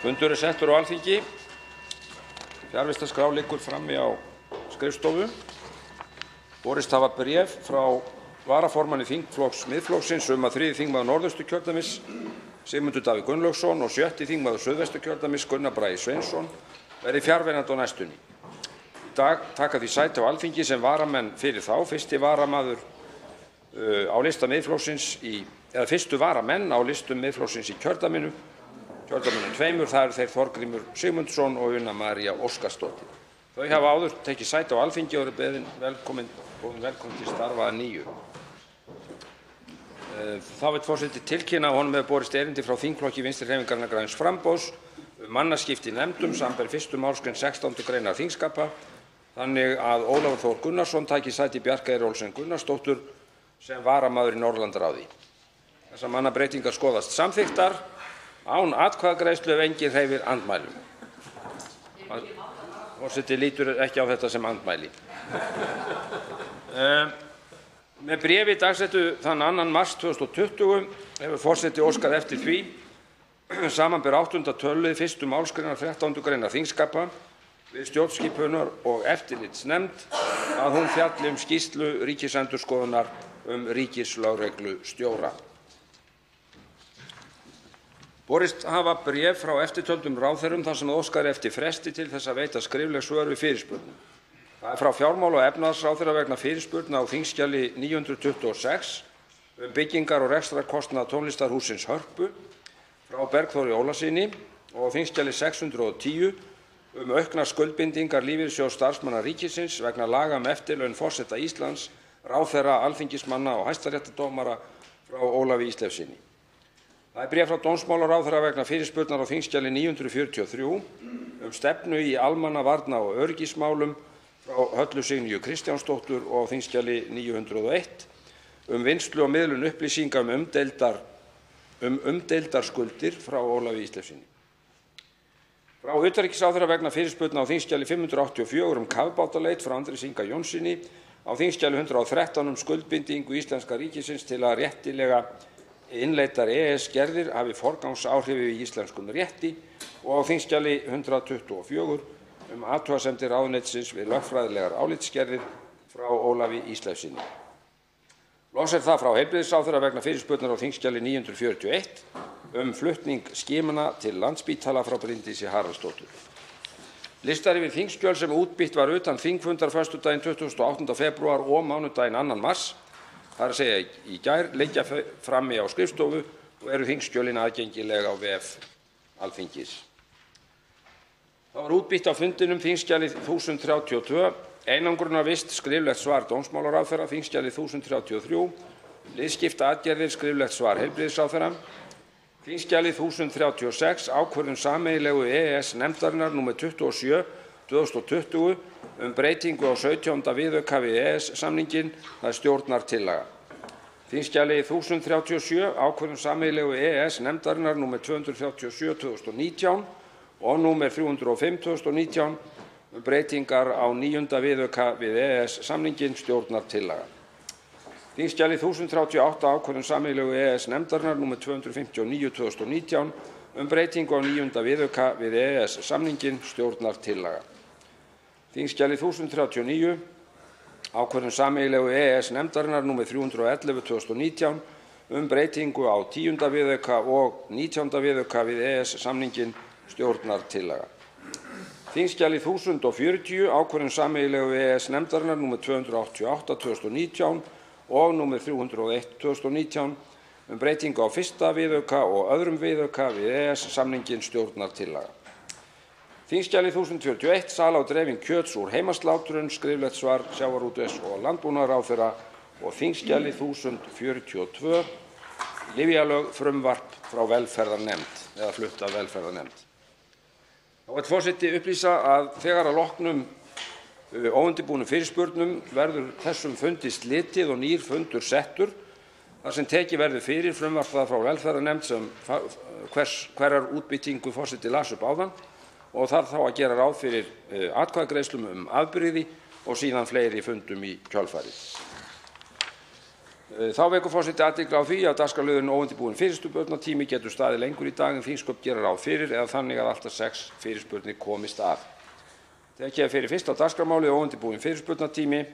Fundur settur á Alþingi. Fjarvistarskrá liggur frammi á skrifstofu. Borist hafa bréf frá varaformanni þingflokks Miðflokksins að 3. þingmaður Norðausturkjördæmis, Sigmundur Davíð Gunnlaugsson, og 7. þingmaður Suðvesturkjördæmis, Gunnar Bragi Sveinsson, verði fjarverandi á næstunni. Í dag taka því sæti á Alþingi sem varamenn fyrir þá 1. varamaður á lista Miðflokksins eða 1. varamenn á listum Miðflokksins í kjördæminu tveimur, það eru þeir Þorgrímur Sigmundsson og Una María Óskarsdóttir. Þau hafa áður tekið sæti á Alþingi og eru beðin velkomin til starfa að nýju. Þá vill forseti tilkynna að honum hefur borist erindi frá þingflokki Vinstri-hreyfingarinnar græns framboðs mannaskipti í nefndum, samanber 1. málsgrein 16. greinar þingskapa, þannig að Ólafur Þór Gunnarsson taki sæti Bjarkeyjar Olsen Gunnarsdóttur sem varamaður í Norðurlandaráði. Þessar mannabreytingar skoðast samþykktar án atkvæðagreiðslu ef enginn hreyfir andmælum. Forseti lítur ekki á þetta sem andmæli. Með bréfi dagsettu þann 2. mars 2020 hefur forseti óskað eftir því, samanber 8. tölulið 1. málsgreinar 13. greinar þingskapa, við stjórnskipunar- og eftirlitsnefnd að hún fjalli skýrslu Ríkisendurskoðunar ríkislögreglustjóra. Borist hafa bréf frá eftirtöldum ráðherrum þar sem óskað eftir fresti til þess að veita skrifleg svör við fyrirspurnum. Það er frá fjármála- og efnahagsráðherra vegna fyrirspurna á þingskjali 926 byggingar- og rekstrarkostnað tónlistarhússins Hörpu, frá Bergþóri Ólasyni, og á þingskjali 610 auknar skuldbindingar lífeyrissjóðs starfsmanna ríkisins vegna laga eftirlaun forseta Íslands, ráðherra, alþingismanna og hæstaréttardómara, frá Ólafi Ísleifssyni. Það er bréf frá dómsmálaráðherra vegna fyrirspurnar á þingskjali 943 stefnu í almannavarna- og öryggismálum, frá Höllu Signýju Kristjánsdóttur, og á þingskjali 901 vinnslu og miðlun upplýsinga umdeildar skuldir, frá Ólafi Ísleifssyni. Frá utanríkisráðherra vegna fyrirspurna á þingskjali 584 kafbátaleit, frá Andrési Inga Jónssyni, á þingskjali 113 skuldbindingu íslenska ríkisins til að réttilega innleiddar EES-gerðir hafi forgangsáhrif í íslenskum rétti, og á þingskjali 124 athugasemdir ráðuneytisins við lögfræðilegar álitsgerðir, frá Ólafi Ísleifssyni. Loks er það frá heilbrigðisráðherra vegna fyrirspurnar á þingskjali 941 flutning skimana til Landspítala, frá Bryndísi Haraldsdóttur. Listar yfir þingskjöl sem útbýtt var utan þingfundar föstudaginn 28. febrúar og mánudaginn 2. mars, það er að segja í gær, liggja frammi á skrifstofu og eru þingskjölin aðgengileg á vef Alþingis. Það var útbýtt á fundinum þingskjali 1032 einangrunarvist, skriflegt svar dómsmálaráðherra, þingskjali 1033 liðskiptaaðgerðir, skriflegt svar heilbrigðisráðherra, þingskjali 1036 ákvörðun sameiginlegu EES-nefndarinnar nr. 27/2020 breytingu á 17. viðauka við EES-samninginn, það er stjórnartillaga. Þingskjali 1037 ákvörðun sameiginlegu EES-nefndarinnar nr. 237/2019 og nr. 305/2019 breytingar á 9. viðauka við EES-samninginn, stjórnartillaga. Þingskjali 1038 ákvörðun sameiginlegu EES-nefndarinnar nr. 259/2019 breytingu á 9. viðauka við EES-samninginn, stjórnartillaga. Þingskjali 1039 ákvörðun sameiginlegu EES-nefndarinnar nr. 311/2019 breytingu á 10. viðauka og 19. viðauka við EES-samninginn, stjórnartillaga. Þingskjali 1040 ákvörðun sameiginlegu EES-nefndarinnar nr. 288/2019 og nr. 301/2019 breytingu á 1. viðauka og 2. viðauka við EES-samninginn, stjórnartillaga. Þingskjali 1041 sala og dreifing kjöts úr heimaslátrun, skriflegt svar sjávarútvegs- og landbúnaðarráðherra, og þingskjali 1042 lyfjalög, frumvarp frá velferðarnefnd eða flutt af velferðarnefnd. Þá vill forseti upplýsa að þegar að loknum óundirbúnum fyrirspurnum verður þessum fundi slitið og nýr fundur settur þar sem tekið verður fyrir frumvarp frá velferðarnefnd sem hverrar útbyttingu forseti las upp áðan, og þarf þá að gera ráð fyrir atkvæðagreiðslum afbrigði og síðan fleiri fundum í kjölfarið. Þá vekur forseti athygli á því að dagskrárliðurinn óundirbúinn fyrirspurnatími getur staðið lengur í dag en þingsköp gera ráð fyrir eða þannig að allt að 6 fyrirspurnir komist að. Tekið er fyrir fyrsta dagskrármálið óundirbúinn fyrirspurnatími.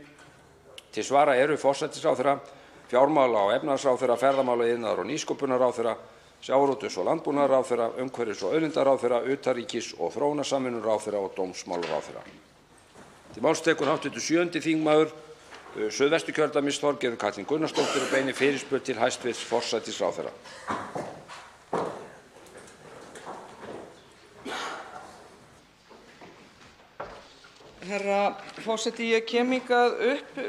Til svara eru forsætisráðherra, fjármála- og efnahagsráðherra, ferðamála-, iðnaðar- og nýsköpunarráðherra, sjávarútvegs- og landbúnaðarráðherra, umhverfis- og auðlindaráðherra, utanríkis- og þróunarsamvinnuráðherra og dómsmálaráðherra. Til máls tekur hv. 7. þingmaður Suðvesturkjördæmis Þorgerður Katrín Gunnarsdóttir og beinir fyrirspurn til hæstv. forsætisráðherra. Herra forseti, ég kem hingað upp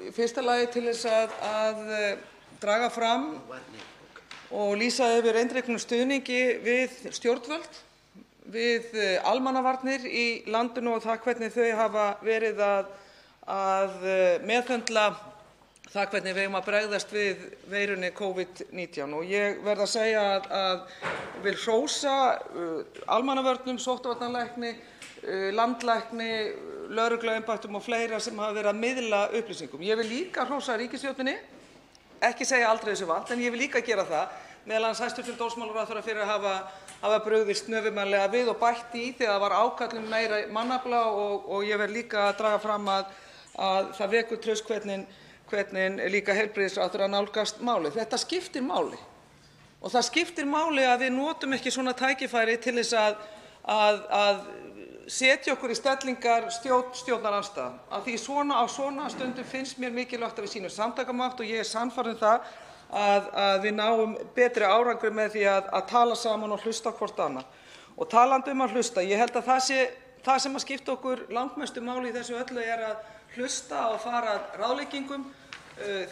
í fyrsta lagi til þess að draga fram og lýsa yfir eindregnum stuðningi við stjórnvöld, við almannavarnir í landinu og það hvernig þau hafa verið að meðhöndla það hvernig við eigum að bregðast við veirunni COVID-19. Og ég verð að segja að vil hrósa almannavörnum, sóttvarnalækni, landlækni, lögregluembættum og fleira sem hafa verið að miðla upplýsingum. Ég vil líka hrósa ríkisstjórninni, ekki segja aldrei þessu vant, en ég vil líka gera það, meðal annars hæstv. Dómsmálaráðherra fyrir að hafa brugðist snöfurmannlega við og bætt í þegar það var ákall um meira mannafla og ég verð líka að draga fram að það vekur traust hvernig líka heilbrigðisráðherra nálgast málið. Þetta skiptir máli og það skiptir máli að við notum ekki svona tækifæri til þess að setja okkur í stellingar stjórnarandstaðan. Af því á svona stundum finnst mér mikilvægt að við sýnum samtakamátt og ég er sannfærð um það að við náum betri árangri með því að tala saman og hlusta hvort annað. Og talandi að hlusta, ég held að það sem að skipta okkur langmestu máli í þessu öllu er að hlusta og fara að ráðleggingum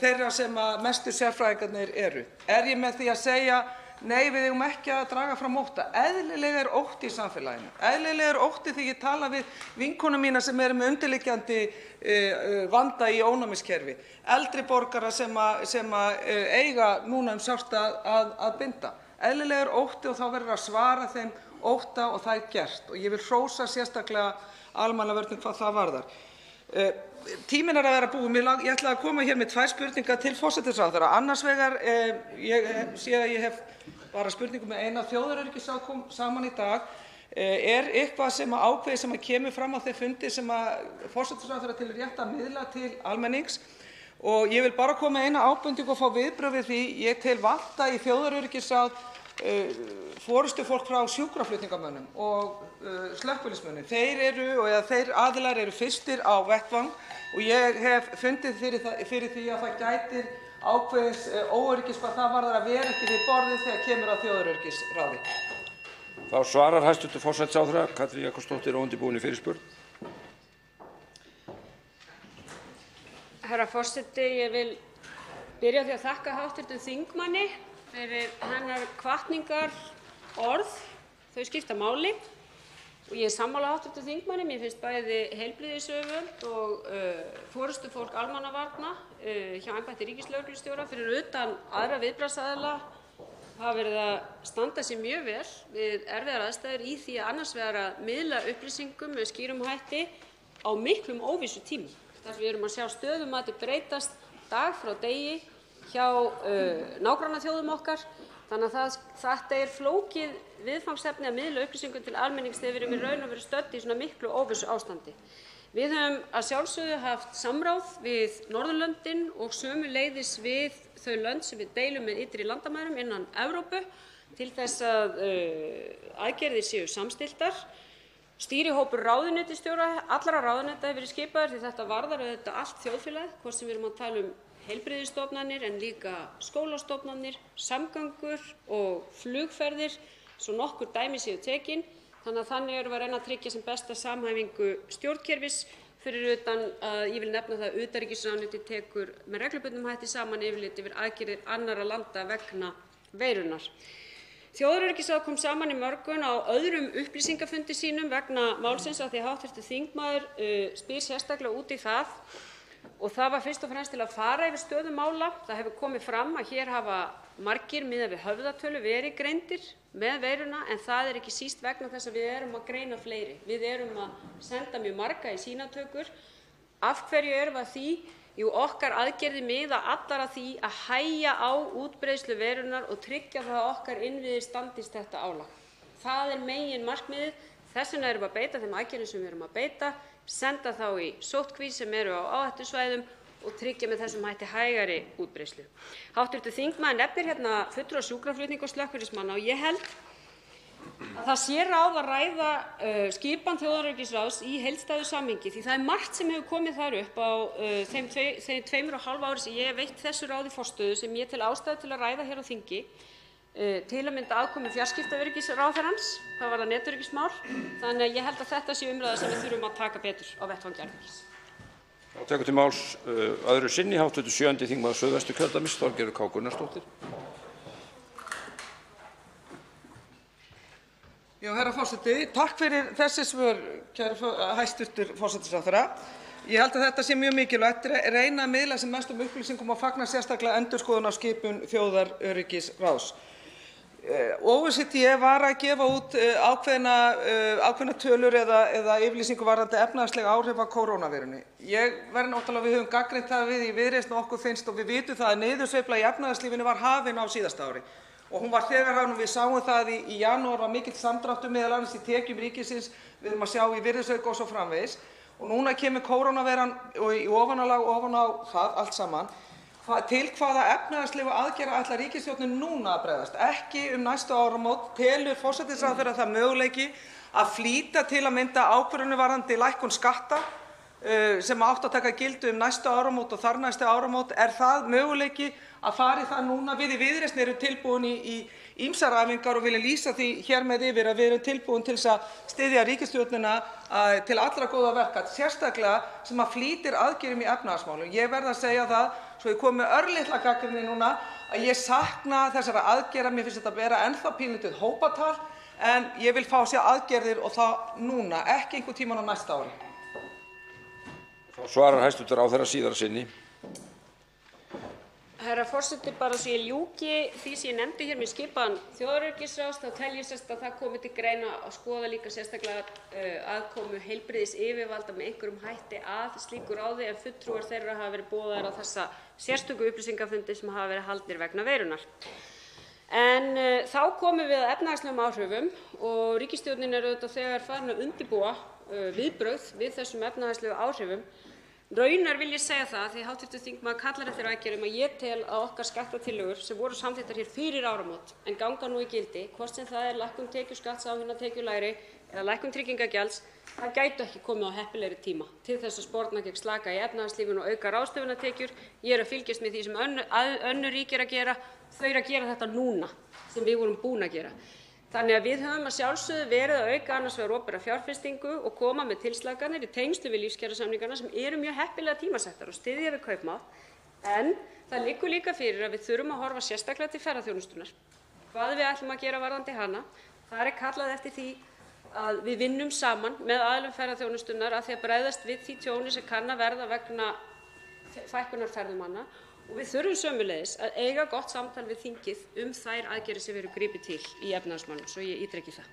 þeirra sem að mestu sérfræðingarnir eru. Er ég með því að segja nei, við eigum ekki að draga fram ótta? Eðlilega er ótti í samfélaginu. Eðlilega er ótti þegar ég tala við vinkonur mínar sem eru með undirliggjandi vanda í ónæmiskerfi, eldri borgara sem eiga núna sárt að binda. Eðlilega er ótti og þá verður að svara þeim ótta og það er gert. Og ég vil hrósa sérstaklega almannavörnum hvað það varðar. Tíminn er að vera búinn. Ég ætla að koma hér með 2 spurningar til forsætisráðherra. Annars vegar, ég sé að ég hef bara spurningu með eina. Þjóðaröryggisráð kom saman í dag. Er eitthvað sem ákveðið sem kemur fram á þeim fundi sem forsætisráðherra telur rétt að miðla til almennings? Og ég vil bara koma með eina ábendingu og fá viðbrögð við því. Ég tel vanta í þjóðaröryggisráð forystufólk frá sjúkraflutningamönnum og slökkviliðsmönnum. Þeir aðilar eru fyrstir á vettvang og ég hef fundið fyrir því að það gætir ákveðins óöryggis hvað það varðar að vera ekki við borðið þegar kemur að þjóðaröryggisráði. Þá svarar hæstv. forsætisráðherra Katrín Jakobsdóttir óundirbúinni fyrirspurn. Herra forseti, ég vil byrja á því að þakka hv. þingmanni fyrir hennar hvatningarorð. Þau skipta máli og ég er sammála hv. þingmanni. Mér finnst bæði heilbrigðisyfirvöld og forystufólk almannavarna hjá embætti ríkislögreglustjóra fyrir utan aðra viðbragðsaðila hafa verið að standa sig mjög vel við erfiðar aðstæður í því að annars vegar að miðla upplýsingum með skýrum hætti á miklum óvissutímum. Þar sem við erum að sjá stöðumati breytast dag frá degi hjá nágrannaþjóðum okkar. Þannig að þetta er flókið viðfangsefni að miðla upplýsingum til almennings þegar við erum í raun og veru stödd í svona miklu óvissuástandi. Við höfum að sjálfsögðu haft samráð við Norðurlöndin og sömuleiðis við þau lönd sem við deilum með ytri landamærum innan Evrópu til þess að aðgerðir séu samstilltar. Stýrihópur ráðuneytisstjóra allra ráðuneyta hefur verið skipaður því þetta varðar auðvitað allt þjóðfélagið, hvort sem við erum að tala um heilbrigðisstofnanir en líka skólastofnanir, samgöngur og flugferðir, svo nokkur dæmi séu tekin. Þannig erum við að reyna að tryggja sem besta samhæfingu stjórnkerfis fyrir utan að ég vil nefna það að utanríkisráðuneytið tekur með reglubundnum hætti saman yfirlit yfir aðgerðir annarra landa vegna veirunnar. Þjóðaröryggisráð kom saman í morgun á öðrum upplýsingafundi sínum vegna málsins af því að hv. þingmaður spyr sérstaklega út í það. Og það var fyrst og fremst til að fara yfir stöðu mála. Það hefur komið fram að hér hafa margir miðað við höfðatölu verið greindir með veiruna en það er ekki síst vegna þess að við erum að greina fleiri. Við erum að senda mjög marga í sýnatökur. Af hverju erum við að því? Jú, okkar aðgerðir miða allar að því að hægja á útbreiðslu veirunnar og tryggja það að okkar innviðir standist þetta álag. Það er meginmarkmiðið. Þess vegna erum við að beita þeim aðgerðum sem við erum að beita, senda þá í sóttkví sem eru á áhættusvæðum og tryggja með þessum hætti hægari útbreiðslu. Hv. þingmaður nefnir hérna fulltrúa sjúkraflutninga og slökkviliðsmanna og ég held að það sé ráð að ræða skipan þjóðaröryggisráðs í heildstæðu samhengi því það er margt sem hefur komið þar upp á þeim 2,5 ári sem ég hef veitt þessu ráði forstöðu sem ég tel ástæðu til að ræða hér á þingi. Til að mynda aðkomu fjarskiptaöryggisráðherrans, hvað varðar netöryggismál, þannig að ég held að þetta sé umræða sem við þurfum að taka betur á vettvangi Alþingis. Þá tekur til máls öðru sinni hv. 7. þingmaður Suðvesturkjördæmis, Þorgerður K. Gunnarsdóttir. Já, herra forseti, takk fyrir þessi svör, kæri hæstv. Forsætisráðherra. Ég held að þetta sé mjög mikilvægt, reyna að miðla sem mestum upplýsingum og fagna sérstaklega endurskoðun á skipun þjóðaröryggisráðs. OECD var að gefa út ákveðna tölur eða yfirlýsingu varðandi efnahagsleg áhrif af kórónuveirunni. Ég verð náttúrulega, við höfum gagnrýnt það við í Viðreisn og okkur finnst og við vitum það að niðursveifla í efnahagslífinu var hafin á síðasta ári. Og hún var þegar hafin og við sáum það í janúar var mikill samdráttur meðal annars í tekjum ríkisins, við erum að sjá í virðisauka og svo framvegis. Og núna kemur kórónuveiran í ofanálag ofan á það allt saman. Til hvaða efnahagslegu aðgerða ætlar ríkisstjórnin núna að bregðast? Ekki næstu áramót. Telur forsætisráðherra það möguleiki að flýta til að mynda ákvörðun varðandi lækkun skatta sem átti að taka gildi næstu áramót og þarnæstu áramót? Er það möguleiki að fara í það núna? Við í Viðreisn erum tilbúin í ýmsar æfingar og viljum lýsa því hér með yfir að við erum tilbúin til að styðja ríkisstjórnina til allra góða verka, sérstaklega sem að flýtir aðgerðum í efnahagsmálum. Ég verð að segja það, svo ég komi með örlitla gagnrýni núna, að ég sakna þessara aðgerða. Mér finnst þetta vera ennþá pínlítið hópatal, en ég vil fá að sjá aðgerðir og það núna, ekki einhvern tímann á næsta ári. Þá svarar hæstv. ráðherra síðara sinni. Herra forseti, bara svo ég ljúki því sem ég nefndi hér með skipan þjóðaröryggisráðs, þá tel ég að það komi til greina að skoða líka sérstaklega aðkomu heilbrigðisyfirvalda með einhverjum hætti að slíku ráði en fulltrúar þeirra hafa verið boðaðir á þessa sérstöku upplýsingafundi sem hafa verið haldnir vegna veirunnar. En þá komum við að efnahagslegum áhrifum og ríkisstjórnin er auðvitað þegar farin að undirbúa viðbrögð við þessum efnahagslegu áhrifum. Raunar vil ég segja það, því hv. þingmaður kallar eftir aðgerðum, að ég tel að okkar skattatillögur sem voru samþykktar hér fyrir áramót en ganga nú í gildi, hvort sem það er lækkun tekjuskatts á hina tekjulægri eða lækkun tryggingagjalds, það gætu ekki komið á heppilegri tíma til þess að sporna gegn slaka í efnahagslífinu og auka ráðstöfunartekjur. Ég er að fylgjast með því sem önnur ríki eru að gera. Þau eru að gera þetta núna sem við vorum búin að gera. Þannig að við höfum að sjálfsögðu verið að auka annars vegar opinbera fjárfestingu og koma með tilslakanir í tengslum við lífskjarasamningana sem eru mjög heppilega tímasettar og styðja við kaupmátt. En það liggur líka fyrir að við þurfum að horfa sérstaklega til ferðaþjónustunnar. Hvað við ætlum að gera varðandi hana? Þar er kallað eftir því að við vinnum saman með aðilum ferðaþjónustunnar að því að bregðast við því tjóni sem kann að verða vegna fækkunar ferðamanna. Og við þurfum sömuleiðis að eiga gott samtal við þingið þær aðgerðir sem við erum gripið til í efnahagsmálum, svo ég ítreki það.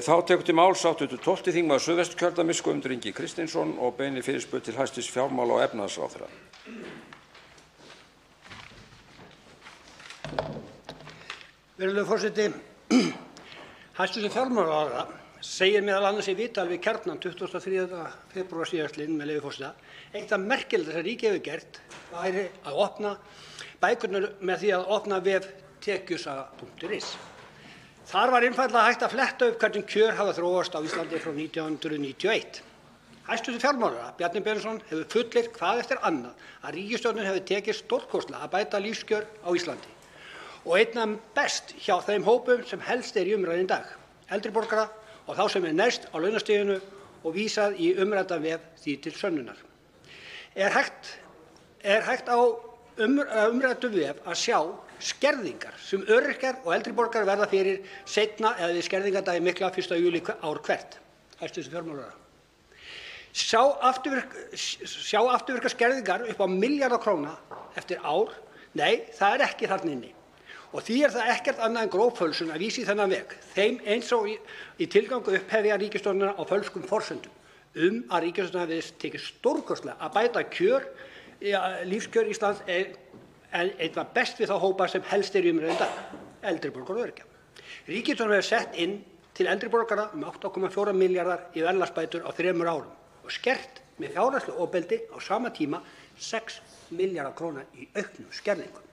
Þá tekur til máls hv. 12. þingmaður Suðvesturkjördæmis, Guðmundur Ingi Kristinsson, og beinir fyrirspurn til hæstv. fjármála- og efnahagsráðherra. Virðulegur forseti, hæstv. fjármálaráðherra segir meðal annars í viðtali við Kjarnan 23. febrúar síðastliðinn, með leyfi forseta: eitt af merkilegasta sem ríkið hefur gert væri að opna bækurnar með því að opna vef tekjusaga.is. Þar var einfaldlega hægt að fletta upp hvernig kjör hafa þróast á Íslandi frá 1991. Hæstv. fjármálaráðherra Bjarni Benediktsson hefur fullyrt hvað eftir annað að ríkisstjórnin hefur tekið stórkostlega að bæta lífskjör á Íslandi og einna best hjá þeim hópum sem helst er í umræðunni í dag, eldri borgara og þá sem er neðst á launastiginu, og vísað í umræddan vef því til sönnunar. Er hægt á umræddum vef að sjá skerðingar sem öryrkjar og eldri borgarar verða fyrir seinna eða við skerðingardaginn mikla 1. júlí ár hvert? Hæstv. fjármálaráðherra. Sjá afturvirkar skerðingar upp á milljarða króna eftir ár? Nei, það er ekki þarna inni. Og því er það ekkert annað en gróf fölsun að vísa í þennan veg, þeim eins og í tilgangi upphefja ríkisstjórnina á fölskum forsendum. að ríkisstjórnin hafi tekið stórkostlega að bæta lífskjör Íslands en eitthvað best við þá hópa sem helst eru í umræðu í dag, eldri borgarar og öryrkja. Ríkisstjórnin hefur sett inn til eldri borgara 8,4 milljarðar í verðlagsbætur á 3 árum og skert með fjárhagslegu ofbeldi á sama tíma 6 milljarða króna í auknum skerðingum.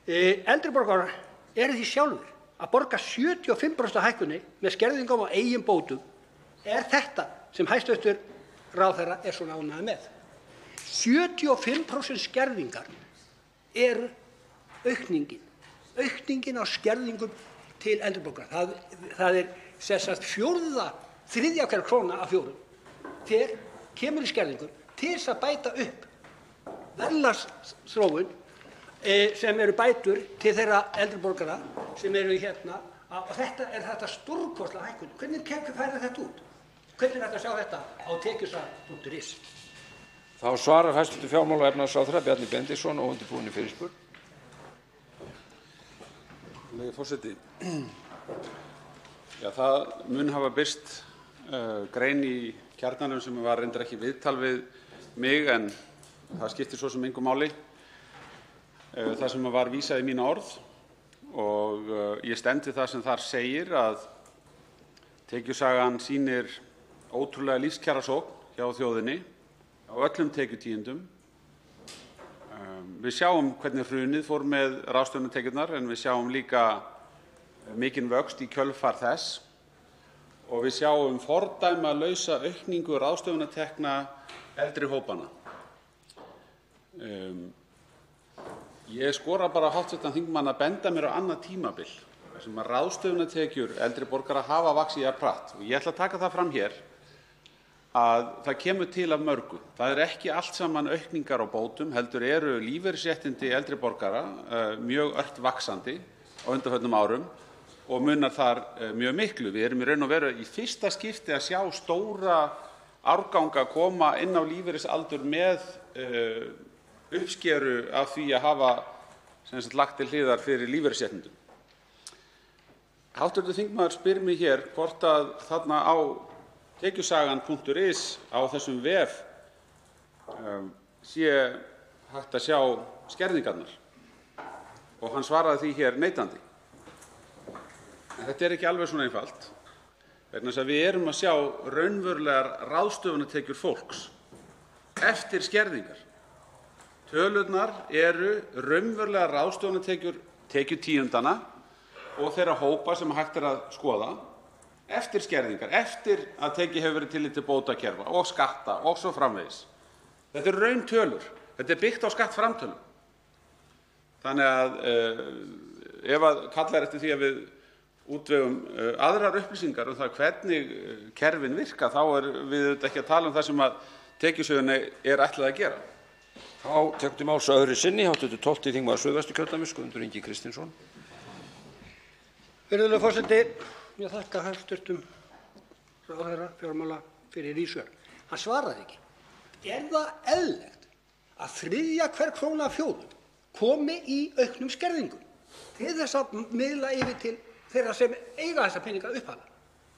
Eldri borgarar eru því sjálfir að borga 75% hækkunni með skerðingum á eigin bótum. Er þetta sem hæstv. Ráðherra er svona ánægður með? 75% skerðingar eru aukningin á skerðingum til eldri borgara. Það er sem sagt þriðja hver króna af 4 kemur í skerðingur til þess að bæta upp verðlagsþróun sem eru bætur til þeirra eldri borgara sem eru hérna. Og þetta er stórkostlega hækkun. Hvernig færir þetta út? Hvernig er þetta að sjá þetta á tekjusa.is? Þá svarar hæstv. Fjármála- og efnahagsráðherra Bjarni Benediktsson óundirbúinni fyrirspurn. Forseti. Já, það mun hafa birst grein í Kjarnanum sem var reyndar ekki viðtal við mig en það skiptir svo sem engu máli. Það sem var vísað í mín orð og ég stend við það sem þar segir að tekjusagan sýnir ótrúlega lífskjarasókn hjá þjóðinni á öllum tekjutíundum. Við sjáum hvernig hrunið fór með ráðstöfunartekjurnar en við sjáum líka mikinn vöxt í kjölfar þess og við sjáum fordæmalausa aukningu ráðstöfunartekna eldri hópanna. Ég skora bara á hv. þingmann að benda mér á annað tímabil þar sem að ráðstöfunartekjur eldri borgara hafa vaxið jafn hratt. Og ég ætla að taka það fram hér að það kemur til af mörgu. Það er ekki allt saman aukningar á bótum, heldur eru lífeyrisréttindi eldri borgara mjög ört vaxandi á undanförnum árum og munar þar mjög miklu. Við erum í raun og veru í fyrsta skipti að sjá stóra árganga koma inn á lífeyrisaldur með uppskeru af því að hafa lagt til hliðar fyrir lífeyrisréttindum. Hv. þingmaður spyr mig hér hvort að þarna á tekjusagan.is á þessum vef sé hægt að sjá skerðingarnar og hann svaraði því hér neitandi. En þetta er ekki alveg svona einfalt vegna þess að við erum að sjá raunverulegar ráðstöfunartekjur fólks eftir skerðingar. Tölurnar eru raunverulegar ráðstöfunartekjur tekjutíundana og þeirra hópa sem hægt er að skoða eftir skerðingar, eftir að tekið hefur verið tillit til bótakerfa og skatta og svo framvegis. Þetta eru rauntölur. Þetta er byggt á skattframtölum. Þannig að ef að kallar eftir því að við útvegum aðrar upplýsingar um það hvernig kerfin virka, þá erum við ekki að tala um það sem að tekjusögunni er ætlað að gera. Þá tekur til máls öðru sinni hv. 12. þingmaður Suðvesturkjördæmis, Guðmundur Ingi Kristinsson. Virðulegur forseti, ég þakka hæstv. Ráðherra fjármála fyrir í svör. Hann svaraði ekki. Er það eðlilegt að þriðja hver króna af 4 komi í auknum skerðingum til þess að miðla yfir til þeirra sem eiga þessa peninga upphæða?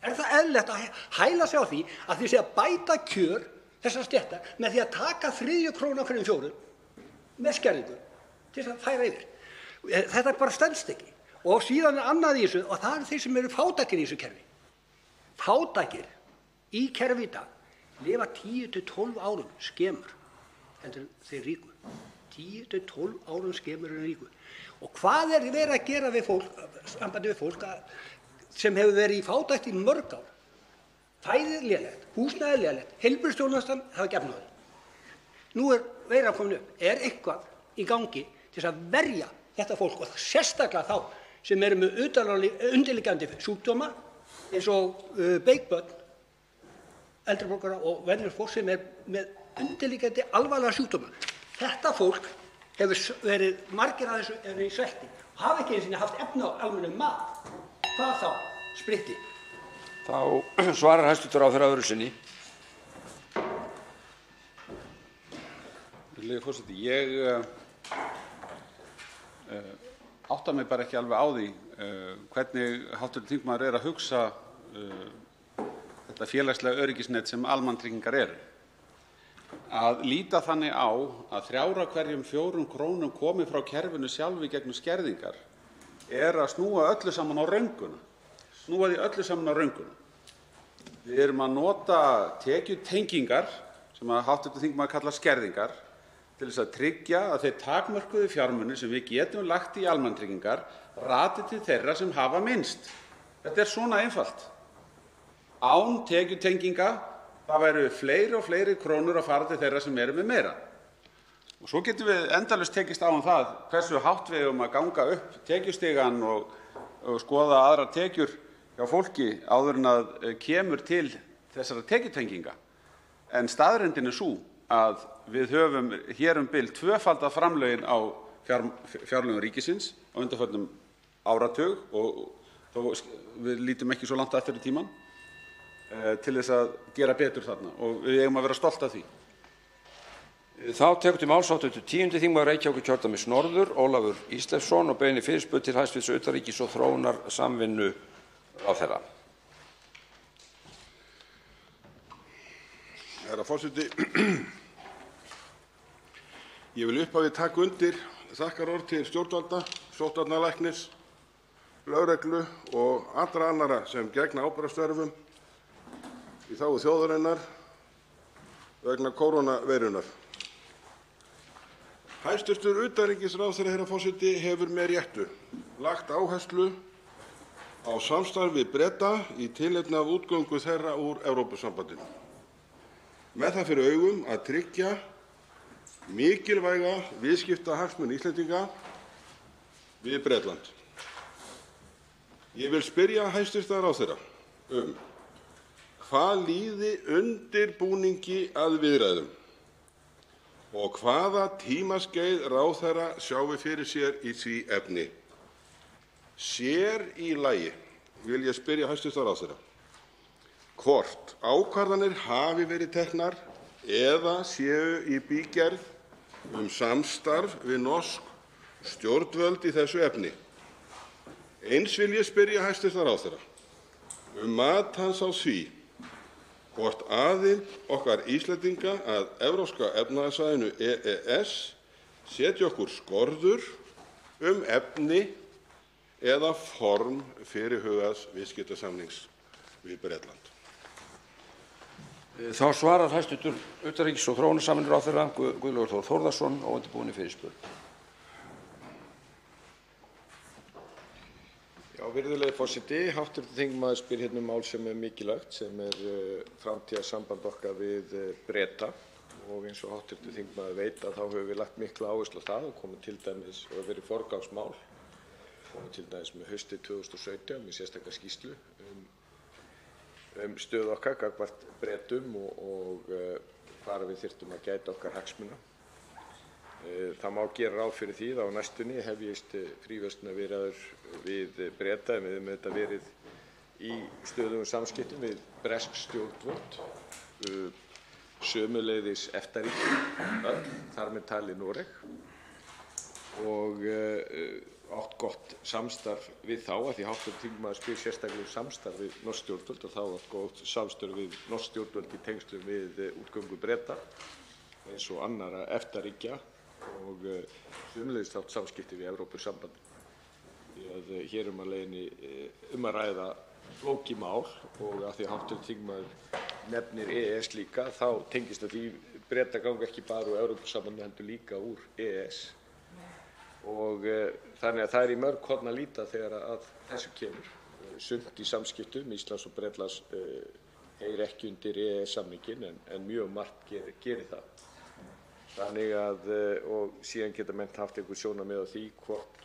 Er það eðlilegt að hæla sig á því að þið sé að bæta kjör þessara stétta með því að taka þriðju krónu af hverjum 4 með skerðingu til þess að færa yfir? Þetta bara stenst ekki. Og síðan er annað í þessu og það eru þeir sem eru fátækir í þessu kerfi. Fátækir í kerfi í dag lifa 10 til 12 árum skemur heldur en þeir ríku. 10 til 12 árum skemur en ríku. Og hvað er verið að gera við fólk, sambandi við fólk sem hefur verið í fátækt í mörg ár? Fæðið lélegt, húsnæðið lélegt, heilbrigðisþjónustan hafa gefnað því. Nú er veiran komin upp. Er eitthvað í gangi til þess að verja þetta fólk og sérstaklega þá sem eru með undirliggjandi sjúkdóma eins og veikbörn, eldri borgara og venjulegt fólk sem er með undirliggjandi alvarlega sjúkdóma. Þetta fólk hefur verið, margir af þessu eru í svelti og hafa ekki einu sinni haft efni á almennum mat. Hvað þá? Spritti. Þá svarar hæstv. Ráðherra öðru sinni. Virðulegi forseti, ég átta mig bara ekki alveg á því hvernig hv. þingmaður er að hugsa þetta þetta félagslega öryggisnet sem almannatryggingar eru. Að líta þannig á að 3 af hverjum 4 krónum komi frá kerfinu sjálfu í gegnum skerðingar að snúa öllu saman á rönguna. Snúa því öllu saman á rönguna. Við erum að nota tekjutengingar, sem hv. þingmaður kallar skerðingar, til þess að tryggja að þeir takmörkuðu fjármunir sem við getum lagt í almannatryggingar rati til þeirra sem hafa minnst. Þetta er svona einfalt. Án tekjutenginga það væru fleiri og fleiri krónur að fara til þeirra sem eru með meira. Og svo getum við endalaust tekist á það hversu hátt við eigum að ganga upp tekjustigann og skoða aðrar tekjur hjá fólki áður en að kemur til þessara tekjutenginga. En staðreyndin er sú að við höfum hér bil 2-faldað framlögin á fjárlögum ríkisins á undanförnum áratug og þó við lítum ekki svo langt aftur í tímann til þess að gera betur þarna og við eigum að vera stolt af því. Þá tekur til máls hv. 10. þingmaður Reykjavíkurkjördæmis norður, Ólafur Ísleifsson, og beinir fyrirspurn til hæstv. Utanríkis- og þróunarsamvinnuráðherra. Herra forseti, ég vil upphafi taka undir þakkarorð til stjórnvalda, sóttvarnalæknis, lögreglu og allra annarra sem gegna ábyrgðarstörfum í þágu þjóðarinnar vegna kórónuveirunnar. Hæstv. utanríkisráðherra, herra forseti, hefur með réttu lagt áherslu á samstarf við Breta í tilefni af útgöngu þeirra úr Evrópusambandinu, með það fyrir augum að tryggja mikilvæga viðskiptahagsmuni Íslendinga við Bretland. Ég vil spyrja hæstv. ráðherra hvað líði undirbúningi að viðræðum og hvaða tímaskeið ráðherra sjái fyrir sér í því efni. Sér í lagi vil ég spyrja hæstv. ráðherra hvort ákvarðanir hafi verið teknar eða séu í bígerð samstarf við norsk stjórnvöld í þessu efni. Eins vil ég spyrja hæstv. ráðherra mat hans á því hvort aðild okkar Íslendinga að Evrópska efnahagssvæðinu EES setji okkur skorður efni eða form fyrirhugaðs viðskiptasamnings við Bretland. Þá svarar hæstv. Utanríkis- og þróunarsamvinnuráðherra Guðlaugur Þór Þórðarson óundirbúinni fyrirspurn. Já, virðulegi forseti, hv. þingmaður spyr hérna mál sem er mikilvægt, sem framtíðarsamband okkar við Breta, og eins og hv. þingmaður veit þá höfum við lagt mikla áherslu á það og komið til dæmis og verið forgangsmál, komið til dæmis með haustið 2017 með sérstaka skýrslu stöðu okkar gagnvart Bretum og hvar við þyrftum að gæta okkar hagsmuna. Það má gera ráð fyrir því að á næstunni hefjist fríverslunarviðræður við Breta, en við höfum auðvitað verið í stöðugum samskiptum við bresk stjórnvöld, sömuleiðis EFTA-ríkin öll, þar með talið Noreg, og átt gott samstarf við þá, af því hv. þingmaður spyr sérstaklega samstarf við norsk stjórnvöld, og þá átt gott samstarf við norsk stjórnvöld í tengslum við útgöngu Breta eins og annarra EFTA-ríkja og sömuleiðis átt samskipti við Evrópusambandið. Því að hér að leiðinni að ræða flókið mál, og af því að hv. þingmaður nefnir EES líka, þá tengist að því Bretar ganga ekki bara úr Evrópusambandinu heldur líka úr EES. Og þannig að það er í mörg horn að líta þegar að þessu kemur. Sumt í samskiptum Íslands og Bretlands heyrir ekki undir EES-samninginn, en mjög margt gerir það. Þannig að, og síðan geta menn haft einhver sjónarmið á því hvort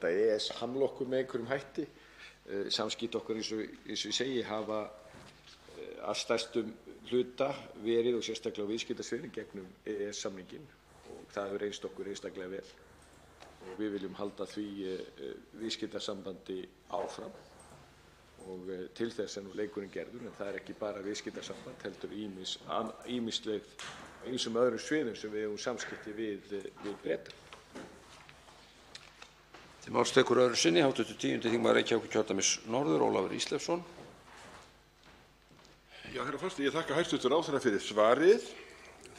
að EES hamli okkur með einhverjum hætti. Samskipti okkar, eins og ég segi, hafa að stærstum hluta verið, og sérstaklega á viðskiptasviðinu, gegnum EES-samninginn, og það hefur reynst okkur einstaklega vel. Og við viljum halda því viðskiptasambandi áfram, og til þess nú leikurinn gerður, en það er ekki bara viðskiptasamband, heldur ýmisleg ýmsum öðrum sviðum sem við höfum samskipti við Breta. Til máls tekur öðru sinni hv. 10. þingmaður Reykjavíkurkjördæmis norður, Ólafur Ísleifsson. Já, herra forseti, ég þakka hæstv. Ráðherra fyrir svarið.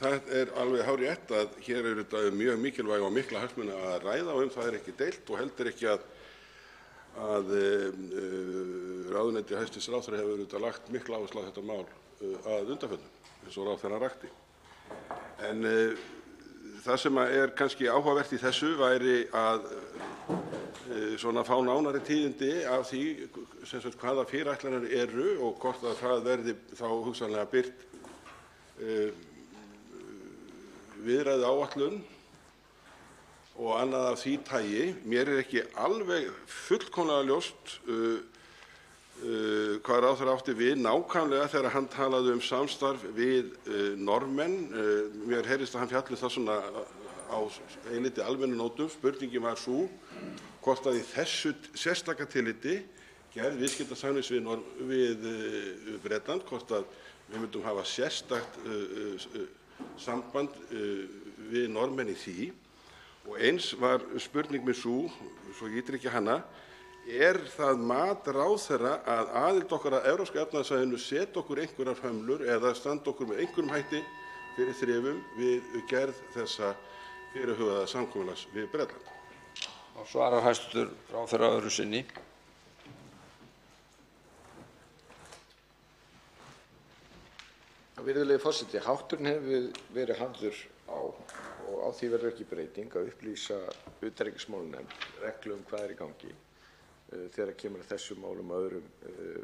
Það er alveg hárrétt að hér er auðvitað mjög mikilvæga og mikla hagsmuni að ræða og það er ekki deilt og heldur ekki að ráðuneyti hæstv. Ráðherra hefur auðvitað lagt mikla áherslu á þetta mál að undanförnu, eins og ráðherrann rakti. En það sem er kannski áhugavert í þessu væri að svona fá nánari tíðindi af því sem sagt hvaða fyrirætlanir eru og hvort að það verði þá hugsanlega birt viðræðuáætlun og annað af því tagi. Mér er ekki alveg fullkomlega ljóst hvað ráðherra átti við nákvæmlega þegar hann talaði um samstarf við Norðmenn. Mér heyrist að hann fjalli það svona á eilítið almennu nótum. Spurningin var sú hvort að í þessu sérstaka tilliti gerð viðskiptasamnings við Bretland, hvort að við myndum hafa sérstakt samband við Norðmenn í því. Og eins var spurning mín sú, svo ég ítreki hana, er það mat ráðherra að aðild okkar að Evrópska efnahagssvæðinu setja okkur einhverjar hömlur eða standa okkur með einhverjum hætti fyrir þrifum við gerð þessa fyrirhugaða samkomulags við Bretland? Og svarar hæstv. Ráðherra öðru sinni. Virðulegi forseti, hátturinn hefur verið hafður á og á því verður ekki breyting að upplýsa utanríkismálanefnd reglu hvað er í gangi þegar kemur að þessum málum og öðrum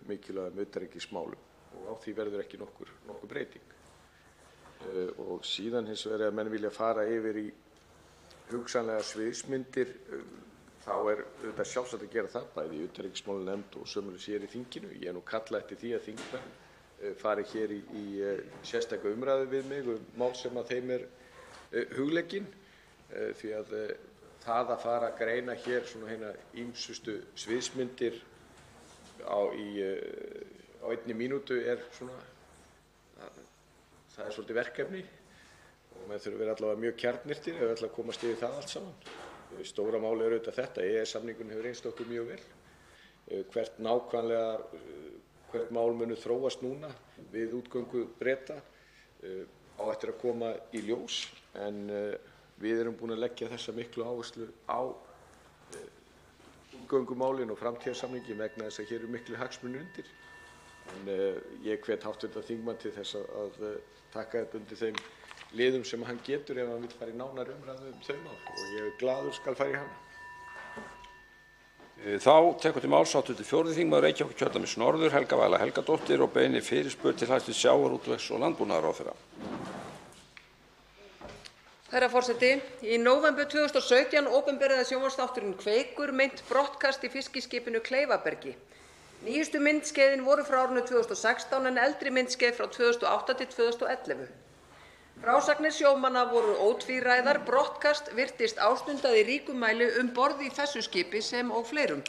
mikilvægum utanríkismálum og á því verður ekki nokkur breyting. Og síðan hins vegar að menn vilja fara yfir í hugsanlega sviðsmyndir þá er auðvitað sjálfsagt að gera það bæði í utanríkismálanefnd og sömuleiðis hér í þinginu. Ég er nú kallað eftir því að þingmenn fari hér í sérstaka umræðu við mig mál sem að þeim er huglegginn því að það að fara að greina hér svona hérna ýmsustu sviðsmyndir á einni mínútu er svona það er svolítið verkefni og menn þurfa að vera allavega mjög kjarnyrtir ef við ætlum að komast yfir það allt saman. Stóra máli er auðvitað þetta, EES-samningurinn hefur reynst okkur mjög vel. Hvert mál munu þróast núna við útgöngu Breta á eftir að koma í ljós en við erum búin að leggja þessa miklu áherslu á útgöngumálin og framtíðarsamninginn vegna þess að hér eru miklir hagsmunir undir. En ég hvet hv. þingmann til þess að taka þetta undir þeim liðum sem hann getur ef hann vill fara í nánari umræðu þau mál og ég er glaður skal fara í hana. Þá tekur til máls hv. 4. þingmaður Reykjavíkurkjördæmis norður, Helga Vala Helgadóttir, og beinir fyrirspurn til hæstv. sjávarútvegs- og landbúnaðarráðherra. Herra forseti, í nóvember 2017 opinberaði sjónvarpsþátturinn Kveikur meint brottkast í fiskiskipinu Kleifabergi. Nýjustu myndskeiðin voru frá árinu 2016 en eldri myndskeið frá 2008 til 2011. Frásagnir sjómanna voru ótvíræðar, brottkast virtist ástundað í ríkum mæli borð í þessu skipi sem og fleirum.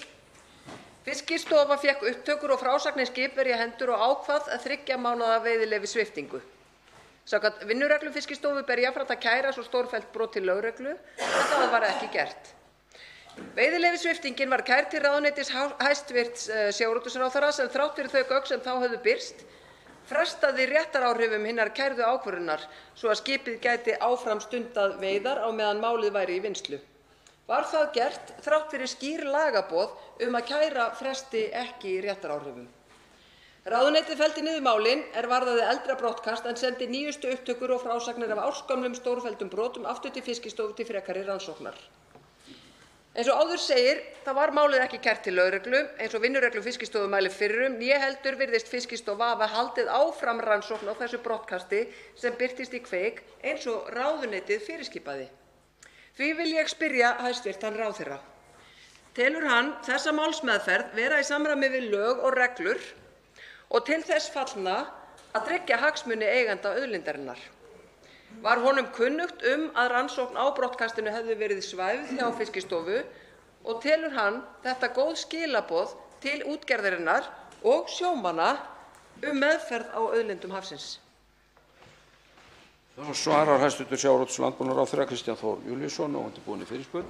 Fiskistofa fékk upptökur og frásagnir skipverja í hendur og ákvað að 3 mánaða veiðileyfissviptingu. Samkvæmt vinnureglum Fiskistofu ber jafnframt að kæra svo stórfellt brot til lögreglu en það var ekki gert. Veiðileyfissviptingin var kærð til ráðuneytis hæstvirts sjávarútvegsráðherra sem þrátt fyrir þau gögn sem þá höfðu birst frestaði réttaráhrifum hinnar kærðu ákvörðunar svo að skipið gæti áfram stundað veiðar á meðan málið væri í vinnslu. Var það gert þrátt fyrir skýr lagaboð að kæra fresti ekki réttaráhrifum. Ráðuneytið felldi niður málin varðaði eldra brottkast en sendi nýjustu upptökur og frásagnir af ársgömlum stórfelldum brotum aftur til Fiskistofu til frekari rannsóknar. Eins og áður segir, það var málið ekki kært til lögreglu eins og vinnureglur Fiskistofu mælir fyrir né heldur virðist Fiskistofa hafa haldið áfram rannsókn á þessu brottkasti sem birtist í Kveik eins og ráðuneytið fyrirskipaði. Því vil ég spyrja hæstvirtan ráðherra. Telur hann þessa málsmeðferð vera í samræmi við lög og reglur og til þess fallna að tryggja hagsmuni eigenda auðlindarinnar? Var honum kunnugt að rannsókn á brottkastinu hefði verið svæfð hjá Fiskistofu og telur hann þetta góð skilaboð til útgerðarinnar og sjómanna meðferð á auðlindum hafsins? Þá svarar hæstv. sjávarútvegs- og landbúnaðarráðherra Kristján Þór Júlíusson og undirbúinni fyrirspurn.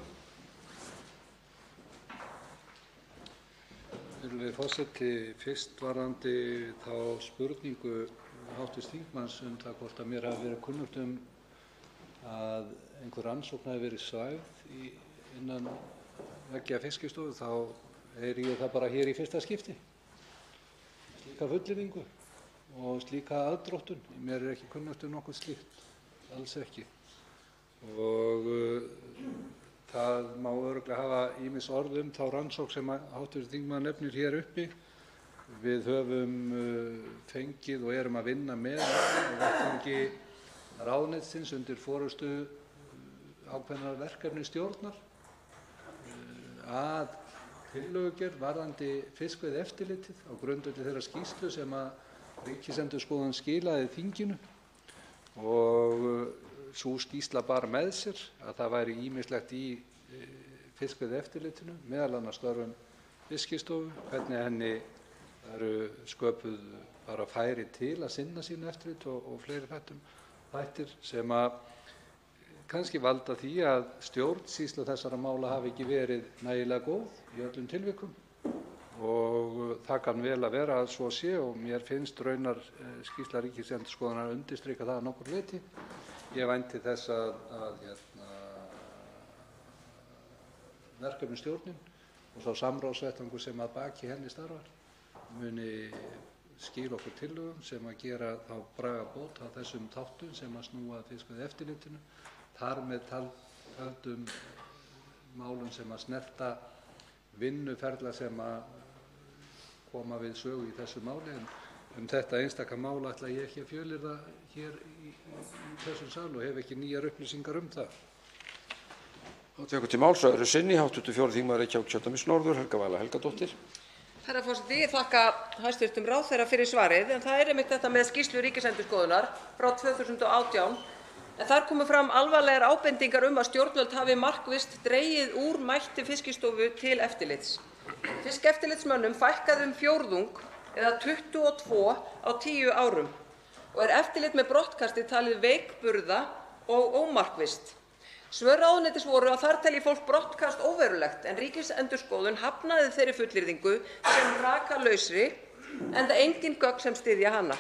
Virðulegi forseti. Fyrst varðandi þá spurningu hv. þingmanns það hvort að mér hafi verið kunnugt að einhver rannsókn hafi verið svæfð innan veggja Fiskistofu, þá heyri ég það bara hér í fyrsta skipti. Slíka fullyrðingu og slíka aðdróttun. Mér ekki kunnugt nokkuð slíkt, alls ekki. Og það má örugglega hafa ýmis orð þá rannsókn sem hv. þingmaður nefnir hér uppi. Við höfum fengið og erum að vinna með á vettvangi ráðuneytisins undir forystu ákveðinnar verkefnisstjórnar að tillögugerð varðandi fiskveiðieftirlitið á grundvelli þeirrar skýrslu sem Ríkisendurskoðun skilaði þinginu, og sú skýrsla bar með sér að það væri ýmislegt í fiskveiðieftirlitinu, meðal annars störfum Fiskistofu, hvernig henni eru sköpuð bara færi til að sinna sínu eftirlit og fleiri þættir sem kannski valda því að stjórnsýsla þessara mála hafi ekki verið nægilega góð í öllum tilvikum, og það kann vel að vera að svo sé, og mér finnst raunar skýrsla Ríkisendurskoðunar undirstrika það að nokkur leyti. Ég vænti þess að verkefnisstjórnin og sá samráðsvettvangur sem að baki henni starfar muni skila okkur tillögum sem að gera þá bragarbót á þessum þáttum sem að snúa að fiskveiðieftirlitinu, þar með töldum málum sem að snerta vinnuferla sem að koma við sögu í þessu máli. En þetta einstaka mál ætla ég ekki að fjölyrða hér í þessum sal og hef ekki nýjar upplýsingar það. Tekur til máls öðru sinni hv. 4. þingmaður Reykjavíkurkjördæmis norður, Helga Vala Helgadóttir. Herra forseti, ég þakka hæstv. Ráðherra fyrir svarið, en það einmitt þetta með skýrslu Ríkisendurskoðunar frá 2018, en þar komu fram alvarlegar ábendingar að stjórnvöld hafi markvisst dregið úr mætti Fiskistofu til eftirlits. Fiskeftirlitsmönnum fækkaði fjórðung eða 22 á 10 árum, og eftirlit með brottkasti talið veikburða og ómarkvisst. Svör ráðuneytis voru að þar telji fólk brottkast óverulegt, en Ríkisendurskoðun hafnaði þeirri fullyrðingu sem rakalausri, enda engin gögn sem styðja hana.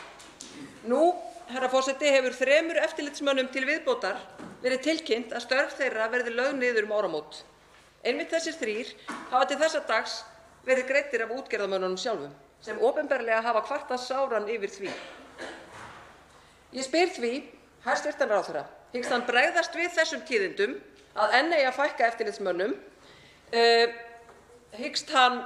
Nú, herra forseti, hefur 3 eftirlitsmönnum til viðbótar verið tilkynnt að störf þeirra verði lögð niður áramót. Einmitt þessir 3 hafa til þessa dags verið greiddir af útgerðarmönnunum sjálfum, sem opinberlega hafa kvartað sáran yfir því. Ég spyr því hæstv. ráðherra, hyggst hann bregðast við þessum tíðindum að enn eigi að fækka eftirlitsmönnum? Hyggst hann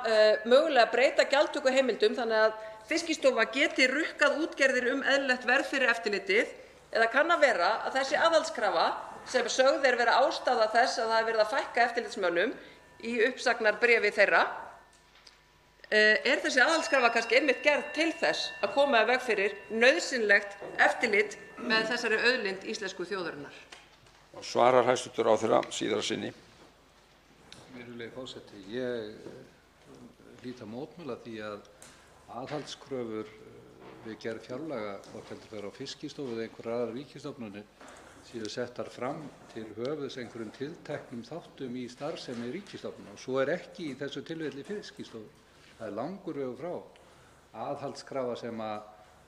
mögulega breyta gjaldtökuheimildum þannig að Fiskistofa geti rukkað útgerðir eðlilegt verð fyrir eftirlitið, eða kann að vera að þessi aðhaldskrafa sem sögð vera ástæða þess að það er verið að fækka eftirlitsmönnum í uppsagnarbréfi þeirra, þessi aðhaldskrafa kannski einmitt gerð til þess að koma í veg fyrir nauðsynlegt eftirlit með þessari auðlind íslensku þjóðarinnar? Og svarar hæstv. ráðherra síðara sinni. Virðulegi forseti, ég hlýt að mótmæla því að aðhaldskröfur við gerð fjárlaga, hvort heldur fer á Fiskistofu eða einhverjar aðrar ríkisstofnanir, séu settar fram til höfuðs einhverjum tilteknum þáttum í starfsemi ríkisstofnana, og svo ekki í þessu tilfelli Fiskistofu. Það er langur vegur frá. Aðhaldskrafa sem að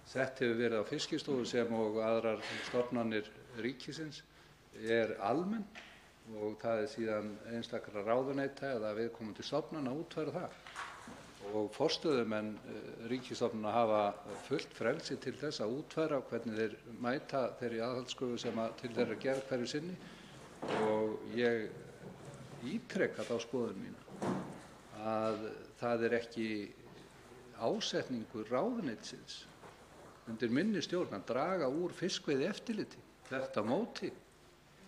sett hefur verið á Fiskistofu sem og aðrar stofnanir ríkisins almenn, og það síðan einstakra ráðuneyta eða viðkomandi stofnana að útfæra það. Og forstöðumenn ríkisstofnana hafa fullt frelsi til þess að útfæra hvernig þeir mæta þeirri aðhaldskröfu sem til þeirra gerð hverju sinni, og ég ítreka þá skoðun mína að það ekki ásetningur ráðuneytisins undir minni stjórn að draga úr fiskveiðieftirliti. Þvert á móti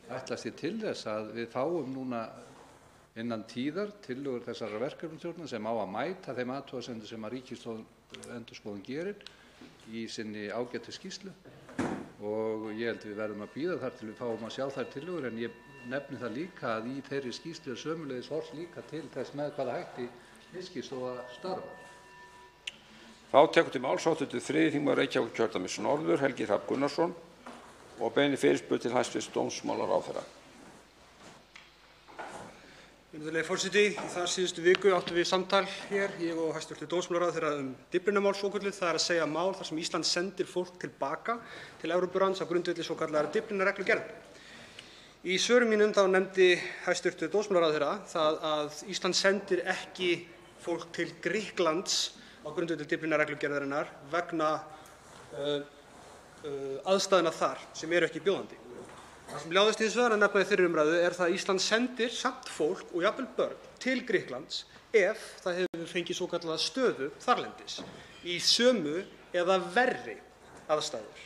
ætlast ég til þess að við fáum núna innan tíðar tillögur þessara verkefnisstjórnar sem á að mæta þeim athugasemdum sem Ríkisendurskoðun gerir í sinni ágætu skýrslu, og ég held við verðum að bíða þar til við fáum að sjá þær tillögur. En ég nefni það líka að í þeirri skýrslu er sömuleiðis horft líka til þess með hvaða hætti Fiskistofa starfar. Þá tekur til máls hv. 3. þingmaður Reykjavíkurkjördæmis norður, Helgi Hrafn Gunnarsson, og beinir fyrirspurn til hæstv. dómsmálaráðherra. Virðulegi forseti, í þar síðustu viku áttum við samtal hér, ég og hæstv. Dómsmálaráðherra Dyflinnarmál svokölluð, það er að segja mál þar sem Ísland sendir fólk tilbaka til Evrópuráðsins á grundvelli svokallaðrar Dyflinnarreglugerðar. Í svörum mínum þá nefndi hæstv. Dómsmálaráðherra það að Ísland sendir ekki fólk til Grikklands á grundvelli Dyflinnarreglugerðarinnar vegna aðstæðna þar sem eru ekki bjóðandi. Það sem láðist hins vegar að nefna í þeirri umræðu er það að Ísland sendir samt fólk og jafnvel börn til Grikklands ef það hefur fengið svokallaða stöðu þarlendis í sömu eða verri aðstæður.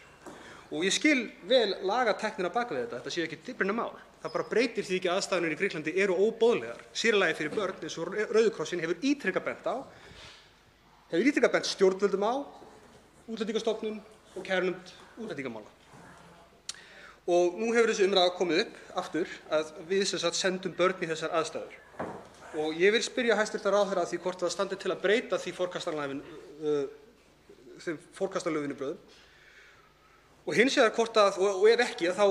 Og ég skil vel lagatæknina bak við þetta sé ekki Dyflinnarmál. Það bara breytir því ekki að aðstæðurnar í Grikklandi eru óboðlegar, sér í lagi fyrir börn eins og Rauði krossinn hefur ítrekað bent stjórnvöldum á, Útlendingastofnun og kærunefnd útlendingamála. Og nú hefur þessi umræða komið upp aftur að við sendum börn í þessar aðstæður. Og ég vil spyrja hæstv. Ráðherra að því hvort það standi til að breyta því forkastanlegu vinnubrögðum. Og hins vegar hvort að, og ef ekki, þá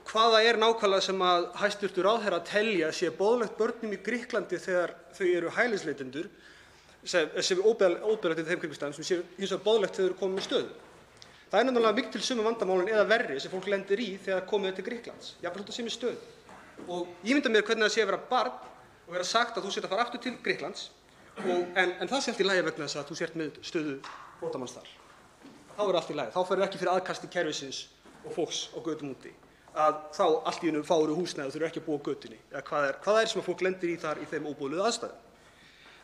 hvaða er nákvæmlega sem að hæstv. Ráðherra telja sé boðlegt börnum í Grikklandi þegar þau eru hælisleitendur, sem óboðlegt í þeim kringumstæðum sem sé hins vegar boðlegt þegar þau eru komin með stöðu. Það er nefnilega mikið til sömu vandamálin eða verri sem fólk lendir í þegar komið til Grikklands, jafnvel þótt það sé með stöðu. Og ég mynda mér hvernig það sé að vera barn og vera sagt að þú sért að fara aftur til Grikklands, en það sé allt í lagi vegna þess að þú sért með stöðu flóttamanns þar. Þá er allt í lagi, þá ferðu ekki fyrir aðkasti kerfisins og fólks á götum úti, að þá allt í einu fáir húsnæði og þau eru ekki að búa á götunni, eða hvað það er sem að fólk lendir í þar í þeim óboðlegu aðstæðum.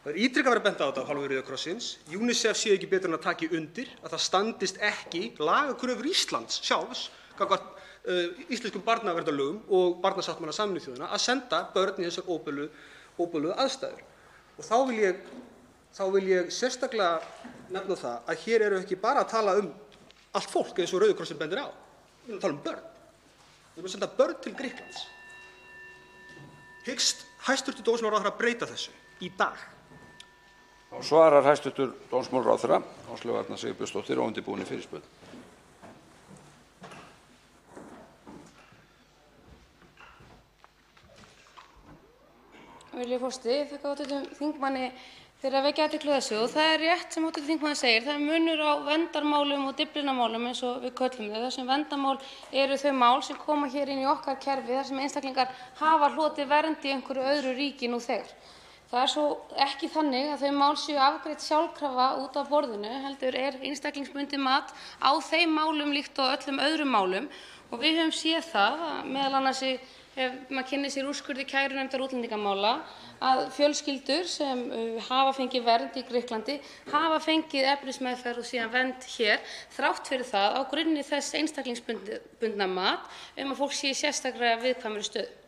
Það er ítrekað verið að benda á þetta af hálfu Rauða krossins. UNICEF sé ekki betur en að taki undir að það standist ekki lagakröfur Íslands sjálfs gagnvart íslenskum barnaverndarlögum og barnasáttmála Sameinuðu þjóðanna að senda börn í þessar óboðlegu aðstæður. Og þá vil ég sérstaklega nefna það að hér eru ekki bara að tala um allt fólk eins og Rauði krossinn bendir á. Við erum að tala um börn. Við erum að senda börn til Grikklands. Hyggst hæstv. Dómsmálaráðherra breyta þessu í dag? Svarar hæstv. Dómsmálaráðherra Áslaug Arna Sigurbjörnsdóttir óundirbúinni fyrirspurn. Virðulegi forseti, ég þakka hv. þingmanni fyrir að vekja athygli á þessu og það er rétt sem hv. þingmaður segir, það er munur á verndarmálum og Dyflinnarmálum eins og við köllum þau. Þessum verndarmál eru þau mál sem koma hér inn í okkar kerfi þar sem einstaklingar hafa hlotið vernd í einhverju öðru ríki nú þegar. Það er svo ekki þannig að þau mál séu afgreidd sjálfkrafa út af borðinu, heldur er einstaklingsbundið mat á þeim málum líkt og öllum öðrum málum og við höfum séð það að meðal annars ef maður kynnir sér úrskurði kærunefndar útlendingamála að fjölskyldur sem hafa fengið vernd í Grikklandi hafa fengið efnismeðferð og síðan vernd hér þrátt fyrir það á grunni þess einstaklingsbundna mat að fólk sé í sérstaklega viðkvæmri stöðu.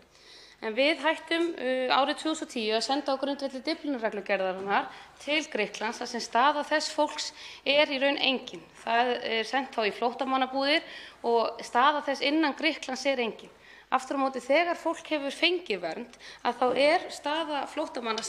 En við hættum árið 2010 að senda á grundvelli Dyflinnarreglugerðarinnar til Grikklands þar sem staða þess fólks er í raun engin. Það er sent þá í flóttamannabúðir og staða þess innan Grikklands er engin. Aftur á móti þegar fólk hefur fengið vernd að þá er staða flóttamanna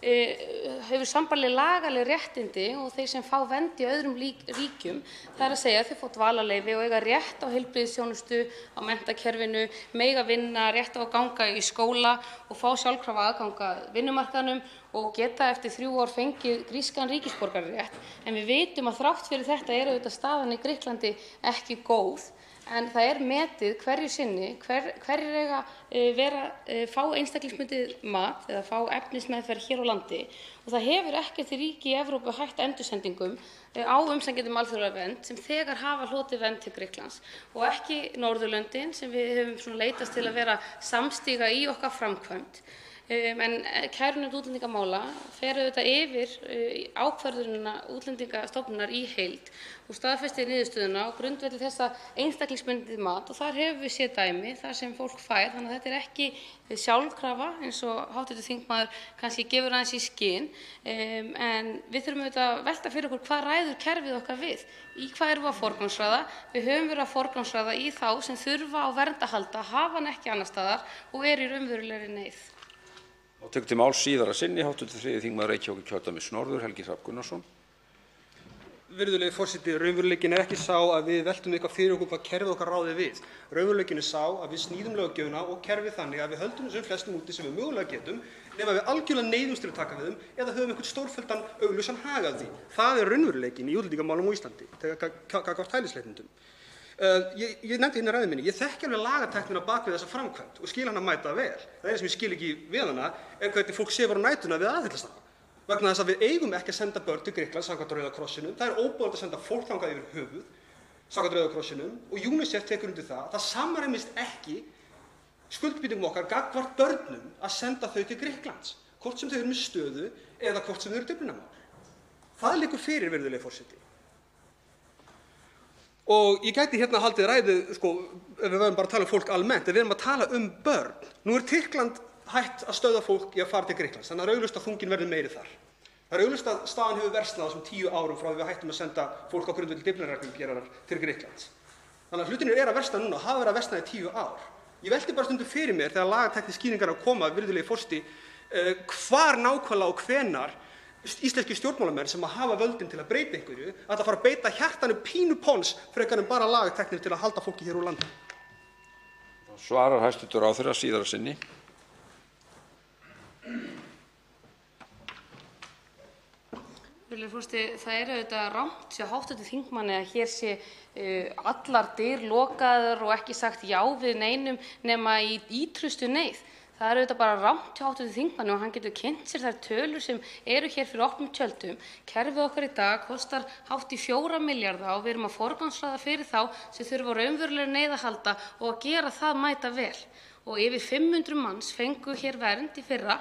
hefur sambærileg lagaleg réttindi og þeir sem fá vernd í öðrum ríkjum, það er að segja þau fá dvalarleyfi og eiga rétt á heilbrigðisþjónustu, á menntakerfinu, mega vinna, rétt á að ganga í skóla og fá sjálfkrafa aðgang að vinnumarkaðnum og geta eftir 3 ár fengið grískan ríkisborgararétt. En við vitum að þrátt fyrir þetta er auðvitað staðan í Grikklandi ekki góð. En það er metið hverju sinni hverjir eiga fá einstaklingsbundið mat eða fá efnismeðferð hér á landi og það hefur ekkert ríki í Evrópu hætt endursendingum á umsækjendum alþjóðlegrar vernd sem þegar hafa hlotið vernd til Grikklands og ekki Norðurlöndin sem við höfum leitast til að vera samstíga í okkar framkvæmd. En kærunefnd útlendingamála fer auðvitað yfir ákvörðunina Útlendingastofnunar í heild og staðfestir niðurstöðuna á grundvelli þessa einstaklingsbundið mat og þar hefur við séð dæmi þar sem fólk fær, þannig að þetta er ekki sjálfkrafa eins og hv. þingmaður kannski gefur aðeins í skyn, en við þurfum auðvitað að velta fyrir okkur hvað ræður kerfið okkar við, í hvað erum við að forgangsraða. Við höfum verið að forgangsraða í þá sem þurfa á vernd að halda, hafa hann ekki annars staðar og eru í raunverulegri neyð. Og tekur til máls síðara sinni hv. 3. þingmaður Reykjavíkurkjördæmis norður Helgi Hrafn Gunnarsson. Virðulegi forseti, raunveruleikinn ekki sá að við veltum eitthvað fyrir okkur hvað kerfið okkar ráði við. Raunveruleikinn sá að við sníðum löggjöfina og kerfið þannig að við höldum þessum flestum úti sem við mögulega getum, nema við algjörlega neyðumst til að taka við þeim eða höfum einhvern stórfelldan augljósan hag af því. Það raunveruleikinn í útlendingamálum á Íslandi, gagnvart hælisleitendum. Ég nefndi hérna í ræðu minni, ég þekki alveg lagatæknina bak við þessa framkvæmd og skil hana mæta vel. Það sem ég skil ekki við hana hvernig fólk sefur á nætuna við aðhyllast hana. Vegna þess að við eigum ekki að senda börn til Grikklands samkvæmt Rauða krossinum. Það óboðlegt að senda fólk þangað yfir höfuð samkvæmt Rauða krossinum og UNICEF tekur undir það. Það samræmist ekki skuldbindingum okkar gagnvart börnum að senda þau til Grikklands, hvort sem þau eru með stöðu eða hvort sem þau eru Dyflinnarmál. Það liggur fyrir, virðulegi forseti. Og ég gæti hérna haldið ræðu, ef við verðum bara að tala um fólk almennt, en við erum að tala um börn. Nú Tyrkland hætt að stöðva fólk í að fara til Grikklands, þannig að augljóst að þunginn verður meiri þar. Það augljóst að staðan hefur versnað á þessum 10 árum frá því við hættum að senda fólk á grundvelli Dyflinnarreglugerðar til Grikklands. Þannig að hlutirnir eru að versna núna, hafa verið að versna í 10 ár. Ég velti bara stundum fyrir mér þegar lagatækni skýringar að koma, virðulegi forseti, hvar nákvæmlega og hvenær íslenskir stjórnmálamenn sem hafa völdin til að breyta einhverju ætla að fara að beita hjartanu pínu pons frekar en bara lagatæknir til að halda fólki hér úr landi. Svarar hæstv. ráðherra síðar að sinni. Virðulegur forseti, það auðvitað rangt hjá hv. þingmanni að hér sé allar dyr lokaðar og ekki sagt já við neinum nema í ítrustu neyð. Það auðvitað bara rangt hjá hv. þingmanni og hann getur kynnt sér þær tölur sem eru hér fyrir opnum tjöldum. Kerfið okkar í dag kostar hátt í 4 milljarða og við erum að forgangsraða fyrir þá sem þurfa á raunverulegri neyð að halda og að gera það mæta vel. Og yfir 500 manns fengu hér vernd í fyrra.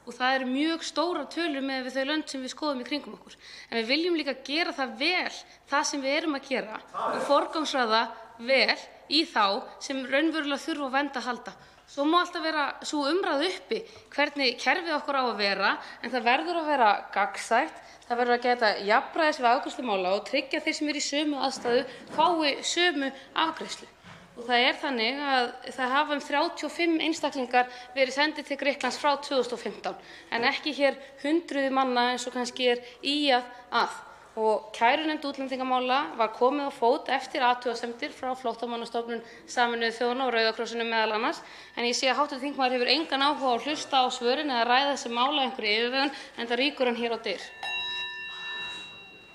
Og það eru mjög stórar tölur með þau lönd sem við skoðum í kringum okkur. En við viljum líka gera það vel, það sem við erum að gera, og forgangsraða vel í þá sem raunverulega þurfa á vernd að halda. Svo má alltaf vera sú umræða uppi hvernig kerfið okkar á að vera, en það verður að vera gagnsætt, það verður að geta jafnræðis við afgreiðslu mála og tryggja þeir sem eru í sömu aðstæðu fái sömu afgreiðslu. Og það þannig að það hafa 35 einstaklingar verið sendir til Grikklands frá 2015, en ekki hér hundruði manna eins og kannski ýjað að. Og kærunefnd útlendingamála var komið á fót eftir athugasemdir frá Flóttamannastofnun Sameinuðu þjóðanna og Rauða krossinum meðal annars, en ég sé að hv. þingmaður hefur engan áhuga á að hlusta á svörin eða ræða þessi mála einhverju yfirvegun, enda rýkur hann hér á dyr.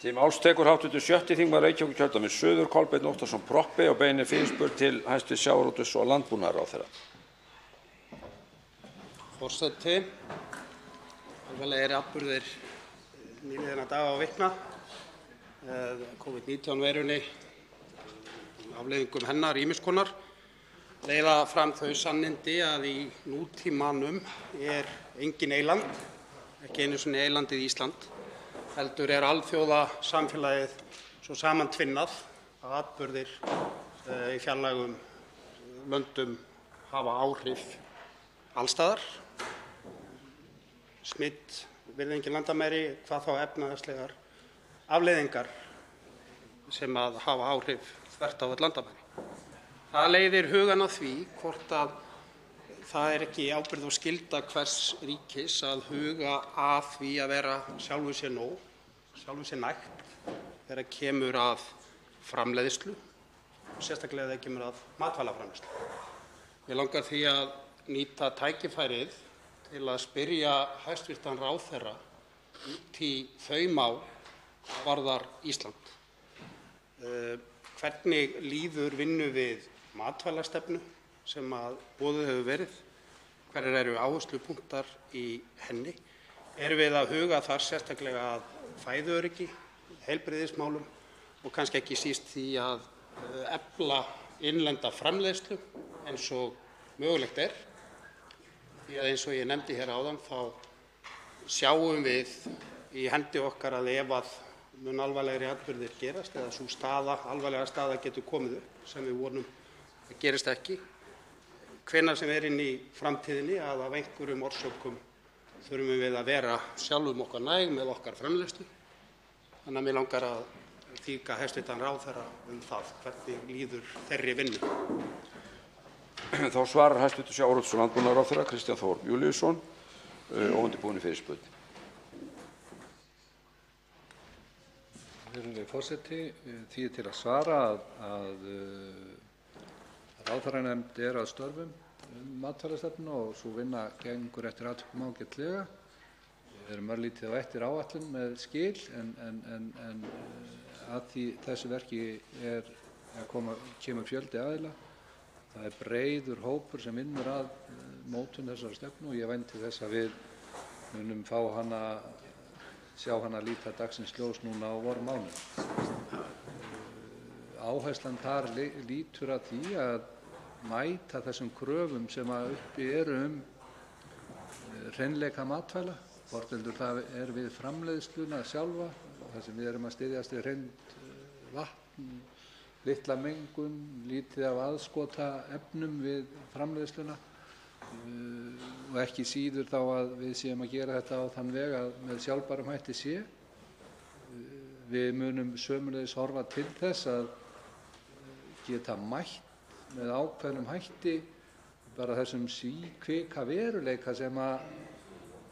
Til máls tekur hv. 6. þingmaður Reykjavíkurkjördæmis suður Kolbeinn Óttarsson Proppé og beinir fyrirspurn til hæstv. sjávarútvegs- og landbúnaðarráðherra. Forseti, alvarlegir atburðir nýliðinna daga og vikna, COVID-19 veirunni, afleiðingum hennar ýmiss konar, leiða fram þau sannindi að í nútímanum engin eyland, ekki einu sinni eylandið Ísland, heldur alþjóða samfélagið svo samantvinnað að atburðir í fjarlægum löndum hafa áhrif alls staðar. Smitt virða engin landamæri, hvað þá efnahagslegar afleiðingar sem að hafa áhrif þvert á öll landamæri. Það leiðir hugann að því hvort að það ekki ábyrgð og skylda hvers ríkis að huga að því að vera sjálfu sér nóg, sjálfu sér nægt þegar kemur að framleiðslu, sérstaklega þegar kemur að matvælaframleiðslu. Mig langar því að nýta tækifærið til að spyrja hæstv. ráðherra út í þau mál varðar Ísland. Hvernig líður vinnu við matvælastefnu sem að boðuð hefur verið? Hverjir eru áherslupunktar í henni? Erum við að huga þar sérstaklega að fæðuöryggi, heilbrigðismálum og kannski ekki síst því að efla innlenda framleiðslu eins og mögulegt Því að eins og ég nefndi hér áðan þá sjáum við í hendi okkar að ef að mun alvarlegri atburðir gerast eða sú alvarlega staða getur komið upp sem við vonum að gerist ekki, hvenær sem inn í framtíðinni að af einhverjum orsökum þurfum við að vera sjálfum okkar næg með okkar framleiðslu. Þannig að mig langar að þýka hæstv. ráðherra það hvernig líður þeirri vinnu. Þá svarar hæstv. sjávarútvegs- og landbúnaðarráðherra Kristján Þór Júlíusson óundirbúinni fyrirspurn. Virðulegi forseti. Því til að svara að ráðherranefnd er að störfum matvælastefnu og sú vinna gengur eftir atvikum ágætlega. Við erum örlítið á eftir áætlun með skil en að þessu verki kemur fjöldi aðila. Það er breiður hópur sem vinnur að mótun þessara stefnu og ég vænti þess að við munum sjá hana líta dagsins ljós núna á vormánuðum. Áherslan þar lýtur að því að mæta þessum kröfum sem uppi eru hreinleika matvæla, hvort heldur það er við framleiðsluna sjálfa, þar sem við erum að styðjast við hreint vatn, litla mengun, lítið af aðskota efnum við framleiðsluna og ekki síður þá að við séum að gera þetta á þann veg að með sjálfbærum hætti sé. Við munum sömuleiðis horfa til þess að geta mætt með ákveðnum hætti bara þessum síkvika veruleika sem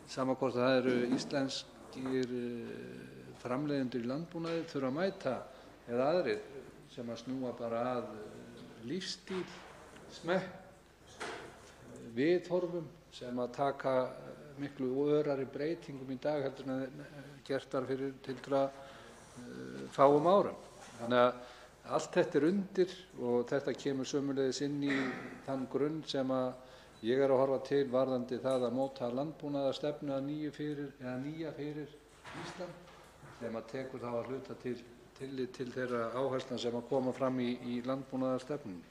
sama hvort það eru íslenskir framleiðendur í landbúnaði þurfa að mæta eða aðrir sem að snúa bara að lífsstíl, smekk, viðhorfum sem að taka miklu örari breytingum í dag heldur en gert var fyrir tiltölulega fáum árum. Þannig að allt þetta er undir og þetta kemur sömuleiðis inn í þann grunn sem að ég er að horfa til varðandi það að móta landbúnaðarstefnu að nýja fyrir Ísland sem að tekur þá að hluta tillit til þeirra áherslna sem að koma fram í landbúnaðarstefnunni.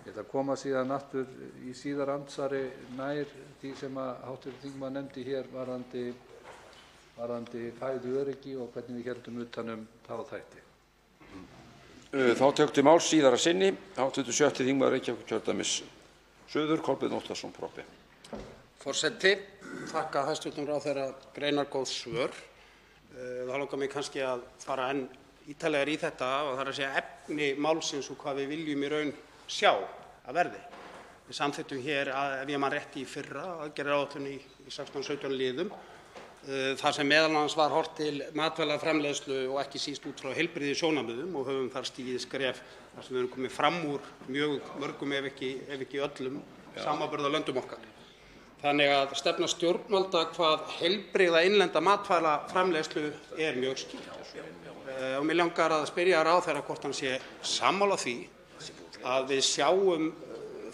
Ég ætla að koma síðan aftur í síðara andsvari nær því sem að hv. þingmaður nefndi hér varðandi fæðuöryggi og hvernig við héldum utan þá þætti. Þá tekur til máls síðara sinni hv. 7. þingmaður Reykjavíkurkjördæmis suður, Kolbeinn Óttarsson Proppé. Forseti, þakka hæstv. ráðherra greinargóð svör. Það langar mig kannski að fara enn ítarlegar í þetta og það er að segja efni málsins og hvað við viljum í raun sjá að verði. Við samþykktum hér, ef ég man rétt í fyrra, aðgerðaáætlun í 16-17 liðum, þar sem meðal annars var horft til matvælaframleiðslu og ekki síst út frá heilbrigðissjónarmiðum og höfum þar stigið skref þar sem við erum komið fram úr mjög mörgum ef ekki öllum samanburðarlöndum okkar. Þannig að stefna stjórnvalda hvað heilbrigða innlenda matvælaframleiðslu er mjög skýr. Og mér langar að spyrja ráðherra hvort hann sé sammála því að við sjáum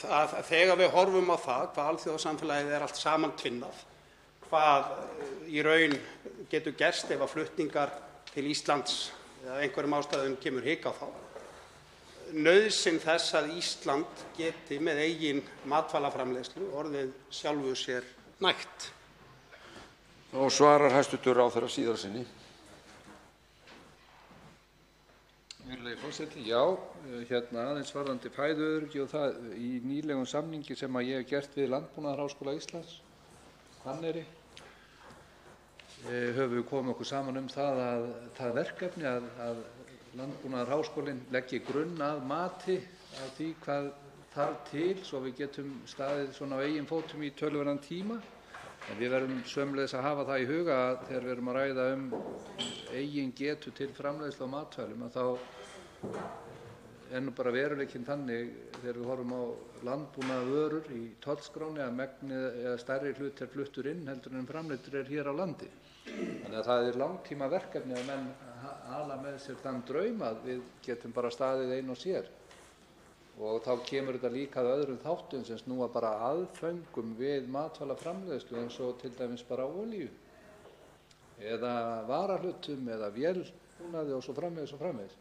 að þegar við horfum á það hvað alþjóðasamfélagið er allt samantvinnað, hvað í raun getur gerst ef að flutningar til Íslands eða einhverjum ástæðum kemur hik á þá, nauðsyn þess að Ísland geti með eigin matvælaframleiðslu orðið sjálfu sér nægt. Og svarar hæstv. ráðherra síðara sinni. Virðulegi forseti, já, aðeins varðandi fæðuöryggi og það í nýlegum samningi sem að ég hef gert við Landbúnaðarháskóla Íslands, Hvanneyri, höfum við komið okkur saman það verkefni að Landbúnaðarháskólinn leggi grunn að mati af því hvað þarf til svo við getum staðið svona á eigin fótum í töluverðan tíma. En við verðum sömuleiðis að hafa það í huga að þegar við erum að ræða eigin getu til framleiðslu á matvælum að þá nú bara veruleikinn þannig þegar við horfum á landbúnaðarvörur í tollskránni að megnið eða stærri hluti er fluttur inn heldur en framleiddur er hér á landi. Þannig að það er langtíma verkefni að menn ala með sér þann draum að við getum bara staðið ein og sér. Og þá kemur þetta líka að öðrum þáttum sem snúa bara aðföngum við matvælaframleiðslu eins og til dæmis bara olíu eða varahlutum eða vélbúnaði og svo framvegis og framvegis.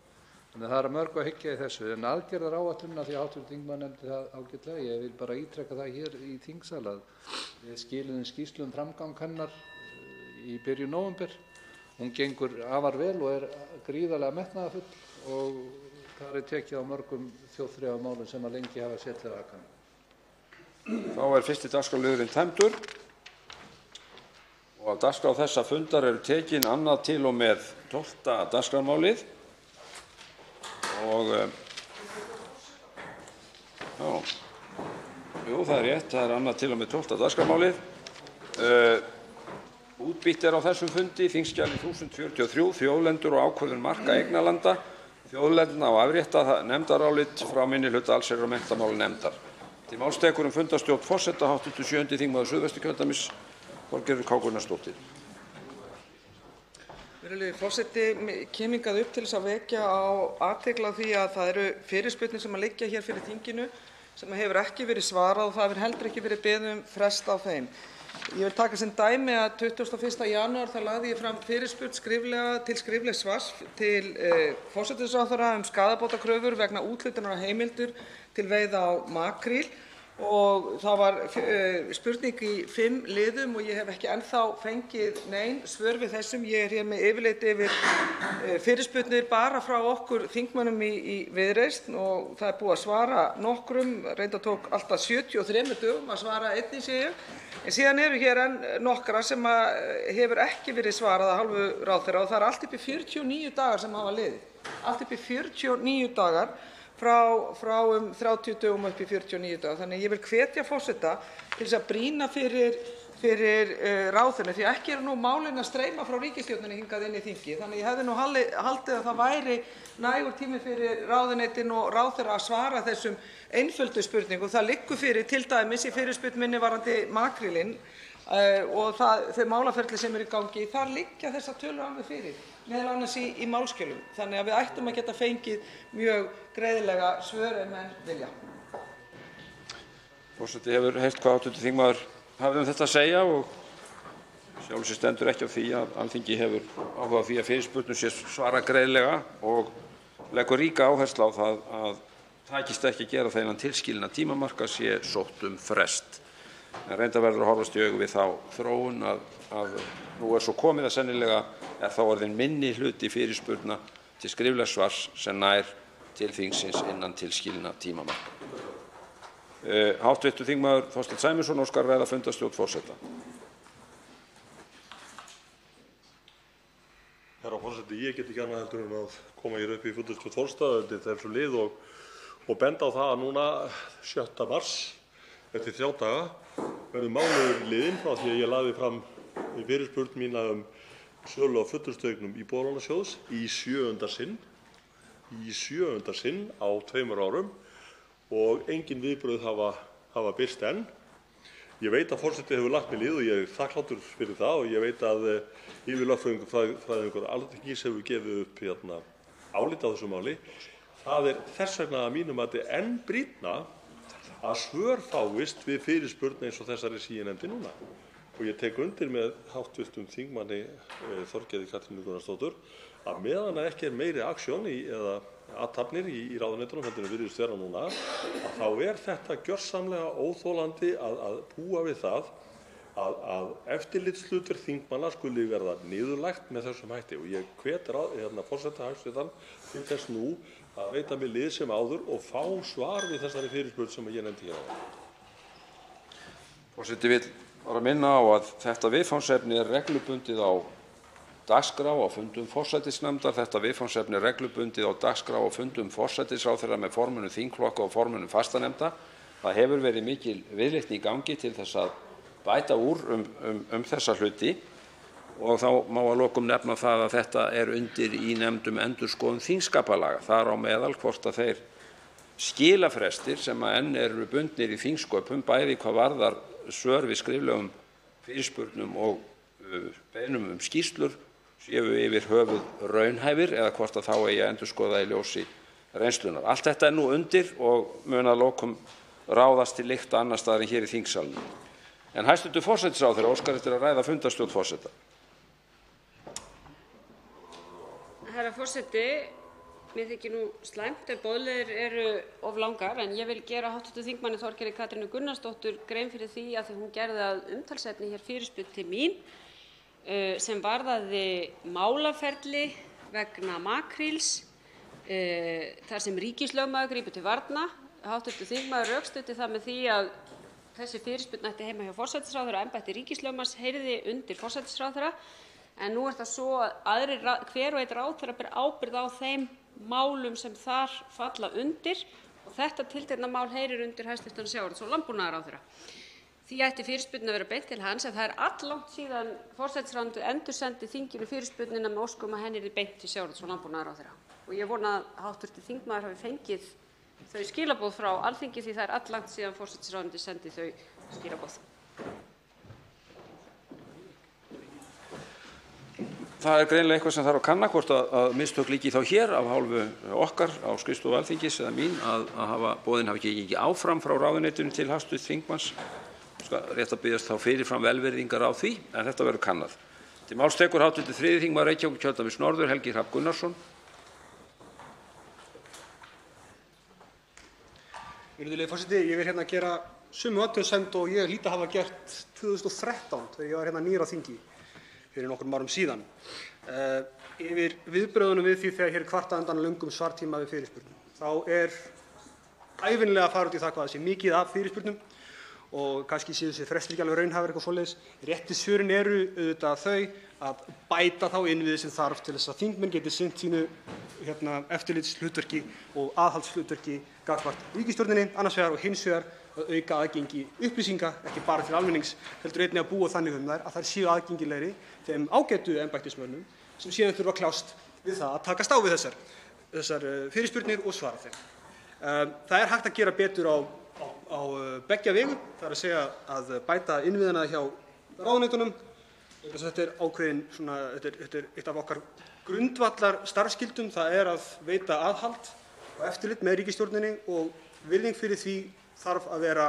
Þannig að það er mörg að hyggja í þessu. En aðgerðaráætlunina, því hv. þingmaður nefndi það ágætlega, ég vil bara ítreka það hér í þingsal að við skiluðum skýrslu framgang hennar í byrjun nóvember. Hún gengur afar vel og er gríðarlega metnaðarfull og það er tekið á mörgum þjóðþrifamálum sem að lengi hafa setið að kanna. Þá er fyrsti dagskrárliðurinn tæmdur og af dagskrá þessa fundar eru tekin 2. til og með 12. dagskrármálið og það er rétt, það er 2. til og með 12. dagskrármálið Útbýtt á þessum fundi þingskjali 1043, þjóðlendur og ákvörðun marka eignarlanda, þjóðlendna og afrétta, nefndarálit frá minnihluta allsherjar- og menntamálanefndar. Til máls tekur fundarstjórn forseta hv. 7. þingmaður Suðvesturkjördæmis, Þorgerður K. Gunnarsdóttir. Virðulegi forseti, kem hingað upp til þess að vekja á athygli á því að það eru fyrirspurnir sem liggja hér fyrir þinginu sem hefur ekki verið svarað og það hefur heldur ekki verið beðið frest á þeim. Ég vil taka sem dæmi að 21. janúar lagði ég fram fyrirspurn til skriflegs svars til forsætisráðherra skaðabótakröfur vegna úthlutunar á heimildir til veiða á makríl og það var spurning í 5 liðum og ég hef ekki ennþá fengið nein svör við þessum. Ég er hér með yfirlit yfir fyrirspurnir bara frá okkur þingmönnum í Viðreisn og það er búið að svara nokkrum, reyndar tók allt að 73 dögum að svara einni, sé ég. En síðan eru hér enn nokkra sem hefur ekki verið svarað af hálfu ráðherra og það er allt upp í 49 dagar sem hafa liðið. Allt upp í 49 dagar frá 30 dögum upp í 49 daga. Þannig ég vil hvetja forseta til þess að brýna fyrir ráðherra því ekki eru nú málin að streyma frá ríkisstjórninni hingað inn í þingið. Þannig ég hefði nú haldið að það væri nægur tími fyrir ráðuneytin og ráðherra að svara þessum einföldu spurningum. Það liggur fyrir til dæmis í fyrirspurn minni varðandi makrílinn og þau málaferli sem eru í gangi, þar liggja þessar tölur alveg fyrir, meðal annars í málskjölum. Þannig að við ættum að geta fengið mjög greiðlega svör ef menn vilja. Forseti hefur heyrt hvað hv. þingmaður hafði þetta að segja og sjálfur sér stendur ekki á því að Alþingi hefur áhuga á því að fyrirspurnum sé svarað greiðlega og leggur ríka áherslu á það að takist ekki að gera það innan tilskilinna tímamarka sé sótt frest. En reyndar verður að horfast í augu við þá þróun að nú svo komið að sennilega þá orðinn minni hluti fyrirspurna til skriflegs svars sem nær til þingsins innan tilskilinna tímamarka. Hv. þingmaður Þorsteinn Sæmundsson óskar að ræða fundarstjórn forseta. Herra forseti, ég get ekki annað heldur en að koma hér upp í fundarstjórn forseta undir þessu lið og benda á það að núna 7. mars eftir 3 daga verður mánuður liðinn frá því að ég lagði fram fyrirspurn mína sölu á fullnustueignum Íbúðalánasjóðs í 7. sinn. Í 7. sinn á 2 árum og engin viðbrögð hafa birst enn. Ég veit að forseti hefur lagt mig lið og ég er þakkláttur fyrir það og ég veit að yfirlögfræðingur Alþingis hefur gefið upp álit á þessu máli. Það er þess vegna að mínu mati enn brýnna að svör fáist við fyrirspurn eins og þessari sem ég nefndi núna. Og ég tek undir með hv. þingmanni Þorgerði Katrínu Gunnarsdóttur að meðan ekki er meiri aksjón eða athafnir í ráðuneytunum heldur en virðist vera núna, að þá er þetta gjörsamlega óþolandi að búa við það að eftirlitshlutverk þingmanna skuli verða niðurlægt með þessum hætti. Og ég hvet forseta hæstvirtan til þess nú að veita mér lið sem áður og fá svar við þessari fyrirspurn sem ég nefndi hér á. Forseti vill bara minna á að þetta viðfangsefni er reglubundið á dagskrá á fundum forsætisnefndar. Þetta viðfangsefni er reglubundið á dagskrá á fundum forsætisráðherra með formönnum þingflokka og formönnum fastanefnda. Það hefur verið mikil viðleitni í gangi til þess að bæta úr þessa hluti og þá má að lokum nefna það að þetta er undir í nefndum endurskoðun þingskapalaga. Þar á meðal hvort að þeir skilafrestir sem enn eru bundnir í þingsköpum, bæði hvað varðar svör við skriflegum fyrirspurnum og beiðnum skýrslur, séu yfir höfuð raunhæfir eða hvort að þá eigi að endurskoða í ljósi reynslunnar. Allt þetta er nú undir og mun að lokum ráðast til lykta annars staðar en hér í þingsalnum. En hæstv. forsætisráðherra óskar eftir að ræða fundarstjórn forseta. Herra forseti, mér þykir nú slæmt ef boðleiðir eru of langar en ég vil gera hv. þingmanni Þorgerði Katrínu Gunnarsdóttur grein fyrir því að því hún gerði að umtalsefni hér fyrirspurn til mín sem varðaði málaferli vegna makríls þar sem ríkislögmaður grípur til varna. Hv. þingmaður rökstuddi það með því að þessi fyrirspurn ætti heima hjá forsætisráðherra og embætti ríkislögmanns heyrði undir forsætisráðherra. En nú er það svo að hver og einn ráðherra ber ábyrgð á þeim málum sem þar falla undir og þetta tiltekna mál heyrir undir hæstv. sjávarútvegs- og landbúnaðarráðherra. Því ætti fyrirspurnin að vera beint til hans en það er alllangt síðan forsætisráðuneytið endursendi þinginu fyrirspurnina með ósk að henni yrði beint til sjávarútvegs- og landbúnaðarráðherra. Og ég vona að hv. þingmaður hafi fengið þau skilaboð frá Alþingi því það er alllangt síðan forsætisráðuneytið sendi þau skilaboð. Það er greinilega eitthvað sem þarf að kanna hvort að mistök líki þá hér af hálfu okkar á skrifstofu Alþingis eða mín að boðin hafi ekki gengið áfram frá ráðuneytinu til hæstv. Þingmanns. Rétt að biðjast þá fyrirfram velvirðingar á því, en þetta verður kannað. Til máls tekur hv. 3. þingmaður Reykjavíkurkjördæmis norður, Helgi Hrafn Gunnarsson. Virðulegi forseti, ég vil hérna gera sömu athugasemd og ég hlýt að hafa gert 2013 þegar ég var hérna nýr á þingi fyrir nokkrum árum síðan. Yfir viðbrögðunum við því þegar hér er kvartað undan löngum svartíma við fyrirspurnum. Þá er ævinlega að fara út í það hvað það sé mikið af fyrirspurnum og kannski séu þessi frestir ekki alveg raunhæfir eitthvað svoleiðis. Réttu svörin eru auðvitað þau að bæta þá innviði sem þarf til þess að þingmenn geti sinnt sínu eftirlitshlutverki og aðhaldshlutverki gagnvart ríkisstjórninni annars vegar og hins vegar að auka aðgengi upplýsinga, ekki bara til almennings, heldur einnig að búa þannig þær að þær séu aðgengilegri þeim ágætu embættismönnum sem síðan þurfa að kljást við það að takast á við þessar fyrirspurnir og svara þeim. Það er hægt að gera betur á beggja vegu, það er að segja að bæta innviðina hjá ráðuneytunum. Þetta er ákveðin þetta er eitt af okkar grundvallar starfsskyldum, það er að veita aðhald og eftirlit með ríkisstjórninni og virðing fyrir því þarf að vera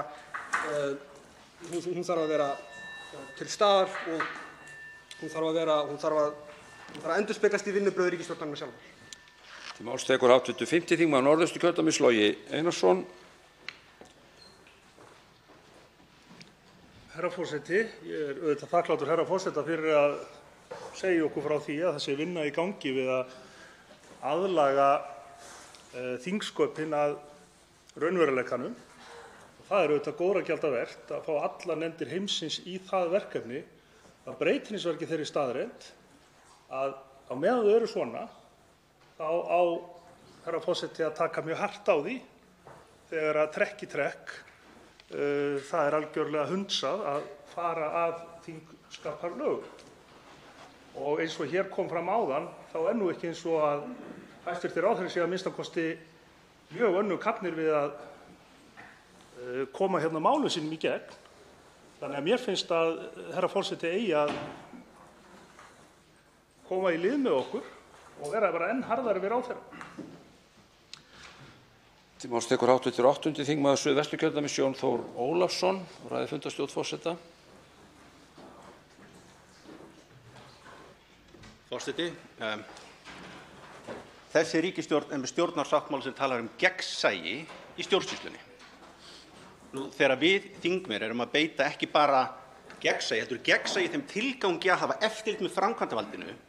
hún þarf að vera til staðar og hún þarf að endurspeglast í vinnubrögð ríkisstjórnarinnar sjálfar. Til máls tekur hv. 5. þingmaður Norðausturkjördæmis Logi Einarsson. Herra forseti, ég er auðvitað þakklátur herra forseta fyrir að segja okkur frá því að það sé vinna í gangi við að aðlaga þingsköpin að raunveruleikanum. Það er auðvitað góðra gjalda vert að fá allar nefndir heimsins í það verkefni. Það breytir hins vegar ekki þeirri staðreynd að á meðan þau eru svona þá á herra forseti að taka mjög hart á því þegar að trekk í trekk það er algjörlega hunsað að fara að þingskapalögum. Og eins og hér kom fram áðan þá er nú ekki eins og að hæstv. Ráðherrar séu að minnsta mjög önnur kafnir við að koma hérna málum sínum í gegn. Þannig að mér finnst að herra forseti eigi að koma í lið með okkur og vera bara enn harðari við ráðherra. Til máls tekur hv. 8. þingmaður Suðvesturkjördæmis Jón Þór Ólafsson og ræðir fundarstjórn forseta. Forseti, þessi ríkisstjórn er með stjórnarsáttmála sem talar gegnsæi í stjórnsýslunni. Þegar við þingmenn erum að beita ekki bara gegnsæi, heldur gegnsæi í þeim tilgangi að hafa eftirlit með framkvæmdarvaldinu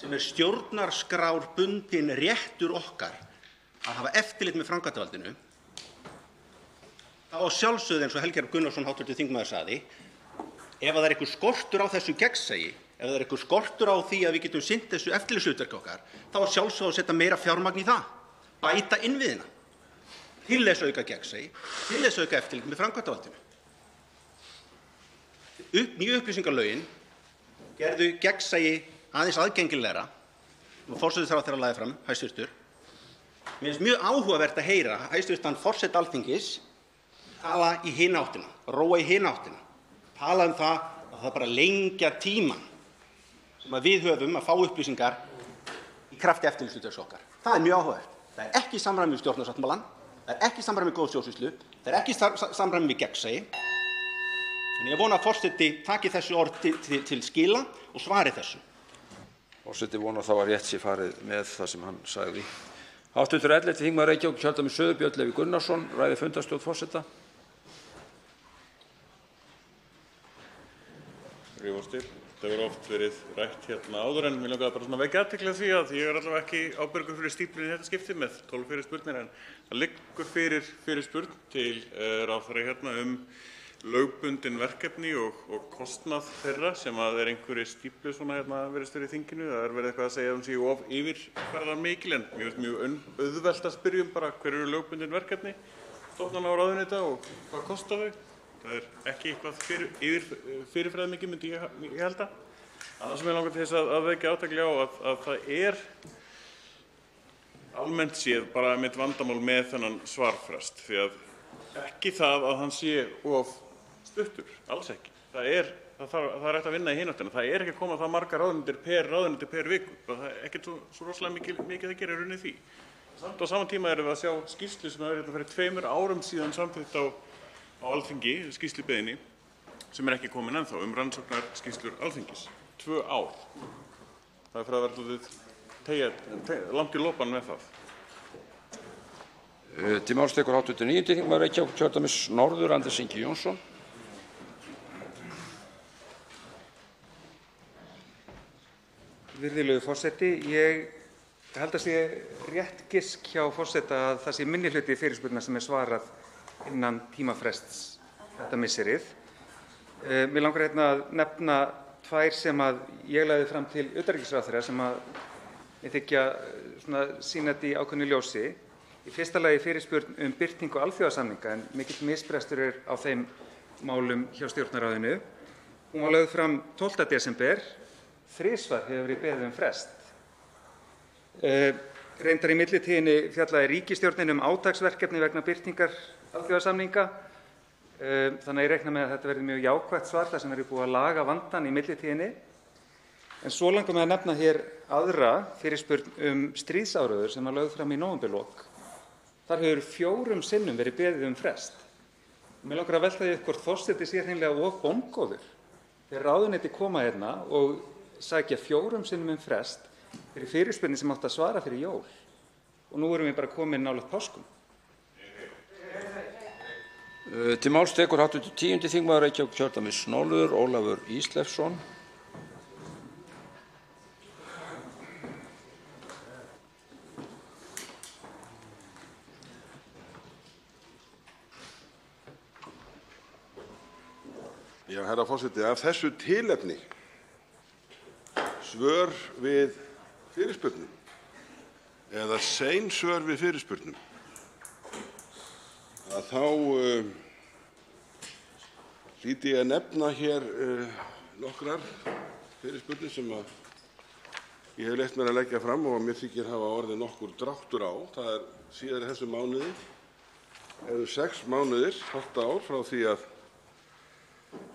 sem er stjórnarskrárbundinn réttur okkar að hafa eftirlit með framkvæmdarvaldinu, þá á sjálfsögðu eins og Helgi Hrafn Gunnarsson hv. þingmaður sagði, ef það er einhver skortur á þessu gegnsæi, ef það er einhver skortur á því að við getum sinnt þessu eftirlitshlutverki okkar, þá á sjálfsögðu að setja meira fjármagn í það, bæta innviðina, til þess að auka gegnsæi, til þess að auka eftirlit með framkvæmdarvaldinu. Nýju upplýsingalögin gerðu gegnsæi aðeins aðgengilegra og forsætisráðherra lagði fram, hæstvirtur. Mér finnst mjög áhugavert að heyra hæstv. Forseta Alþingis tala í hina áttina, róa í hina áttina, tala það að það bara lengja tímann sem að við höfum að fá upplýsingar í krafti eftirlitshlutverks okkar. Það er mjög áhugavert. Það er ekki í samræmi við stjórnarsáttmálann, það er ekki í samræmi við góða stjórnsýslu, það er ekki í samræmi við gegnsæi. En ég vona að forseti taki þessi orð til skila og svari þessu. Forseti vonar þá að rétt sé farið með það sem hann sagði. Hv. 11. þingmaður Reykjavíkurkjördæmis Suður Björn Leví Gunnarsson ræðir fundarstjórn forseta. Þetta hefur oft verið rætt hérna áður en mér langaði bara vekja athygli á því að ég er allavega ekki ábyrgur fyrir stíflunni í þetta skipti með 12 fyrirspurnir en það liggur fyrir fyrirspurn til ráðherra hérna lögbundin verkefni og kostnað þeirra sem að einhverri stíflu svona hérna virðist verið í þinginu. Það verið eitthvað að segja séu of yfirferðar mikil en mér finnst mjög auðvelt að spyrja bara hver eru lögbundin verkefni stofnana og ráðuneyta og hvað kosta þau. Það ekki eitthvað fyrirfræðimikið, myndi ég halda. Annað sem ég langar til þess að vekja athygli á að það almennt séð bara mitt vandamál með þennan svarfrest, því að ekki það að hann sé of stuttur, alls ekki. Það er hægt að vinna í hináttina. Það ekki að koma það margar ráðuneytir per viku. Það ekkert svo rosalega mikið að gera í rauninni því. Samt á sama tíma erum við að sjá skýrslu sem hefur fyrir 2 árum síðan samþykkt á Alþingi, skýrslubeiðni, sem ekki komin ennþá, rannsóknarskýrslur Alþingis. 2 ár. Það fyrir að vera langt í lopan með það. Til máls tekur hv. 9. þingmaður Reykjavíkurkjördæmis norður, Andrés Ingi Jónsson. Virðulegur forseti, ég held að sé rétt gisk hjá forseta að það sé minnihluti fyrirspurna sem svarað innan tímafrests þetta misserið. Mig langar að nefna 2 sem ég lagði fram til utanríkisráðherra sem mér þykja sýna þetta í ákveðnu ljósi. Í fyrsta lagi fyrirspurn birtingu alþjóðasamninga en mikill misbrestur á þeim málum hjá Stjórnarráðinu. Hún var lögð fram 12. desember. 3 hefur verið beðið frest. Reyndar í millitíðinni fjallaði ríkisstjórnin átaksverkefni vegna birtingar alþjóðasamninga. Þannig að ég reikna með að þetta verði mjög jákvætt svar þar sem verið búið að laga vandann í millitíðinni. En svo langar mig að nefna hér aðra fyrirspurn stríðsáróður sem var lögð fram í nóvemberlok. Þar hefur 4 sinnum verið beðið frest. Mig langar að velta því hvort forseti sé hreinlega of bóngóður þegar ráðuneyti koma hérna og sækja 4 sinnum frest fyrir fyrirspurnir sem átti að svara fyrir jól. Og nú erum við bara komin nálægt páskum. Til máls tekur hv. 10. þingmaður Reykjavíkurkjördæmis norður, Ólafur Ísleifsson. Já, herra forseti, af þessu tilefni svör við fyrirspurnum eða sein svör við fyrirspurnum að þá hlýti ég að nefna hér nokkrar fyrirspurnir sem ég hef leyft mér að leggja fram og mér þykir hafa orðið nokkur dráttur á. Það síðar í þessum mánuði eru 6 mánuðir, hálft ár frá því að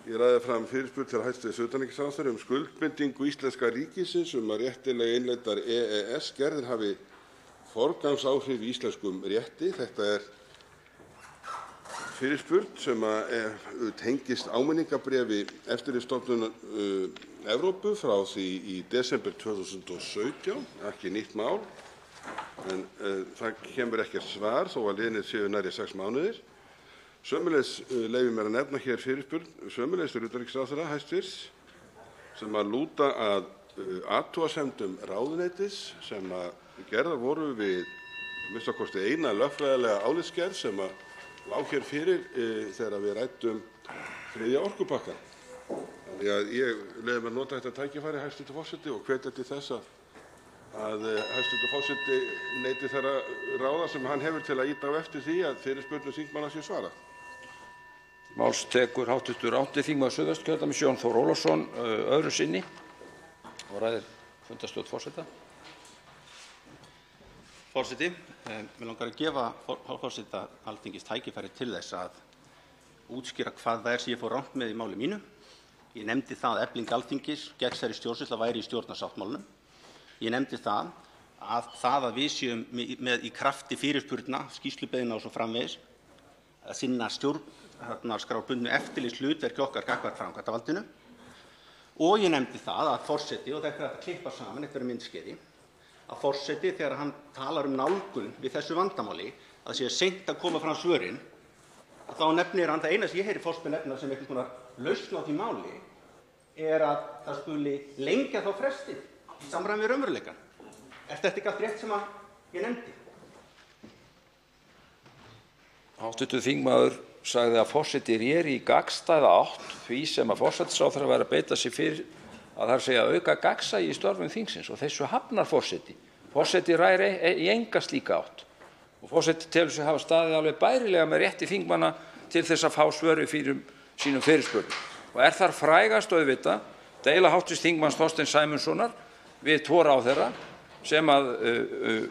ég lagði fram fyrirspurn til hæstv. Utanríkisráðherra skuldbindingu íslenska ríkisins að réttilega innleiddar EES-gerðir hafi forgangsáhrif í íslenskum rétti. Þetta fyrirspurn sem tengist áminningabréfi Eftirlitsstofnunar Evrópu frá því í desember 2017, ekki nýtt mál, en það kemur ekkert svar þó að liðnir séu nærri 6 mánuðir. Sömuleiðis leyfi mér að nefna hér fyrirspurn sömuleiðis til utanríkisráðherra hæstv. Sem lúta að athugasemdum ráðuneytis sem gerðar voru við a.m.k. eina lögfræðilega álitsgerð sem lá hér fyrir þegar við ræddum 3. orkupakkann. Þannig að ég leyfi mér að nota þetta tækifæri, hæstv. forseti, og hvetja til þess að hæstv. forseti neyti þeirra ráða sem hann hefur til að ýta á eftir því að fyrirspurnum þingmanna sé svarað. Máls tekur hv. 8. þingmaður Suðvesturkjördæmis Jón Þór Ólafsson öðru sinni og ræðir fundarstjórn forseta. Forseti, mig langar að gefa forseta Alþingis tækifæri til þess að útskýra hvað það sem ég fór rangt með í máli mínu. Ég nefndi það að efling Alþingis gegnsærri stjórnsýsla væri í stjórnarsáttmálanum. Ég nefndi það að við séum með í krafti fyrirspurna, skýrslubeiðna og svo framvegis að sinna stjórnarskrárbundnu eftirlitshlutverki okkar gagnvart framkvæmdarvaldinu. Og ég nefndi það að forseti, og þetta að klippa saman eftir myndskeiði, að forseti þegar hann talar nálgun við þessu vandamáli, að það sé seint að koma fram svörin, þá nefnir hann það eina sem ég heyri forseti nefna sem einhvers konar lausn á því máli að það skuli lengja þá frestið í samræmi við raunveruleikann. Þetta ekki allt rétt sem ég nefndi? Hv. þingmaður sagði að forseti réri í gagnstæða átt því sem að forsætisráðherra væri að beita sig fyrir að það segja auka gagnsæi í störfum þingsins og þessu hafnar forseti. Forseti ræri í enga slíka átt og forseti telur sig hafa staðið alveg bærilega með rétti þingmanna til þess að fá svör við sínum fyrirspurnum. Og þar frægast auðvitað deila hv. þingmanns Þorsteins Sæmundssonar við tvo ráðherra sem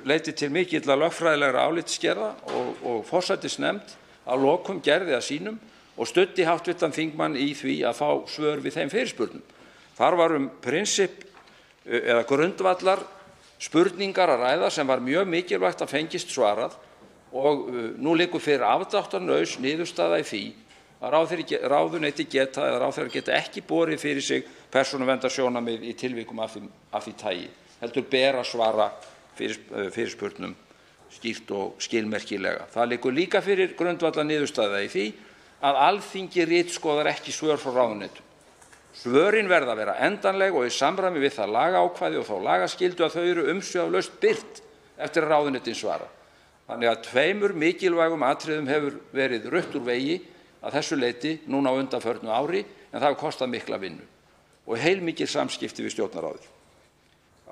leiddi til mikilla lögfræðilegra álitsgerða og forsætisnefnd að lokum gerði að sínum og studdi hv. þingmann í því að fá svör við þeim fyrirspurnum. Þar var prinsipp eða grundvallar spurningar að ræða sem var mjög mikilvægt að fengist svarað og nú liggur fyrir afdráttarlaus niðurstaða í því að ráðuneyti ráðherrar geta ekki borið fyrir sig persónuverndarsjónarmið í tilvikum af því tagi, heldur ber að svara fyrirspurnum skýrt og skilmerkilega. Það liggur líka fyrir grundvallar niðurstaða í því að Alþingi ritskoðar ekki svör frá ráðuneytum. Svörin verða að vera endanleg og í samræmi við það lagaákvæði og þá lagaskyldu að þau eru umsvifalaust birt eftir að ráðuneytin svara. Þannig að tveimur mikilvægum atriðum hefur verið rutt úr vegi að þessu leyti núna á undanförnu ári, en það hefur kostað mikla vinnu og heilmikil samskipti við Stjórnarráðið.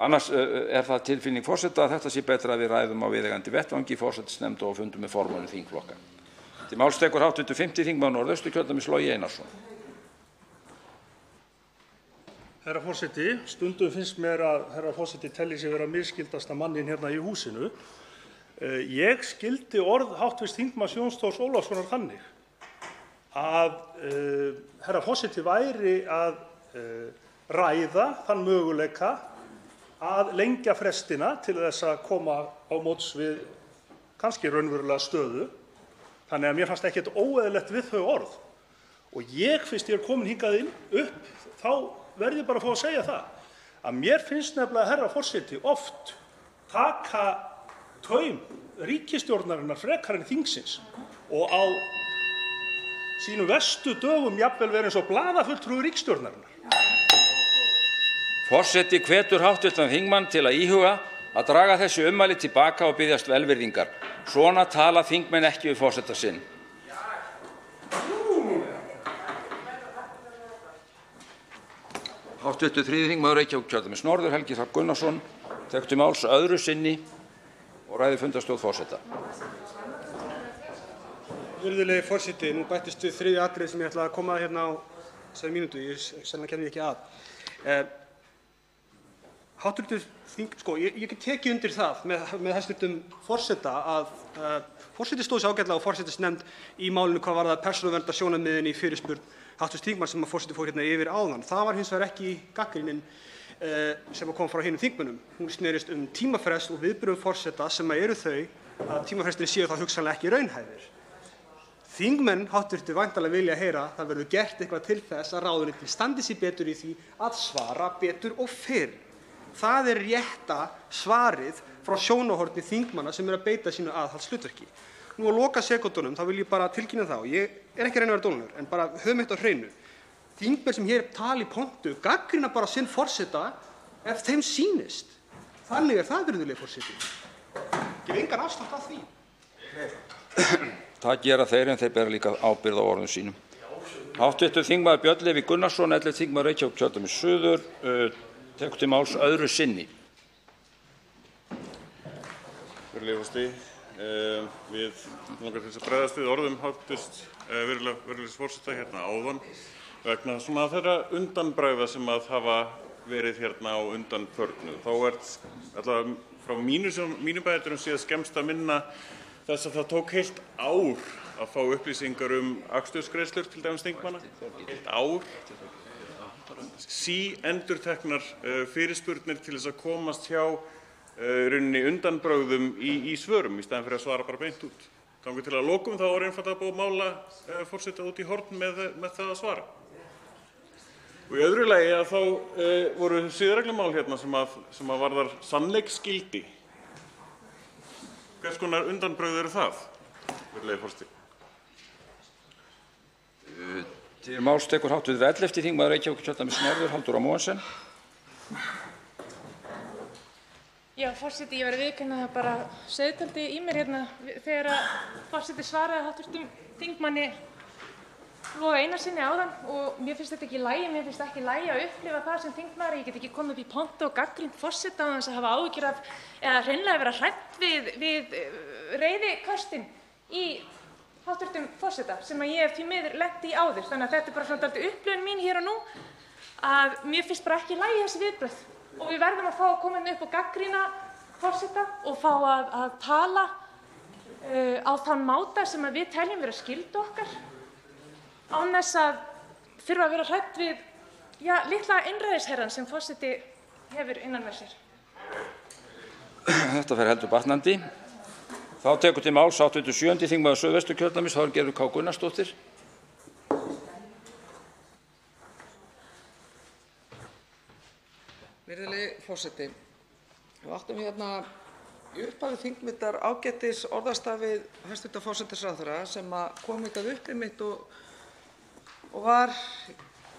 Annars það tilfinning forseta að þetta sé betra að við ræðum á viðeigandi vettvangi, forsætisnefnd og fundum með formönnum þingflokka. Til máls tekur hv. 5. þingmaður Norðausturkjördæmis Logi Einarsson. Herra forseti, stundum finnst mér að herra forseti telji sig vera misskildasta mannin hérna í húsinu. Ég skildi orð hv. þingmanns Jóns Þórs Ólafssonar þannig að herra forseti væri að ræða þann möguleika að lengja frestina til þess að koma á móts við kannski raunverulega stöðu. Þannig að mér fannst ekkert óeðlilegt við þau orð. Og ég, fyrst ég komin hingað inn upp, þá verð ég bara að fá að segja það að mér finnst nefnilega herra forseti oft taka taum ríkisstjórnarinnar frekar en þingsins og á sínum verstu dögum jafnvel verið eins og blaðafulltrúi ríkisstjórnarinnar. Forseti hvetur hv. þingmann til að íhuga að draga þessi ummæli til baka og biðjast velvirðingar. Svona tala þingmenn ekki við forseta sinn. Hv. 3. þingmaður Reykjavíkurkjördæmis norður Helgi Hrafn Gunnarsson tekur til máls öðru sinni og ræðir fundarstjórn forseta. Virðulegi forseti, nú bættist við þriðja atriði sem ég ætlaði að koma hérna á þessari mínútu. Ég sennilega kemur ekki að. Ég get tekið undir það með hæstv. Forseta að forseti stóð sig ágætlega og forsætisnefnd í málinu hvað varðar persónuverndarsjónarmiðin í fyrirspurn hv. þingmanns sem forseti fór hérna yfir áðan. Það var hins vegar ekki gagnrýnin sem kom frá hinum þingmönnum. Hún snerist tímafrest og viðbrögð forseta sem eru þau að tímafrestirnir séu þá hugsanlega ekki raunhæfir. Þingmenn væntanlega vilja heyra það verður gert eitthvað til þess að ráðuneytin standi sig betur í því að svara betur og fyrr. Það er rétta svarið frá sjónarhorni þingmanna sem að beita sínu aðhaldshlutverki. Nú á lokasekúndunum þá vil ég bara tilkynna það, og ég er ekki að reyna að vera dónalegur, en bara höfum eitt á hreinu. Þingmenn sem hér tala í pontu gagnrýna bara sinn forseta ef þeim sýnist. Þannig er það, virðulegi forseti. Gef engan afslátt af því. Það gera þeir en þeir bera líka ábyrgð á orðum sínum. Hv. þingmaður Björn Leví Gunnarsson, 11. þingmaður Reykjavíkurkjördæmis suður, tekur til máls öðru sinni. Virðulegi forseti, við langar til að bregðast við orðum virðulegs forseta hérna áðan vegna svona þeirra undanbragða sem að hafa verið hérna á undanförnu. Þá allavega frá mínum bæjardyrum séð skemmst að minna þess að það tók heilt ár að fá upplýsingar akstursgreiðslur til dæmis þingmanna. Heilt ár. Endurteknar fyrirspurnir til þess að komast hjá rauninni undanbrögðum í svörum í staðinn fyrir að svara bara beint út. Þangað til að lokum þá var einfaldlega búið að mála forseta út í horn með það að svara. Og í öðru lagi að þá voru siðareglumál hérna sem að varðar sannleiksgildi. Hvers konar undanbrögð eru það, virðulegi forseti? Til máls tekur hv. 11. þingmaður Reykjavíkurkjördæmis norður Halldóra Mogensen. Já, forseti, ég verð að viðurkenna það bara sauðdálítið í mér hérna þegar forseti svaraði hv. þingmanni Loga Einarssyni áðan og mér finnst þetta ekki í lagi. Mér finnst ekki í lagi að upplifa það sem þingmaður. Ég get ekki komið upp í pontu og gagnrýnt forseta án þess að hafa áhyggjur af eða hreinlega vera hrædd við reiðiköstin í hæstv. Forseta sem ég hef því miður lent í áður. Þannig að þetta bara svona dálítið upplifun mín hér og nú að mér finnst bara ekki í lagi þessi viðbrögð og við verðum að fá að koma upp og gagnrýna forseta og fá að tala á þann máta sem við teljum vera skyldu okkar án þess að þurfa að vera hrædd við litla einræðisherrann sem forseti hefur innan með sér. Þetta fer heldur batnandi. Þá tekur til máls 87. þingmaður Suðvesturkjördæmis, Þorgerður K. Gunnarsdóttir. Virðulegi forseti, við áttum hérna í upphafi þingmyndar ágætis orðastafið hæstv. forsætisráðherra sem kom hingað upp einmitt og var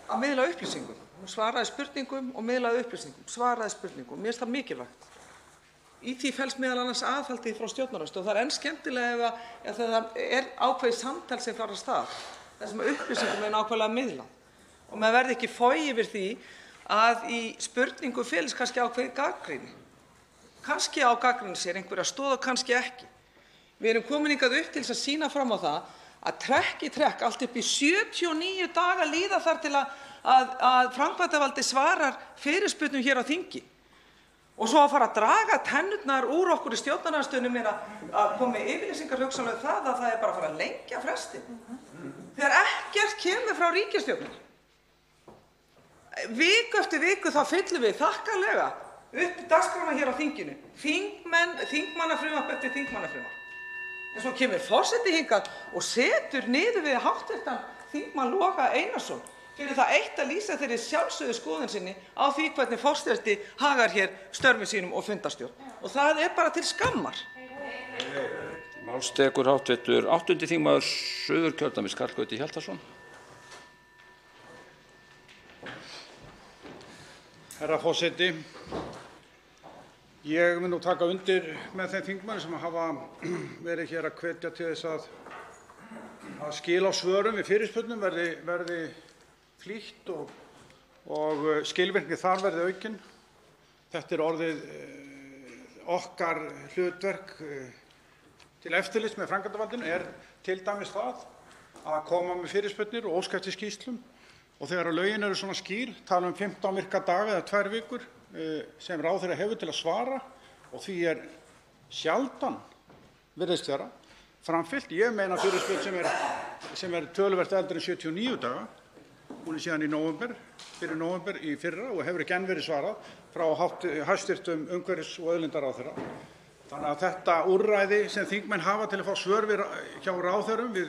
að miðla upplýsingum. Hún svaraði spurningum og miðlaði upplýsingum, svaraði spurningum. Mér finnst það mikilvægt. Í því felst meðal annars aðhaldið frá stjórnarandstöðu og það enn skemmtilega ef það ákveðið samtal sem fara af stað, þar sem upplýsingum nákvæmlega miðlað. Og maður verði ekki fogi yfir því að í spurningu felist kannski ákveðið gagnrýni. Kannski á gagnrýni sér einhverja stoð og kannski ekki. Við erum komin hingað upp til þess að sýna fram á það að trekk í trekk allt upp í 79 daga líða þar til að framkvæmdarvaldið svarar fyrirspurnum hér á þingi. Og svo að fara að draga tennurnar úr okkur í stjórnarandstöðunni að koma með yfirlýsingar hugsanlega það að það bara að fara að lengja frestinn. Þegar ekkert kemur frá ríkisstjórninni. Viku eftir viku þá fyllum við þakkarlega upp dagskrána hér á þinginu. Þingmannafrumvarp eftir þingmannafrumvarp. En svo kemur forseti hingað og setur niður við hv. þingmann Loga Einarsson fyrir það eitt að lýsa þeirri sjálfsögðu skoðun sinni á því hvernig forseti hagar hér störfum sínum og fundarstjórn. Og það bara til skammar. Máls tekur hv. 8. þingmaður Suðurkjördæmis, Karl Gauti Hjaltason. Herra forseti, ég vil nú taka undir með þeim þingmönnum sem hafa verið hér að hvetja til þess að skil á svörum við fyrirspurnum verði flýtt og skilvirkni þar verði aukin. Þetta orðið okkar hlutverk til eftirlits með framkvæmdarvaldinu til dæmis það að koma með fyrirspurnir og óska eftir skýrslum. Og þegar lögin eru svona skýr, tala 15 virka daga eða 2 vikur sem ráðherra hefur til að svara og því sjaldan virðist vera framfylgt. Ég meina fyrirspurn sem töluvert eldri en 79 daga. Hún síðan fyrir nóvember í fyrra og hefur ekki enn verið svarað frá hæstv. Umhverfis- og auðlindaráðherra. Þannig að þetta úrræði sem þingmenn hafa til að fá svör hjá ráðherrum við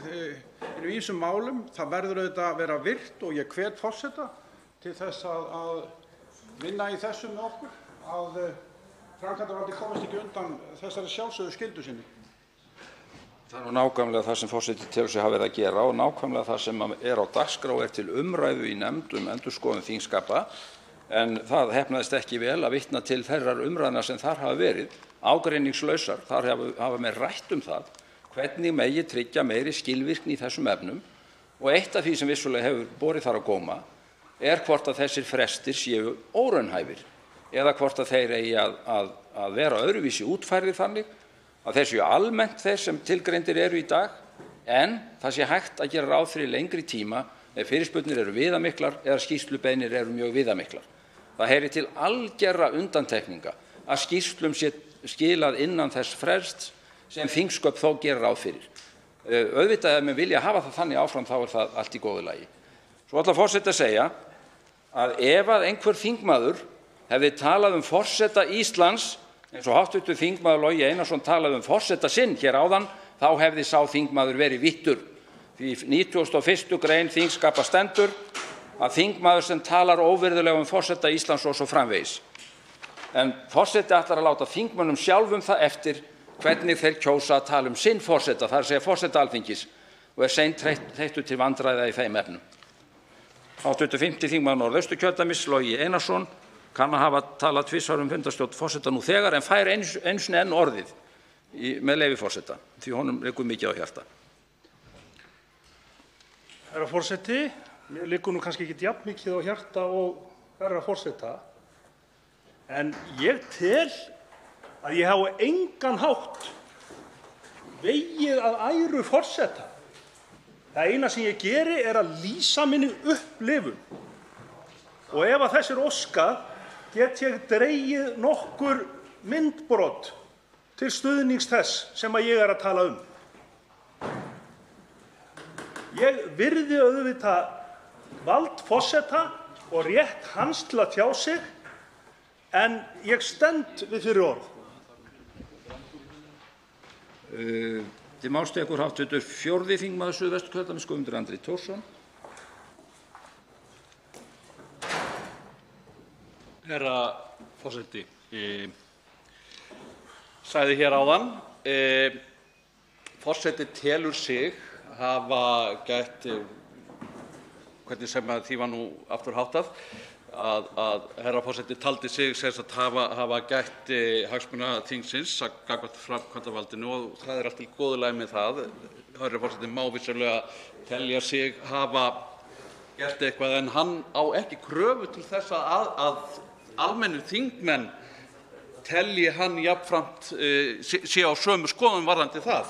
ýmsum málum, það verður auðvitað að vera virt og ég hvet forseta til þess að vinna í þessu með okkur, að framkvæmdarvaldið komist ekki undan þessari sjálfsögðu skyldu sinni. Það nákvæmlega það sem forseti telur sig hafa verið að gera og nákvæmlega það sem á dagskrá til umræðu í nefnd endurskoðun þingskapa. En það heppnaðist ekki vel að vitna til þeirrar umræðna sem þar hafa verið, ágreiningslausar. Þar hafa menn rætt það hvernig megi tryggja meiri skilvirkni í þessum efnum og eitt af því sem vissulega hefur borið þar á góma hvort að þessir frestir séu óraunhæfir eða hvort að þeir eigi að vera öðruvísi útfærðir þannig að þeir séu almennt þeir sem tilgreindir eru í dag en það sé hægt að gera ráð fyrir lengri tíma ef fyrirspurnir eru viðamiklar eða skýrslubeiðnir eru mjög viðamiklar. Það heyrir til algerra undantekninga að skýrslum sé skilað innan þess frests sem þingsköp þó gerir ráð fyrir. Auðvitað ef menn vilja hafa það þannig áfram þá það allt í góðu lagi. Svo ætla forseti að segja að ef að einhver þingmaður hefði talað forseta Íslands eins og hv. þingmaður Logi Einarsson talaði forseta sinn hér áðan, þá hefði sá þingmaður verið vittur. Því 91. grein þingskapa stendur að þingmaður sem talar óvirðulega forseta Íslands og svo framvegis. En forseti ætlar að láta þingmönnum sjálfum það eftir hvernig þeir kjósa að tala sinn forseta, það segja forseta Alþingis, og seint þreyttur til vandræða í þeim efnum. Hv. 5. þingmaður Norðausturkjördæmis, Logi Einarsson, kann að hafa talað tvisvar fundarstjórn forseta nú þegar en fær einu sinni enn orðið með leyfi forseta, því honum liggur mikið á hjarta. Herra forseti, mér liggur nú kannski ekki jafn mikið á hjarta og herra forseta, en ég tel að ég hafi engan hátt vegið að æru forseta Það eina sem ég geri að lýsa minni upplifun. Og ef að þess óskað, get ég dregið nokkur myndbrot til stuðnings þess sem ég að tala um. Ég virði auðvitað vald forseta og rétt hans til að tjá sig, en ég stend við fyrir orð. Til máls tekur hv. 4. þingmaður Suðvesturkjördæmis Guðmundur Andri Thorsson. Herra forseti, sagði hér áðan, forseti telur sig hafa gætt, hvernig sem að því var nú aftur háttað, að herra forseti taldi sig hafa gætt hagsmuna þingsins gagnvart framkvæmdarvaldinu og það allt til góðu lagi með það. Herra forseti má vissulega telja sig hafa gert eitthvað en hann á ekki kröfu til þess að almennir þingmenn telji hann jafnframt sé á sömu skoðun varðandi það.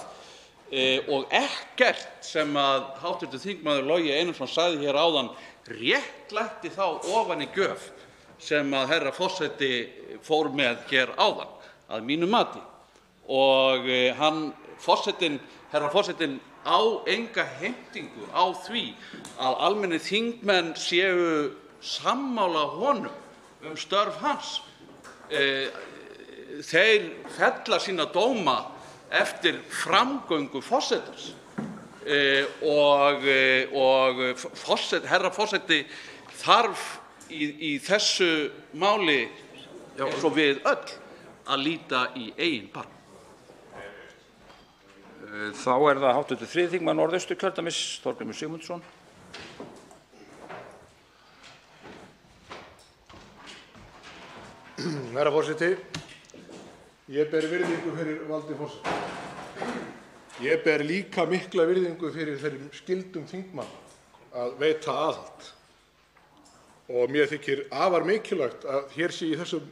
Og ekkert sem að hv. þingmaður Logi Einarsson sagði hér áðan réttlætti þá ofan í gjöf sem að herra forseti fór með hér áðan, að mínu mati. Og herra forsetinn á enga heimtingu á því að almennir þingmenn séu sammála honum störf hans. Þeir fella sína dóma eftir framgöngu forsetans og herra forseti þarf í þessu máli eins og við öll að líta í eigin barm. Þá það hv. 3. þingmaður Norðausturkjördæmis Þorgrímur Sigmundsson. Herra forseti, ég ber virðingu fyrir valdi forseta. Ég ber líka mikla virðingu fyrir þeim skyldum þingmanna að veita aðhald. Og mér þykir afar mikilvægt að hér sé í þessum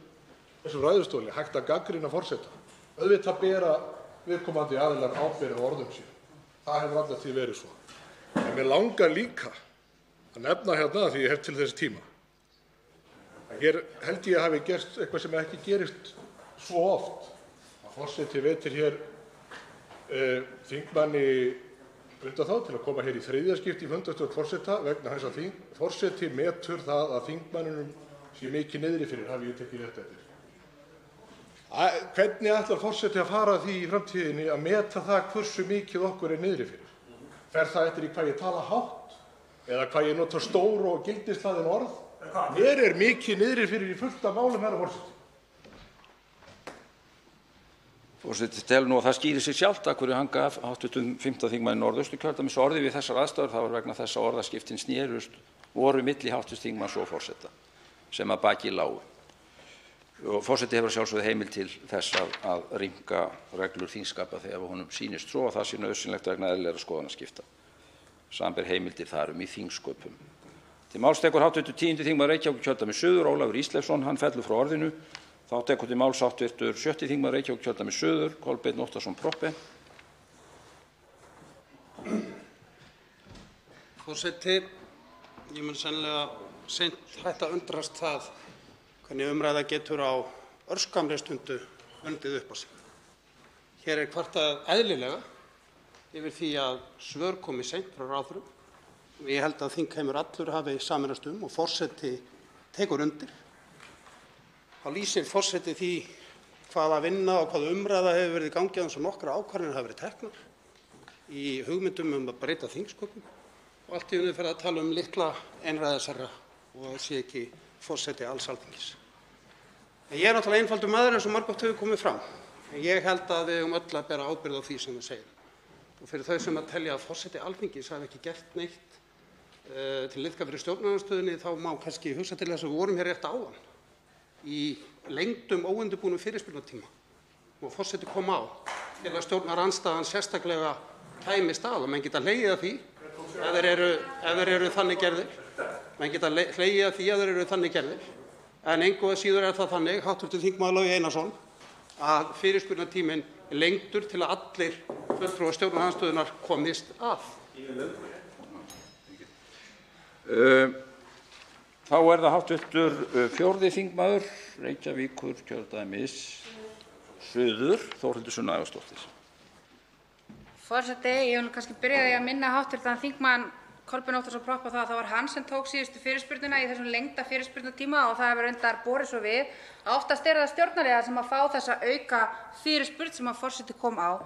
ræðustóli hægt að gagnrýna forseta. Auðvitað bera viðkomandi aðilar ábyrgð á orðum sínum. Það hefur alla tíð verið svo. En mér langar líka að nefna hérna, því ég hef til þess tíma, að hér held ég að hafi gerst eitthvað sem ekki gerist svo oft, að forseti veitir hér þingmanni undanþágu til að koma hér í þriðja skipti í fundarstjórn forseta vegna þess að forseti metur það að þingmanninum sé mikið niðri fyrir, hafi ég tekið rétt eftir. Hvernig ætlar forseti að fara því í framtíðinni að meta það hversu mikið okkur niðri fyrir? Fer það eftir í hvað ég tala hátt eða hvað ég nota stór og gildislaðin orð? Mér mikið niðri fyrir í fullt af málum, herra forseti. Forseti telur nú að það skýrir sig sjálft af hverju hann gaf hv. 5. þingmanni Norðausturkjördæmis orðið við þessar aðstæður. Það var vegna þess að orðaskiptin snerust voru milli hv. þingmanns og forseta sem að baki lágu. Og forseti hefur sjálfsögðu heimild til þess að rýmka reglur þingskapa þegar honum sýnist svo að það sé nauðsynlegt vegna eðlilegra skoðanaskipta. Samanber heimildir þar í þingsköpum. Til máls tekur hv. 10. þingmaður Reykjavíkurkjördæmis suður Ólafur Ísleifsson, hann fellur frá orðinu. Þá tekur til máls hv. 6. þingmaður Reykjavíkurkjördæmis suður Kolbeinn Óttarsson Proppé. Forseti, ég mun sennilega seint hætta að undrast það hvernig umræða getur á örskammri stundu undið upp á sig. Hér kvartað eðlilega yfir því að svör komi seint frá ráðherrum. Ég held að þingheimur allur hafi sameinast og forseti tekur undir. Þá lýsir forseti því hvaða vinna og hvaða umræða hefur verið í gangi eins og nokkrar ákvarðanir hafa verið teknar í hugmyndum að breyta þingsköpum og allt í einu fer að tala litla einræðisherra og það sé ekki forseti alls Alþingis. En ég náttúrulega einfaldur maður eins og margoft hefur komið fram. En ég held að við eigum öll að bera ábyrgð á því sem við segjum. Og fyrir þau sem að telja að forseti Alþingis hafi ekki gert neitt til liðka fyrir stjórnarandstöðunni þá má kannski hugsa til þess að við vorum hér rétt áðan í lengdum óundirbúnum fyrirspurnatíma og forseti kom á til að stjórnarandstaðan sérstaklega kæmist að og menn geta hlegið að því ef þeir eru þannig gerðir. Menn geta hlegið að því ef þeir eru þannig gerðir. En engu að síður það þannig, hv. þingmaður Logi Einarsson, að fyrirspurnatíminn er lengdur til að allir fulltrúar stjórnarandstöðunnar komist að. Þá er það hv. 4. þingmaður Reykjavíkurkjördæmis suður, Þórhildur Sunna Ævarsdóttir. Forseti, ég vil kannski byrja á því að minna hv. þingmann Kolbein Óttarsson Propp á það að það var hann sem tók síðustu fyrirspurnina í þessum lengda fyrirspurnatíma og það hefur reyndar borið svo við að oftast eru það stjórnarliðar sem að fá þessa auka fyrirspurn sem að forseti kom á.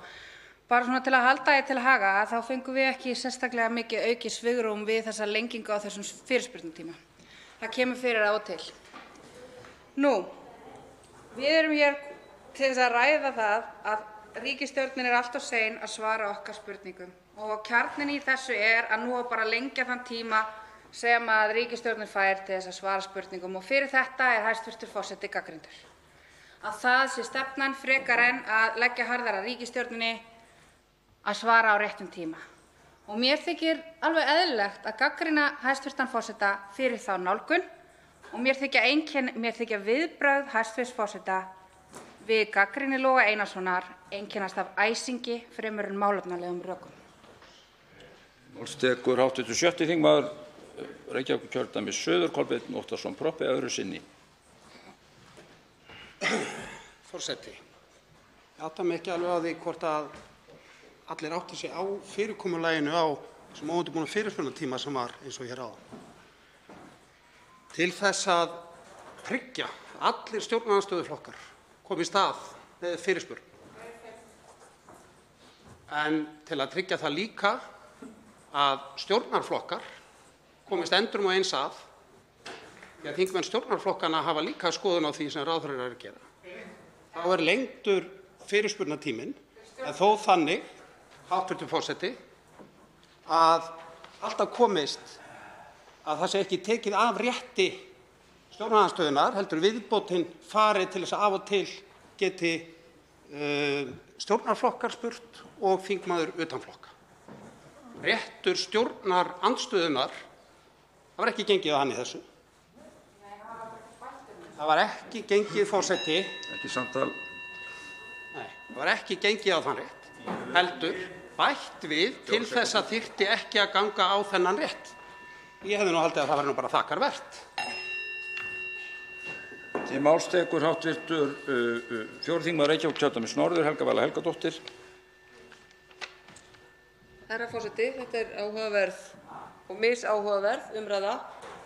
Bara svona til að halda því til haga þá fengum við ekki sérstaklega mikið aukið svigrúm við þessa lengingu á þessum fyrirspurnatíma. Það kemur fyrir á og til. Nú, við erum hér til þess að ræða það að ríkisstjórnin allt of sein að svara okkar spurningum og kjarninn í þessu að nú bara lengja þann tíma sem að ríkisstjórnin fær til þess að svara spurningum og fyrir þetta hæstv. forseti gagnrýndur. Að það sé stefnan frekar en að leggja harðar að ríkisstjórninni að svara á réttum tíma. Og mér þykir alveg eðlilegt að gagnrýna hæstv. forseta fyrir þá nálgun og mér þykja viðbrögð hæstv. forseta við gagnrýni Loga Einarssonar einkennast af æsingi fremur en málefnalegum rökum. Máls tekur hv. 6. þingmaður Reykjavíkurkjördæmis suður, Kolbeinn Óttarsson Propp, öðru sinni. Forseti, ég átta mig ekki alveg á því hvort að allir átti sig á fyrirkomulaginu á þessum óundirbúna fyrirspurnatíma sem var eins og hér áðan. Til þess að tryggja allir stjórnarandstöðuflokkar komist að með fyrirspurn. En til að tryggja það líka að stjórnarflokkar komist endrum og eins að, því að þingmenn stjórnarflokkanna hafa líka skoðun á því sem ráðherrar eru að gera. Þá lengdur fyrirspurnatíminn, en þó þannig, hv. forseti, að alltaf komist að það sé ekki tekið af rétti stjórnarandstöðunnar, heldur viðbótin farið til þess að af og til geti stjórnarflokkar spurt og þingmaður utan flokka. Réttur stjórnarandstöðunnar, það var ekki gengið á hann í þessu. Það var ekki gengið, forseti. Ekki samtal. Nei, það var ekki gengið á þann rétt. Heldur bætt við til þess að þyrfti ekki að ganga á þennan rétt. Ég hefði nú haldið að það væri nú bara þakkarvert. Til máls tekur hv. 4. þingmaður Reykjavíkurkjördæmis norður, Helga Vala Helgadóttir. Herra forseti, þetta áhugaverð og misáhugaverð umræða,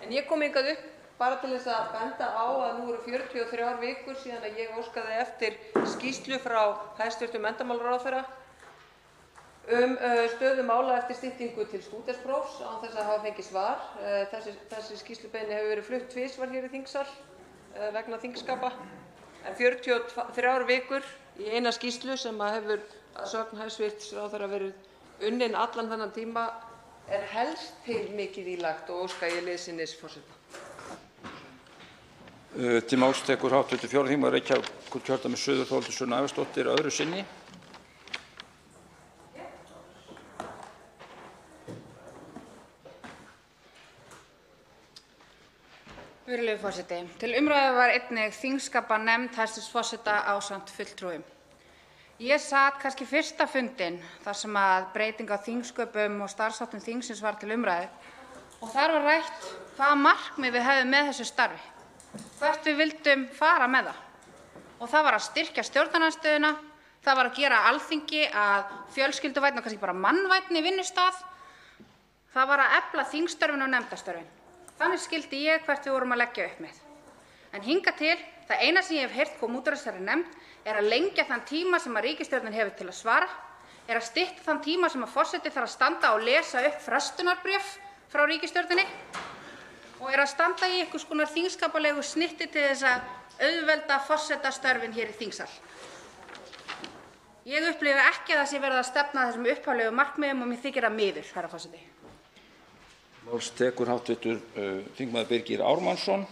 en ég kom hingað upp bara til þess að benda á að nú eru 43 vikur síðan að ég óskaði eftir skýrslu frá hæstv. Menntamálaráðherra stöðu mála eftir styttingu til stúdentsprófs án þess að hafa fengið svar. Þessi skýrslubeiðni hefur verið flutt tvisvar hér í þingsal vegna þingskapa, en 43 vikur í eina skýrslu sem hefur að sögn hæstv. ráðherra verið unnin allan þennan tíma helst til mikið ílagt og óska ég liðsinnis forseta. Til máls tekur hv. 4. þingmaður Reykjavíkurkjördæmis suður, Þórhildur Sunna Ævarsdóttir, öðru sinni. Virðulegur forseti, til umræðu var einnig þingskapanefnd hæstv. forseta ásamt fulltrúum. Ég sat kannski fyrsta fundinn þar sem að breyting á þingsköpum og starfsháttum þingsins var til umræðu og þar var rætt hvaða markmið við hefðum með þessu starfi, hvert við vildum fara með það. Og það var að styrkja stjórnarandstöðuna, það var að gera Alþingi að fjölskylduvænni og kannski bara mannvænni vinnustað, það var að efla þingstörfin og nefndastörfin. Þannig skildi ég hvert við vorum að leggja upp með. En hingað til, það eina sem ég hef heyrt koma út úr þessari nefnd að lengja þann tíma sem að ríkisstjórnin hefur til að svara, að stytta þann tíma sem að forseti þarf að standa og lesa upp frestunarbréf frá ríkisstjórninni og að standa í einhvers konar þingskapalegu snitti til þess að auðvelda forsetastörfin hér í þingsal. Ég upplifi ekki að það sé verið að stefna þessum upphaflegu markmiðum og mér þykir það miður, herra forseti. Máls tekur hv. þingmaður Birgir Ármannsson,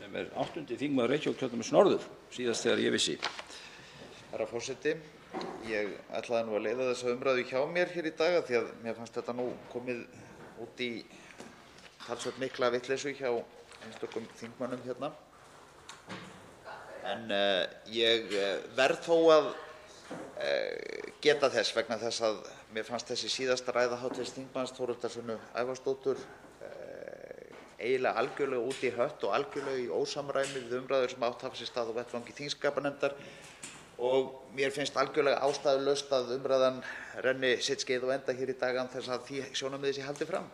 sem 8. þingmaður Reykjavíkurkjördæmis norður, síðast þegar ég vissi. Herra forseti, ég ætlaði nú að leiða þessa umræðu hjá mér hér í dag því að mér fannst þetta nú komið út í talsvert mikla vitleysu hjá einstökum þingmönnum hérna. En ég verð þó að geta þess vegna þess að mér fannst þessi síðasta ræða hv. þingmanns Þórhildar Sunnu Ævarsdóttur eiginlega algjörlega út í hött og algjörlega í ósamræmi við umræður sem átt hafa sér stað á vettvangi þingskapanefndar og mér finnst algjörlega ástæðulaust að umræðan renni sitt skeið og enda hér í dag án þess að því sjónarmiði sé haldið fram.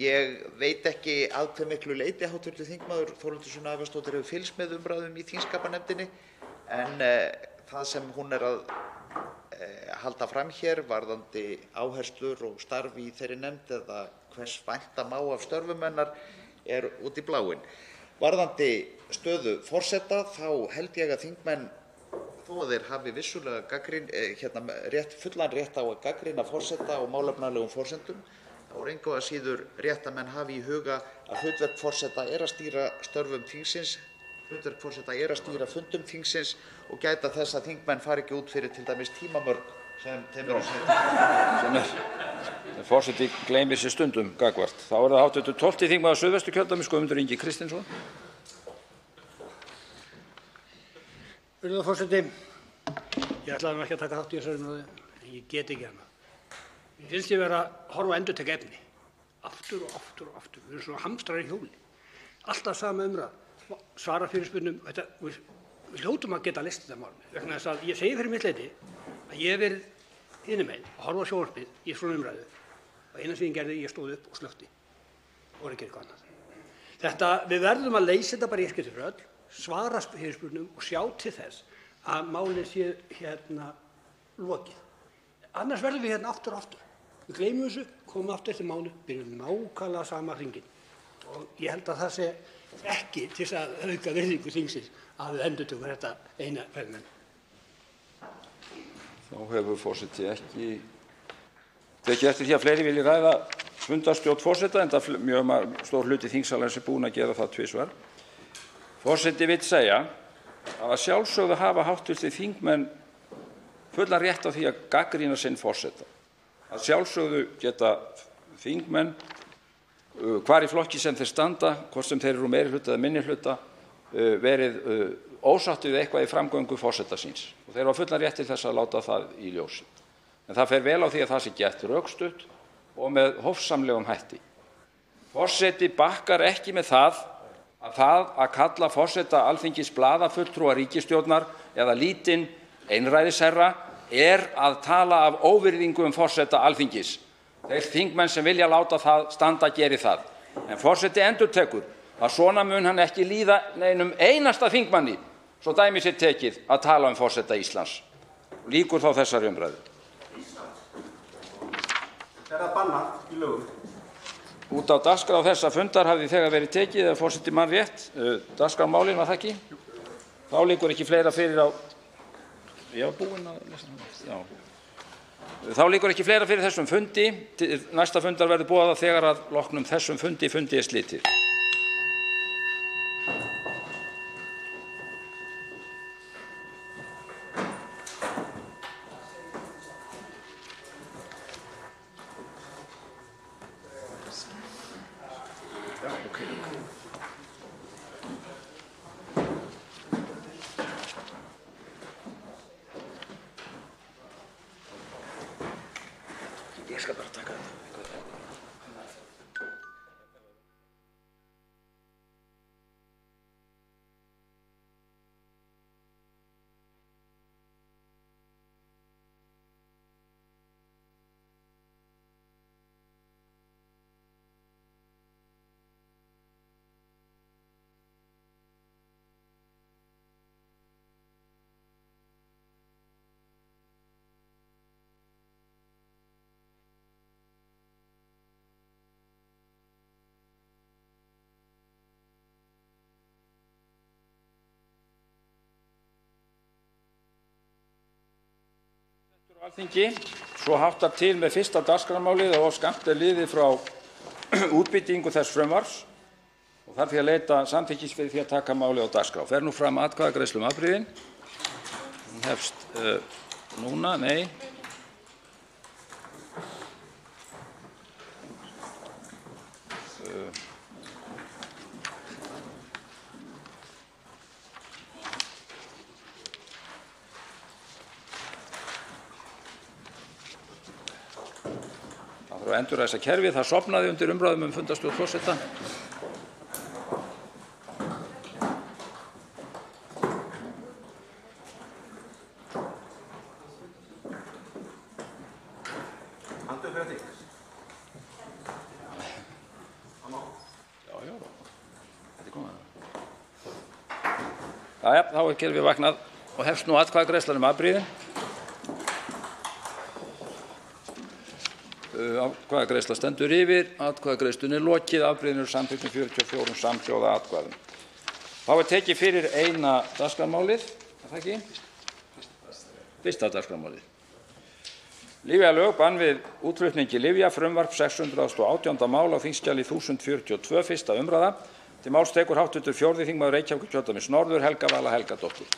Ég veit ekki að hve miklu leyti hv. þingmaður Þórhildur Sunna Ævarsdóttir hefur fylgst með umræðum í þingskapanefndinni en það sem hún að halda fram hér varðandi áherslur og starf í þeirri nefnd eða hvers vænta má af störfum hennar út í bláinn. Varðandi stöðu forseta þá held ég að þingmenn, þó að þeir hafi vissulega fullan rétt á að gagnrýna forseta á málefnalegum forsendum, þá engu að síður rétt að menn hafi í huga að hlutverk forseta að stýra störfum þingsins, hlutverk forseta að stýra fundum þingsins og gæta þess að þingmenn fari ekki út fyrir til dæmis tímamörk sem þeim eru sett. Forseti gleymir sér stundum gagnvart. Þá það hv. 12. þingmaður Suðvesturkjördæmis, Guðmundur Ingi Kristinsson. Virðulegur forseti, ég ætlaði ekki að taka þátt í þessari umræðu, en ég get ekki annað. Mér finnst ég vera að horfa á endurtek efni, aftur og aftur og aftur. Við erum svona hamstrar í hjóli. Alltaf sama umræða, svara fyrirspurnum. Við hljótum að geta leyst þetta mál. Vegna þess að ég segi fyrir mitt leyti að ég hef verið hinum megin að horfa á sjónvarpið í svona umræðu og eina sem ég gerði, ég stóð upp og slökkti og var ekki eitthvað annað. Við verðum að leysa þetta bara í eitt skipti fyrir öll, svara fyrirspurnum og sjá til þess að málið sé lokið. Annars verðum við aftur og aftur. Við gleymum þessu, komum aftur eftir mánuð, byrjum nákvæmlega sama hringinn. Og ég held að það sé ekki til þess að auka virðingu þingsins að við endurtökum þetta eina ferðina. Þá hefur forseti ekki tekið eftir því að fleiri vilji ræða fundarstjórn forseta, enda mjög stór hluti þingsalans búinn að gera það tvisvar. Forseti vill segja að sjálfsögðu hafa hv. þingmenn fullan rétt á því að gagnrýna sinn forseta. Að sjálfsögðu geta þingmenn hvar í flokki sem þeir standa, hvort sem þeir eru meirihluta eða minnihluta, verið ósáttir við eitthvað í framgöngu forseta síns og þeir hafa fullan rétt til þess að láta það í ljósi. En það fer vel á því að það sé gert rökstutt og með hófsamlegum hætti. Forseti bakkar ekki með það að kalla forseta Alþingis blaðafulltrúa ríkisstjórnar eða lítinn einræðisherra að tala af óvirðingu forseta Alþingis. Þeir þingmenn sem vilja láta það standa geri það. En forseti endurtekur að svona mun hann ekki líða neinum einasta þingmanni, svo dæmi sé tekið, að tala forseta Íslands. Lýkur þá þessari umræðu. Það bannað í lögum. Út á dagskrá þessa fundar hafði þegar verið tekið, ef forseti man rétt, dagskrármálin, var það ekki? Þá liggur ekki fleira fyrir á... Ég var búinn að lesa það. Já. Þá liggur ekki fleira fyrir þessum fundi. Næsta fundar verður boðað þegar að loknum þessum fundi slitið. Ég skal bara taka þetta. Alþingi, svo háttar til með fyrsta dagskrármálið og skammt liðið frá útbýtingu þess frumvarps og þarf því að leita samþykkis fyrir því að taka málið á dagskrá. Fer nú fram atkvæðagreiðsla afbrigðin. Hún hefst núna, nei. að endurræsa kerfið. Það sofnaði undir umræðum fundarstjórn forseta. Jæja, þá er kerfið vaknað og hefst nú atkvæðagreiðslan afbrigðin. Atkvæðagreiðsla stendur yfir, atkvæðagreiðslunni er lokið, afbrigðin eru samþykkt með 44 samhljóða atkvæðum. Þá er tekið fyrir eina dagskrármálið, er það ekki? Fyrsta dagskrármálið. Lyfjalög, bann við útflutningi lyfja, frumvarp 618. mál á þingskjali 1042, fyrsta umræða. Til máls tekur hv. 4. þingmaður Reykjavíkurkjördæmis norður, Helga Vala Helgadóttir.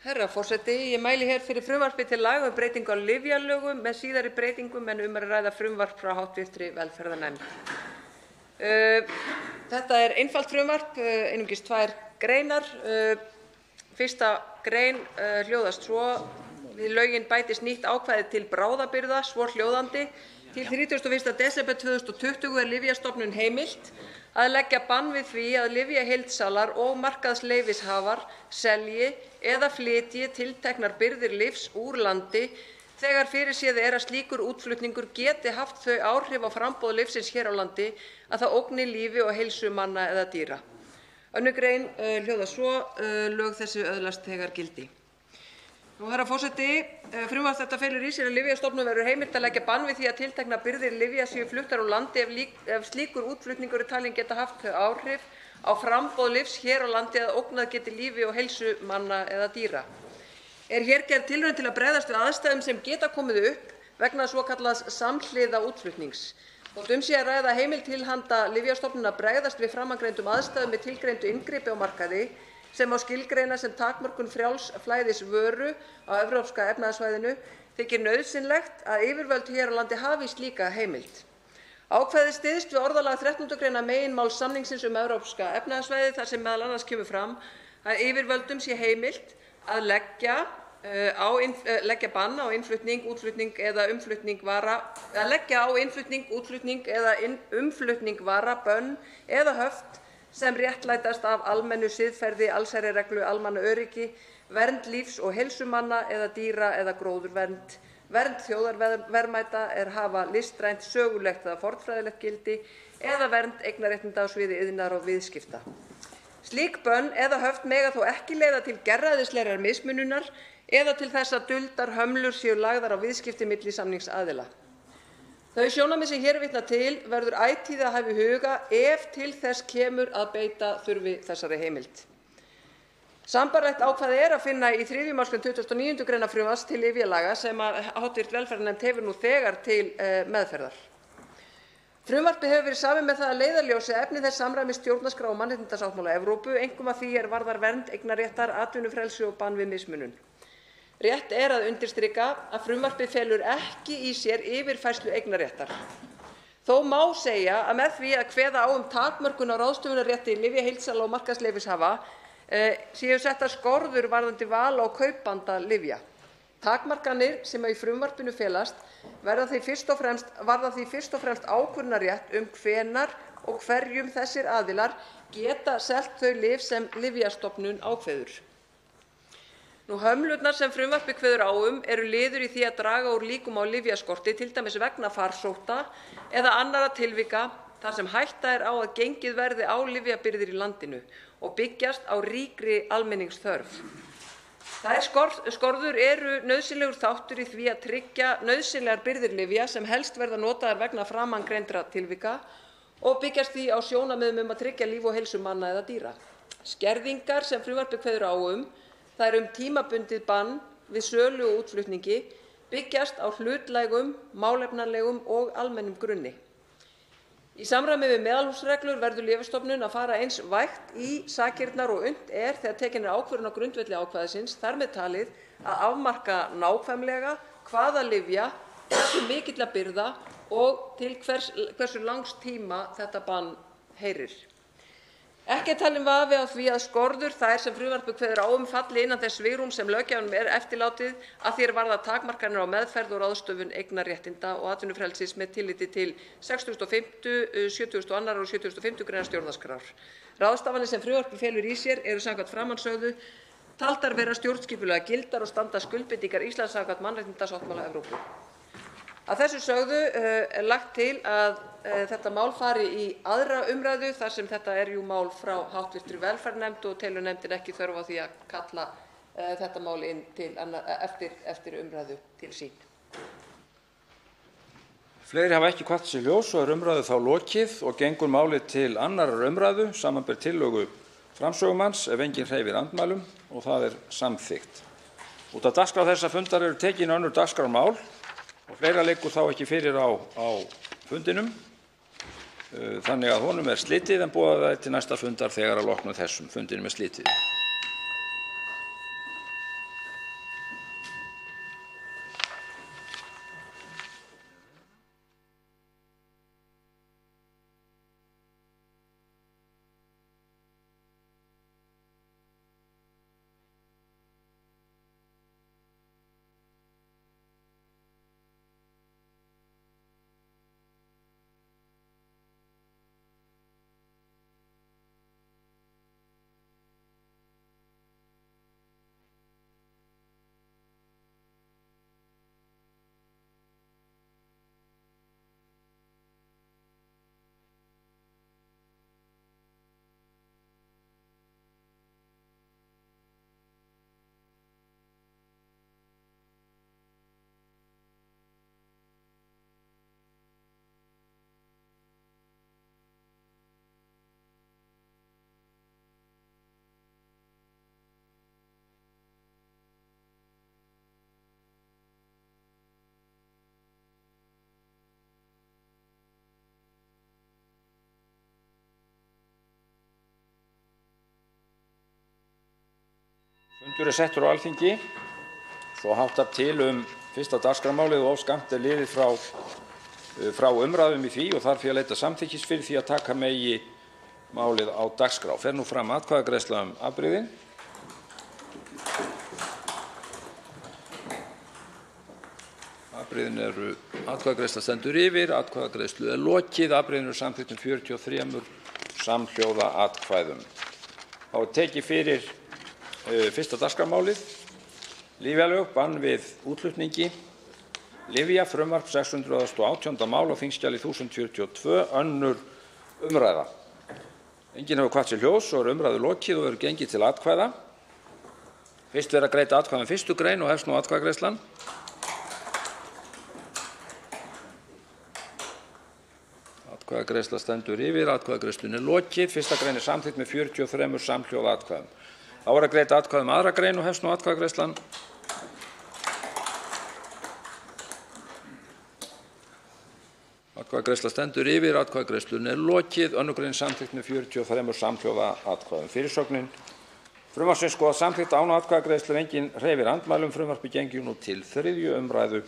Herra forseti, ég mæli hér fyrir frumvarpi til laga um breytingu á lyfjalögum með síðari breytingum en er að ræða frumvarp frá hv. velferðarnefnd. Þetta er einfalt frumvarp, einungis 2 greinar. Fyrsta grein hljóðast svo: við lögin bætist nýtt ákvæði til bráðabirgða, svohljóðandi: til 31. desember 2020 er Lyfjastofnun heimilt að leggja bann við því að lyfjaheildsalar og markaðsleyfishafar selji eða flytji tilteknar birgðir lyfs úr landi þegar fyrirséð er að slíkur útflutningur geti haft þau áhrif á framboð lyfsins hér á landi að það ógni lífi og heilsu manna eða dýra. Önnur grein hljóðar svo: lög þessi öðlast þegar gildi. Herra forseti, frumvarp þetta felur í sér að Lyfjastofnun verður heimilt að leggja bann við því að tilteknar birgðir lyfja séu fluttar úr landi ef slíkur útflutningur er talinn geta haft þau áhrif á framboð lyfs hér á landi að ógnað geti lífi og heilsu manna eða dýra. Er hér gerð tilraun til að bregðast við aðstæðum sem geta komið upp vegna svokallaðs samhliða útflutnings. Þótt sé að ræða heimild til handa Lyfjastofnun að bregðast við framangreindum aðstæðum með tilgreindu inngripi á markaði sem má skilgreina sem takmörkun frjáls flæðis vöru á Evrópska efnahagssvæðinu, þykir nauðsynlegt að yfirvöld hér á landi hafi slíka heimild. Ákvæðið styðst við orðalag 13. greinar meginmáls samningsins Evrópska efnahagssvæðið þar sem meðal annars kemur fram að yfirvöldum sé heimilt að leggja bann á innflutning, útflutning eða umflutning vara, bönn eða höft sem réttlætast af almennu siðferði, allsherjarreglu, almannaöryggi, vernd lífs og heilsu manna eða dýra eða gróðurvernd, vernd þjóðarverðmæta er hafa listrænt, sögulegt eða fornfræðilegt gildi eða vernd eignarréttinda á sviði iðnaðar og viðskipta. Slík bönn eða höft mega þó ekki leiða til gerræðislegrar mismununar eða til þess að duldar hömlur séu lagðar á viðskipti milli samningsaðila. Þau sjónarmið sem hér er vitnað til verður ætíð að hafa í huga ef til þess kemur að beita þurfi þessari heimild. Sambærilegt ákvæði er að finna í 3. málsgrein 29. greinar frumvarps til lyfjalaga sem hv. velferðarnefnd hefur nú þegar til meðferðar. Frumvarpið hefur verið samið með það að leiðarljósi að efni þess samræmist stjórnarskrá og mannréttindasáttmála Evrópu, einkum að því er varðar vernd eignarréttar, atvinnufrelsi og bann við mismunun. Rétt er að undirstrika að frumvarpið felur ekki í sér yfirfærslu eignarréttar. Þó má segja að með því að kveða á takmörkun á ráðstöfunarrétti lyfjaheildsala og markaðsleyfishafa séu settar skorður varðandi val á kaupanda lyfja. Takmarkanir sem í frumvarpinu felast varða því fyrst og fremst ákvörðunarrétt hvenær og hverjum þessir aðilar geta selt þau lyf sem Lyfjastofnun ákveður. Hömlurnar sem frumvarpið kveður á eru liður í því að draga úr líkum á lyfjaskorti, til dæmis vegna farsótta eða annarra tilvika þar sem hætta er á að gengið verði á lyfjabirgðir í landinu og byggjast á ríkri almenningsþörf. Þær skorður eru nauðsynlegur þáttur í því að tryggja nauðsynlegar birgðir lyfja sem helst verða notaðar vegna framangreindra tilvika og byggjast því á sjónarmiðum að tryggja líf og heilsu manna eða dýra. Skerðingar sem frumvarpið kveður á það er tímabundið bann við sölu og útflutningi, byggjast á hlutlægum, málefnalegum og almennum grunni. Í samræmi við meðalhófsreglur verður Lyfjastofnun að fara eins vægt í sakirnar og unnt er þegar tekin er ákvörðun á grundvelli ákvæðisins, þar með talið að afmarka nákvæmlega hvaða lyfja, hversu mikilla birgða og til hversu langs tíma þetta bann heyrir. Ekki er talinn vafi á því að skorður þær sem frumvarpið kveður á falli innan þess svigrúms sem löggjafanum er eftirlátið að því er varðar takmarkanir á meðferð og ráðstöfun eignarréttinda og atvinnufrelsis með tilliti til 65., 72. og 75. gr. stjórnarskrár. Ráðstafanir sem frumvarpið felur í sér eru samkvæmt framansögðu taldar vera stjórnskipulega gildar og standa skuldbindingar Íslands samkvæmt mannréttindasáttmála Evrópu. Að þessu sögðu er lagt til að þetta mál fari í 2. umræðu þar sem þetta er mál frá hv. velferðarnefnd og telur nefndin ekki þörf á því að kalla þetta mál inn til eftir umræðu til sín. Fleiri hafa ekki kvatt sér ljós og er umræðu þá lokið og gengur málið til 2. umræðu, samanber tillögu framsögumanns ef enginn hreyfir andmælum og það er samþykkt. Út af dagskrá þessa fundar eru tekin önnur dagskrármál og fleira liggur þá ekki fyrir á fundinum, þannig að honum er slitið en boðað er til næsta fundar þegar að loknum þessum. Fundinum er slitið. Fundur er settur á Alþingi. Svo háttar til fyrsta dagskrármálið og skammt er liðið frá umræðum í því og þarf því að leita samþykkis fyrir því að taka megi málið á dagskrá. Fer nú fram atkvæðagreiðsla afbrigðin. Afbrigðin eru atkvæðagreiðsla stendur yfir, atkvæðagreiðslu er lokið, afbrigðin eru samþykkt 43 samhljóða atkvæðum. Þá er tekið fyrir fyrsta dagskrármálið, lyfjalög, bann við útflutningi lyfja, frumvarp 618. mál á þingskjali 1042, önnur umræða. Enginn hefur kvatt sér ljós og er umræðu lokið og verður gengið til atkvæða. Fyrst verður að greidda atkvæði 1. grein og hefst nú atkvæðagreiðslan. Atkvæðagreiðsla stendur yfir, atkvæðagreiðslunni er lokið. 1. grein er samþykkt með 43 samhljóða atkvæðum. Þá er að greidda atkvæði 2. grein og hefst nú atkvæðagreiðslan. Atkvæðagreiðsla stendur yfir, atkvæðagreiðslunni er lokið. 2. grein samþykkt með 43 samhljóða atkvæðum. Fyrirsögnin: frumvarpsins skoðað samþykkt án atkvæðagreiðslu ef enginn hreyfir andmælum. Frumvarpið gengur nú til 3. umræðu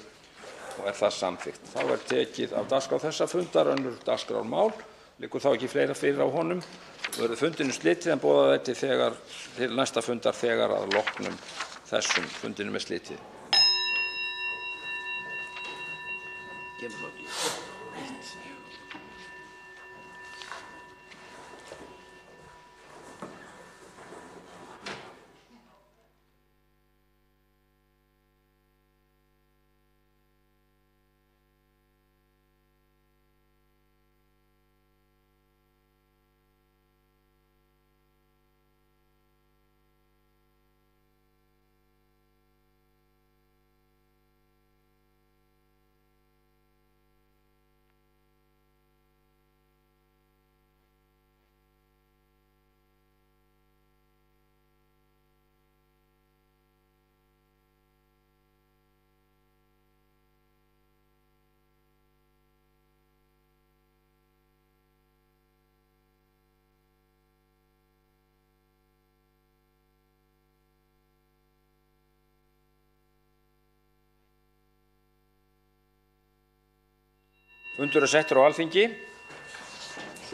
og er það samþykkt. Þá er tekið af dagskrá þessa fundar önnur dagskrármál. Liggur þá ekki fleira fyrir á honum. Verður fundinum slitið en boðað er til næsta fundar þegar að loknum þessum. Fundinum er slitið. Fundur er settur á Alþingi.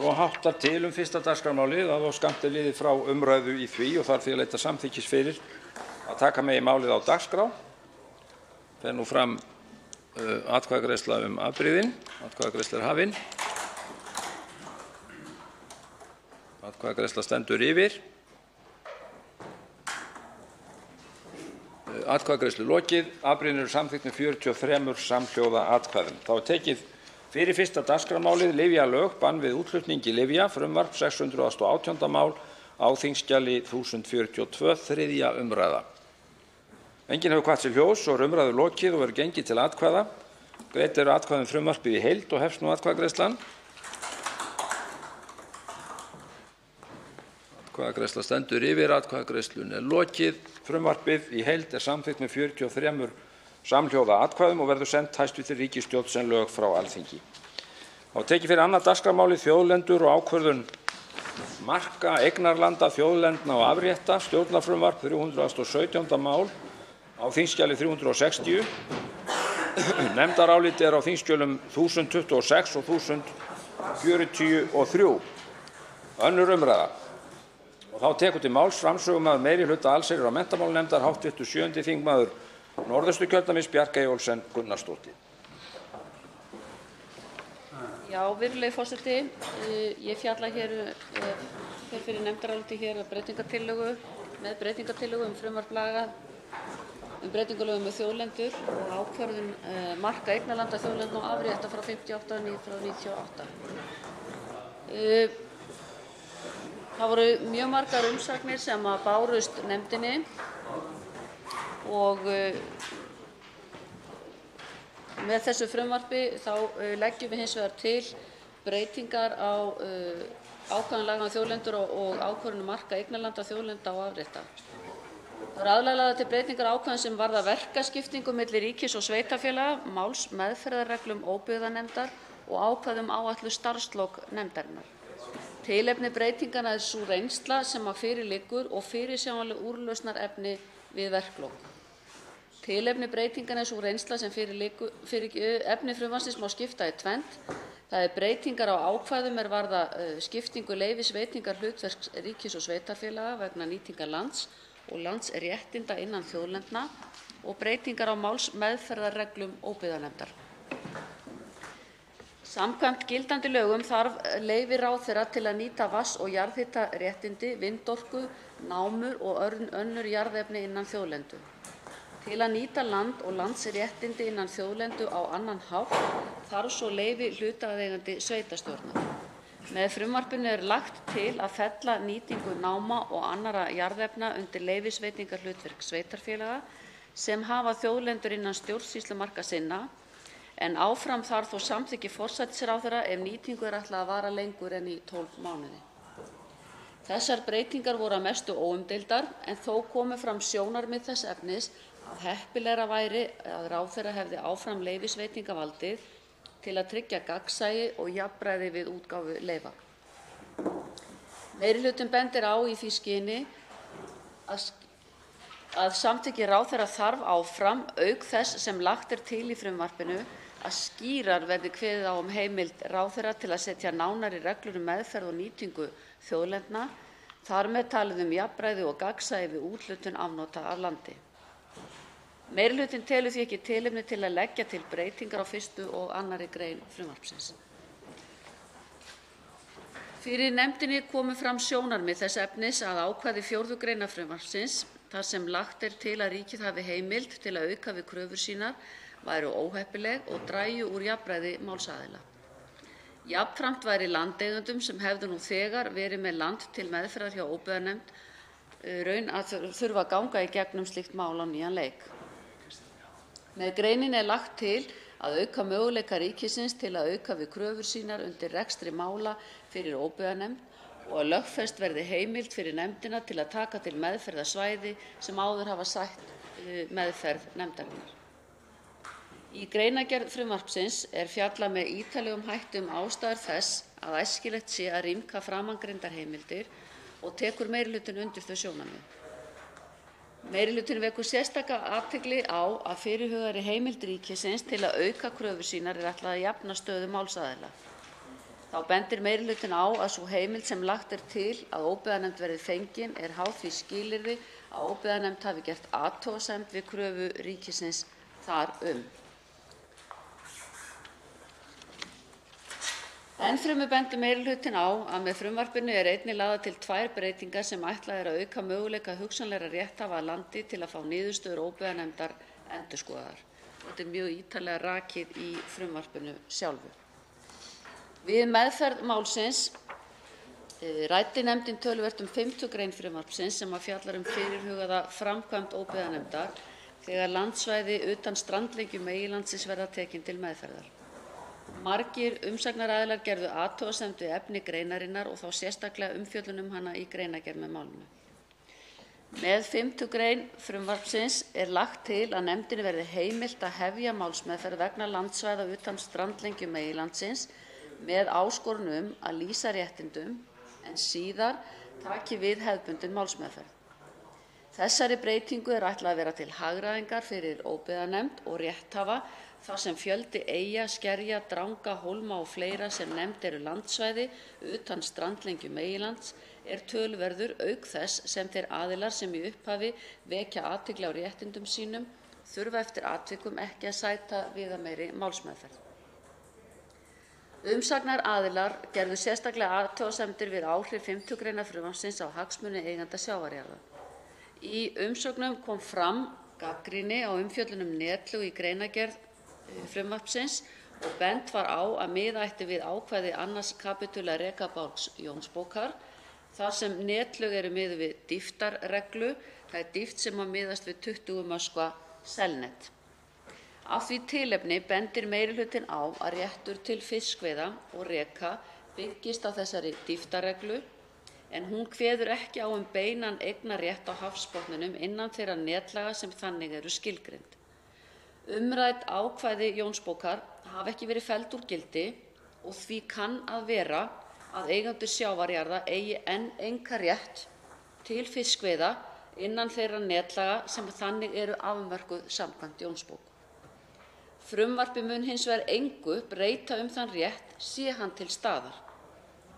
Svo háttar til fyrsta dagskrármálið að skammt liðið frá umræðu í því og þarf því að leita samþykkis fyrir að taka megi málið á dagskrá. Fer nú fram atkvæðagreiðsla afbrigðin. Atkvæðagreiðsla er hafin. Atkvæðagreiðsla stendur yfir. Atkvæðagreiðslu lokið. Afbrigðin eru samþykkt með 43 samhljóða atkvæðum. Þá er tekið fyrir fyrsta dagskrármálið lyfjalög, bann við útflutningi lyfja, frumvarp 618. mál á þingskjali 1042, 3. umræða. Enginn hefur kvatt sér hljóðs og er umræðu lokið og verður gengið til atkvæða. Greidd eru atkvæði frumvarpið í heild og hefst nú atkvæðagreiðslan. Atkvæðagreiðsla stendur yfir, atkvæðagreiðslunni er lokið. Frumvarpið í heild er samþykkt með 43 samhljóða atkvæðum og verður sent hæstv. Ríkisstjórn sem lög frá Alþingi. Þá er tekið fyrir annað dagskrármálið þjóðlendur og ákvörðun marka eignarlanda, þjóðlendna og afrétta, stjórnarfrumvarp 317. mál á þingskjali 360. Nefndarálitið er á þingskjölum 1026 og 1043. Önnur umræða. Og þá tekur til máls framsögumaður meirihluta allsherjar- og menntamálanefndar, hv. 7. þingmaður Norðausturkjördæmis, Bjarkey Olsen Gunnarsdóttir. Já, virðulegi forseti, ég fjalla hér fyrir nefndaráliti hér með breytingartillögu frumvarp laga breytingalögum þjóðlendur og ákvörðun marka eignarlanda, þjóðlendna og afrétta frá 58/98. Það voru mjög margar umsagnir sem bárust nefndinni og með þessu frumvarpi þá leggjum við hins vegar til breytingar á ákvæðum laga þjóðlendur og ákvörðun marka eignarlanda, þjóðlenda og afrétta. Það eru aðallega lagðar til breytingar á ákvæðum sem varða verkaskiptingu milli ríkis og sveitarfélaga, málsmeðferðarreglum óbyggðanefndar og ákvæðum áætluð starfslok nefndarinnar. Tilefni breytinganna er sú reynsla sem fyrir liggur og fyrirsjáanleg úrlausnarefni við verklok. Tilefni breytinganna er sú reynsla sem fyrir efni frumvarpsins má skipta í tvennt. Það er breytingar á ákvæðum er varða skiptingu leyfisveitingar hlutverks ríkis og sveitarfélaga vegna nýtingar lands og landsréttinda innan þjóðlendna og breytingar á málsmeðferðarreglum óbyggðanefndar. Samkvæmt gildandi lögum þarf leyfi ráðherra til að nýta vatns- og jarðhitaréttindi, vindorku, námur og önnur jarðefni innan þjóðlendu. Til að nýta land og landsréttindi innan þjóðlendu á annan hátt þarf svo leyfi hlutaðeigandi sveitarstjórnar. Með frumvarpinu er lagt til að fella nýtingu náma og annarra jarðefna undir leyfisveitingarhlutverk sveitarfélaga sem hafa þjóðlendur innan stjórnsýslumarka sinna, en áfram þarf þó samþykki forsætisráðherra ef nýtingu er ætlað að vara lengur en í 12 mánuði. Þessar breytingar voru að mestu óumdeildar en þó komu fram sjónarmið þess efnis að heppilegra væri að ráðherra hefði áfram leyfisveitingavaldið til að tryggja gagnsæi og jafnræði við útgáfu leyfa. Meirihlutinn bendir á í því skyni að samþykki ráðherra þarf áfram, auk þess sem lagt er til í frumvarpinu, að skýrar verði kveðið á heimild ráðherra til að setja nánari reglur meðferð og nýtingu þjóðlendna, þar með talið jafnræði og gagnsæi við úthlutun afnota af landi. Meirihlutinn telur því ekki tilefni til að leggja til breytingar á 1. og 2. grein frumvarpsins. Fyrir nefndinni komu fram sjónarmið þess efnis að ákvæði 4. greinar frumvarpsins, þar sem lagt er til að ríkið hafi heimild til að auka við kröfur sínar, væru óheppileg og drægju úr jafnræði málsaðila. Jafnframt væri landeigendum sem hefðu nú þegar verið með land til meðferðar hjá óbyggðanefnd raun að þurfa að ganga í gegnum slíkt mál á nýjan leik. Með greininni er lagt til að auka möguleika ríkisins til að auka við kröfur sínar undir rekstri mála fyrir óbyggðanefnd og að lögfest verði heimild fyrir nefndina til að taka til meðferðar svæði sem áður hafa sætt meðferð nefndarinnar. Í greinargerð frumvarpsins er fjallað með ítarlegum hætti ástæður þess að æskilegt sé að rýmka framangreindar heimildir og tekur meirihlutinn undir þau sjónarmið. Meirihlutinn vekur sérstaka athygli á að fyrirhugaðri heimild ríkisins til að auka kröfur sínar er ætlað að jafna stöðu málsaðila. Þá bendir meirihlutinn á að sú heimild sem lagt til að óbyggðanefnd verði fengin er háð því skilyrði að óbyggðanefnd hafi gert athugasemd við kröfu ríkisins þar um. Enn fremur bendir meirihlutinn á að með frumvarpinu er einnig lagðar til 2 breytingar sem ætlað er að auka möguleika hugsanlegra rétthafa að landi til að fá niðurstöður óbyggðanefndar endurskoðaðar. Þetta er mjög ítarlega rakið í frumvarpinu sjálfu. Við meðferð málsins ræddi nefndin töluvert 5. grein frumvarpsins sem fjallar fyrirhugaða framkvæmd óbyggðanefndar þegar landsvæði utan strandlengju meginlandsins verða tekin til meðferðar. Margir umsagnaraðilar gerðu athugasemd við efni greinarinnar og þá sérstaklega umfjöllun hana í greinargerð með málinu. Með 5. grein frumvarpsins er lagt til að nefndinni verði heimilt að hefja málsmeðferð vegna landsvæða utan strandlengju meginlandsins með áskorun að lýsa réttindum en síðar taki við hefðbundin málsmeðferð. Þessari breytingu er ætlað að vera til hagræðingar fyrir óbyggðanefnd og rétthafa þar sem fjöldi eyja, skerja, dranga, hólma og fleira sem nefnd eru landsvæði utan strandlengju meginlands er töluverður auk þess sem þeir aðilar sem í upphafi vekja athygli á réttindum sínum þurfa eftir atvikum ekki að sæta viðameiri málsmeðferð. Umsagnaraðilar gerðu sérstaklega athugasemdir við áhrif 5. greinar frumvarpsins á hagsmuni eigenda sjávarjarða. Í umsögnum kom fram gagnrýni á umfjöllun netlu í greinargerð frumvarpsins og bent var á að miða ætti við ákvæði 2. kapítula rekabálks Jónsbókar þar sem netlög eru miðuð við dýptarreglu, það er dýpt sem miðast við 20 möskva selnet. Af því tilefni bendir meirihlutinn á að réttur til fiskveiða og reka byggist á þessari dýptarreglu en hún kveður ekki á beinan eignarrétt á hafsbotninum innan þeirra netlaga sem þannig eru skilgreind. Umrædd ákvæði Jónsbókar hafa ekki verið felld úr gildi og því kann að vera að eigendur sjávarjarða eigi enn einkarétt til fiskveiða innan þeirra netlaga sem þannig eru afmörkuð samkvæmt Jónsbók. Frumvarpið mun hins vegar engu breyta þann rétt sé hann til staðar,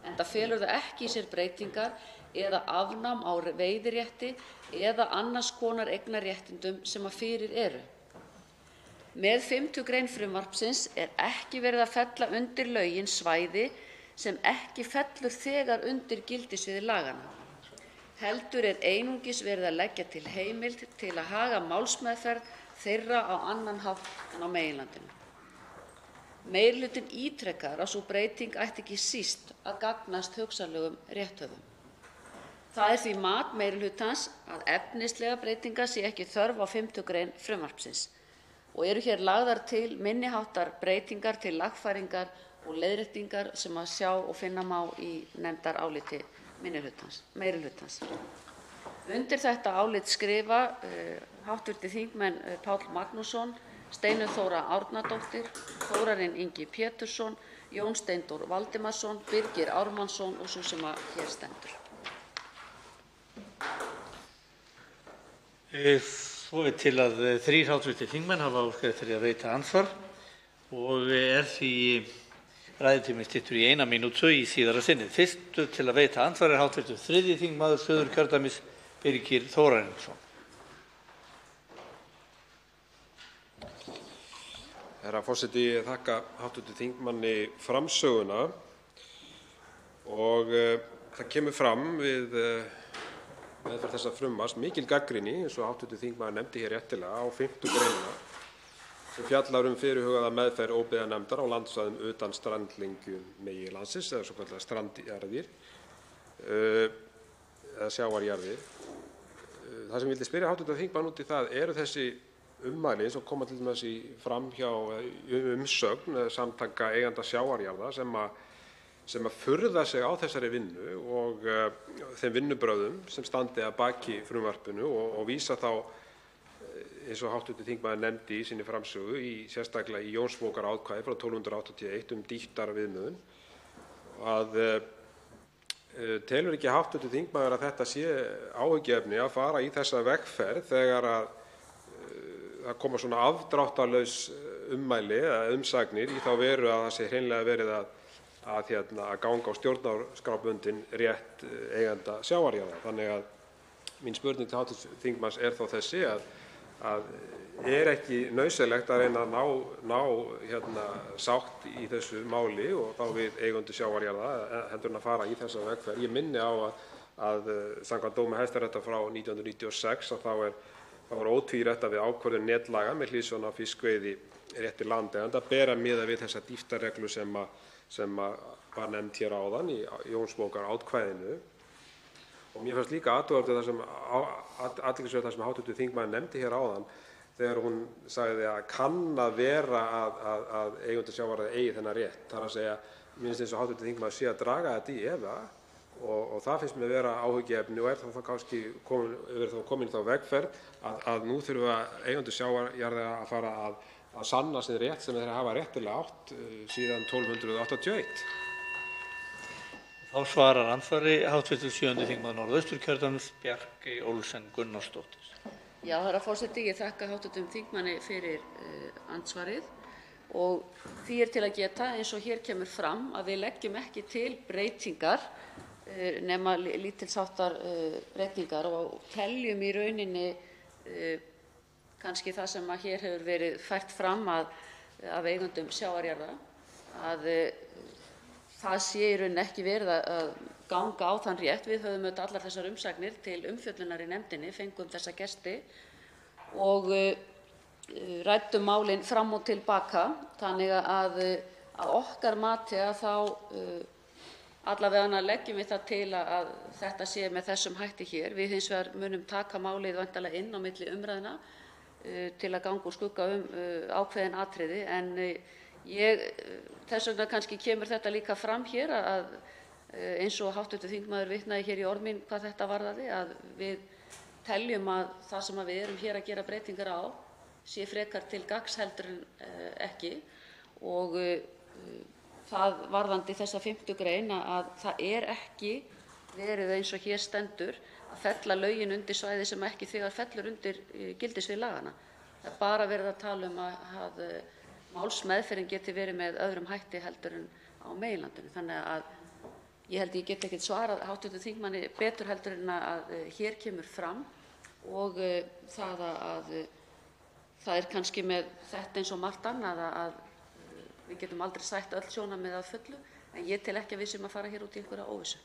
enda felur það ekki í sér breytingar eða afnám á veiðirétti eða annars konar eignarréttindum sem fyrir eru. Með 5. grein frumvarpsins er ekki verið að fella undir lögin svæði sem ekki fellur þegar undir gildissviði laganna. Heldur er einungis verið að leggja til heimild til að haga málsmeðferð þeirra á annan hátt en á meginlandinu. Meirihlutinn ítrekar að sú breyting ætti ekki síst að gagnast hugsanlegum rétthöfum. Það er því mat meirihlutans að efnislega breytinga sé ekki þörf á 5. grein frumvarpsins og eru hér lagðar til minni háttar breytingar til lagfæringar og leiðréttingar sem að sjá og finna má í nefndaráliti meirihlutans. Undir þetta álit skrifa hv. þingmenn Páll Magnússon, Steinunn Þóra Árnadóttir, Þórarinn Ingi Pétursson, Jón Steindór Valdimarsson, Birgir Ármannsson og sú sem hér stendur. Svo er til að 3 hv. þingmenn hafa óskað eftir að veita andsvar og er því ræðutíminn styttur í 1 mínútu í síðara sinnið. Fyrstur til að veita andsvar er hv. 3. þingmaður Suðurkjördæmis, Birgir Þórarinsson. Herra forseti, ég þakka hv. þingmanni framsöguna og það kemur fram við meðferð þessa frumvarps mikil gagnrýni, eins og hv. þingmaður nefndi hér réttilega, á 5. greinina sem fjallar fyrirhugaða meðferð óbyggðanefndar á landsvæðum utan strandlengju meginlandsins eða svokallaðar strandjarðir eða sjávarjarðir. Það sem ég vildi spyrja hv. þingmann út í það eru þessi ummæli sem koma til dæmis fram hjá umsögn samtaka eigenda sjávarjarða sem að furða sig á þessari vinnu og þeim vinnubrögðum sem standi að baki frumvarpinu og vísa þá, eins og hv. þingmaður nefndi í sinni framsögu, sérstaklega í Jónsbókarákvæði frá 1281 dýptarviðmiðun. Telur ekki hv. þingmaður að þetta sé áhyggjuefni að fara í þessa vegferð þegar það koma svona afdráttarlaus ummæli eða umsagnir í þá veru að það sé hreinlega verið að að ganga á stjórnarskrárbundinn rétt eigenda sjávarjarða. Þannig að mín spurning til hv. þingmanns er þá þessi að er ekki nauðsynlegt að reyna að ná sátt í þessu máli og þá við eigendur sjávarjarða heldur en að fara í þessa vegferð. Ég minni á að samkvæmt dómi Hæstaréttar frá 1996 að þá er ótvírætt að við ákvörðun netlaga með hliðsjón af fiskveiðirétti landeiganda ber að miða við þessa dýptarreglu sem var nefnd hér áðan í Jónsbókarákvæðinu. Og mér fannst líka athyglisvert það sem hv. þingmaður nefndi hér áðan þegar hún sagði að kann að vera að eigendur sjávarjarða eigi þennan rétt. Það er að segja, mér finnst eins og hv. þingmaður sé að draga þetta í efa og það finnst mér vera áhyggjuefni og er þá kannski komin þá vegferð að nú þurfa eigendur sjávarjarða að fara að sanna sinn rétt sem þeir hafa réttilega átt síðan 1281. Þá svarar andsvari hv. 7. þingmaður Norðausturkjördæmis Bjarkey Olsen Gunnarsdóttir. Já, herra forseti, ég þakka hv. þingmanni fyrir andsvarið og því til að geta eins og hér kemur fram að við leggjum ekki til breytingar nema lítilsháttar breytingar og teljum í rauninni kannski það sem hér hefur verið fært fram af eigendum sjávarjarða að það sé í rauninni ekki verið að ganga á þann rétt. Við höfum auðvitað allar þessar umsagnir til umfjöllunar í nefndinni, fengum þessa gesti og ræddum málin fram og til baka þannig að okkar mati að þá allavega leggjum við það til að þetta sé með þessum hætti hér. Við hins vegar munum taka málið væntanlega inn á milli umræðna til að ganga úr skugga ákveðin atriði en þess vegna kannski kemur þetta líka fram hér að eins og hv. þingmaður vitnaði hér í orð mín hvað þetta varðaði að við teljum að það sem við erum hér að gera breytingar á sé frekar til gagns heldur en ekki og það varðandi þessa 5. grein að það er ekki verið eins og hér stendur að fella lögin undir svæði sem ekki þegar fellur undir gildissvið laganna. Það er bara verið að tala um að málsmeðferðin geti verið með öðrum hætti heldur en á meginlandinu. Þannig að ég held ég get ekkert svarað hv. þingmanni betur heldur en að hér kemur fram og það er kannski með þetta eins og margt annað að við getum aldrei sætt öll sjónarmið að fullu en ég tel ekki að við séum að fara hér út í einhverja óvissu.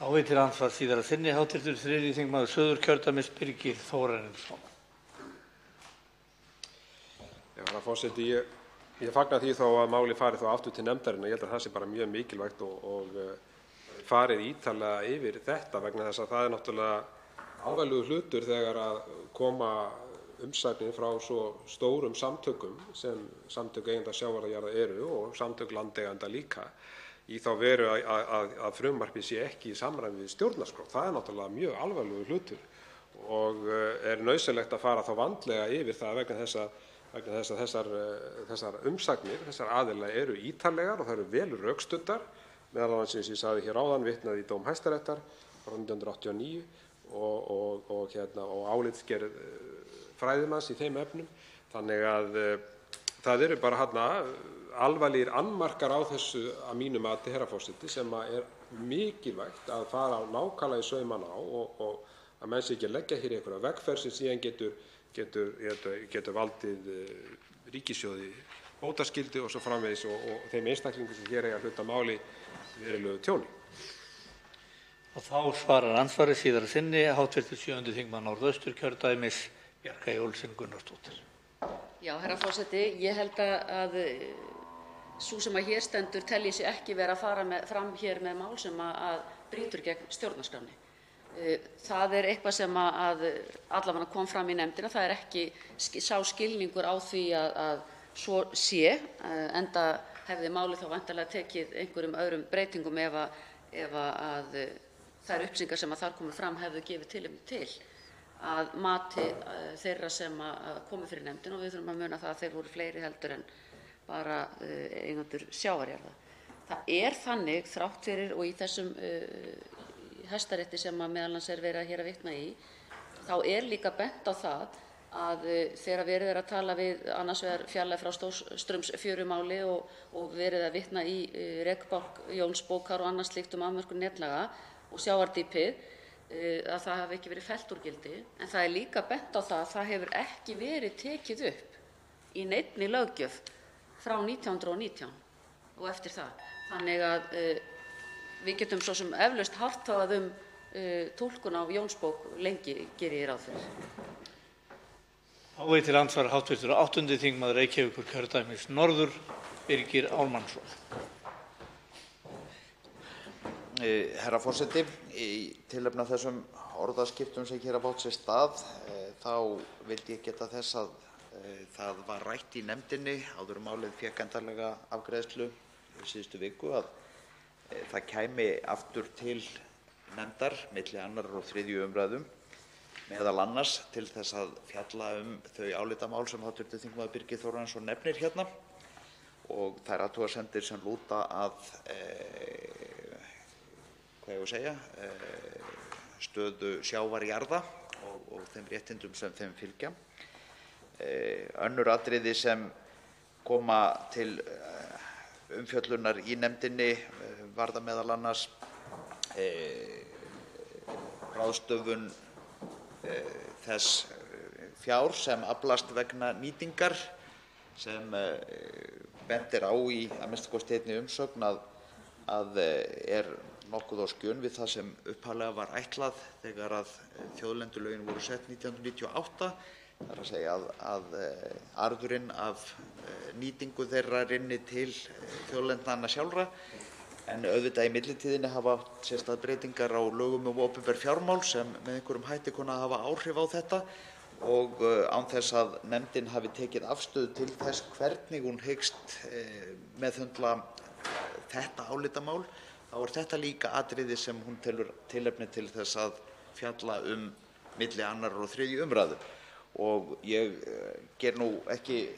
Þá til andsvars síðara sinni hv. 3. þingmaður Suðurkjördæmis Birgir Þórarinsson. Herra forseti, ég fagna því þó að máli fari þá aftur til nefndarinnar. Ég held að það sé bara mjög mikilvægt og farið ítarlega yfir þetta vegna þess að það er náttúrulega alvarlegur hlutur þegar að koma umsagnir frá svo stórum samtökum sem samtök eigenda sjávarjarða eru og samtök landeigenda líka í þá veru að frumvarpið sé ekki í samræmi við stjórnarskrá. Það er náttúrulega mjög alvarlegur hlutur og er nauðsynlegt að fara þá vandlega yfir það vegna þess að þessar umsagnir, þessar aðila eru ítarlegar og það eru vel rökstuddar, meðal annars eins og ég sagði hér áðan vitnað í dóm Hæstaréttar frá 1989 og álitsgerð fræðimanns í þeim efnum. Þannig að það eru bara alvarlegir annmarkar á þessu að mínu mati, herra forseti, sem er mikilvægt að fara nákvæmlega í saumana á og að menn sé ekki að leggja hér einhverja vegferð sem síðan getur valdið ríkissjóði bótaskyldu og svo framvegis og þeim einstaklingum sem hér eiga hlut að máli verulegu tjóni. Og þá svarar andsvari síðara sinni hv. 7. þingmaður Norðausturkjördæmis Bjarkey Olsen Gunnarsdóttir. Já, herra forseti, ég held að sú sem að hér stendur telji sig ekki vera að fara fram hér með mál sem að brýtur gegn stjórnarskránni. Það er eitthvað sem að allavega kom fram í nefndina. Það er ekki sá skilningur á því að svo sé, enda hefði málið þá væntanlega tekið einhverjum öðrum breytingum ef að þær upplýsingar sem að þar komu fram hefðu gefið tilefni til að mati þeirra sem að komu fyrir nefndina og við þurfum að muna það að þeir voru fleiri heldur en bara eigendur sjávarjarða. Það er þannig þrátt fyrir og í þessum Hæstarétti sem að meðal annars er verið hér að vitna í, þá er líka bent á það að þegar verið er að tala við annars vegar fjarlægð frá Stórstraumsfjörumáli og verið að vitna í rekbálk Jónsbókar og annað slíkt afmörkun netlaga og sjávardýpið, að það hafi ekki verið fellt úr gildi. En það er líka bent á það að það hefur ekki verið tekið upp í neinni löggjöf frá 1919 og eftir það. Þannig að við getum svo sem eflaust harðtogað túlkun á Jónsbók lengi, geri ég ráð fyrir. Þá veitir andsvar hv. 8. þingmaður Reykjavíkurkjördæmis norður, Birgir Ármannsson. Herra forseti, í tilefni af þessum orðaskiptum sem hér hafa átt sér stað, þá vildi ég geta þess að það var rætt í nefndinni áður en málið fékk endanlega afgreiðslu síðustu viku að það kæmi aftur til nefndar milli 2. og 3. umræðu, meðal annars til þess að fjalla þau álitamál sem hv. þingmaður Birgir Þórarinsson nefnir hérna og þær athugasemdir sem lúta að stöðu sjávarjarða og þeim réttindum sem þeim fylgja. Önnur atriði sem koma til umfjöllunar í nefndinni varða meðal annars ráðstöfun þess fjár sem aflast vegna nýtingar sem bent er á í a.m.k. einni umsögn að er nokkuð á skjön við það sem upphaflega var ætlað þegar að þjóðlendulögin voru sett 1998, það er að segja að arðurinn af nýtingu þeirra rynni til þjóðlendnanna sjálfra, en auðvitað í millitíðinni hafa átt sér stað breytingar á lögum opinber fjármál sem með einhverjum hætti kunna hafa áhrif á þetta og án þess að nefndin hafi tekið afstöðu til þess hvernig hún hyggst meðhöndla þetta álitamál, þá er þetta líka atriði sem hún telur tilefni til þess að fjalla milli 2. og 3. umræðu. Og ég ger nú ekki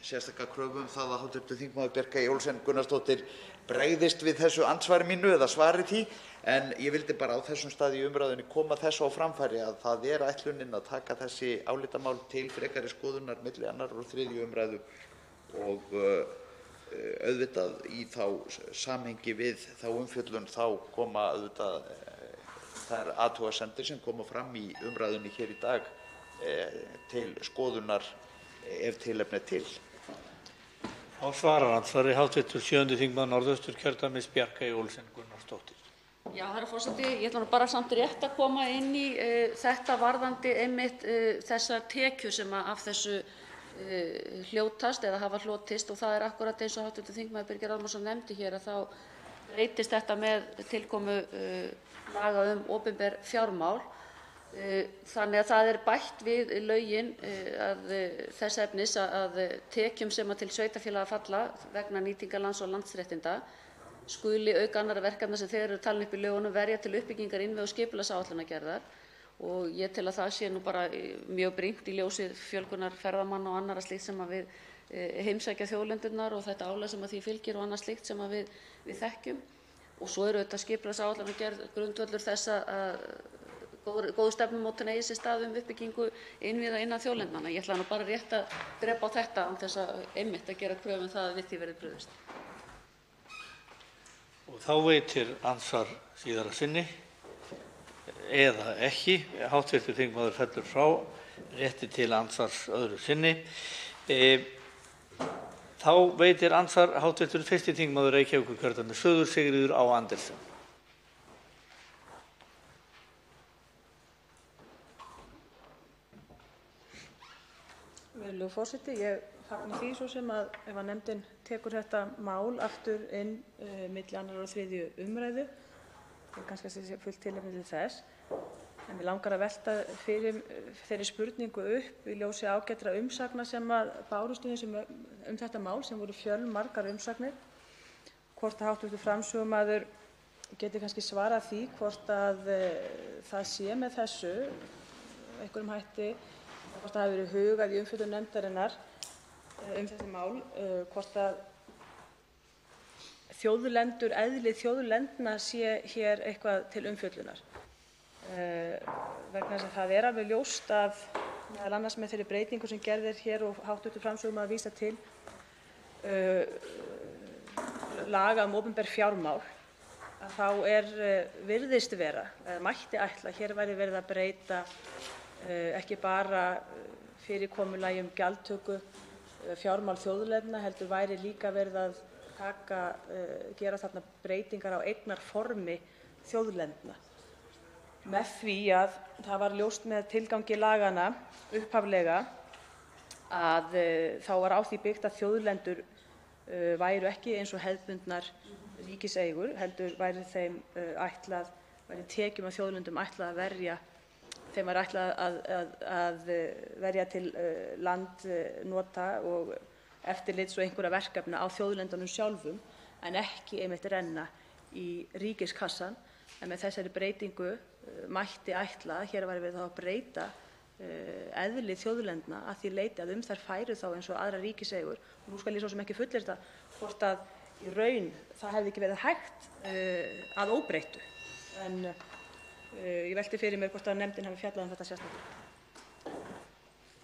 sérstaka kröfu það að hv. þingmaður Bjarkey Olsen Gunnarsdóttir bregðist við þessu andsvari mínu eða svari því, en ég vildi bara á þessum stað í umræðunni koma þessu á framfæri að það er ætlunin að taka þessi álitamál til frekari skoðunar milli 2. og 3. umræðu og auðvitað í þá samhengi við þá umfjöllun þá koma auðvitað þær athugasemdir sem koma fram í umræðunni hér í dag til skoðunar ef tilefni er til. Þá svarar andsvari hv. 7. þingmaður Norðausturkjördæmis Bjarkey Olsen Gunnarsdóttir. Já, herra forseti, ég ætla bara samt rétt að koma inn í þetta varðandi einmitt þessar tekjur sem af þessu hljótast eða hafa hlotist, og það er akkúrat eins og hv. þingmaður Birgir Ármannsson nefndi hér að þá breytist þetta með tilkomu laga opinber fjármál. Þannig að það er bætt við lögin þess efnis að tekjum sem til sveitarfélaga falla vegna nýtingar lands og landsréttinda skuli auk annarra verkefna sem þegar eru talin upp í lögunum verja til uppbyggingar innviða- og skipulagsáætlanagerðar. Og ég tel að það sé nú bara mjög brýnt í ljósi fjölgunar ferðamanna og annarra slíkt sem við heimsækja þjóðlendurnar og þetta álag sem því fylgir og annað slíkt sem við þekkjum. Og svo eru þetta skipulagsáætlanagerð grundvöllur þess að góð stefnumótun eigi sér stað uppbyggingu innviða innan þjóðlendnanna. Ég ætla nú bara rétt að drepa á þetta án þess að einmitt að gera kröfu það að við því verði brugðist. Og þá veitir andsvar síðara sinni eða ekki. Hv. þingmaður fellur frá rétti til andsvars öðru sinni. Þá veitir andsvar hv. 1. þingmaður Reykjavíkurkjördæmis suður Sigríður Á. Andersen. Virðulegur forseti, ég fagna því svo sem að ef að nefndin tekur þetta mál aftur inn milli 2. og 3. umræðu, það er kannski að sé fullt tilefni til þess. En mig langar að velta fyrir þeirri spurningu upp í ljósi ágætra umsagna sem bárust þetta mál, sem voru fjölmargar umsagnir, hvort að hv. framsögumaður geti kannski svarað því hvort að það sé með þessu einhverjum hætti, hvort það hafi verið hugað í umfjöllun nefndarinnar þessi mál, hvort að eðli þjóðlendna sé hér eitthvað til umfjöllunar. Vegna þess að það er alveg ljóst af meðal annars með þeirri breytingu sem gerð er hér og hv. framsögumaður vísar til, laga um opinber fjármál, að þá virðist vera, eða mætti ætla, að hér væri verið að breyta ekki bara fyrirkomulagi um gjaldtöku fjármál þjóðlendna, heldur væri líka verið að gera þarna breytingar á eignarformi þjóðlendna. Með því að það var ljóst með tilgangi laganna upphaflega að þá var á því byggt að þjóðlendur væru ekki eins og hefðbundnar ríkiseigur, heldur væri tekjum af þjóðlendum ætlað að verja, þeim var ætlað að verja til landnota og eftirlits og einhverra verkefna á þjóðlendunum sjálfum, en ekki einmitt renna í ríkiskassann. En með þessari breytingu mætti ætla að hér væri verið að breyta eðli þjóðlendna að því leyti að þær færu þá eins og aðrar ríkiseigur. Og nú skal ég svo sem ekki fullyrða hvort að í raun það hefði ekki verið hægt að óbreyttu. En ég velti fyrir mér hvort að nefndin hafi fjallað um þetta sérstaklega.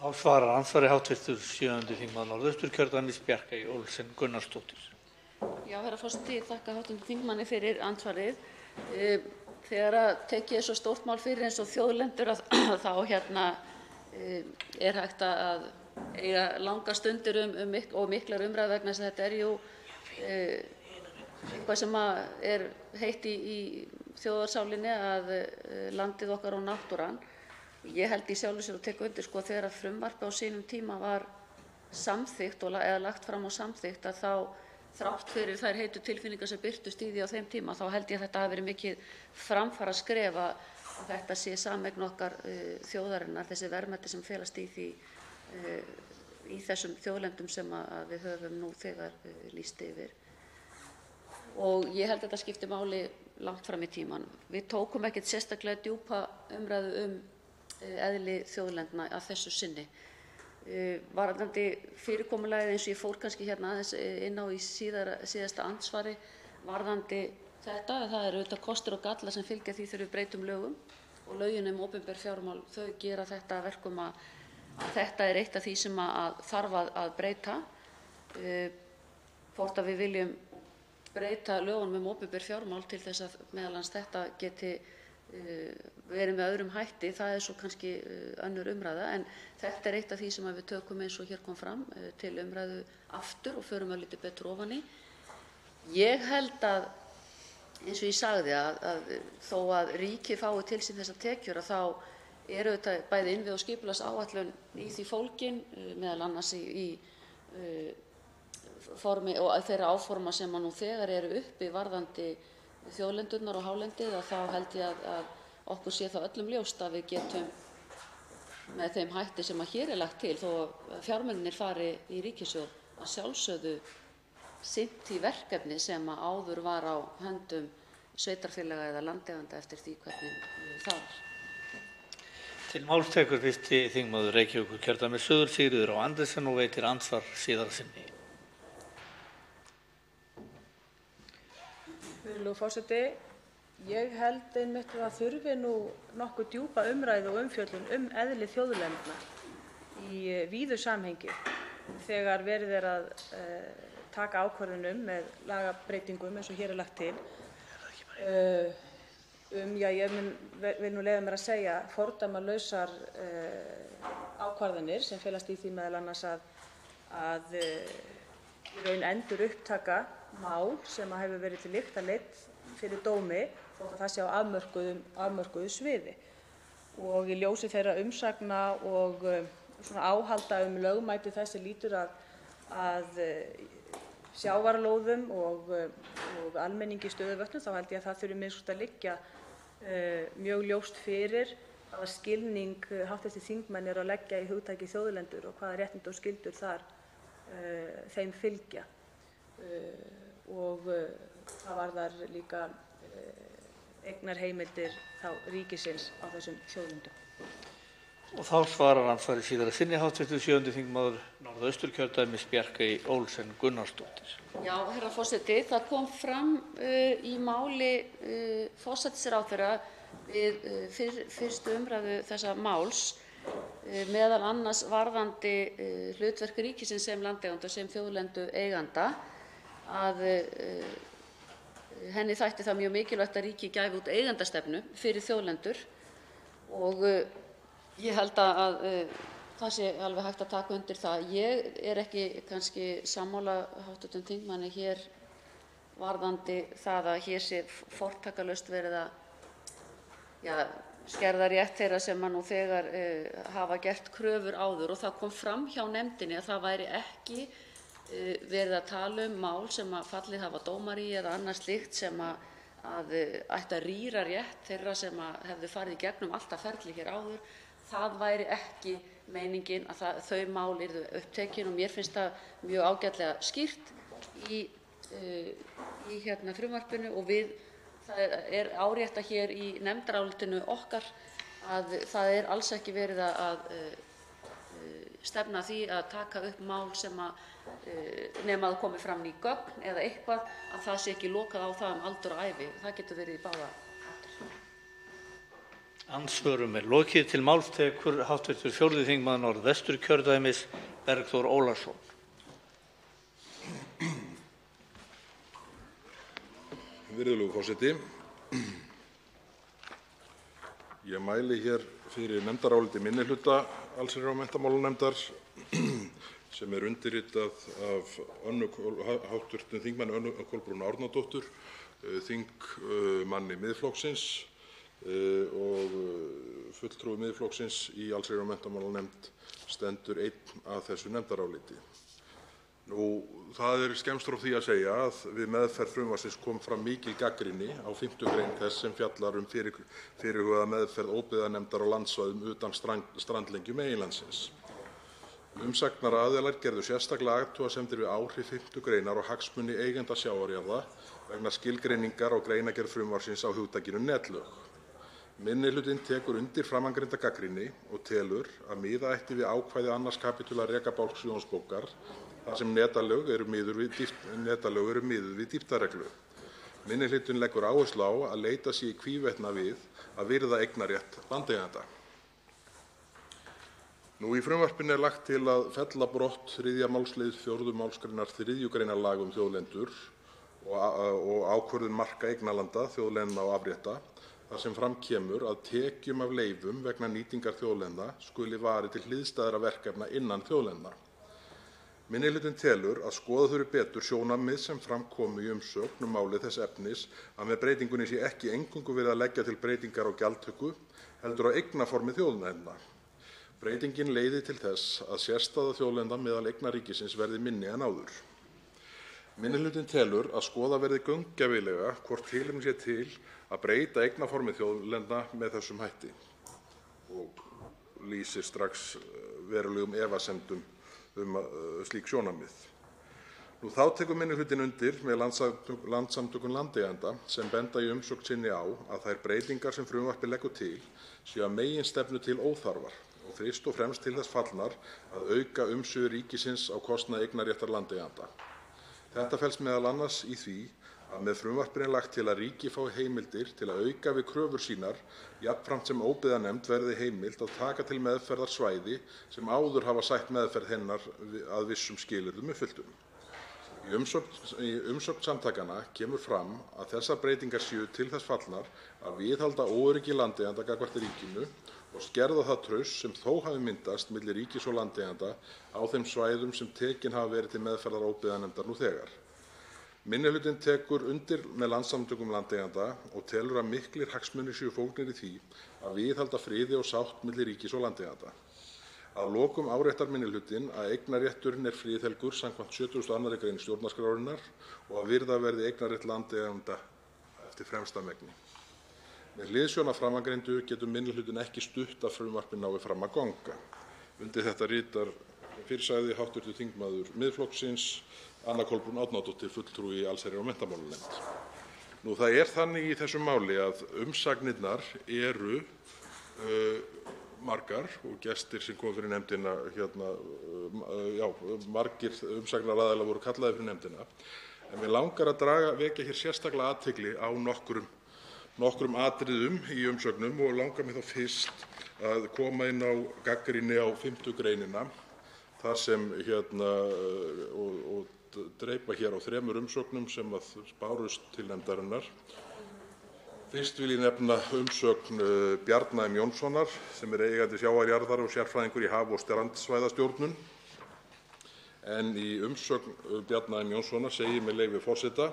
Þá svarar andsvari hv. 7. þingmaður Norðausturkjördæmis, Bjarkey Olsen Gunnarsdóttir. Já, herra forseti, ég þakka hv. þingmanni fyrir andsvarið. Þegar tekið svo stórt mál fyrir eins og þjóðlendur þá er hægt að eiga langar stundir og miklar umræður vegna þess að þetta jú eitthvað sem er heitt í þjóðarsálinni, að landið okkar og náttúran. Ég held í sjálfu sér og tek undir þegar frumvarpið á sínum tíma var samþykkt eða lagt fram og samþykkt, að þá þrátt fyrir þær heitu tilfinningar sem birtust í því á þeim tíma, þá held ég að þetta hafi verið mikið framfaraskref að þetta sé sameign okkar þjóðarinnar, þessi verðmæti sem felast í því í þessum þjóðlendum sem við höfum nú þegar lýst yfir. Og ég held að þetta skipti máli langt fram í tímann. Við tókum ekkert sérstaklega djúpa umræðu eðli þjóðlendna að þessu sinni. Varðandi fyrirkomulagið, eins og ég fór kannski aðeins inn á í síðasta andsvari, varðandi þetta, það eru auðvitað kostir og gallar sem fylgja því þegar við breytum lögum, og lögin um opinber fjármál, þau gera þetta að verkum að þetta er eitt af því sem þarf að breyta. Hvort að við viljum breyta lögunum um opinber fjármál til þess að meðal annars þetta geti verið með öðrum hætti, það er svo kannski önnur umræða, en þetta er eitt af því sem við tökum, eins og hér kom fram, til umræðu aftur og förum lítið betur ofan í. Ég held að, eins og ég sagði, að þó að ríkið fái til sín þessar tekjur, að þá eru þetta bæði innviða- og skipulagsáætlun í því fólgin, meðal annars í formi og þeirra áforma sem nú þegar eru uppi varðandi þjóðlendurnar og hálendið, að þá held ég að okkur sé það öllum ljóst að við getum með þeim hætti sem hér er lagt til, þó að fjármunirnir fari í ríkissjóð, að sjálfsögðu sinnt því verkefni sem áður var á höndum sveitarfélaga eða landeigenda eftir því hvernig það var. Til máls tekur 1. þingmaður Reykjavíkurkjördæmis suður, Sigríður Á. Andersen, og veitir andsvar síðara sinni. Virðulegur forseti, ég held einmitt að það þurfi nú nokkuð djúpa umræðu og umfjöllun eðli þjóðlendna í víðu samhengi þegar verið er að taka ákvörðun með lagabreytingum eins og hér er lagt til. Ég vil nú leyfa mér að segja fordæmalausar ákvarðanir sem felast í því meðal annars að í raun endurupptaka mál sem hefur verið til lykta leitt fyrir dómi, þótt að það sé á afmörkuðu sviði. Og í ljósi þeirra umsagna og áhalda lögmæti þess sem lýtur að sjávarlóðum og almenningi í stöðuvötnum, þá held ég að það þurfi minnst að liggja mjög ljóst fyrir hvaða skilning hv. þingmenn eru að leggja í hugtakið þjóðlendur og hvaða réttindi og skyldur þar þeim fylgja. Og það varðar líka eignarheimildir þá ríkisins á þessum þjóðlendum. Og þá svarar andsvari síðara sinni hv. 7. þingmaður Norðausturkjördæmis, Bjarkey Olsen Gunnarsdóttir. Já, herra forseti, það kom fram í máli forsætisráðherra við fyrstu umræðu þessa máls meðal annars varðandi hlutverk ríkisins sem landeiganda, sem þjóðlendueiganda, að henni þætti það mjög mikilvægt að ríkið gæfi út eigendastefnu fyrir þjóðlendur og ég held að það sé alveg hægt að taka undir það. Ég er ekki kannski sammála hv. þingmanni hér varðandi það að hér sé fortakslaust verið að skerða rétt þeirra sem nú þegar hafa gert kröfur áður og það kom fram hjá nefndinni að það væri ekki verið að tala um mál sem fallið hafa dómar í eða annað slíkt sem að ætti að rýra rétt þeirra sem hefðu farið í gegnum allt það ferli hér áður. Það væri ekki meiningin að þau mál yrðu upptekin og mér finnst það mjög ágætlega skýrt í frumvarpinu og það er áréttað hér í nefndarálitinu okkar að það er alls ekki verið að stefna að því að taka upp mál sem nema að komi fram ný gögn eða eitthvað, að það sé ekki lokað á það aldur og ævi. Það getur verið í báða áttir. Andsvörum lokið. Til máls tekur hv. 4. þingmaður Norðvesturkjördæmis, Bergþór Ólason. Virðulegur forseti. Ég mæli hér fyrir nefndaráliti minnihluta allsherjar- og menntamálanefndar sem undirritað af hv. þingmanni Önnu Kolbrúnu Árnadóttur, þingmanni Miðflokksins og fulltrúi Miðflokksins í allsherjar- og menntamálanefnd stendur einn að þessu nefndaráliti. Það er skemmst frá því að segja að við meðferð frumvarpsins kom fram mikil gagnrýni á 5. grein þess sem fjallar fyrirhugaða meðferð óbyggðanefndar á landsvæðum utan strandlengju meginlandsins. Umsagnaraðilar gerðu sérstaklega athugasemdir við áhrif 5. greinar og hagsmuni eigenda sjávarjarða vegna skilgreiningar og greinargerð frumvarpsins á hugtakinu netlög. Minnihlutinn tekur undir framangreinda gagnrýni og telur að miða ætti við ákvæði 2. kapítula rekabálks Jónsbókar þar sem netalög eru miðuð við dýptarreglu. Minnihlutinn leggur áherslu á að leita sé í hvívetna við að virða eignarrétt landeigenda. Í frumvarpinu er lagt til að fella brott 3. málslið 4. málsgreinar 3. greinar laga um þjóðlendur og ákvörðun marka eignarlanda, þjóðlendna og afrétta, þar sem fram kemur að tekjum af leyfum vegna nýtingar þjóðlendna skuli varið til hliðstæðra verkefna innan þjóðlendna. Minnihlutinn telur að skoða þurfi betur sjónarmið sem fram komu í umsögn málið þess efnis að með breytingunni sé ekki eingöngu verið að leggja til breytingar á gjaldtöku heldur á eignaformi þjóðlendna. Breytingin leiði til þess að sérstaða þjóðlenda meðal eigna ríkisins verði minni en áður. Minnihlutinn telur að skoða verði gaumgæfilega hvort tilefni sé til að breyta eignaformi þjóðlenda með þessum hætti og lýsir strax verulegum efasemdum slík sjónarmið. Þá tekur minnihlutinn undir með Landssamtökum landeigenda sem benda í umsögn sinni á að þær breytingar sem frumvarpið leggur til séu að meginstefnu til óþarfar og fyrst og fremst til þess fallnar að auka umsvif ríkisins á kostnað eignarréttar landeigenda. Þetta felst meðal annars í því að með frumvarpinu er lagt til að ríkið fái heimildir til að auka við kröfur sínar jafnframt sem óbyggðanefnd verði heimilt að taka til meðferðar svæði sem áður hafa sætt meðferð hennar að vissum skilyrðum uppfylltum. Í umsögn samtakanna kemur fram að þessar breytingar séu til þess fallnar að viðhalda óöryggi landeigenda gagnvart ríkinu og skerða það traust sem þó hafi myndast milli ríkis og landeigenda á þeim svæðum sem tekin hafa verið til meðferðar óbyggðanefndar nú þegar. Minnihlutinn tekur undir með Landssamtökum landeigenda og telur að miklir hagsmunir séu fólgnir í því að viðhalda friði og sátt milli ríkis og landeigenda. Að lokum áréttar minnihlutinn að eignarrétturinn er friðhelgur samkvæmt 72. grein stjórnarskrárinnar og að virða verði eignarrétt landeigenda eftir fremsta megni. Með hliðsjón af framangreindu getur minnihlutinn ekki stutt að frumvarpið nái fram að ganga. Undir þetta ritar fyrirsagði hv. þingmaður Miðflokksins Anna Kolbrún Árnadóttir, fulltrúi í allsherjar- og menntamálanefnd. Það er þannig í þessu máli að umsagnirnar eru margar og gestir sem komu fyrir nefndina, margir umsagnaraðilar voru kallaðir fyrir nefndina, en mig langar að vekja hér sérstaklega athygli á nokkrum nokkrum atriðum í umsögnum og langar mig þá fyrst að koma inn á gagnrýni á 5. greinina þar sem og dreipa hér á 3 umsögnum sem bárust til nefndarinnar. Fyrst vil ég nefna umsögn Bjarna M. Jónssonar sem eigandi sjávarjarðar og sérfræðingur í haf- og strandsvæðastjórnun. En í umsögn Bjarna M. Jónssonar segir með leyfi forseta: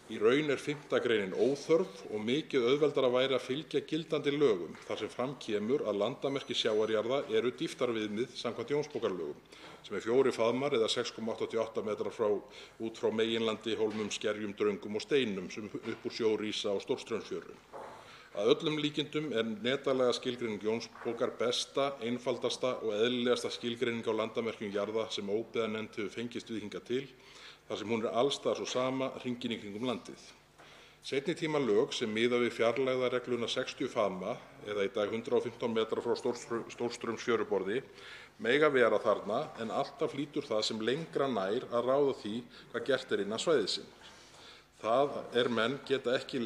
Í raun 5. greinin óþörf og mikið auðveldara væri að fylgja gildandi lögum þar sem fram kemur að landamerki sjávarjarða eru dýptarviðmið samkvæmt Jónsbókarlögum, sem 4 faðmar eða 6,88 metrar út frá meginlandi, hólmum, skerjum, dröngum og steinum sem upp úr sjó rísa á Stórstraumsfjöru. Að öllum líkindum netalega skilgreining Jónsbókar besta, einfaldasta og eðlilegasta skilgreining á landamerkjum jarða sem óbyggðanefnd hefur fengist við hingað til, þar sem hún alls staðar svo sama hringinn í kringum landið. Seinni tíma lög sem miða við fjarlægðarregluna 60 faðma eða í dag 115 metra frá Stórstraumsfjöruborði mega vera þarna en alltaf hlýtur það sem lengra nær að ráða því hvað gert innan svæðisins. Það er menn geta ekki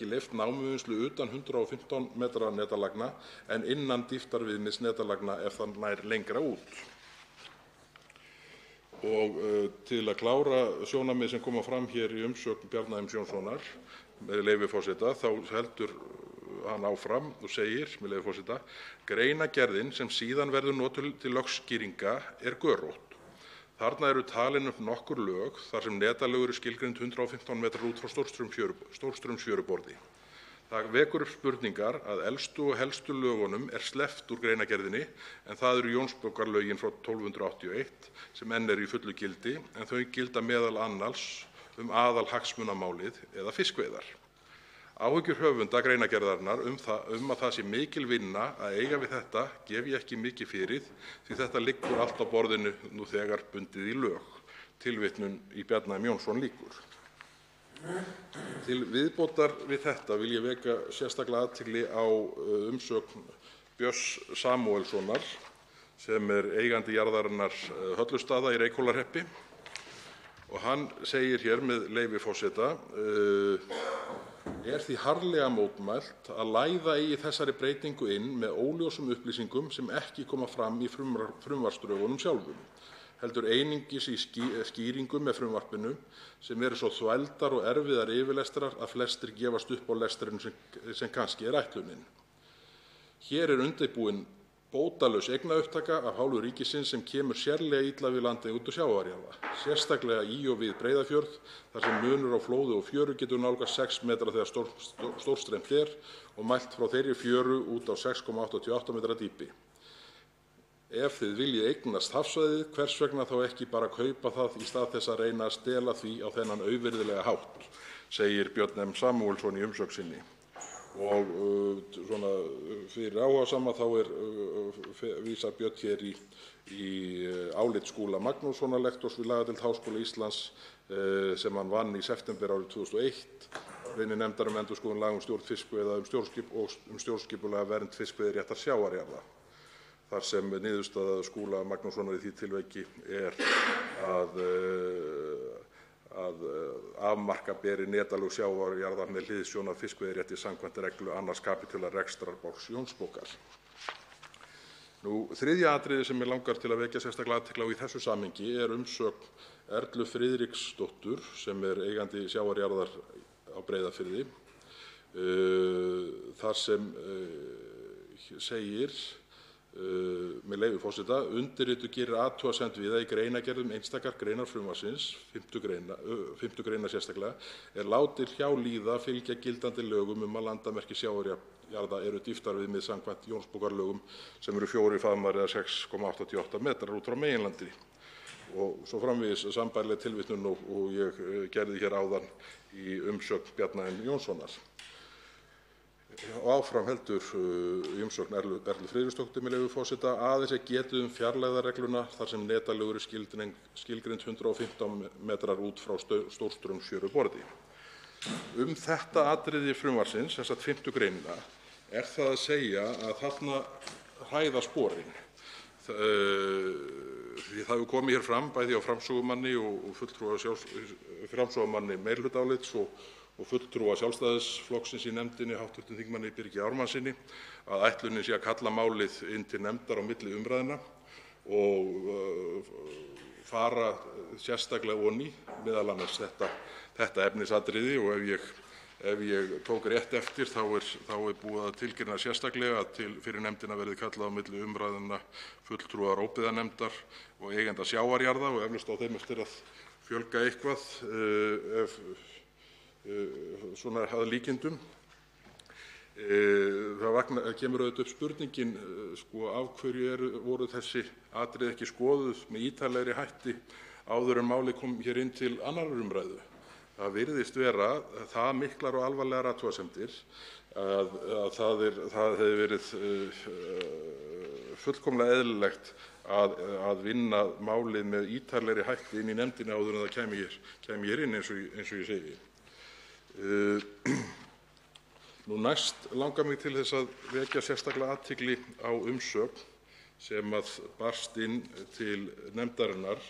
leyft námuvinnslu utan 115 metra netalagna en innan dýptarviðmiðs netalagna ef það nær lengra út. Og til að klára sjónarmið sem koma fram hér í umsögn Bjarna M. Jónssonar, með leyfi forseta, þá heldur hann áfram og segir, með leyfi forseta: Greinargerðin sem síðan verður notuð til lögskýringa görótt. Þarna eru talin upp nokkur lög þar sem netalög eru skilgreind 115 metrar út frá Stórstraumsfjöruborði. Það vekur upp spurningar að elstu og helstu lögunum sleppt úr greinargerðinni en það eru Jónsbókarlögin frá 1281 sem enn eru í fullu gildi en þau gilda meðal annars aðalhagsmunamálið eða fiskveiðar. Áhyggjur höfunda greinargerðarinnar að það sé mikil vinna að eiga við þetta gef ég ekki mikið fyrir því þetta liggur allt á borðinu nú þegar bundið í lög. Tilvitnun í Bjarna M. Jónsson lýkur. Til viðbótar við þetta vil ég vekja sérstaklega athygli á umsögn Björns Samúelssonar sem eigandi jarðarinnar Höllustaða í Reykhólahreppi og hann segir hér með leyfi forseta: Því harðlega mótmælt að læða eigi þessari breytingu inn með óljósum upplýsingum sem ekki koma fram í frumvarpsdrögunum sjálfum, heldur einungis í skýringum með frumvarpinu sem eru svo þvældar og erfiðar yfirlestrar að flestir gefast upp á lestrinu sem kannski ætlunin. Hér undirbúin bótalaus eignaupptaka af hálfu ríkisins sem kemur sérlega illa við landeigendur sjávarjarða, sérstaklega í og við Breiðafjörð þar sem munur á flóði og fjöru getur nálgast 6 metra þegar stórstreymt og mælt frá þeirri fjöru út á 6,88 metra dýpi. Ef þið viljið eignast hafsvæðið, hvers vegna þá ekki bara kaupa það í stað þess að reyna að stela því á þennan auvirðilega hátt, segir Björn M. Samúelsson í umsögn sinni. Og svona fyrir áhugasama þá vísar Björn hér í álit Skúla Magnússonar, lektors við lagadeild Háskóla Íslands sem hann vann í september árið 2001, vinni nefndar endurskoðun laga stjórn fiskveiða og stjórnskipulega vernd fiskveiðiréttar sjávarjarða. Þar sem niðurstaða Skúla Magnússonar í því tilviki að afmarka beri netalög sjávarjarða með hliðsjón af fiskveiðirétti samkvæmt reglu 2. kapítular rekstrarbálks Jónsbókar. Þriðja atriði sem mig langar til að vekja sérstaklega athygli á í þessu samhengi umsögn Erlu Friðriksdóttur sem eigandi sjávarjarðar á Breiðafirði, þar sem segir með leyfi forseta: Undirrituð gerir athugasemd við að í greinargerðum einstakar greinar frumvarpsins, 5. greinar sérstaklega, látið hjá líða að fylgja gildandi lögum að landamerki sjávarjarða eru dýptarviðmið samkvæmt Jónsbókarlögum sem eru 4 faðmar eða 6,88 metrar út frá meginlandi. Og svo framvegis sambærileg tilvitnun og ég gerði hér áðan í umsögn Bjarna M. Jónssonar. Og áfram heldur í umsögn Erlu Friðriksdóttur með leyfi forseta: Aðeins getið fjarlægðarregluna þar sem netalög eru skilgreind 115 metrar út frá Stórstraumsfjöruborði. Þetta atriði frumvarpsins, þessa 5. greinina, það að segja að þarna hræða sporin. Það hefur komið hér fram bæði hjá framsögumanni og fulltrúa framsögumanni meirihlutaálits og fulltrúa Sjálfstæðisflokksins í nefndinni, hv. þm. Birgi Ármannssyni, að ætlunin sé að kalla málið inn til nefndar á milli umræðna og fara sérstaklega oní m.a. þetta efnisatriði. Og ef ég tók rétt eftir þá er búið að tilkynna sérstaklega að fyrir nefndina verði kallað á milli umræðna fulltrúar óbyggðanefndar og eigenda sjávarjarða og eflaust á þeim eftir að fjölga eitthvað svona að líkindum. Það kemur auðvitað upp spurningin af hverju voru þessi atriði ekki skoðuð með ítarlegri hætti áður en málið kom hér inn til 2. umræðu. Það virðist vera það miklar og alvarlegar athugasemdir að það hefði verið fullkomlega eðlilegt að vinna málið með ítarlegri hætti inn í nefndinni áður en það kæmi hér inn eins og ég segi. Nú næst langar mig til þess að vekja sérstaklega athygli á umsögn sem barst inn til nefndarinnar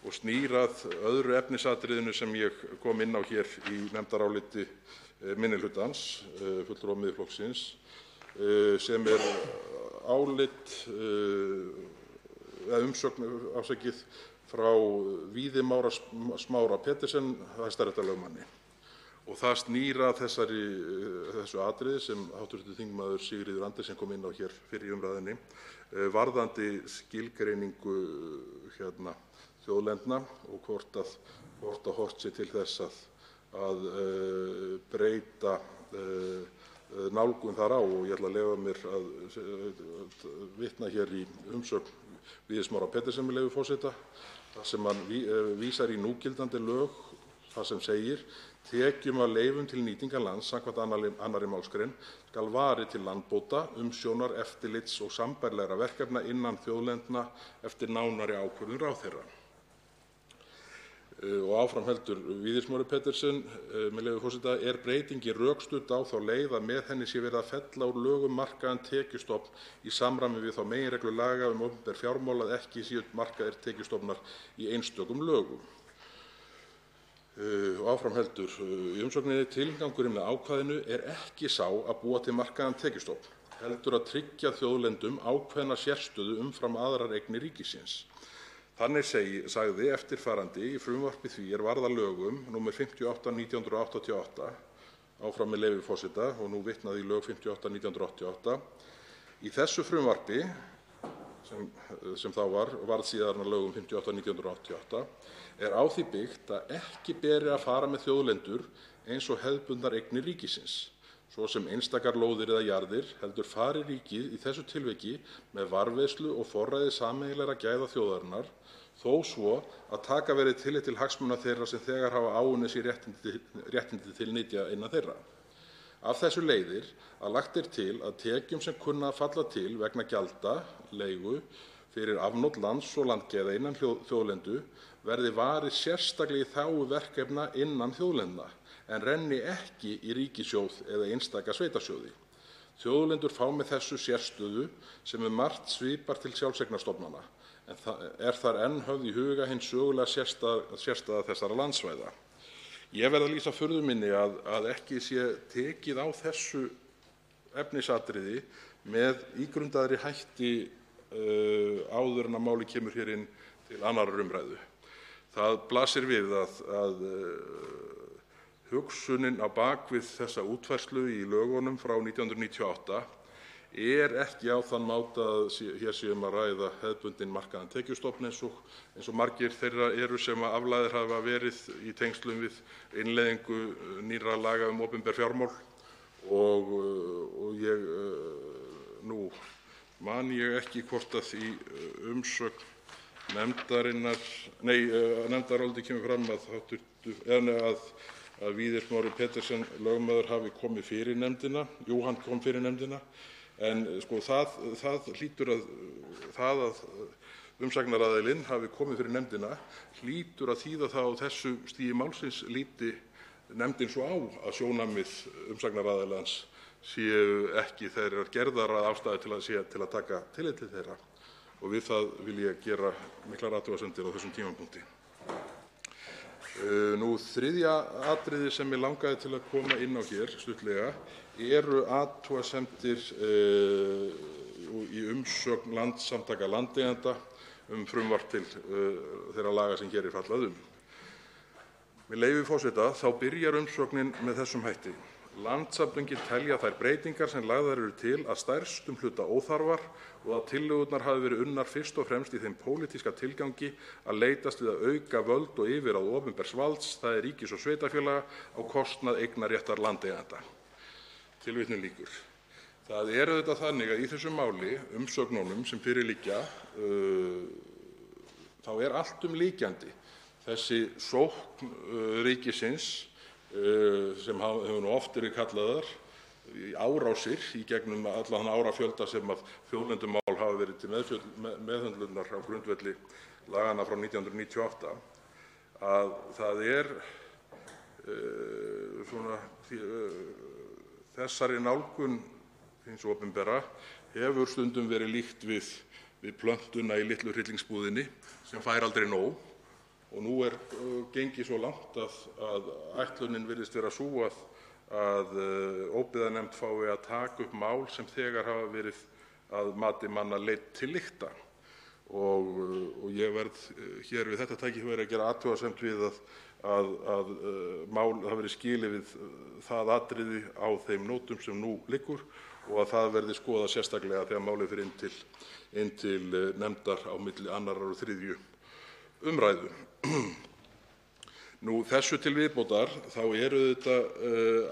og snýr að öðru efnisatriðinu sem ég kom inn á hér í nefndaráliti minnihlutans, fulltrúa Miðflokksins, sem álit umsögn frá Víði Mára Smára Petersen hæstaréttarlögmanni. Og það snýr að þessu atriði sem hv. þm. Sigríður Andersen kom inn á hér fyrr í umræðunni varðandi skilgreiningu þjóðlendna og hvort horft sé til þess að breyta nálgun þar á. Og ég ætla að leyfa mér að vitna hér í umsögn Víðis Smára Petersen, með leyfi forseta, þar sem hann vísar í núgildandi lög þar sem segir: Tekjum af leyfum til nýtingar lands samkvæmt 2. málsgrein skal varið til landbóta, umsjónar, eftirlits og sambærilegra verkefna innan þjóðlendna eftir nánari ákvörðun ráðherra. Og áfram heldur Víðir Smári Petersen, með leyfi forseta: Er breytingin rökstudd á þá leið að með henni sé verið að fella úr lögum markaðan tekjustofn í samræmi við þá meginreglu laga opinber fjármál að ekki séu markaðir tekjustofnar í einstökum lögum. Og áfram heldur í umsögninni: Tilgangurinn með ákvæðinu er ekki sá að búa til markaðan tekjustofn, heldur að tryggja þjóðlendum ákveðna sérstöðu umfram aðrar eignir ríkisins. Þannig sagði eftirfarandi í frumvarpi því er varð að lögum nr. 58/1988, áfram með leyfi forseta, og nú vitnað í lög 58/1988: Í þessu frumvarpi, sem þá varð síðar að lögum 58/1988, er á því byggt að ekki beri að fara með þjóðlendur eins og hefðbundnar eignir ríkisins, svo sem einstakar lóðir eða jarðir, heldur fari ríkið í þessu tilviki með varðveislu og forræði sameiginlegra gæða þjóðarinnar, þó svo að taka verði tillit til hagsmuna þeirra sem þegar hafa áunnið sér réttindi til nytja innan þeirra. Af þessu leiðir að lagt er til að tekjum sem kunna að falla til vegna gjalda, leigu, fyrir afnot lands og landgæða innan þjóðlendu verði varið sérstaklega í þágu verkefna innan þjóðlendna en renni ekki í ríkissjóð eða einstaka sveitarsjóði. Þjóðlendur fá með þessu sérstöðu sem margt svipar til sjálfseignarstofnana, en er þar enn höfð í huga hin sögulega sérstæða þessara landsvæða. Ég verð að lýsa furðu minni að ekki sé tekið á þessu efnisatriði með ígrundaðri hætti áður en að málið kemur hér inn til 2. umræðu. Það blasir við að hugsunin á bak við þessa útfærslu í lögunum frá 1998 er ekki á þann máta að hér sé að ræða hefðbundinn markaðan tekjustofn eins og margir þeirra eru sem aflagðir hafa verið í tengslum við innleiðingu nýrra laga opinber fjármál. Og nú man ég ekki hvort að í umsögn nefndaráliti kemur fram að Víðir Smári Petersen lögmaður hafi komið fyrir nefndina. Jú, hann kom fyrir nefndina, en það hlýtur að umsagnaraðilinn hafi komið fyrir nefndina hlýtur að þýða það á þessu stigi málsins líti nefndin svo á að sjónarmið umsagnaraðilans séu ekki þeirrar gerðar að ástæðu til að taka tillit til þeirra. og við það vil ég gera miklar athugasemdir á þessum tímapunkti. Þriðja atriði sem mig langaði til að koma inn á hér stuttlega eru athugasemdir í umsögn Landssamtaka landeigenda frumvarp til þeirra laga sem hér er fjallað um. Með leyfi forseta þá byrjar umsögnin með þessum hætti: Landssamtökin telja þær breytingar sem lagðar eru til að stærstum hluta óþarfar og að tillögurnar hafi verið unnar fyrst og fremst í þeim pólitíska tilgangi að leitast við að auka völd og yfirráð opinbers valds, það er ríkis og sveitarfélaga, á kostnað eignarréttar landeigenda. Tilvitnun lýkur. Það er auðvitað þannig að í þessu máli, umsögnunum sem fyrir liggja, þá er alltumlykjandi þessi sókn ríkisins sem hefur nú oft verið kallaðar árásir í gegnum allan þann árafjölda sem að þjóðlendumál hafa verið til meðhöndlunar á grundvelli laganna frá 1998, að það er þessari nálgun hins opinbera hefur stundum verið líkt við plöntuna í litlu hryllingsbúðinni sem fær aldrei nóg. Og nú er gengið svo langt að ætlunin virðist vera sú að óbyggðanefnd fái að taka upp mál sem þegar hafa verið að mati manna leidd til lykta. Og ég verð hér við þetta tækifæri að gera athugasemd við að mál hafi verið skilið við það atriði á þeim nótum sem nú liggur og að það verði skoðað sérstaklega þegar málið fer inn til nefndar á milli 2. og 3. umræðu. Þessu til viðbótar þá er auðvitað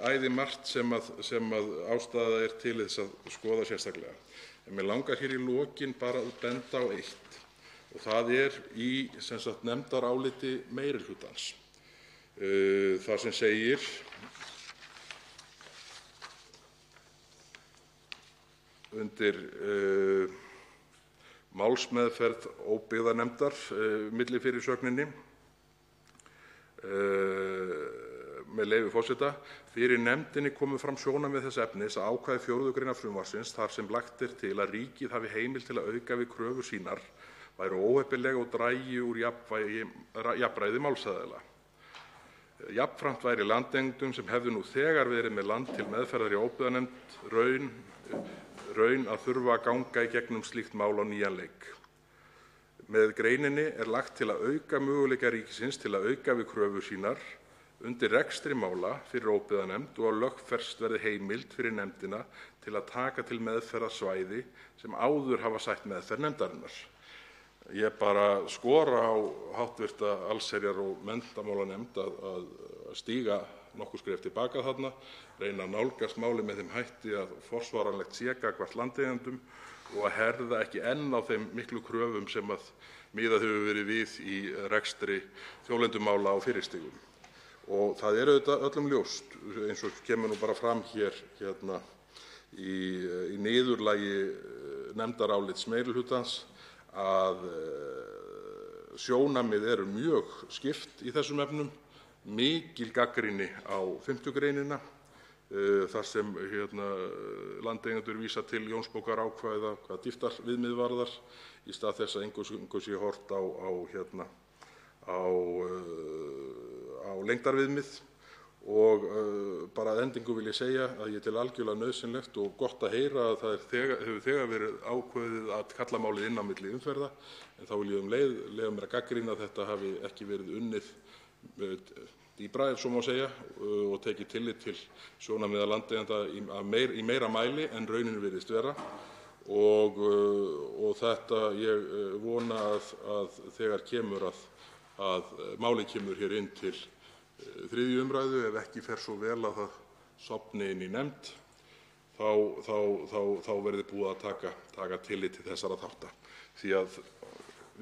æðimargt sem að ástæða er til þess að skoða sérstaklega. En mig langar hér í lokin bara að benda á eitt, og það er í nefndaráliti meirihlutans. Þar sem segir: undir málsmeðferð óbyggðanefndar millifyrirsögninni, með leyfi forseta: Fyrir nefndinni komu fram sjónarmið þess efnis að ákvæði 4. gr. frumvarpsins, þar sem lagt er til að ríkið hafi heimild til að auka við kröfur sínar, væru óheppileg og drægi úr jafnræði málsaðila. Jafnframt væri landeigendum sem hefðu nú þegar verið með land til meðferðar í óbyggðanefnd raun að þurfa að ganga í gegnum slíkt mál á nýjan leik. Með greininni er lagt til að auka möguleika ríkisins til að auka við kröfur sínar undir rekstri mála fyrir óbyggðanefnd og að lögfest verði heimild fyrir nefndina til að taka til meðferðar svæði sem áður hafa sætt meðferð nefndarinnar. Ég bara skora á hv. allsherjar- og menntamálanefnd að stíga nokkur skref til baka þarna, reyna að nálgast málið með þeim hætti að forsvaranlegt sé gagnvart landeigendum og að herða ekki enn á þeim miklu kröfum sem að miðað hefur verið við í rekstri þjóðlendumála á fyrri stigum. Og það er auðvitað öllum ljóst, eins og kemur nú bara fram hér í niðurlagi nefndarálits meirihlutans, að sjónarmið eru mjög skipt í þessum efnum. Mikil gagnrýni á 5. greinina, þar sem landeigendur vísa til Jónsbókarákvæða hvað dýptarviðmið varðar, í stað þess að eingöngu sé horft á lengdarviðmið. Og bara að endingu vil ég segja að ég tel algjörlega nauðsynlegt og gott að heyra að það hefur þegar verið ákveðið að kalla málið inn á milli umferða, en þá vil ég leyfa mér að gagnrýna að þetta hafi ekki verið unnið dýpra, ef svo má segja, og tekið tillit til sjónarmiða landeigenda í meira mæli en raunin virðist vera. Og þetta ég vona að þegar kemur að málið kemur hér inn til 3. umræðu, ef ekki fer svo vel að það sofni inn í nefnd, þá verði búið að taka tillit til þessara þátta. Því að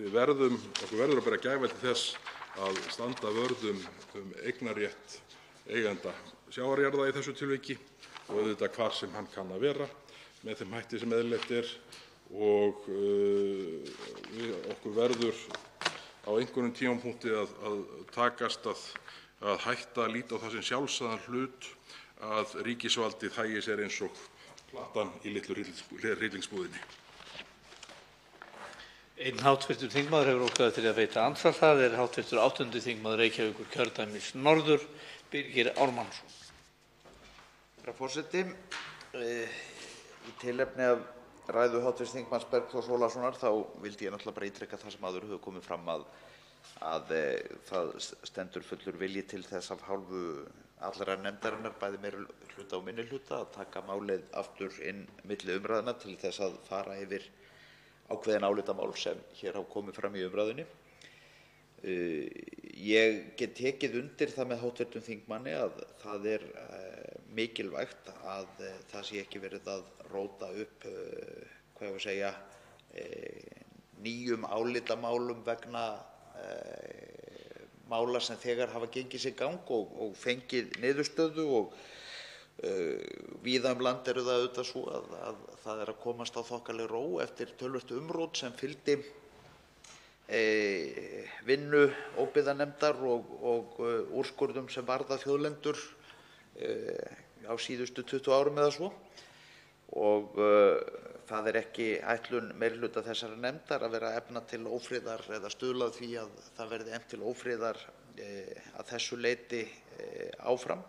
okkur verður að bera gæfa til þess að standa vörð eignarrétt eiganda sjávarjarða í þessu tilviki og auðvitað hvar sem hann kann að vera með þeim hætti sem eðlilegt er. Og okkur verður á einhverjum tímapunkti að takast að hætta að líta á það sem sjálfsagðan hlut að ríkisvaldið hagi sér eins og plattan í litlu hryllingsbúðinni. Einn hv. þingmaður hefur óskað eftir að veita andsvar. Það er hv. 8. þingmaður Reykjavíkurkjördæmis norður, Birgir Ármannsson. Herra forseti. Í tilefni af ræðu hv. þingmanns Bergþórs Ólasonar þá vildi ég náttúrulega bara ítreka það sem áður hefur komið fram að það stendur fullur vilji til þess af hálfu allrar nefndarinnar, bæði meirihluta og minnihluta, að taka málið aftur inn milli umræðna til þess að fara yfir ákveðin álitamál sem hér hafa komið fram í umræðunni. Ég get tekið undir það með hv. þingmanni að það er mikilvægt að það sé ekki verið að róta upp nýjum álitamálum vegna mála sem þegar hafa gengið sig í gang og fengið niðurstöðu og víða land eru það auðvitað svo að það er að komast á þokkaleg ró eftir töluvert umrót sem fylgdi vinnu óbyggðanefndar og úrskurðum sem varða þjóðlendur á síðustu 20 árum eða svo. Og það er ekki ætlun meirihluta þessarar nefndar að vera að efna til ófriðar eða stuðla að því að það verði efnt til ófriðar að þessu leyti áfram.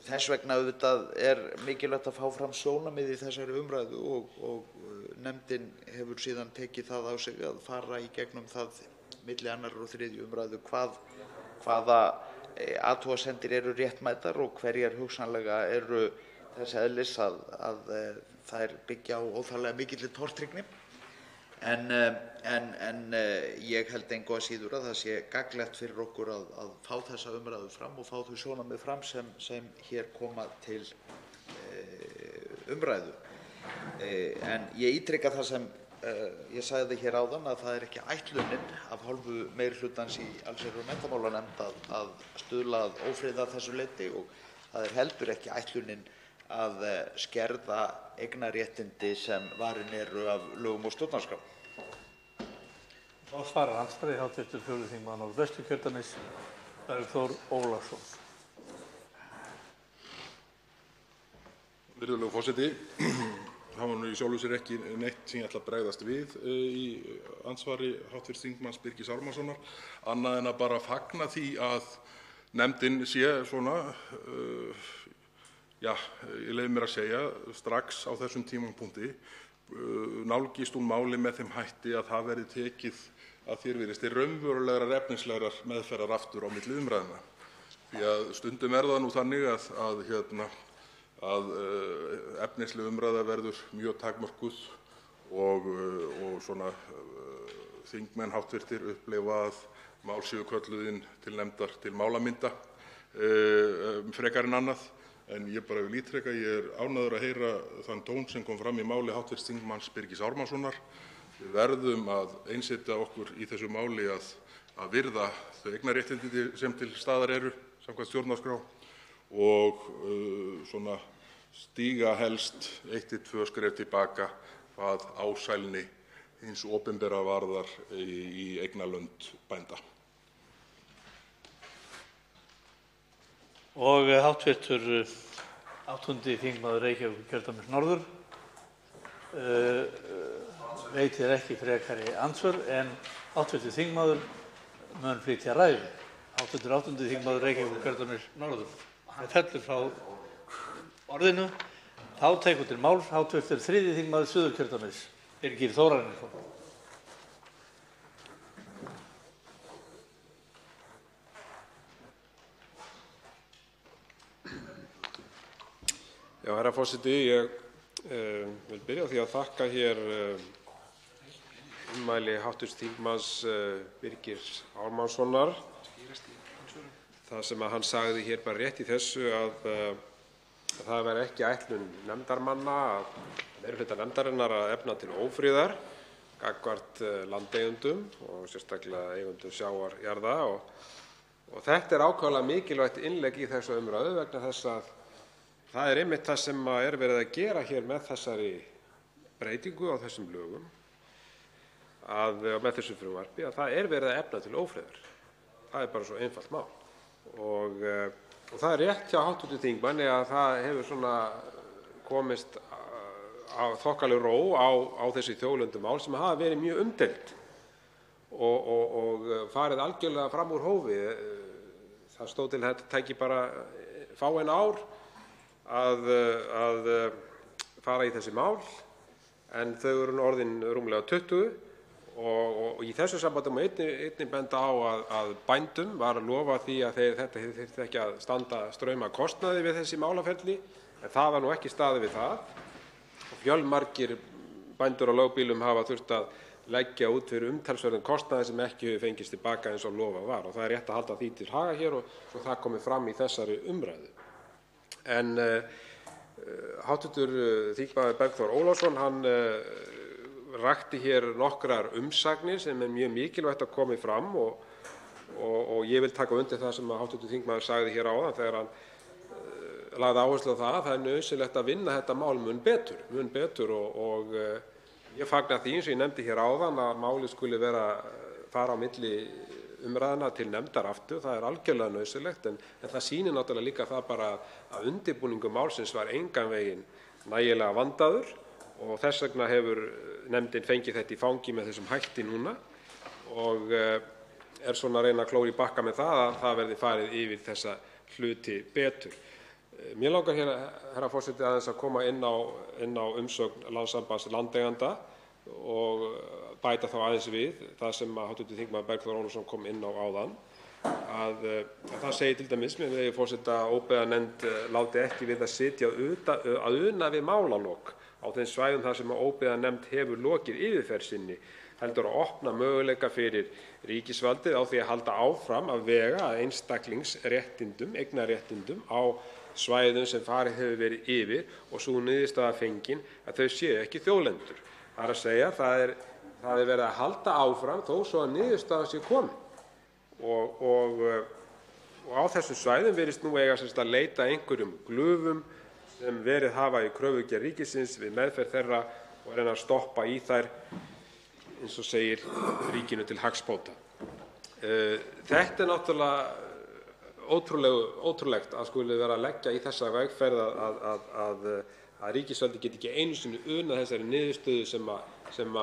Þess vegna auðvitað er mikilvægt að fá fram sjónarmið í þessari umræðu og nefndin hefur síðan tekið það á sig að fara í gegnum það milli 2. og 3. umræðu hvaða athugasemdir eru réttmætar og hverjar hugsanlega eru þess eðlis að þær byggja á óþarflega mikilli tortryggni. En ég held engu að síður að það sé gagnlegt fyrir okkur að fá þessa umræðu fram og fá þau sjónarmið fram sem hér koma til umræðu. En ég ítreka það sem ég sagði hér áðan, að það er ekki ætlunin af hálfu meirihlutans í allsherjar- og menntamálanefnd að stuðla að ófriði að þessu leyti og það er heldur ekki ætlunin að skerða eignarréttindi sem varin eru af lögum og stjórnarskrá. Þá svarar andsvari hv. 4. þingmaður Norðvesturkjördæmis, Bergþór Ólason. Virðulegur forseti. Það var nú í sjálfu sér ekki neitt sem ég ætla að bregðast við í andsvari hv. þingmanns Birgis Ármannssonar, annað en að bara fagna því að nefndin sé svona, ég leyfi mér að segja, strax á þessum tímapunkti nálgist hún málið með þeim hætti að það verði tekið að því er virðist til raunverulegrar efnislegrar meðferðar aftur á milli umræðna. Því að stundum er það nú þannig að efnisleg umræða verður mjög takmörkuð og svona þingmenn háttvirtir upplifa að mál séu kölluð inn til nefndar til málamynda frekar en annað. En ég bara vil ítreka, ég er ánægður að heyra þann tón sem kom fram í máli hv. þingmanns Birgis Ármannssonar. Við verðum að einsetja okkur í þessu máli að virða þau eignarréttindi sem til staðar eru samkvæmt stjórnarskrá og svona stíga helst 1–2 skref til baka hvað ásælni hins opinbera varðar í eignarlönd bænda. Og hv. 8. þingmaður Reykjavíkurkjördæmis norður veitir ekki frekari andsvör en hv. þingmaður mun flytja ræðu. Hv. 8. þingmaður Reykjavíkurkjördæmis norður. Hann fellur frá orðinu. Þá tekur til máls hv. 3. þingmaður Suðurkjördæmis, Birgir Þórarinsson. Já, herra forseti, ég vil byrja á því að þakka hér ummæli hv. þingmanns Birgis Ármannssonar. Það sem hann sagði hér bara rétt í þessu að það væri ekki ætlun nefndarmanna, meirihluta nefndarinnar, að efna til ófriðar gagnvart landeigendum og sérstaklega eigendum sjávarjarða. Og þetta er ákaflega mikilvægt innlegg í þessa umræðu vegna þess að það er einmitt það sem er verið að gera hér með þessari breytingu á þessum lögum, með þessu frumvarpi, að það er verið að efna til ófriðar. Það er bara svo einfalt mál. Og það er rétt hjá hv. þingmanni að það hefur svona komist þokkaleg ró á þessi þjóðlendumál sem hafa verið mjög umdeild og farið algjörlega fram úr hófi. Það stóð til að þetta tæki bara fáein ár að fara í þessi mál en þau eru orðin rúmlega 20 og í þessu sambandi má einnig benda á að bændum var lofað því að þetta þyrfti ekki að standa straum af kostnaði við þessi málaferli en það var nú ekki staðið við það. Fjölmargir bændur á lögbýlum hafa þurft að leggja út fyrir umtalsverðan kostnaði sem ekki hefur fengist til baka eins og lofað var og það rétt að halda því til haga hér og svo það komi fram í þessari umræðu. En hv. þingmaður Bergþór Ólason hann rakti hér nokkrar umsagnir sem mjög mikilvægt að komi fram og ég vil taka undir það sem hv. þingmaður sagði hér áðan þegar hann lagði áherslu á það að það nauðsynlegt að vinna þetta mál mun betur og ég fagna því eins og ég nefndi hér áðan að málið skuli fara á milli umræðna til nefndar aftur. Það er algjörlega nauðsynlegt en það sýnir náttúrulega líka það bara að undirbúningur málsins var engan veginn nægilega vandaður og þess vegna hefur nefndin fengið þetta í fangi með þessum hætti núna og er svona að reyna að klóra í bakka með það að það verði farið yfir þessa hluti betur. Mér langar hér, herra forseti, aðeins að koma inn á umsögn Landssambands landeigenda og bæta þá aðeins við það sem hv. þingmaður Bergþór Ólason kom inn á áðan að það segir til dæmis með leyfi forseta að óbyggðanefnd láti ekki við að sitja að una við málalok á þeim svæðum þar sem óbyggðanefnd hefur lokið yfirferð sinni heldur að opna möguleika fyrir ríkisvaldið á því að halda áfram að vega að einstaklingsréttindum, eignarréttindum á svæðum sem farið hefur verið yfir og sú niðurstaða fengin að þau séu ekki þjóðlendur. Það er að segja það er verið að halda áfram þó svo að niðurstaða sé komin og á þessum svæðum virðist nú eiga að leita einhverjum glufum sem verið hafa í kröfugerð ríkisins við meðferð þeirra og reyna að stoppa í þær eins og segir ríkinu til hagsbóta. Þetta er náttúrulega ótrúlegt að skuli vera að leggja í þessa vegferð að ríkisvaldið geti ekki einu sinni unað þessari niðurstöðu sem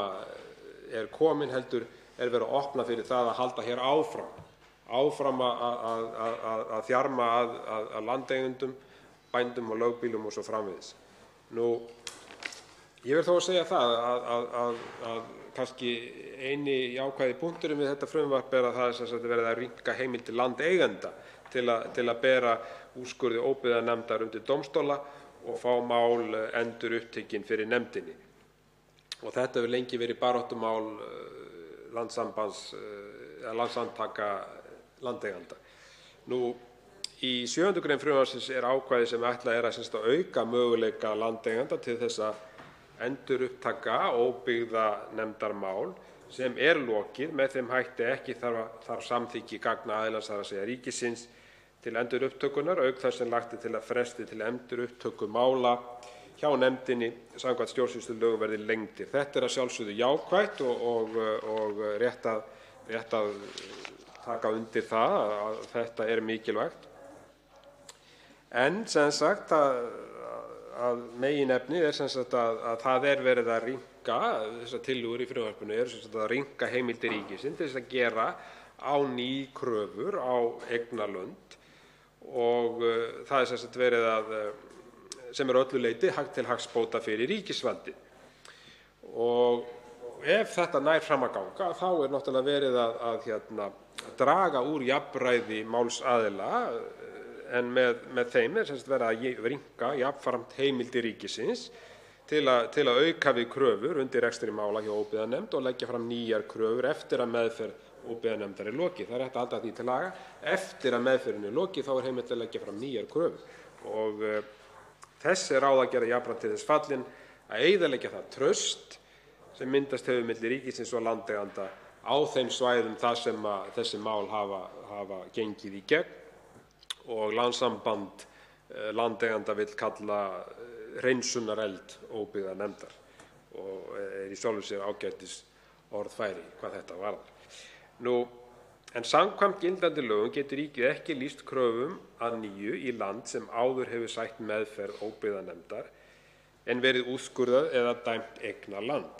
er komin heldur er verið að opna fyrir það að halda hér áfram að þjarma að landeigendum, bændum og lögbýlum og svo framvegis. Ég vil þó að segja það að kannski eini jákvæði punkturinn við þetta frumvarp er að það er verið að rýmka heimildir landeigenda til að bera úrskurði óbyggðanefndar undir dómstóla og fá mál endurupptekin fyrir nefndinni. Og þetta hefur lengi verið baráttumál Landssamtaka landeigenda. Í 7. grein frumvarpsins er ákvæði sem ætlað er að auka möguleika landeigenda til þess að endurupptaka óbyggðanefndarmál sem er lokið með þeim hætti ekki þarf samþykki gagnaðilans, það er að segja ríkisins, til endurupptökunnar auk þess sem lagt er til að fresti til endurupptöku mála hjá nefndinni samkvæmt stjórnsýslulögum verði lengdir. Þetta er að sjálfsögðu jákvætt og rétt að taka undir það að þetta er mikilvægt. En sem sagt að meginefnið er sem sagt að það er verið að rýmka þessar tillögur í frumvarpinu eru sem sagt að rýmka heimildir ríkisins til þess að gera á ný kröfur á eignarlönd og það er sem sagt verið að sem er öllu leyti til hagsbóta fyrir ríkisvaldið. Og ef þetta nær fram að ganga þá er náttúrulega verið að draga úr jafnræði málsaðila en með þeim er sem sagt verið að rýmka jafnframt heimildir ríkisins til að auka við kröfur undir rekstri mála hjá óbyggðanefnd og leggja fram nýjar kröfur eftir að meðferð óbyggðanefndar er lokið. Það er hægt að halda því til haga. Eftir að meðferðinni er lokið þá er heimilt að leggja fram nýjar kröfur og þessi ráð að gera jafnframt til þess fallin að eyðileggja það traust sem myndast hefur milli ríkisins og landeigenda á þeim svæðum þar sem þessi mál hafa gengið í gegn og Landssamband landeigenda vill kalla hreinsunareld óbyggðanefndar og er í sjálfu sér ágætis orðfæri hvað þetta varðar. En samkvæmt gildandi lögum getur ríkið ekki lýst kröfum að nýju í land sem áður hefur sætt meðferð óbyggðanefndar en verið úrskurðað eða dæmt eignarland.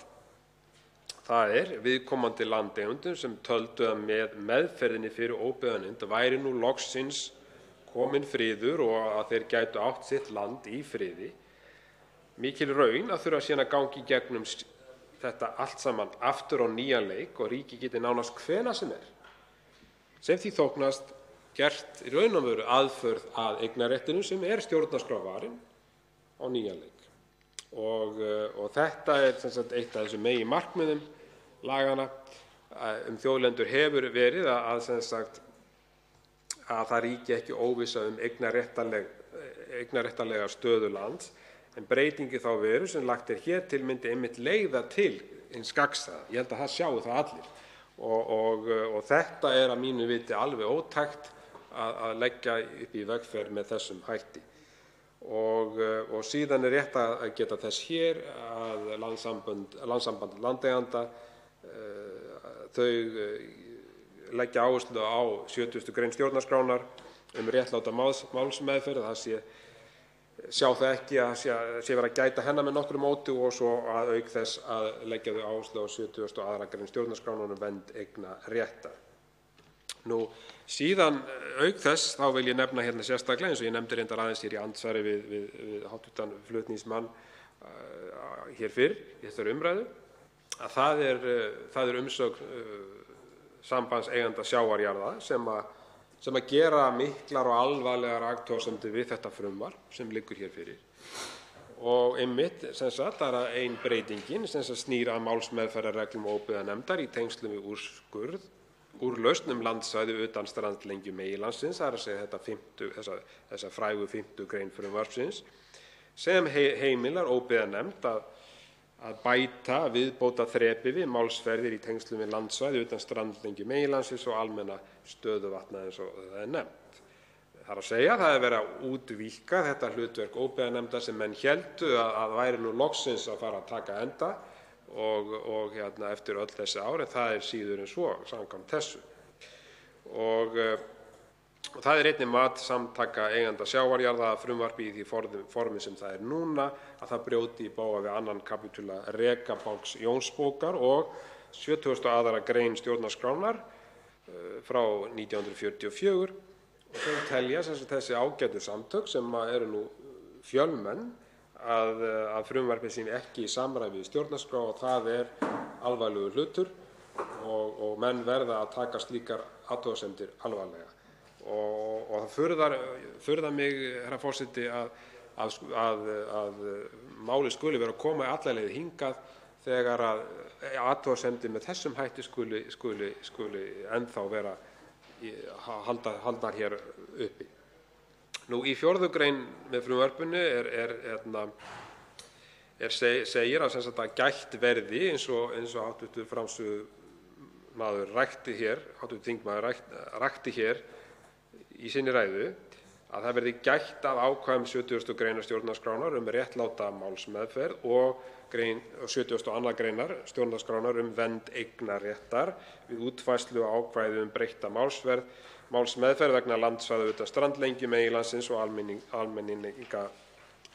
Það er viðkomandi landeigendum sem töldu að með meðferðinni fyrir óbyggðanefnd væri nú loksins kominn friður og að þeir gætu átt sitt land í friði. Mikil raun að þurfa síðan að ganga í gegnum þetta allt saman aftur á nýjan leik og ríkið geti nánast hvenær sem er, sem því þóknast gert í raun og veru aðförð að eignarréttinum sem er stjórnarskrárvarinn á nýjan leik. Og þetta er sem sagt eitt af þessum meginmarkmiðum laganna þjóðlendur hefur verið að sem sagt að það ríki ekki óvissa eignarréttarlega stöðu lands, en breytingi þá veru sem lagt er hér til myndi einmitt leiða til hins gagnstæða. Ég held að það sjáu það allir og þetta er að mínu viti alveg ótækt að leggja upp í vegferð með þessum hætti. Og síðan er rétt að geta þess hér að Landssamband landeigenda þau leggja áherslu á 70. grein stjórnarskrárinnar réttláta málsmeðferð, sjá það ekki að sé verið að gæta hennar með nokkru móti og svo að auk þess að leggja þau áherslu á 72. grein stjórnarskrárinnar vernd eignarréttar. Síðan auk þess þá vil ég nefna hérna sérstaklega, eins og ég nefndi reyndar aðeins hér í andsvari við hv. flutningsmann hér fyrr í þessari umræðu, að það er umsögn Sambands eigenda sjávarjarða sem að gera miklar og alvarlegar athugasemdir við þetta frumvarp sem liggur hér fyrir. Og einmitt sem sagt það er ein breytingin sem snýr að málsmeðferðarreglum óbyggðanefndar í tengslum við úrlausn landsvæði utan strandlengju meginlandsins, það er að segja þessa frægu 5. grein frumvarpsins, sem heimilar óbyggðanefnd að bæta viðbótarþrepi við málsferðir í tengslum við landsvæði utan strandlengju meginlandsins og almenna stöðuvatna eins og það er nefnt. Það er að segja það er verið að útvíkka þetta hlutverk óbyggðanefndar sem menn héldu að væri nú loksins að fara að taka enda og eftir öll þessi ár, en það er síður en svo samkvæmt þessu. Og það er einnig mat samtaka eigenda sjávarjarða að frumvarpið í því formi sem það er núna að það brjóti í bága við 2. kapítula rekabálks Jónsbókar og 72. grein stjórnarskrárinnar frá 1944 og þau telja þessi ágætu samtök sem eru nú fjölmenn að frumvarpið sé ekki í samræmi við stjórnarskrá og það er alvarlegur hlutur og menn verða að taka slíkar athugasemdir alvarlega. Og það furðar mig, herra forseti, að málið skuli vera að koma alla leið hingað þegar að athugasemdir með þessum hætti skuli ennþá vera haldnar hér uppi. Í 4. grein með frumvarpinu segir að gætt verði eins og hv. framsögumaður hv. þingmaður rakti hér í sinni ræðu að það verði gætt af ákvæðum 70. greinar stjórnarskrárinnar réttláta málsmeðferð og 72. greinar stjórnarskrárinnar vernd eignarréttar við útfærslu á ákvæði breytta málsmeðferð vegna landsvæða utan strandlengju meginlandsins og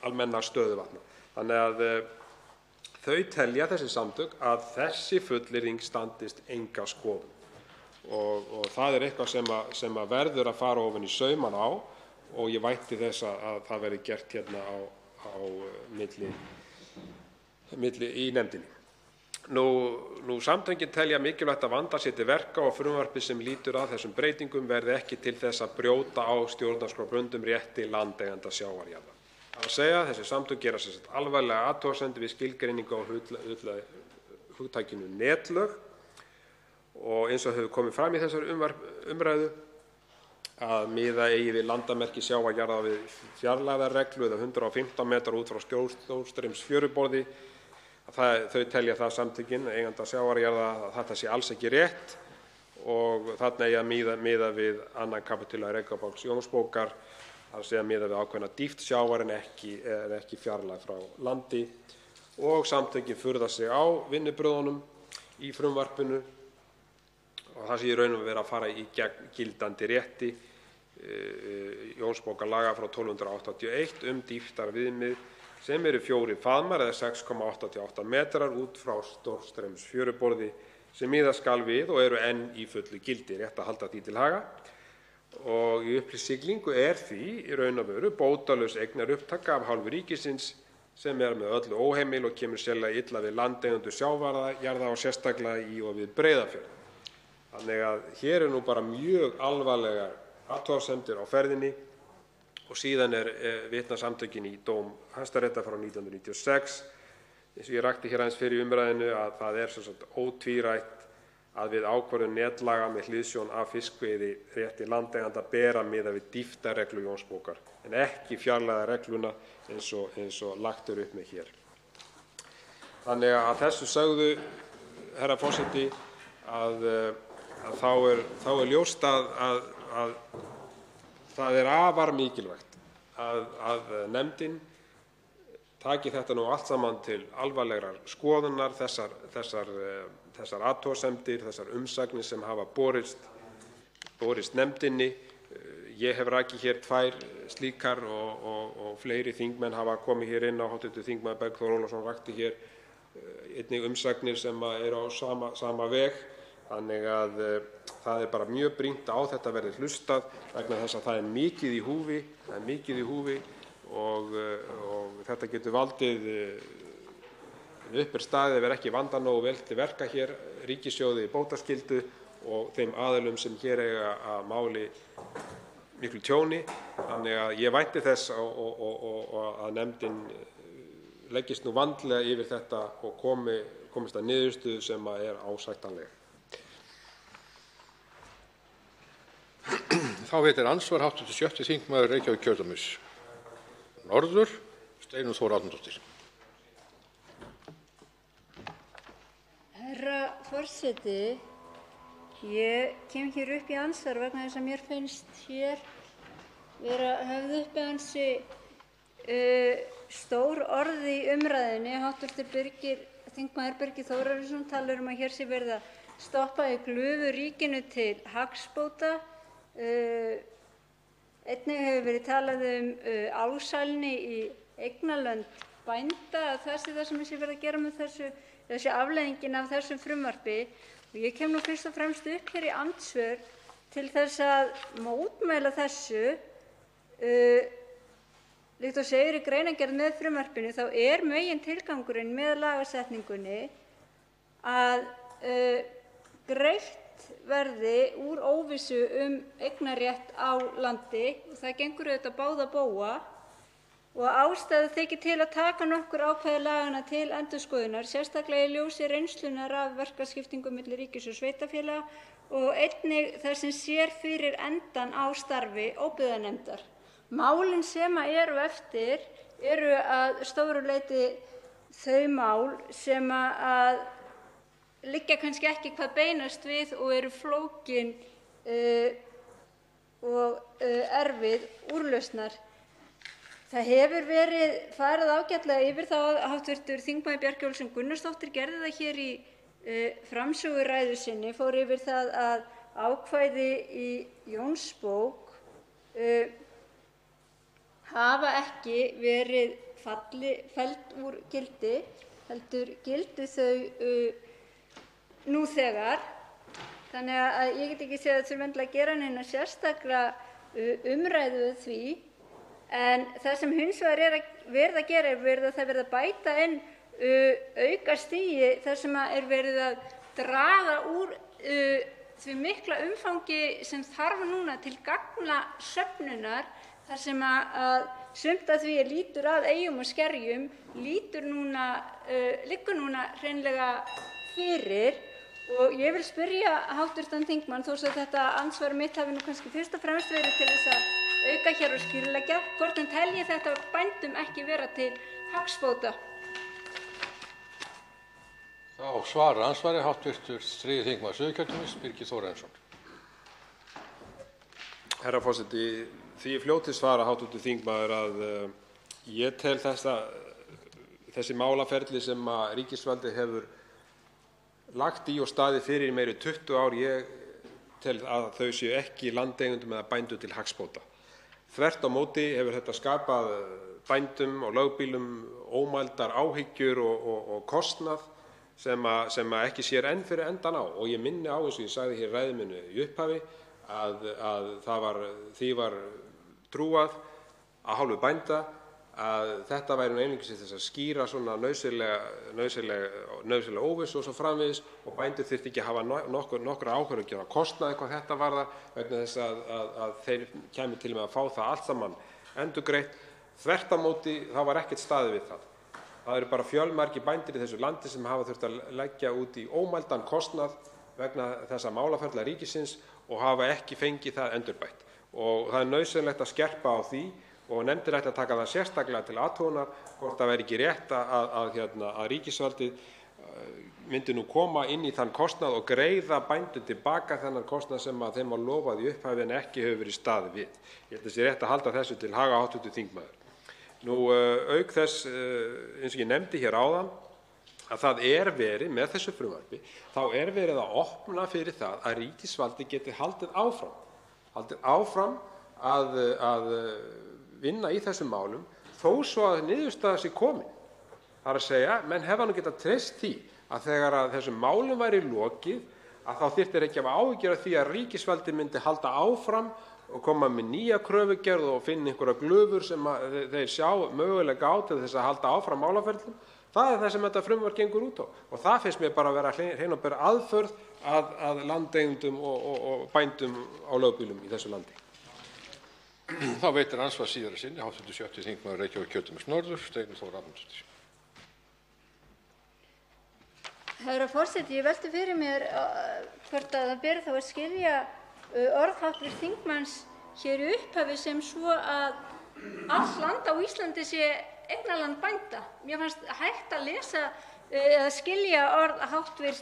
almenna stöðuvatna. Þannig að þau telja þessi samtök að þessi fullyrðing standist enga skoðun. Og það er eitthvað sem verður að fara ofan í saumana á og ég vænti þess að það verði gert hérna á milli í nefndinni. Samtökin telja mikilvægt að vanda sér til verka og frumvarpið sem lýtur að þessum breytingum verði ekki til þess að brjóta á stjórnarskrárbundnum rétti landeigenda sjávarjarða. Það er að segja að þessi samtök gera alvarlega athugasemdir við skilgreiningu á hugtakinu netlög og eins og hefur komið fram í þessari umræðu að miða eigi við landamerki sjávarjarða við fjarlægðarreglu eða 115 metrar út frá stórstraumsfjöruborði. Þau telja það samtökin eigenda sjávarjarða að þetta sé alls ekki rétt og þarna eigi að miða við 2. kapítula rekabálks Jónsbókar, það er að segja miða við ákveðna dýpt sjávar en ekki fjarlægð frá landi. Og samtökin furða sig á vinnubrögðunum í frumvarpinu og það sé í raun og veru að fara í gegn gildandi rétti Jónsbókarlaga frá 1281 dýptarviðmið sem eru 4 faðmar eða 6,88 metrar út frá stórstraumsfjöruborði sem miða skal við og eru enn í fullu gildi, rétt að halda því til haga. Og í upplýsingu því í raun og veru bótalaus eignaupptaka af hálfu ríkisins sem með öllu óheimil og kemur sérlega illa við landeigendur sjávarjarða og sérstaklega í og við Breiðafjörð. Þannig að hér nú bara mjög alvarlegar athugasemdir á ferðinni og síðan vitna samtökin í dóm Hæstaréttar frá 1996, eins og ég rakti hér aðeins fyrir umræðinu, að það sem sagt ótvírætt að við ákvörðun netlaga með hliðsjón af fiskveiðirétti landeiganda bera miða við dýptarreglu Jónsbókar en ekki fjarlægðarregluna eins og lagt upp með hér. Þannig að þessu sögðu, herra forseti, að þá ljóst að það afar mikilvægt að nefndin taki þetta nú allt saman til alvarlegrar skoðunar, þessar athugasemdir, þessar umsagnir sem hafa borist nefndinni. Ég hef rakið hér 2 slíkar og fleiri þingmenn hafa komið hér inn á. Hv. þingmaður Bergþór Ólason rakti hér einnig umsagnir sem eru á sama veg. Þannig að það bara mjög brýnt á þetta verði hlustað vegna þess að það er mikið í húfi, og þetta getur valdið upp staðið ef ekki vandað nógu vel til verka hér ríkissjóði bótaskyldu og þeim aðilum sem hér eiga að máli miklu tjóni. Þannig að ég vænti þess að nefndin leggist nú vandlega yfir þetta og komist að niðurstöðu sem er ásættanleg. Þá veitir andsvar hv. 6. þingmaður Reykjavíkurkjördæmis norður, Steinunn Þóra Árnadóttir. Herra forseti, ég kem hér upp í andsvar vegna þess að mér finnst hér vera höfð uppi ansi stór orð í umræðunni. Þingmaður Birgir Þórarinsson talar að hér sé verið að stoppa í glufu ríkinu til hagsbóta. Einnig hefur verið talað ásælni í eignarlönd bænda, að það sé það sem sé verið að gera með þessu afleiðingin af þessu frumvarpi. Og ég kem nú fyrst og fremst upp hér í andsvör til þess að mótmæla þessu. Líkt og segir í greinargerð með frumvarpinu þá megintilgangurinn með lagasetningunni að greitt verði úr óvissu eignarrétt á landi og það gengur auðvitað báða bóga og ástæða þykir til að taka nokkur ákvæði laganna til endurskoðunar, sérstaklega í ljósi reynslunnar af verkaskiptingu milli ríkis og sveitarfélaga og einnig þar sem sér fyrir endann á starfi óbyggðanefndar. Málin sem eru eftir eru að stóru leyti þau mál sem að liggja kannski ekki hvað beinast við og eru flókin og erfið úrlausnar. Það hefur verið farið ágætlega yfir það að hv. þingmaður Bjarkey Olsen Gunnarsdóttir gerði það hér í framsöguræðu sinni, fór yfir það að ákvæði í Jónsbók hafa ekki verið felld úr gildi, heldur gildi þau nú þegar. Þannig að ég get ekki séð að það þurfi endilega að gera neina sérstaklega umræðu við því. En það sem hins vegar verið að gera að það verið að bæta inn aukastigi þar sem verið að draga úr því mikla umfangi sem þarf núna til gagnasöfnunar, þar sem að sumt af því lýtur að eyjum og skerjum liggur núna hreinlega fyrir. Og ég vil spyrja hv. þingmann, þó svo að þetta andsvar mitt hafi nú kannski fyrst og fremst verið til þess að auka hér og skýrleggja, hvort hann telji þetta bændum ekki vera til hagsbóta. Þá svarar andsvari hv. 3. þingmaður Suðurkjördæmis, Birgir Þórarinsson. Herra forseti, því ég fljóti svara hv. þingmaður að ég tel þessi málaferli sem ríkisvaldið hefur lagt í og staðið fyrir í meira en 20 ár, ég tel að þau séu ekki landeigendum eða bændum til hagsbóta. Þvert á móti hefur þetta skapað bændum og lögbýlum ómældar áhyggjur og kostnað sem ekki sér enn fyrir endann á. Og ég minni á, eins og ég sagði hér í ræðu minni í upphafi, að því var trúað af hálfu bænda að þetta væri einungis til þess að skýra svona nauðsynlega óvissu og svo framvegis, og bændur þyrftu ekki að hafa nokkra áhyggjur af kostnaði hvað þetta varðar, vegna þess að þeir kæmu til með að fá það allt saman endurgreitt. Þvert á móti þá var ekkert staðið við það. Það eru bara fjölmargir bændur í þessu landi sem hafa þurft að leggja út í ómældan kostnað vegna þessa málaferla ríkisins og hafa ekki fengið það endurbætt. Og það er nauðsynlegt að skerpa á því, og nefndin ætti að taka það sérstaklega til athugunar hvort það væri ekki rétt að ríkisvaldið myndi nú koma inn í þann kostnað og greiða bændum tilbaka þennan kostnað sem þeim var lofað í upphafi en ekki hefur verið staðið við. Ég held að sé rétt að halda þessu til haga, hv. þingmaður. Auk þess, eins og ég nefndi hér áðan, að það er verið með þessu frumvarpi, þá er verið að opna fyrir það að ríkisvaldið geti haldið áfram að vinna í þessum málum þó svo að niðurstaða sé komin. Það er að segja, menn hefðu nú getað treyst því að þegar að þessum málum væri lokið, að þá þyrfti ekki að hafa áhyggjur af því að ríkisvaldið myndi halda áfram og koma með nýja kröfugerð og finna einhverja glufur sem þeir sjá mögulega á til þess að halda áfram málaferlum. Það er það sem þetta frumvarp gengur út á, og það finnst mér bara að vera hrein og ber aðförð að landeigendum og bændum á lögbýlum í þessu landi. Þá veitir andsvar síðara sinni hv. 7. þingmaður Reykjavíkurkjördæmis norður, Steinunn Þóra Árnadóttir. Herra forseti, ég velti fyrir mér hvort að það beri þá að skilja orð hv. þingmanns hér í upphafi sem svo að allt land á Íslandi sé eignarland bænda. Mér fannst hægt að lesa eða skilja orð hv.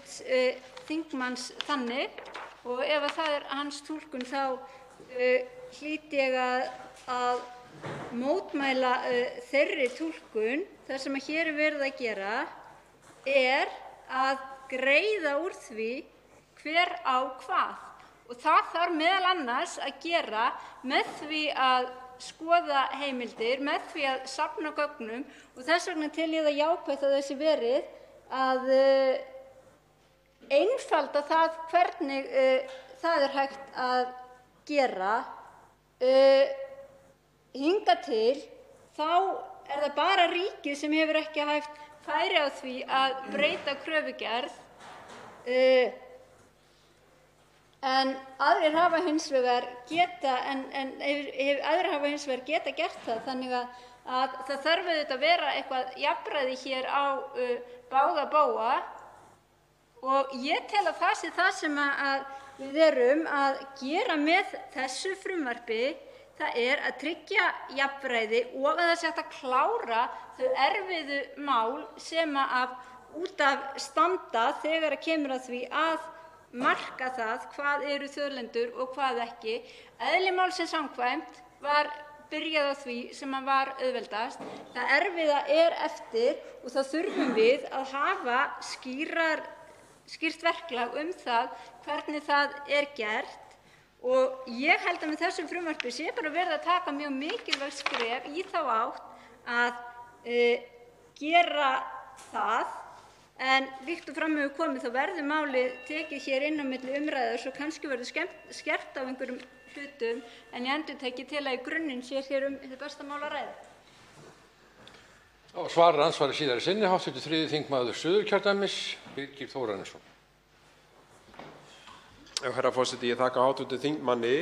þingmanns þannig, og ef það er hans túlkun þá hlýt ég að mótmæla þeirri túlkun. Það sem hér er verið að gera er að greiða úr því hver á hvað, og það þarf meðal annars að gera með því að skoða heimildir, með því að safna gögnum, og þess vegna tel ég það jákvætt að þessi verið að einfalda það hvernig það er hægt að gera. Hingað til þá er það bara ríkið sem hefur ekki haft færi á því að breyta kröfugerð, en aðrir hafa hins vegar geta gert það, þannig að það þarf auðvitað að vera eitthvað jafnræði hér á báða bóga, og ég tel að það sé það sem við erum að gera með þessu frumvarpi. Það er að tryggja jafnræði og að það sé hægt að klára þau erfiðu mál sem út af standa þegar kemur að því að marka það hvað eru þjóðlendur og hvað ekki. Eðli málsins samkvæmt var byrjað á því sem var auðveldast. Það erfiða er eftir, og þá þurfum við að hafa skýrt verklag það hvernig það er gert. Og ég held að með þessum frumvarpi sé bara verið að taka mjög mikilvægt skref í þá átt að gera það, en líkt og fram hefur komið þá verður málið tekið hér inn á milli umræðu, svo kannski verður skerpt á einhverjum hlutum, en ég endurteki til að í grunninn sé hér hið besta mál að ræða. Svarar andsvari síðari sinni hv. 3. þingmaður Suðurkjördæmis, Birgir Þórarinsson. Herra forseti, ég þakka hv. þingmanni.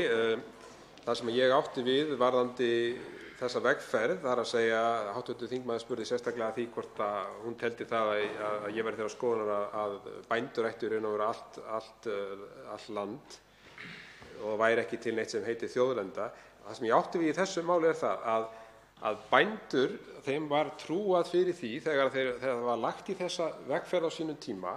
Það sem ég átti við varðandi þessa vegferð, það er að segja, hv. þingmaður spurði sérstaklega að því hvort að hún teldi það að ég væri þeirrar skoðunar að bændur ættu í raun og veru allt land og væri ekki til neitt sem heitir þjóðlenda. Það sem ég átti við í þessu máli er það að bændur, þeim var trúað fyrir því þegar það var lagt í þessa vegferð á sínum tíma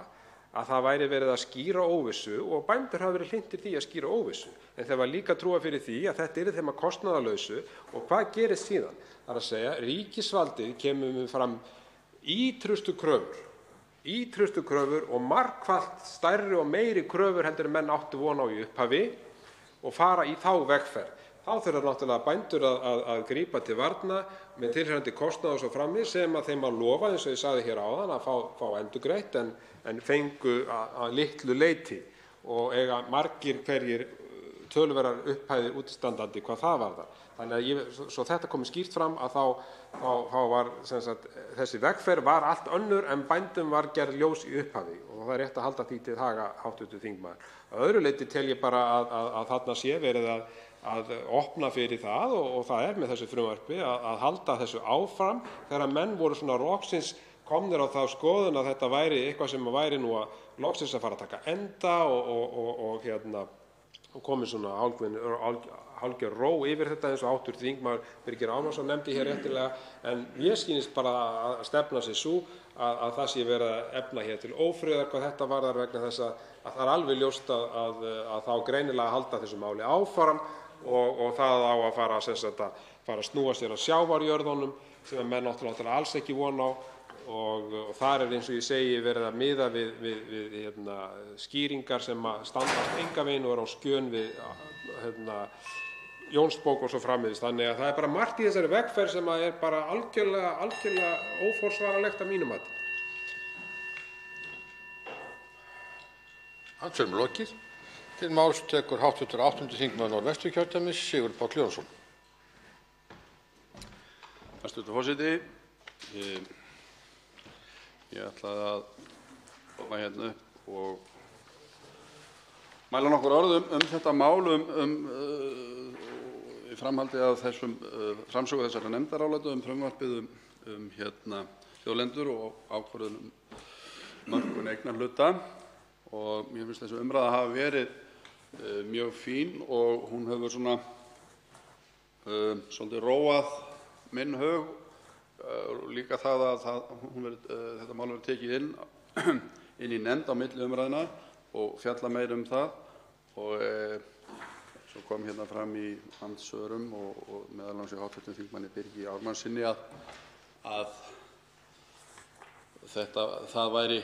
að það væri verið að skýra óvissu, og bændur hafa verið hlynntir því að skýra óvissu. En þeim var líka trúað fyrir því að þetta yrði þeim að kostnaðarlausu, og hvað gerist síðan? Það er að segja, ríkisvaldið kemur fram ítrustu kröfur og margfalt stærri og meiri kröfur heldur en menn áttu von á í upphafi og fara í þá vegferð. þá þurfa náttúrulega bændur að grípa til varna með tilheyrandi kostnað og svo framvegis sem að þeim var lofað, eins og ég sagði hér áðan, að fá endurgreitt en fengu að litlu leyti og eiga margir hverjir töluverðar upphæðir útistandandi hvað það varðar. Þannig að svo þetta komi skýrt fram að þá var sem sagt, þessi vegferð var allt önnur en bændum var gerð ljós í upphafi og það er rétt að halda því til haga hv. þingmaður. Að öðru leyti tel ég bara að þarna sé verið að opna fyrir það og það er með þessu frumvarpi að halda þessu áfram þegar menn voru svona loksins komnir á þá skoðun að þetta væri eitthvað sem væri nú að loksins að fara að taka enda og komið svona hálfgerð ró yfir þetta eins og hv. þingmaður Birgir Ármannsson nefndi hér réttilega, en mér skýnist bara að stefna sig sú að það sé verið að efna hér til ófriðar hvað þetta varðar vegna þess að það er alveg ljóst að þá greinilega að halda þessu máli áfram og það á að fara að snúa sér að sjávarjörðunum sem menn náttúrulega alls ekki von á og þar er eins og ég segi verið að miða við skýringar sem standast engan veginn og eru á skjön við Jónsbók og svo framvegis. Þannig að það er bara margt í þessari vegferð sem er bara algjörlega óforsvaranlegt að mínu mati. Andsvörum lokið. Til máls tekur hv. 8. þingmaður Norðvesturkjördæmis Sigurður Páll Jónsson. Hæstv. forseti, ég ætlaði að koma hérna upp og mæla nokkur orðum þetta mál í framhaldi af þessum framsögu þessara nefndarálæta frumvarpið þjóðlendur og ákvörðun mörkun eignarhluta og mér finnst þessi umræða hafa verið mjög fín og hún hefur svona svolítið róað minn hug líka það að þetta mál verður tekið inn í nefnd á milli umræðna og fjalla meira það og svo kom hérna fram í andsvörum og meðal annars hjá hv. þingmanni Birgi Ármannssyni að það væri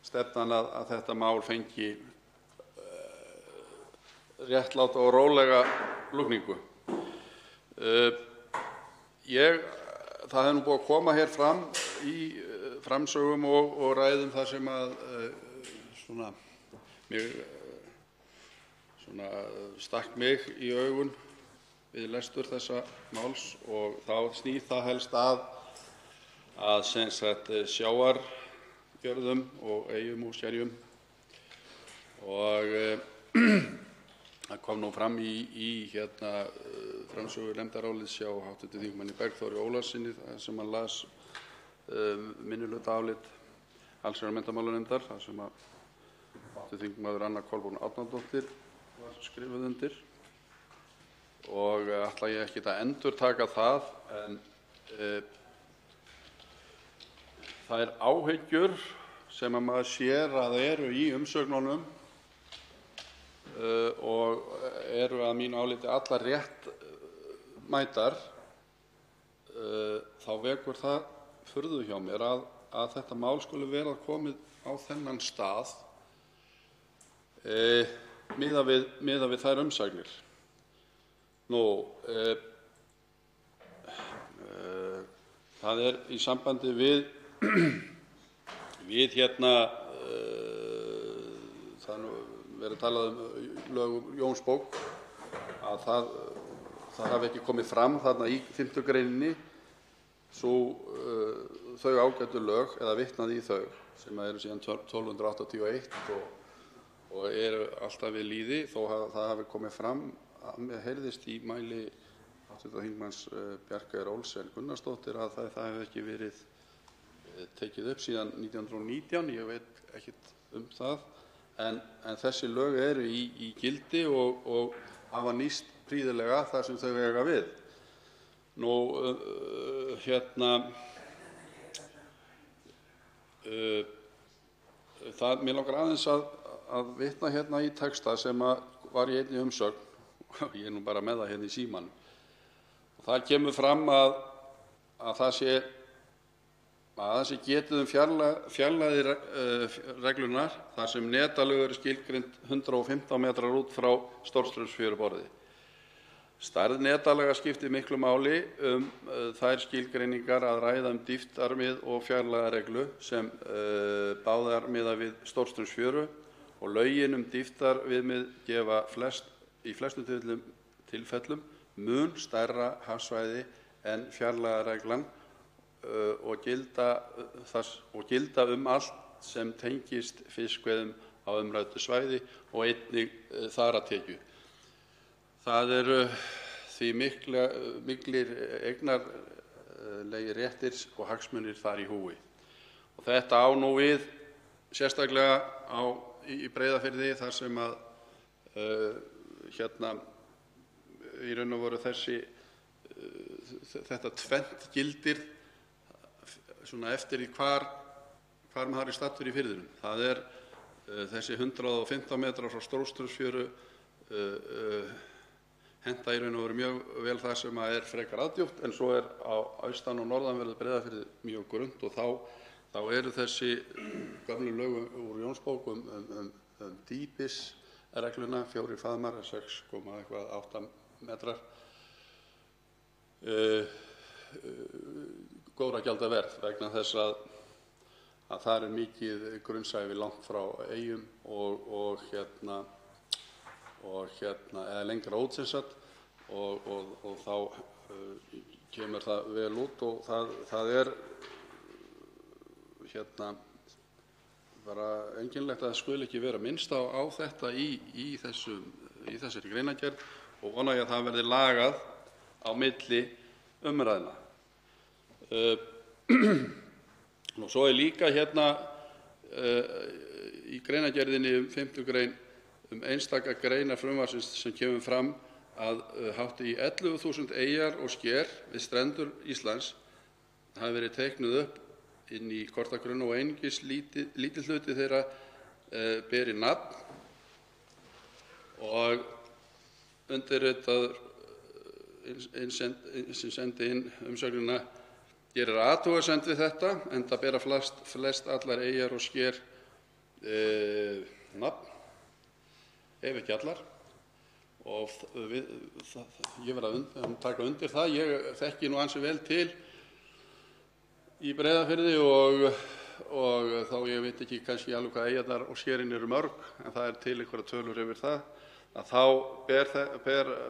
stefnan að þetta mál fengi réttláta og rólega lúkningu. Það hefur nú búið að koma hér fram í framsögum og ræðum þar sem að stakk mig í augun við lestur þessa máls og þá snýr það helst að sem sagt sjávarjörðum og eyjum og skerjum og það kom nú fram í framsögu nefndarálits hjá hv. þingmanni Bergþóri Ólasyni þar sem hann las minnihlutaálit allsherjar- og menntamálanefndar þar sem hv. þingmaður Anna Kolbrún Árnadóttir var skrifuð undir og ætla ég ekkert að endurtaka það en það er áhyggjur sem að maður sér að eru í umsögnunum og eru að mínu áliti allar réttmætar þá vekur það furðu hjá mér að þetta mál skuli vera komið á þennan stað miðað við þær umsagnir. Það er í sambandi við það verið talað lög Jónsbók að það hafi ekki komið fram þarna í 5. greininni þau ágætu lög eða vitnað í þau sem eru síðan 1281 og eru alltaf við lýði þó að það hafi komið fram að mér heyrðist í mæli hv. þingmanns Bjarkeyjar Olsen Gunnarsdóttur að það hefði ekki verið tekið upp síðan 1919, ég veit ekkert það en þessi lög eru í gildi og hafa nýst prýðilega þar sem þau eiga við. Mér langar aðeins að vitna hérna í texta sem var í einni umsögn, ég er nú bara með það hérna í símanum. Það kemur fram að það sé getið fjarlægðirreglunar þar sem netalög eru skilgreind 115 metrar út frá stórstraumsfjöruborði. Stærð netalaga skiptir miklu máli þær skilgreiningar að ræða dýptarmið og fjarlægðarreglu sem báðar miða við stórstraumsfjöru og lögin dýptarviðmið gefa í flestum tilfellum mun stærra hafsvæði en fjarlægðarreglan og gilda allt sem tengist fiskveiðum á umræddu svæði og einnig þaratekju. Það eru því miklir eignarlegir réttir og hagsmunir þar í húfi. Og þetta á nú við sérstaklega í Breiðafirði þar sem að í raun og veru þetta tvennt gildir svona eftir í hvar maður er staddur í firðinum. Það er þessi 115 metrar frá Stórstraumsfjöru henta í raun og veru mjög vel það sem er frekar aðdjúpt, en svo er á austan- og norðanverðu Breiðafirði mjög grunnt og þá eru þessi gömlu lög úr Jónsbók dýpisregluna, 4 faðmar, 6,8 metrar, góðra gjalda verð vegna þess að þar er mikið grunnsævi langt frá eyjum eða lengra út sem sagt og þá kemur það vel út og það er bara einkennilegt að það skuli ekki vera minnst á þetta í þessari greinargerð og vona ég að það verði lagað á milli umræðna. Og svo er líka í greinargerðinni 5. grein einstaka greinar frumvarpsins sem kemur fram að hátt í 11.000 eyjar og sker við strendur Íslands hafi verið teiknuð upp inn í kortagrunn og einungis lítill hluti þeirra beri nafn og undirritaður sem sendi inn umsögnina gerir athugasemd við þetta enda bera flest allar eyjar og sker nafn, ef ekki allar, og ég verð að taka undir það. Ég þekki nú ansi vel til í Breiðafirði og þá ég veit ekki kannski alveg hvað eyjarnar og skerin eru mörg, en það til einhverjar tölur yfir það, að þá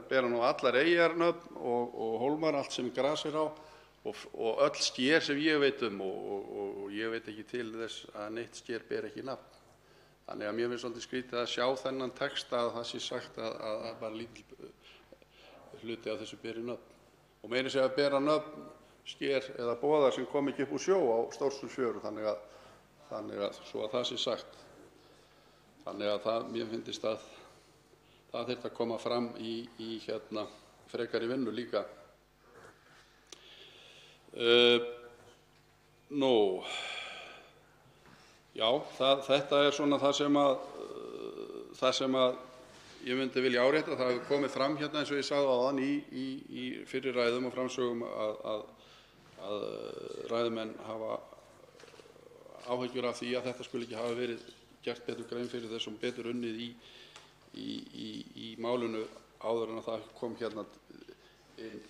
bera nú allar eyjar nöfn og hólmar, allt sem gras er á, og öll sker sem ég veit og ég veit ekki til þess að neitt sker ber ekki nafn. Þannig að mér finnst svolítið skrítið að sjá þennan texta að það sé sagt að bara lítill hluti af þessu beri nöfn. Og meira að segja að bera nöfn sker eða boðar sem kom ekki upp úr sjó á Stórstraumsfjöru, þannig að svo að það sé sagt. Þannig að mér finnst að það þyrfti að koma fram í frekari vinnu líka. Já, þetta er svona það sem ég myndi vilja árétta. Það hefur komið fram eins og ég sagði áðan í fyrri ræðum og framsögum að ræðumenn hafa áhyggjur af því að þetta skuli ekki hafa verið gert betur grein fyrir þessum betur unnið í málinu áður en að það kom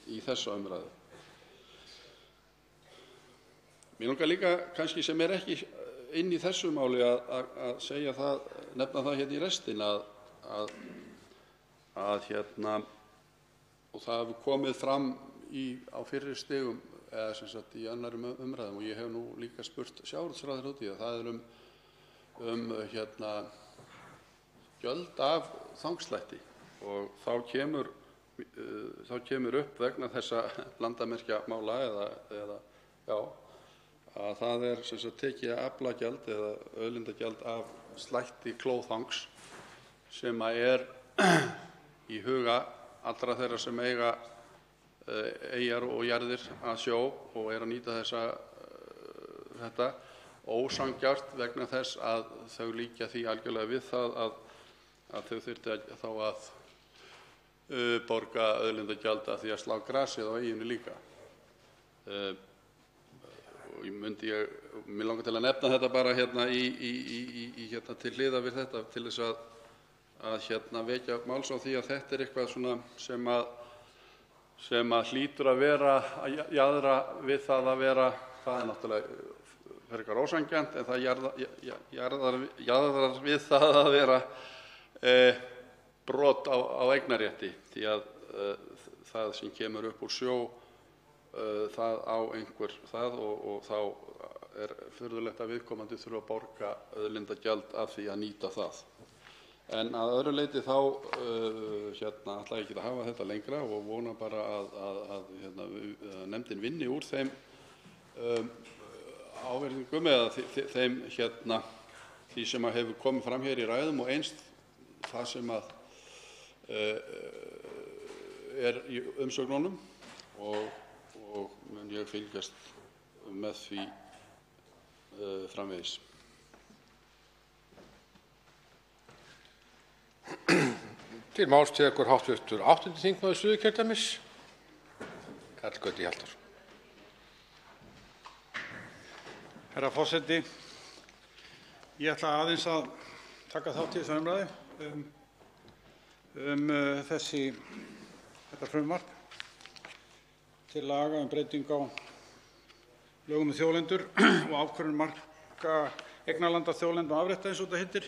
í þessa umræðu. Mér langar líka kannski sem er ekki inn í þessu máli að segja það, nefna það í restin að og það hefur komið fram á fyrri stigum eða sem sagt í annarum umræðum og ég hef nú líka spurt sjávarútvegsráðherra út í það er gjöld af þangslætti og þá kemur upp vegna þessa landamerkjamála að það er sem sagt tekið aflagjald eða auðlindagjald af slætti klóðþangs sem er í huga allra þeirra sem eiga eyjar og jarðir að sjó og að nýta þetta ósanngjarnt vegna þess að þau líkja því algjörlega við það að þau þyrftu þá að borga auðlindagjald af því að slá grasið á eyjunni líka. Mér langar til að nefna þetta bara til hliðar við þetta til þess að vekja máls á því að þetta er eitthvað svona sem að sem hlýtur að vera að jaðra við það að vera, það náttúrulega frekar ósanngjarnt, en það jaðrar við það að vera brot á eignarrétti, því að það sem kemur upp úr sjó, það á einhver það, og þá er furðulegt að viðkomandi þurfa að borga auðlindagjald af því að nýta það. En að öðru leyti þá ætla ég ekki að hafa þetta lengra og vona bara að nefndin vinni úr þeim ávirðingum eða þeim því sem hefur komið fram hér í ræðum, og eins það sem er í umsögnunum, og mun ég fylgjast með því framvegis. Til máls tekur hv. 8. þingmaður Suðurkjördæmis, Karl Gauti Hjaltason. Herra forseti, ég ætla aðeins að taka þátt í þessari umræðu þetta frumvarp til laga breyting á lögum þjóðlendur og ákvörðun marka eignarlanda, þjóðlenda og afrétta, eins og þetta heitir.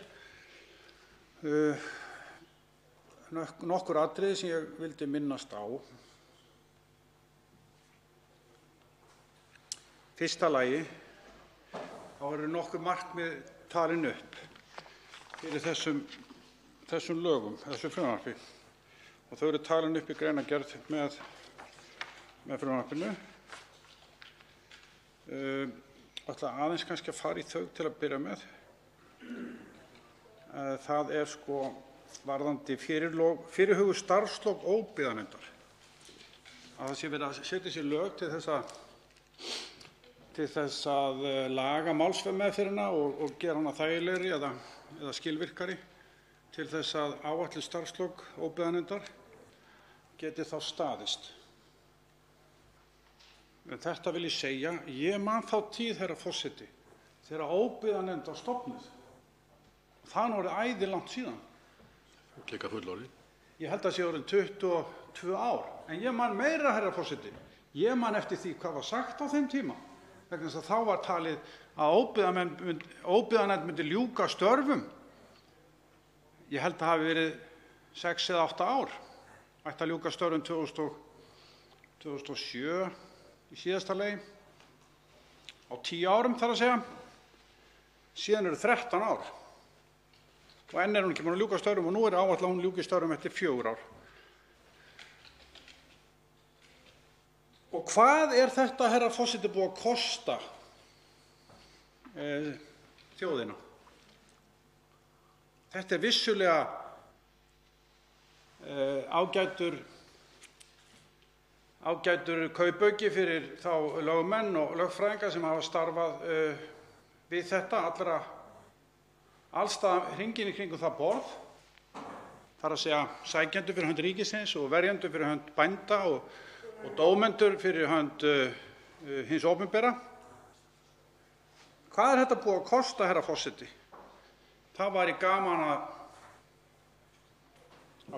Nokkur atriði sem ég vildi minnast á. Fyrsta lagi, þá eru nokkur markmið talin upp fyrir þessum lögum, þessu frumvarpi, og þau eru talin upp í greinargerð með frumvarpinu. Ætla aðeins kannski að fara í þau til að byrja með. Það er varðandi fyrirhuguð starfslok óbyggðanefndar, að það sé verið að setja sér lög til þess að laga málsmeðferðina og gera hana þægilegri eða skilvirkari, til þess að áætluð starfslok óbyggðanefndar geti þá staðist. En þetta vil ég segja, ég man þá tíð, herra forseti, þegar óbyggðanefnd var stofnuð. Það er orðið æðilangt síðan. Líka fullorðið. Ég held að sé orðin 22 ár. En ég man meira, herra forseti. Ég man eftir því hvað var sagt á þeim tíma. Vegna þess að þá var talið að óbyggðanefnd myndi ljúka störfum. Ég held að hafi verið 6 eða 8 ár. Ætti að ljúka störfum 2007 í síðasta lagi. Á 10 árum þarf að segja. Síðan eru 13 ár. Og enn er hún ekki búin að ljúka störfum, og nú er áætlað að hún ljúki störfum eftir 4 ár. Og hvað er þetta, herra forseti, búið að kosta þjóðina? Þetta er vissulega ágætur kaupauki fyrir þá lögmenn og lögfræðinga sem hafa starfað við þetta alls staðar hringinn í kringum það borð, þar að segja sækjendur fyrir hönd ríkisins og verjendur fyrir hönd bænda og dómendur fyrir hönd hins opinbera. Hvað er þetta búið að kosta, herra forseti? Það væri gaman að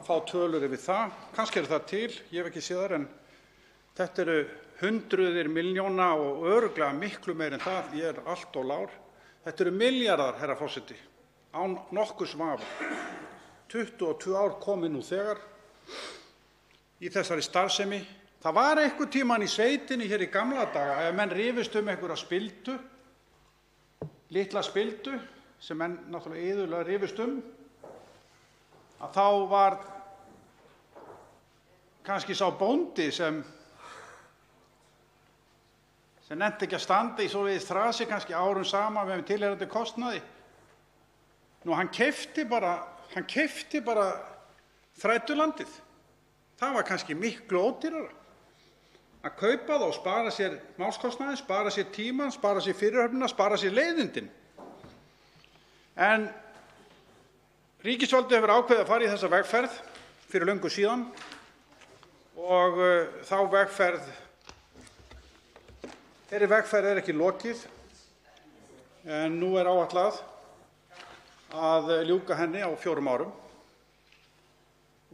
fá tölur yfir það. Kannski eru það til, ég hef ekki séð þær, en þetta eru hundruðir milljóna og örugglega miklu meir en það. Ég er allt of lár. Þetta eru milljarðar, herra forseti, án nokkurs vafa. 22 ár komið nú þegar í þessari starfsemi. Það var einhvern tímann í sveitinni hér í gamla daga, ef menn rifist einhverja spildu, litla spildu, sem menn náttúrulega iðulega rifist að þá var kannski sá bóndi sem nennti ekki að standa í svoleiðis þrasi kannski árum saman með tilheyrandi kostnaði. Hann keypti bara þrætulandið. Það var kannski miklu ódýrara að kaupa það og spara sér málskostnaðinn, spara sér tímann, spara sér fyrirhöfnina, spara sér leiðindin. En ríkisvaldið hefur ákveðið að fara í þessa vegferð fyrir löngu síðan, og þeirri vegferð er ekki lokið, en nú er áætlað að ljúka henni á 4 árum.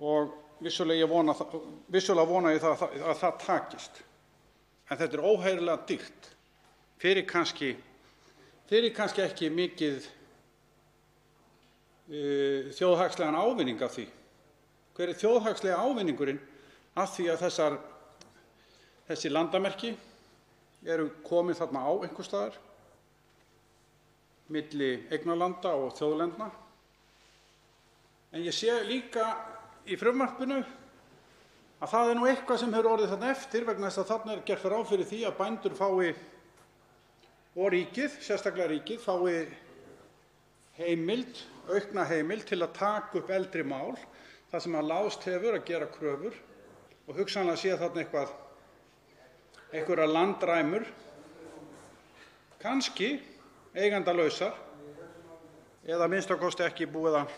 Og vissulega vona ég að það takist. En þetta er óheyrilega dýrt fyrir kannski ekki mikið þjóðhagslegan ávinning af því. Hver er þjóðhagslega ávinningurinn af því að þessi landamerki eru komin þarna á einhvers staðar milli eignarlanda og þjóðlendna? En ég sé líka í frumvarpinu að það er nú eitthvað sem hefur orðið þarna eftir vegna þess að þarna er gert ráð fyrir því að bændur fái og ríkið, sérstaklega ríkið, fái aukna heimild til að taka upp eldri mál þar sem að láðst hefur að gera kröfur og hugsanlega sé þarna einhverjar landræmur, kannski eigendalausar eða að minnsta kosti ekki búið að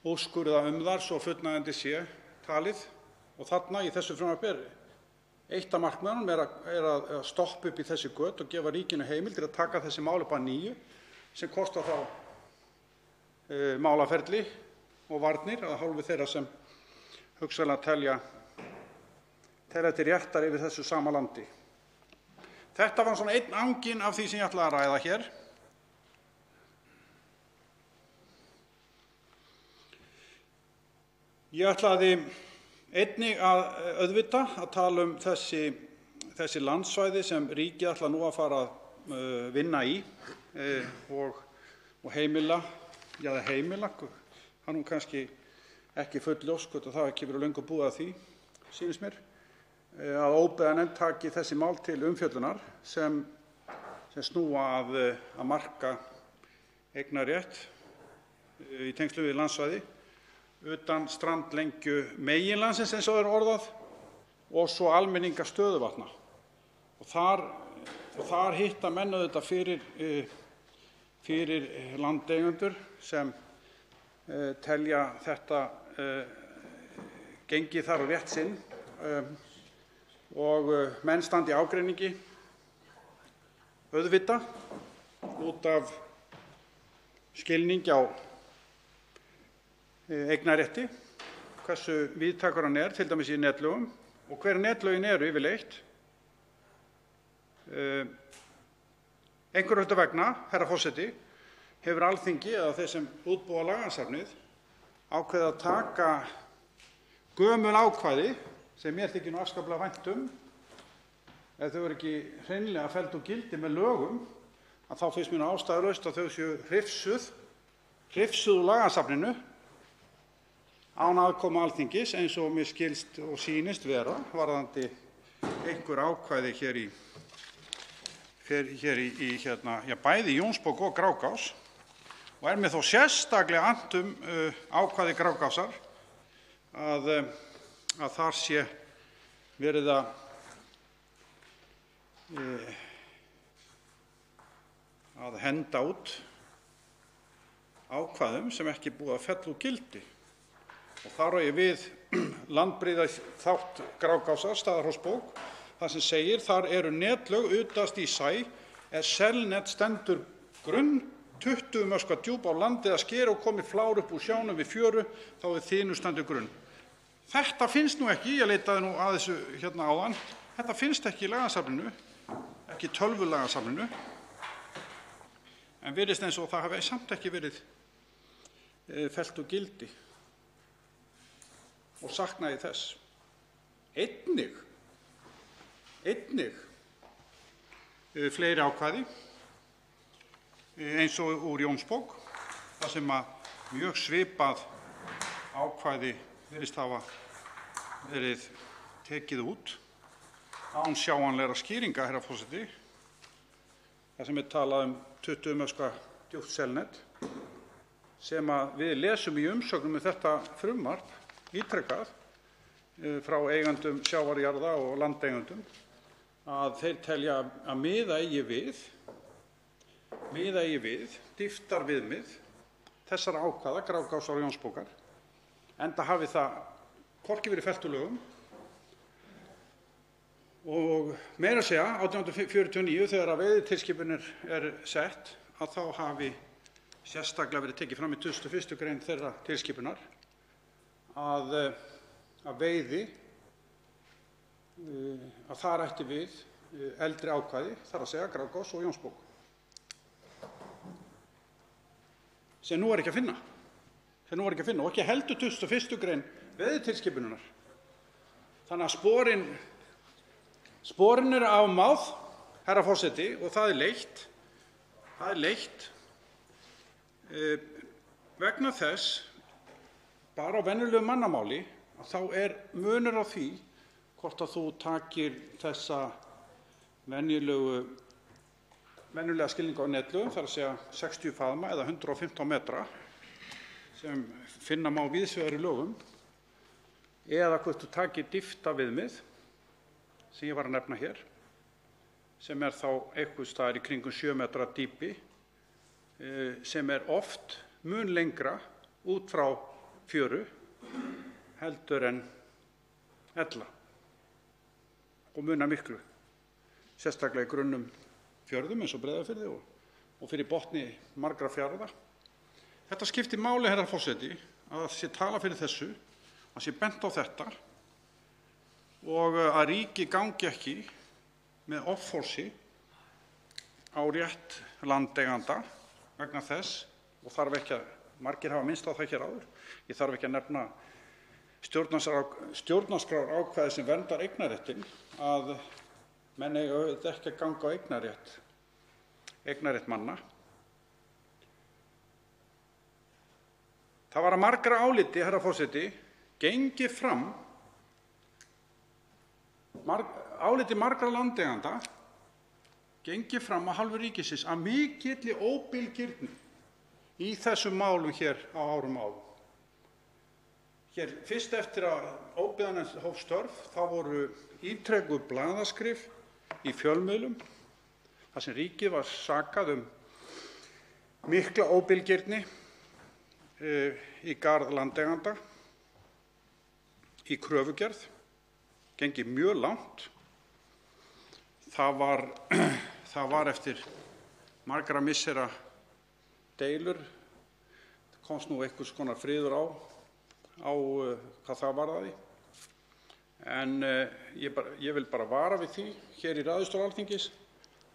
úrskurða þar svo fullnægjandi sé talið. Og þarna í þessu frumvarpi eitt af markmiðunum er að stoppa upp í þessi göt og gefa ríkinu heimild til að taka þessi mál upp að nýju sem kostar þá málaferli og varnir af hálfu þeirra sem hugsanlega telja til réttar yfir þessu sama landi. Þetta var svona einn anginn af því sem ég ætlaði að ræða hér. Ég ætlaði einnig auðvitað að tala þessi landsvæði sem ríkið ætlar nú að fara að vinna í og heimila, það nú kannski ekki fullljós hvort það ekki verið löngu búið að því, sýnist mér, að óbyggðanefnd taki þessi mál til umfjöllunar sem snúa að marka eignarrétt í tengslum við landsvæði utan strandlengju meginlandsins eins og er orðað og svo almenninga stöðuvatna. Og þar hitta menn auðvitað fyrir landeigendur sem telja þetta gengið þar á rétt sinn og menn standi í ágreiningi auðvitað út af skilningi á eignarrétti, hversu víðtækur hann er, til dæmis í netlögum og hver netlögin eru yfirleitt. Einhverra hluta vegna, herra forseti, hefur Alþingi eða þeir sem útbúa lagansafnið ákveðið að taka gömul ákvæði sem mér þykir nú afskaplega vænt ef þau eru ekki hreinlega felld úr gildi með lögum, að þá finnst mér ástæðulaust að þau séu hrifsuð úr lagansafninu án aðkomu Alþingis eins og mér skilst og sýnist vera varðandi einhver ákvæði bæði í Jónsbók og Grágás og er mér þó sérstaklega annt ákvæði Grágásar að þar sé verið að henda út ákvæðum sem ekki búið að fella úr gildi. Og þar á ég við landbrigðaþátt Grágásar, Staðarhálsbók, þar sem segir: þar eru netlög utast í sæ selnet stendur grunn 20 möskva djúp á landið að skera og komi flár upp úr sjónum við fjöru, þá við þínu stendur grunn. Þetta finnst nú ekki, ég leitaði nú að þessu áðan, þetta finnst ekki í lagasafninu, ekki tölvulagasafninu, en virðist eins og það hafi samt ekki verið fellt úr gildi. Og saknaði þess. Einnig fleiri ákvæði eins og úr Jónsbók þar sem mjög svipað ákvæði virðist hafa verið tekið út án sjáanlegra skýringa, herra forseti, þar sem talað 20 möskva djúpt selnet sem við lesum í umsögnum þetta frumvarp ítrekað frá eigendum sjávarjarða og landeigendum að þeir telja að miða eigi við dýptarviðmið þessara ákvæða Grágásar og Jónsbókar, enda hafi það hvorki verið fellt úr lögum og meira að segja 1849 þegar að veiðitilskipunin er sett að þá hafi sérstaklega verið tekið fram í 21. grein þeirra tilskipunar að veiði, að þar ætti við eldri ákvæði, þar að segja Grágás og Jónsbók, sem nú er ekki að finna. Og ekki heldur 21. gr. veiðitilskipunarinnar. Þannig að sporin eru afmáð, herra forseti, og það er leitt vegna þess, bara á venjulegu mannamáli, að þá er munur á því hvort að þú takir þessa venjulega skilningu á netlögum, þar að segja 60 faðma eða 115 metra, sem finna má víðs vegar í lögum, eða hvort þú takir dýptarviðmið, sem ég var að nefna hér, sem er þá einhvers staðar í kringum 7 metra dýpi, sem er oft mun lengra út frá fjöru heldur en ella og munar miklu, sérstaklega í grunnum fjörðum eins og Breiðafirði og fyrir botni margra fjarða. Þetta skiptir máli, herra forseti, að það sé talað fyrir þessu, að sé bent á þetta og að ríkið gangi ekki með offorsi á rétt landeiganda vegna þess, og þarf ekki að, margir hafa minnst á það hér áður, ég þarf ekki að nefna stjórnarskrárákvæði sem verndar eignarréttinn, að menn eiga auðvitað ekki að ganga á eignarrétt manna. Það var að margra áliti, herra forseti, gengið fram, áliti margra landeiganda, gengið fram af hálfu ríkisins af mikilli óbilgirni í þessum málum hér á árum áður. Hér fyrst eftir að óbyggðanefnd hóf störf, þá voru ítrekuð blaðaskrif í fjölmiðlum þar sem ríkið var sakað mikla óbilgirni í garð landeiganda í kröfugerð, gengið mjög langt. Það var eftir margra missera deilur, komst nú einhvers konar friður á hvað það varðaði. En ég vil bara vara við því hér í ræðustól Alþingis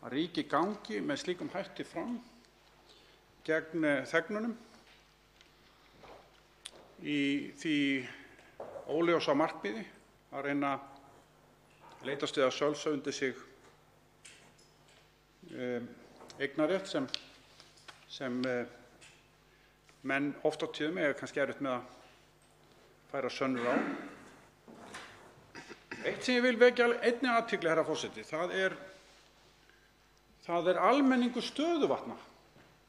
að ríkið gangi með slíkum hætti fram gegn þegnunum í því óljósa markmiði að reyna að leitast við að sölsa undir sig eignarrétt sem menn oft á tíðum eiga kannski erfitt með að færa sönnur á. Eitt sem ég vil vekja einnig athygli, herra forseti, það er almenningur stöðuvatna.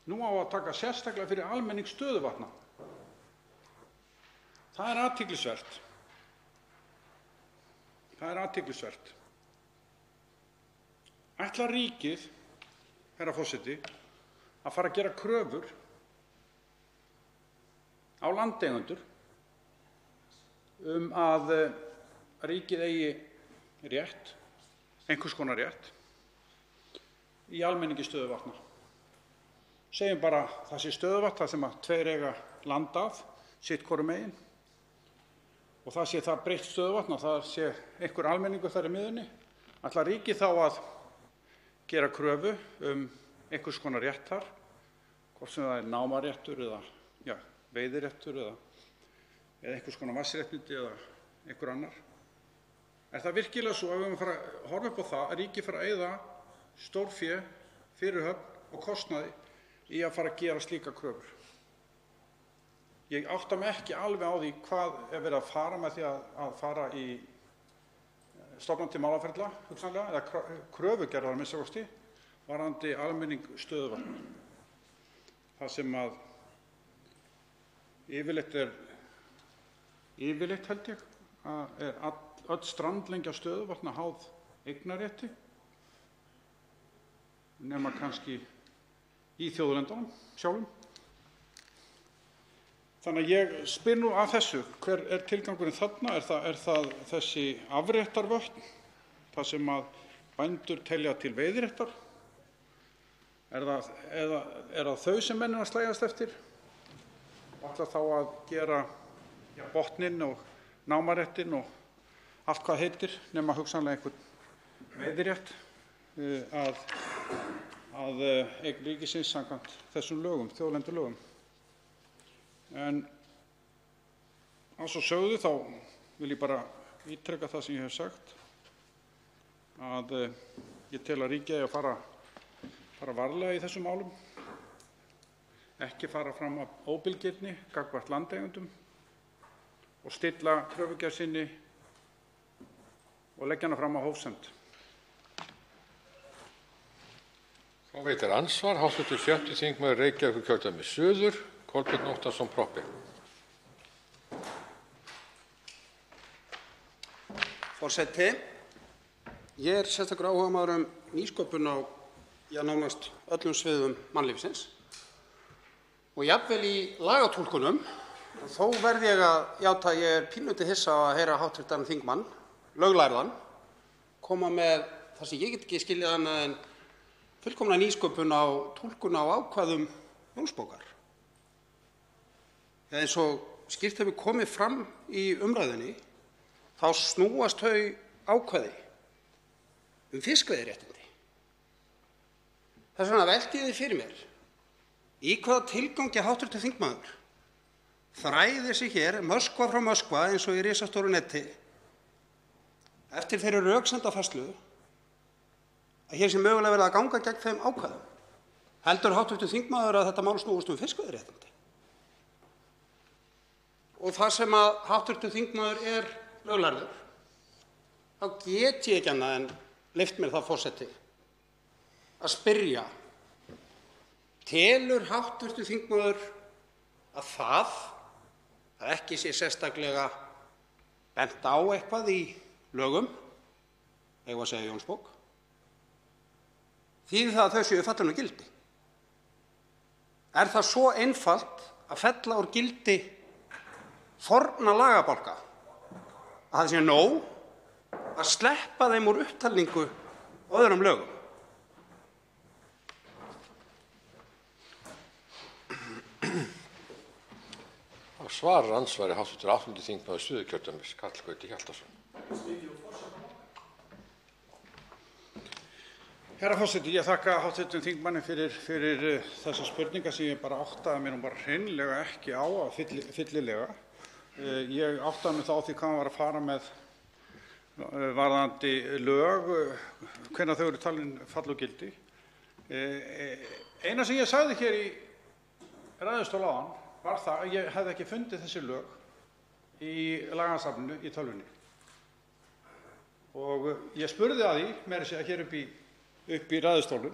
Nú á að taka sérstaklega fyrir almenning stöðuvatna. Það er athyglisvert. Ætlar ríkið, herra forseti, að fara að gera kröfur á landeigendur að ríkið eigi rétt, einhvers konar rétt, í almenningi stöðuvatna. Segjum bara það sé stöðuvatn þar sem að tveir eiga land af, sitt hvoru megin, og það sé það breytt stöðuvatn að það sé einhver almenningur þar í miðjunni. Ætlar ríkið þá að gera kröfu einhvers konar rétt þar, hvort sem það er námaréttur eða veiðiréttur eða einhvers konar vatnsréttindi eða einhver annar? Er það virkilega svo að við höfum að fara að horfa upp á það að ríkið fara að eyða stórfé, fyrirhöfn og kostnaði í að fara að gera slíkar kröfur? Ég átta mig ekki alveg á því hvað er verið að fara með því að fara í stofna til málaferla, hugsanlega, eða kröfugerðar að minnsta kosti, varðandi almenning stöðuvatna. Það sem að yfirleitt held ég er öll strandlengja stöðuvatna háð eignarrétti, nema kannski í þjóðlendunum sjálfum. Þannig að ég spyr nú að þessu, hver er tilgangurinn þarna? Er það þessi afréttarvötn, það sem að bændur telja til veiðiréttar? Er það þau sem menn eru að slægjast eftir? Ætla þá að gera botninn og námaréttinn og allt hvað heitir nema hugsanlega einhvern veiðirétt að eign ríkisins samkvæmt þessum lögum, þjóðlendulögum. En að svo sögðu þá vil ég bara ítreka það sem ég hef sagt, að ég tel að ríkið eigi að fara varlega í þessum málum, ekki fara fram af óbilgirni gagnvart landeigendum og stilla kröfugerð sinni og leggja hana fram á hófsemd. Þá veitir andsvar hv. 6. þingmaður Reykjavíkurkjördæmis suður, Kolbeinn Óttarsson Proppé. Forseti. Ég er sérstakur áhugamaður nýsköpun á nánast öllum sviðum mannlífsins og jafnvel í lagatúlkunum. Þó verð ég að játa að ég er pínulítið hissa á að heyra hv. þingmann, löglærðan, koma með það sem ég get ekki skilið annað en fullkomna nýsköpun á túlkun á ákvæðum Jónsbókar. Eins og skýrt hefur komið fram í umræðunni, þá snúast þau ákvæði fiskveiðiréttindi. Þess vegna velti ég því fyrir mér, í hvaða tilgangi hv. þingmaður þræðir sig hér Moskva frá Moskva eins og í risastóru netti eftir þeirri röksemdafærslu að hér sé mögulega verið að ganga gegn þeim ákvæðum. Heldur hv. þingmaður að þetta mál snúist fiskveiðiréttindi? Og þar sem að hv. þingmaður er löglærður, þá get ég ekki annað en leyft mér það, forseti, að spyrja: telur hv. þingmaður að það að ekki sé sérstaklega bent á eitthvað í lögum, eigum að segja Jónsbók, þýðir það að þau séu fallin úr gildi? Er það svo einfalt að fella úr gildi forna lagabálka að það sé nóg að sleppa þeim úr upptalningu á öðrum lögum? Þá svarar andsvari hv. 8. þingmaður Suðurkjördæmis, Karl Gauti Hjaltason. Herra forseti, ég þakka hv. þingmanni fyrir þessa spurningar sem ég bara áttaði mig bara hreinlega ekki á fyllilega. Ég áttaði mig þá á því hvað hann var að fara með varðandi lög, hvenær þau eru talin falla úr gildi. Eina sem ég sagði hér í ræðustól áðan var það að ég hefði ekki fundið þessi lög í lagasafninu í tölvunni. Og ég spurði að því, meira að segja hér upp í ræðustólnum,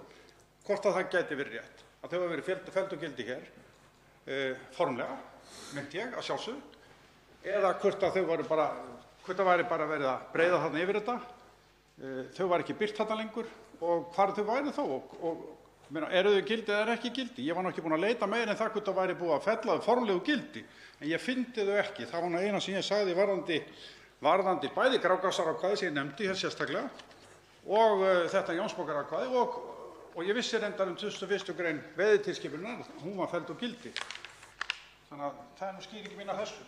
hvort að það gæti verið rétt. Að þau hafa verið felld úr gildi hér, formlega, myndi ég að sjálfsögðu, eða hvort að þau væri bara verið að breiða þarna yfir þetta. Þau var ekki birt þarna lengur og hvar þau væri þá og eru þau gildi eða ekki gildi. Ég var ekki búin að leita meira en það hvort það væri búið að fella þau formlegu gildi, en ég fyndi þau ekki. Það var eina sem ég sagði varðandi bæði grágsasárákvæði sem ég nefndi hér sérstaklega og þetta Jónsbókarákvæði og ég vissi reyndar 21. grein veiðitilskipunarinnar, hún var felld úr gildi. Þannig að það er nú skýringin mín af þessu.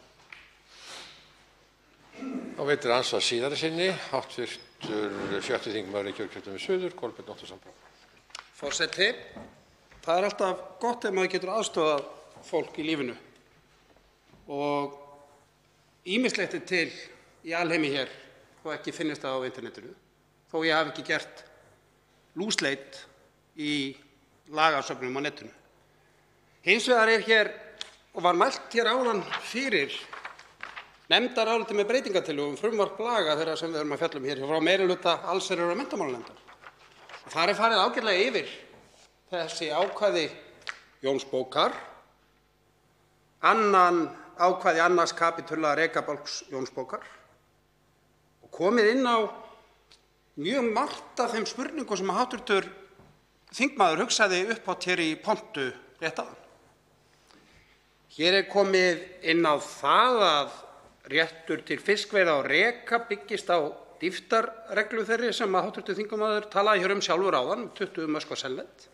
Þá veitir andsvar síðari sinni hv. 6. þingmaður Reykjavíkurkjördæmis suður, Kolbeinn Óttarsson Proppé. Forseti, það er alltaf gott ef maður getur aðstoðað fólk í lífinu og ýmislegt til í alheimi hér og ekki finnist það á internetinu, þó ég hafi ekki gert lúsleit í lagasöfnum á netinu. Hins vegar hér og var mælt hér áðan fyrir nefndaráliti með breytingartillögum frumvarp laga þeirra sem við erum að fjalla hér frá meirihluta allsherjar- og menntamálanefndar. Þar er farið ágætlega yfir þessi ákvæði Jónsbókar, ákvæði annars kapítula rekabálks Jónsbókar og komið inn á mjög margt af þeim spurningum sem hv. þingmaður hugsaði upphátt hér í pontu rétt áðan. Hér er komið inn á það að réttur til fiskveiða og reka byggist á dýptarreglu þeirri sem hv. þingmaður talaði hér sjálfur áðan, 20 Moskva selvnet.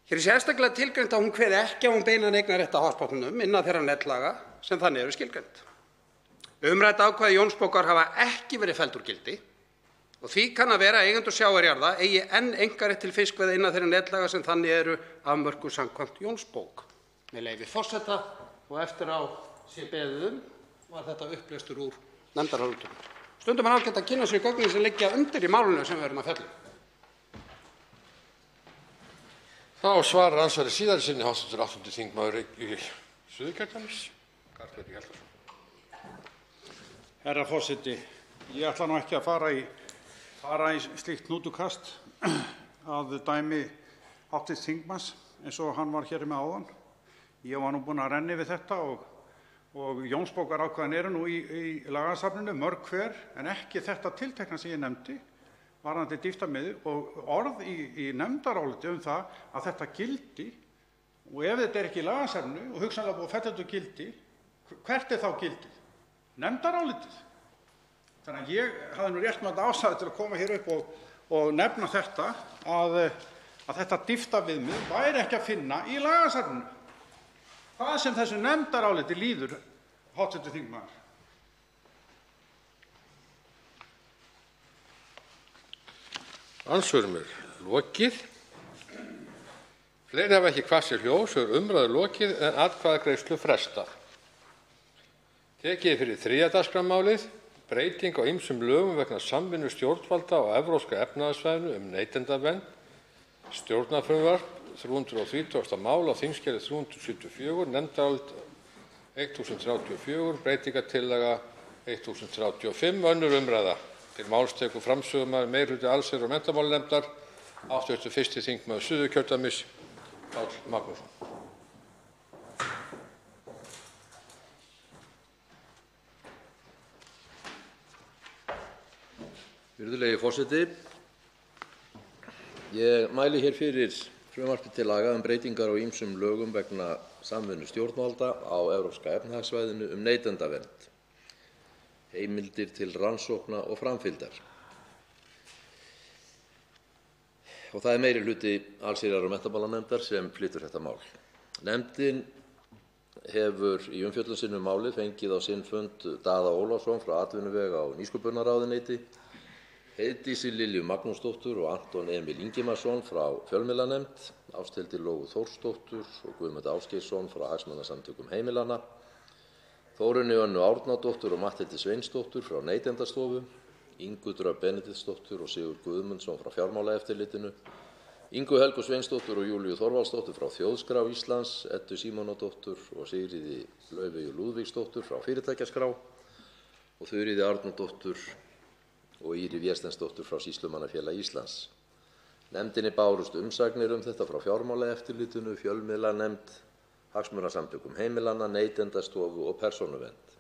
Hér er sérstaklega tilgreint að hún kveði ekki á beinan eignarrétt á hafsbotninum innan þeirra netlaga sem þannig eru skilgreind. Umrædd ákvæði Jónsbókar hafa ekki verið felld úr gildi og því kann að vera að eigendur sjávarjarða eigi enn einkarétt til fiskveiða innan þeirra netlaga sem þannig eru afmörkuð samkvæmt Jónsbók. Með leyfi forseta og eftir á sé beðið var þetta upplestur úr nefndarálitum. Stundum er ágætt að kynna sér gögnin sem liggja undir í málinu sem við erum að fjalla um. Þá svarar andsvari síðari sinni hv. 8. þingmaður í Suðurkjördæmis, Karl Gauti Hjaltason. Herra forseti, ég ætla nú ekki að fara í slíkt hnútukast að dæmi hv. þingmanns eins og hann var hér með áðan. Ég var nú búinn að renna yfir þetta og Jónsbókarákvæðin eru nú í lagasafninu mörg hver en ekki þetta tiltekna sem ég nefndi varðandi dýptarmiðið og orð í nefndaráliti það að þetta gildi og ef þetta er ekki í lagasafninu og hugsanlega búið að fella þetta úr gildi, hvert er þá gildið? Nefndarálitið. Þannig að ég hafði nú rétt með þetta ástæðu til að koma hér upp og nefna þetta að þetta dýptarviðmið væri ekki að finna í lagasafninu. Hvað sem þessu nefndaráliti líður, hv. þingmaður. Andsvörum er lokið. Fleiri hafa ekki kvatt sér hljóðs og umræðu lokið en atkvæðagreiðslu frestað. Tekið fyrir 3. dagskrármálið, breyting á ýmsum lögum vegna samvinnu stjórnvalda á Evrópska efnahagssvæðinu neytendavernd, stjórnarfrumvarp 330. mál á þingskjali 374, nefndarálit 1034, breytingartillaga 1035, önnur umræða. Til máls tekur framsögumaður meirihluti allsherjar- og menntamálanefndar, hv. 1. þingmaður Suðurkjördæmis, Páll Magnússon. Virðulegi forseti. Ég mæli hér fyrir frumvarpi til laga breytingar á ýmsum lögum vegna samvinnu stjórnvalda á Evrópska efnahagssvæðinu neytendavernd, heimildir til rannsókna og framfylgdar. Og það er meirihluti allsherjar- og menntamálanefndar sem flytur þetta mál. Nefndin hefur í umfjöllun sinni málið fengið á sinn fund Daða Ólafsson frá atvinnuvega- og nýsköpunarráðuneyti, Heiðdísi Lilju Magnúsdóttur og Anton Emil Ingimarsson frá fjölmiðlanefnd, Ásthildi Lóu Þórsdóttur og Guðmund Ásgeirsson frá hagsmunasamtökum heimilanna, Þórunni Önnu Árnadóttur og Matthildi Sveinsdóttur frá Neytendastofu, Ingu Dröf Benediktsdóttur og Sigurð Guðmundsson frá Fjármálaeftirlitinu, Ingu Helgu Sveinsdóttur og Júlíu Þorvaldsdóttur frá Þjóðskrá Íslands, Eddu Símonardóttur og Sigríði Laufeyju Lúðvíksdóttur frá Fyrirtækjaskrá og Þuríði Arnardóttur og Íri Vésteinsdóttur frá Sýslumannafélagi Íslands. Nefndinni bárust umsagnir þetta frá Fjármálaeftirlitinu, fjölmiðlanefnd, hagsmunasamtökum heimilanna, Neytendastofu og Persónuvernd.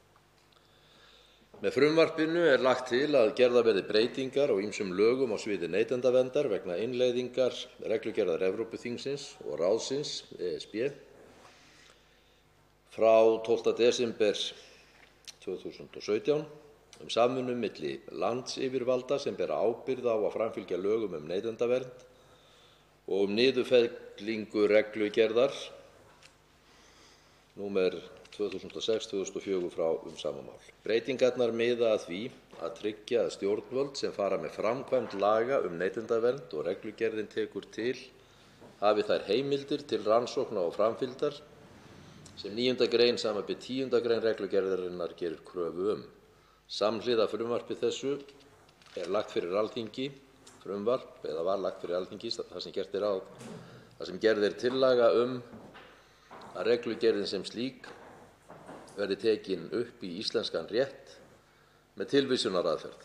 Með frumvarpinu er lagt til að gerðar verði breytingar á ýmsum lögum á sviði neytendaverndar vegna innleiðingar reglugerðar Evrópuþingsins og ráðsins (ESB) frá 12. desember 2017 samvinnu milli landsyfirvalda sem bera ábyrgð á að framfylgja lögum neytendavernd og niðurfellingu reglugerðar númer 2006/2004 frá sama mál. Breytingarnar miða að því að tryggja að stjórnvöld sem fara með framkvæmd laga neytendavernd og reglugerðin tekur til hafi þær heimildir til rannsókna og framfylgdar sem 9. grein samanber 10. grein reglugerðarinnar gerir kröfu Samhliða frumvarpi þessu er lagt fyrir Alþingi frumvarp eða var lagt fyrir Alþingi þar sem gerð er tillaga að reglugerðin sem slík verði tekin upp í íslenskan rétt með tilvísunaraðferð.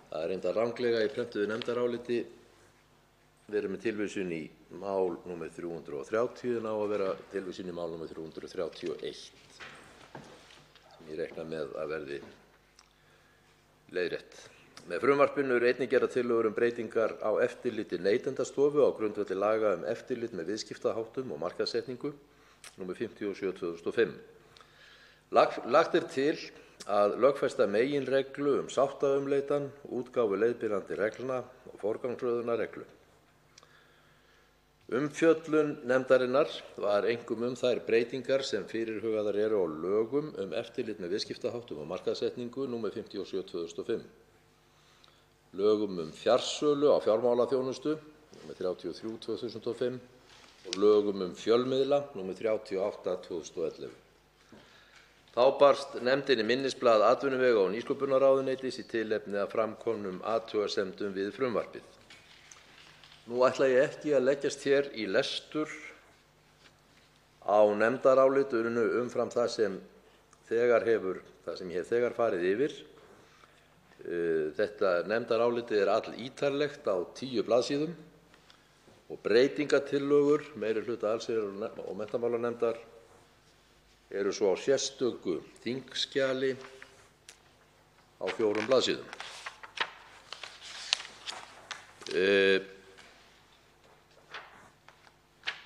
Það er reyndar ranglega í prentuðu nefndaráliti verið með tilvísun í mál nr. 330 en á að vera tilvísun í mál nr. 331 sem ég reikna með að verði leiðrétt. Með frumvarpinu eru einnig gerðar tillögur breytingar á eftirliti Neytendastofu á grundvelli laga eftirlit með viðskiptaháttum og markaðssetningu nr. 57/2005. Lagt er til að lögfesta meginreglu sáttaumleitan, útgáfu leiðbeinandi reglna og forgangsröðunarreglu. Umfjöllun nefndarinnar var einkum þær breytingar sem fyrirhugaðar eru á lögum eftirlit með viðskiptaháttum og markaðssetningu, nr. 57/2005, lögum fjarsölu á fjármálaþjónustu, nr. 33/2005, og lögum fjölmiðla, nr. 38/2011. Þá barst nefndinni minnisblað atvinnuvega- og nýsköpunarráðuneytis í tilefni af framkomnum athugasemdum við frumvarpið. Nú ætla ég ekki að leggjast hér í lestur á nefndarálitinu umfram það sem ég hef þegar farið yfir. Þetta nefndarálitið er allítarlegt á 10 blaðsíðum og breytingartillögur meirihluta allsherjar- og menntamálanefndar eru svo á sérstöku þingskjali á 4 blaðsíðum.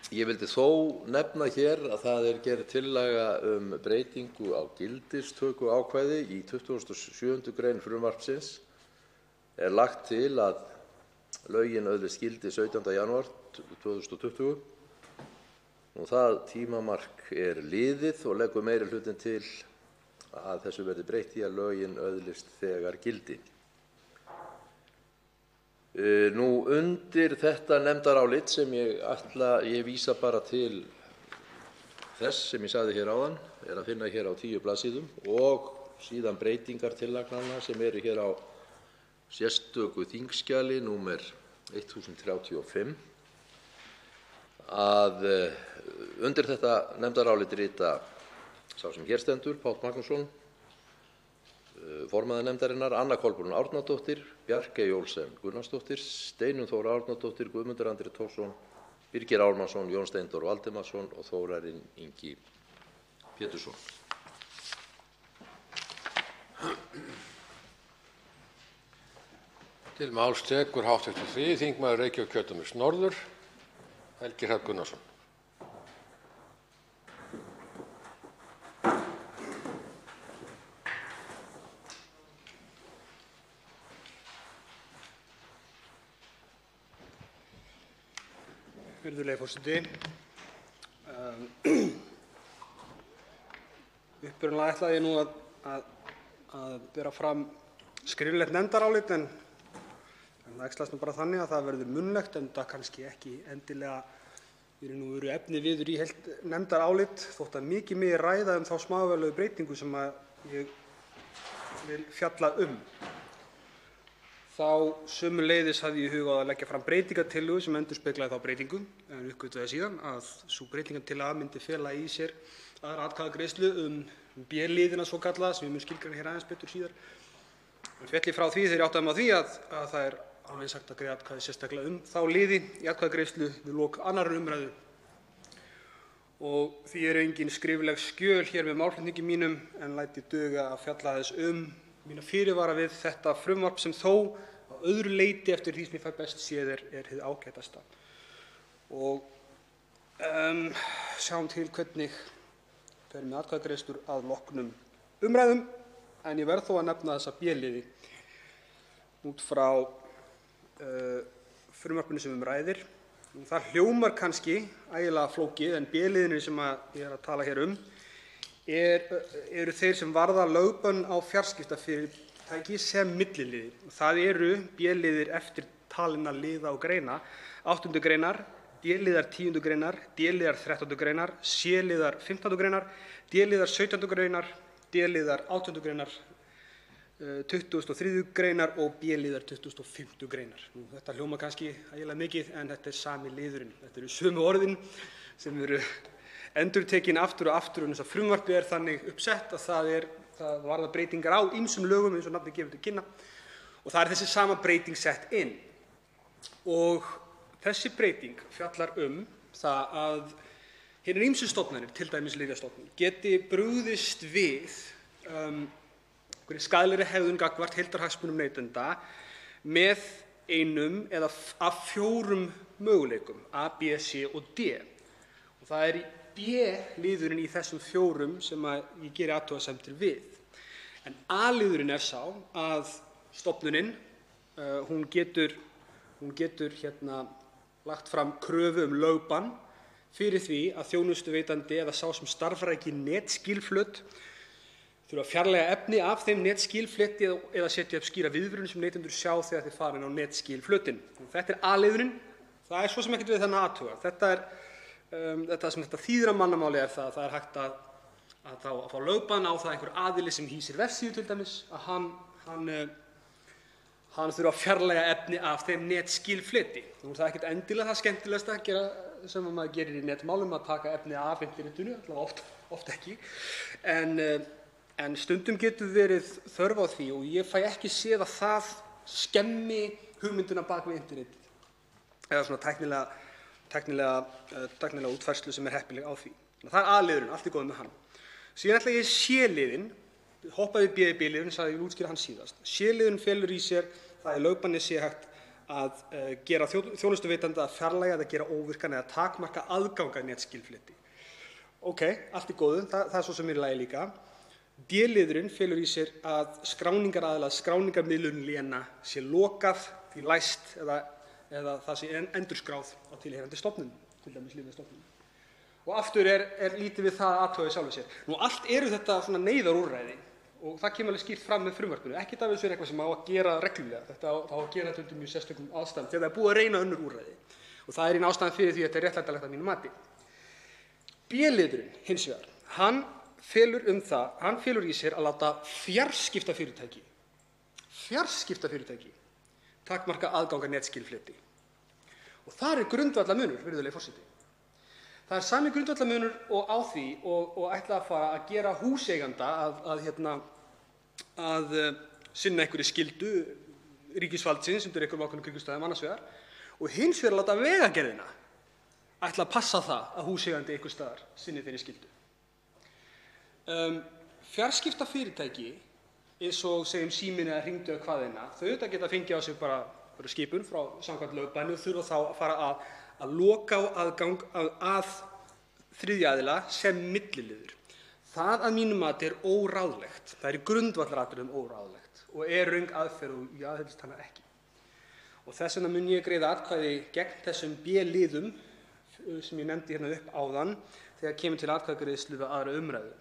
Ég vildi þó nefna hér að það er gerð tillaga breytingu á gildistökuákvæði í 27. gr. frumvarpsins. Er lagt til að lögin öðlist gildi 17. janúar 2020. Það tímamark er liðið og leggur meirihlutinn til að þessu verði breytt í að lögin öðlist þegar gildi. Undir þetta nefndarálit sem ég vísa bara til þess sem ég sagði hér áðan er að finna hér á 10 blaðsíðum og síðan breytingartillagnanna sem eru hér á sérstöku þingskjali nr. 1035. Undir þetta nefndarálit rita sá sem hér stendur, Páll Magnússon, formaður nefndarinnar, Anna Kolbrún Árnadóttir, Bjarkey Olsen Gunnarsdóttir, Steinunn Þóra Árnadóttir, Guðmundur Andri Thorsson, Birgir Ármannsson, Jón Steindór Valdimarsson og Þórarinn Ingi Pétursson. Til máls tekur hv. 3. þingmaður Reykjavíkurkjördæmis norður, Helgi Hrafn Gunnarsson. Virðulegi forseti. Upprunalega ætlaði ég nú að bera fram skriflegt nefndarálit en það æxlast nú bara þannig að það verður munnlegt enda kannski ekki endilega í raun og veru efniviður í heilt nefndarálit þótt að mikið megi ræða þá smávægilegu breytingu sem ég vil fjalla Þá sömuleiðis hafði ég í huga að leggja fram breytingartillögu sem endurspeglaði þá breytingu en uppgötvaði síðan að sú breytingartillaga myndi fela í sér aðra atkvæðagreiðslu B-liðina svokallaða sem ég mun skilgreina hér aðeins betur síðar. Féll ég frá því þegar ég áttaði mig á því að það er alveg eins hægt að greiða atkvæði sérstaklega þá liði í atkvæðagreiðslu við lok 2. umræðu. Og því eru engin skrifleg skjöl hér með málflutningi mínum en læt ég duga að fjalla aðeins mína fyrirvara við þetta frumvarp sem þó á öðru leyti eftir því sem ég fæ best séð er hið ágætasta. Og sjáum til hvernig fer með atkvæðagreiðslur að loknum umræðum en ég verð þó að nefna þessa B-liði út frá frumvarpinu sem ræðir. Það hljómar kannski ægilega flókið en B-liðinir sem ég er að tala hér eru þeir sem varða lögbönn á fjarskiptafyrirtæki sem milliliðir. Það eru B-liðir eftir talinna liða og greina, 8. greinar, D-liðar 10. greinar, D-liðar 13. greinar, C-liðar 15. greinar, D-liðar 17. greinar, D-liðar 18. greinar, 23. greinar og B-liðar 25. greinar. Þetta hljómar kannski ægilega mikið en þetta er sami liðurinn. Þetta eru sömu orðin sem eru endurtekin aftur og aftur en þess að frumvarpið er þannig uppsett að það varðar breytingar á ýmsum lögum eins og nafnið gefur til kynna og það er þessi sama breyting sett inn. Og þessi breyting fjallar það að hinar ýmsu stofnanir, til dæmis Lyfjastofnun, geti brugðist við skaðlegri hegðun gagnvart heildarhagsmunum neytenda með einum eða af 4 möguleikum, A, B, C og D. Og það er B-liðurinn í þessum 4 sem ég geri athugasemdir við. En A-liðurinn er sá að stofnunin, hún getur lagt fram kröfu lögbann fyrir því að þjónustuveitandi eða sá sem starfar ekki netskýlflöt þurfa að fjarlæga efni af þeim netskýlfletti eða setja upp skýra viðvörun sem neytendur sjá þegar þeir fara inn á netskýlflötinn. Þetta A-liðurinn. Það er svo sem ekkert við þennan að athuga. Þetta sem þetta þýðir á mannamáli er það er hægt að fá lögbann á það einhver aðili sem hýsir vefsíðu til dæmis, að hann þurfa að fjarlæga efni af þeim netskýlfleti. Nú er það ekkert endilega það skemmtilegasta að gera sem maður gerir í netmálum, að taka efni af internetinu, allavega oft ekki. En stundum getur verið þörf á því og ég fæ ekki séð að það skemmi hugmyndina bak við internetið eða svona tæknilega útfærslu sem heppileg á því. Það er A-liðurinn, allt góð með hann. Síðan ætla ég C-liðinn, hoppaði B-liðurinn, sagði ég útskýra hann síðast. C-liðurinn felur í sér það í lögbanni sé hægt að gera þjónustuveitanda að fjarlægja eða gera óvirkan eða takmarka aðgang að netskýlfleti. Ókei, allt góðu, það er svo sem er í lagi líka. D-liðurinn felur í sér að skráningaraðila skráningarmiðlun léna sé lokað, því læst eða það sé endurskráð á tilheyrandi stofnun, til dæmis Lyfjastofnun. Og aftur er lítið við það að athuga í sjálfu sér. Nú allt eru þetta svona neyðarúrræði og það kemur alveg skýrt fram með frumvarpinu. Ekkert af þessu er eitthvað sem á að gera reglulega. Þetta á að gera þetta undir mjög sérstökum aðstæðum þegar það er búið að reyna önnur úrræði. Og það er einn ástæðan fyrir því að þetta er réttlætanlegt að mínu mati. B-liðurinn hins vegar, hann felur í sér að láta fjarskiptafyrirtæki takmarka aðgang að netskýlfleti. Og þar er grundvallarmunur, virðulegi forseti. Það er sami grundvallarmunur og á því og ætla að fara að gera húseiganda að sinna einhverri skyldu ríkisvaldsins undir einhverjum ákveðnum kringumstæðum annars vegar og hins vegar að láta Vegagerðina ætla að passa það að húseigandi einhvers staðar sinni þeirri skyldu. Fjarskiptafyrirtæki eins og segjum Síminn eða Hringdu eða hvaðeina, þau geta fengið á sig bara skipun frá samkvæmt lögbanni og þurfa þá að fara að loka á aðgang að þriðja aðila sem milliliður. Það að mínu mati er óráðlegt. Það er í grundvallaratriðum óráðlegt og er röng aðferð og ég aðhyllist hana ekki. Og þess vegna mun ég greiða atkvæði gegn þessum B-liðum sem ég nefndi hérna upp áðan þegar kemur til atkvæðagreiðslu við aðra umræðu.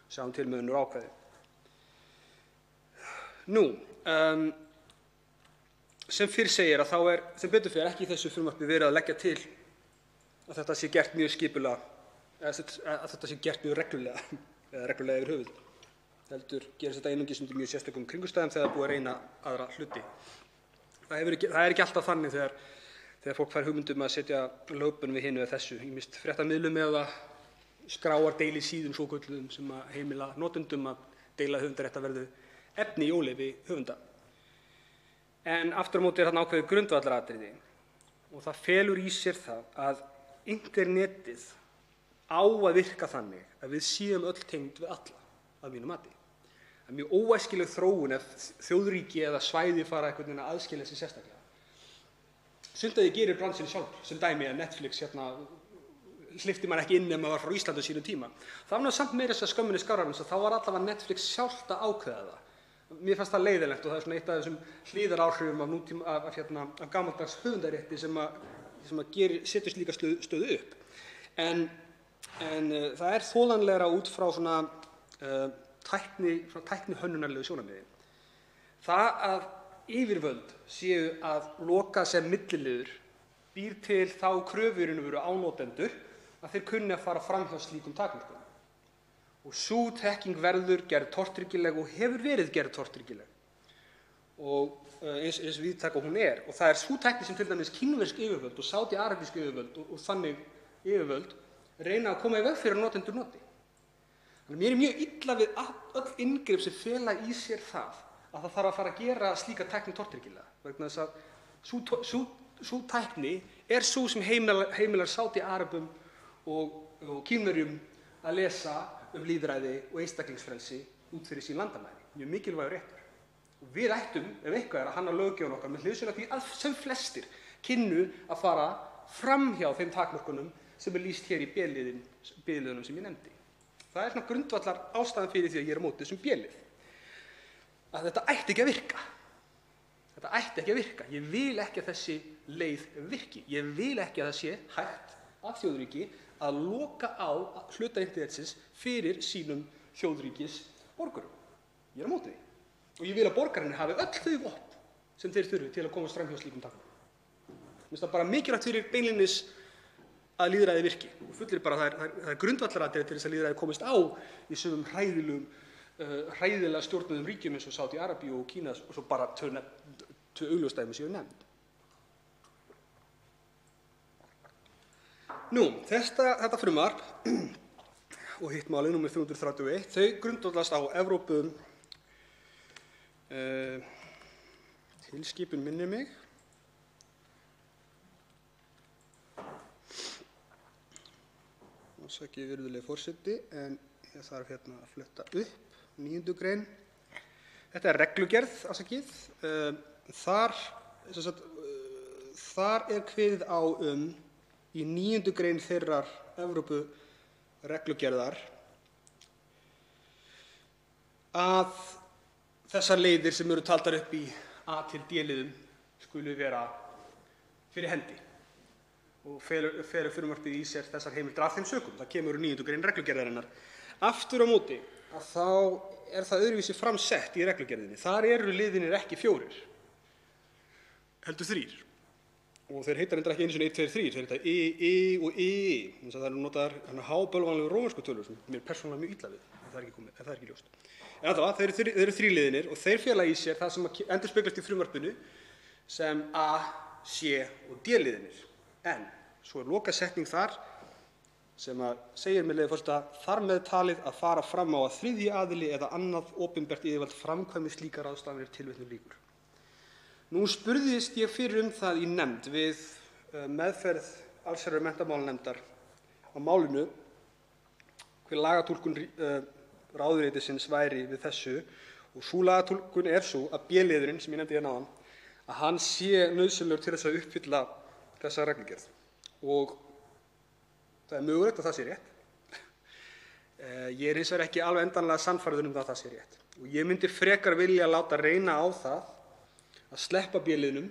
Sjáum til með önnur ákvæði. Nú, sem fyrr segir að þá er sem betur fer ekki í þessu frumvarpi verið að leggja til að þetta sé gert mjög skipulega, að þetta sé gert mjög reglulega eða reglulega yfir höfuð. Heldur gerist þetta einungis undir mjög sérstökum kringumstæðum þegar það er búið að reyna aðra hluti. Það er ekki alltaf þannig þegar fólk fær hugmynd að setja lögbann við hinu eða þessu, ýmist fréttamiðlum eða skráar deilisíðum svokölluðum sem að heimila notendum að deila höfundaréttarverðu efni í óleyfi höfunda. En aftur á móti er þarna ákveðið grundvallaratriði og það felur í sér það að internetið á að virka þannig að við séum öll tengd við alla, að mínu mati. Það er mjög óæskileg þróun ef þjóðríki eða svæði fara einhvern veginn að aðskilja sig sérstaklega. Sumt að ég gerir bransin sjálf, sem dæmi að Netflix hleypti maður ekki inn ef maður var frá Íslandi á sínum tíma. Það var samt meira þess að skömminni skárra, þá var allavega Netflix sjálft að ákveða það. Mér fannst það leiðinlegt og það er svona eitt af þessum hliðaráhrifum af gamaldags höfundarétti sem setur slíka stöðu upp. En það er þolanlegra út frá svona tæknihönnunarlegu sjónarmiði. Það að yfirvöld séu að loka sem milliliður býr til þá kröfu á notendur að þeir kunni að fara fram hjá slíkum takmörkunum. Og sú þekking verður gerð tortryggileg og hefur verið gerð tortryggileg. Og eins víðtæk og hún er. Og það er sú tækni sem til dæmis kínversk yfirvöld og sádi-arabísk yfirvöld og þannig yfirvöld reyna að koma í veg fyrir að notendur noti. Þannig mér er mjög illa við öll inngrip sem fela í sér það að það þarf að fara að gera slíka tækni tortryggilega. Vegna þess að sú tækni er sú sem heimilar sádi-arabum og kínverjum að lesa lýðræði og einstaklingsfrelsi út fyrir sín landamæri. Mjög mikilvægur réttur. Og við ættum, ef eitthvað er, að hanna löggjöfina okkar með hliðsjón af því að sem flestir kynnu að fara framhjá þeim takmörkunum sem er lýst hér í B-liðunum sem ég nefndi. Það er svona grundvallar ástæðan fyrir því að ég er á móti þessum B-lið. Að þetta ætti ekki að virka. Þetta ætti ekki að virka. Ég vil ekki að þessi leið virki. Ég vil ekki að það sé hægt að þjóðríki að loka á hluta internetsins fyrir sínum þjóðríkis borgurum. Ég er á móti því. Og ég vil að borgararnir hafi öll þau vopn sem þeir þurfi til að komast fram hjá slíkum takmörkunum. Mér finnst það bara mikilvægt fyrir beinlínis að lýðræði virki. Og fullir bara það er grundvallaratriði til þess að lýðræði komist á í sumum hræðilega stjórnuðum ríkjum eins og Sádi-Arabíu og Kína og svo bara tvö augljós dæmi séu nefnd. Nú, þetta frumvarp og hitt málið nr. 331, þau grundvallast á Evrópu tilskipun minnir mig. Ásakið virðulegi forseti, en ég þarf hérna að fletta upp 9. grein. Þetta er reglugerð, ásakið. Þar er kveðið á í 9. grein þeirrar Evrópureglugerðar að þessar leiðir sem eru taldar upp í A til D-liðum skulu vera fyrir hendi og felur frumvarpið í sér þessar heimildir af þeim sökum. Það kemur úr 9. grein reglugerðarinnar. Aftur á móti að þá er það öðruvísi framsett í reglugerðinni. Þar eru liðirnir ekki 4, heldur 3. Og þeir heita reyndar ekki einu sinni 1, 2, 3, þeir heita I og I. Það eru notaðar hábölvanlegu rómversku tölur sem mér persónulega mjög illa við, ef það er ekki ljóst. En allavega, þeir eru 3 liðirnir og þeir fela í sér það sem endurspeglast í frumvarpinu sem A, C og D-liðirnir. En svo er lokasetning þar sem segir með leyfi forseta þar með talið að fara fram á að þriðji aðili eða annað opinbert yfirvald framkvæmi slíkar ráðstafanir tilvitnun lýkur. Nú spurðist ég fyrir það í nefnd við meðferð allsherjar- og menntamálanefndar á málinu hver lagatúlkun ráðuneytisins væri við þessu og sú lagatúlkun er sú að B-liðurinn sem ég nefndi hérna áðan að hann sé nauðsynlegur til þess að uppfylla þessa reglugerð og það er mögulegt að það sé rétt. Ég er hins vegar ekki alveg endanlega sannfærður að það sé rétt og ég myndi frekar vilja láta reyna á það að sleppa B-liðnum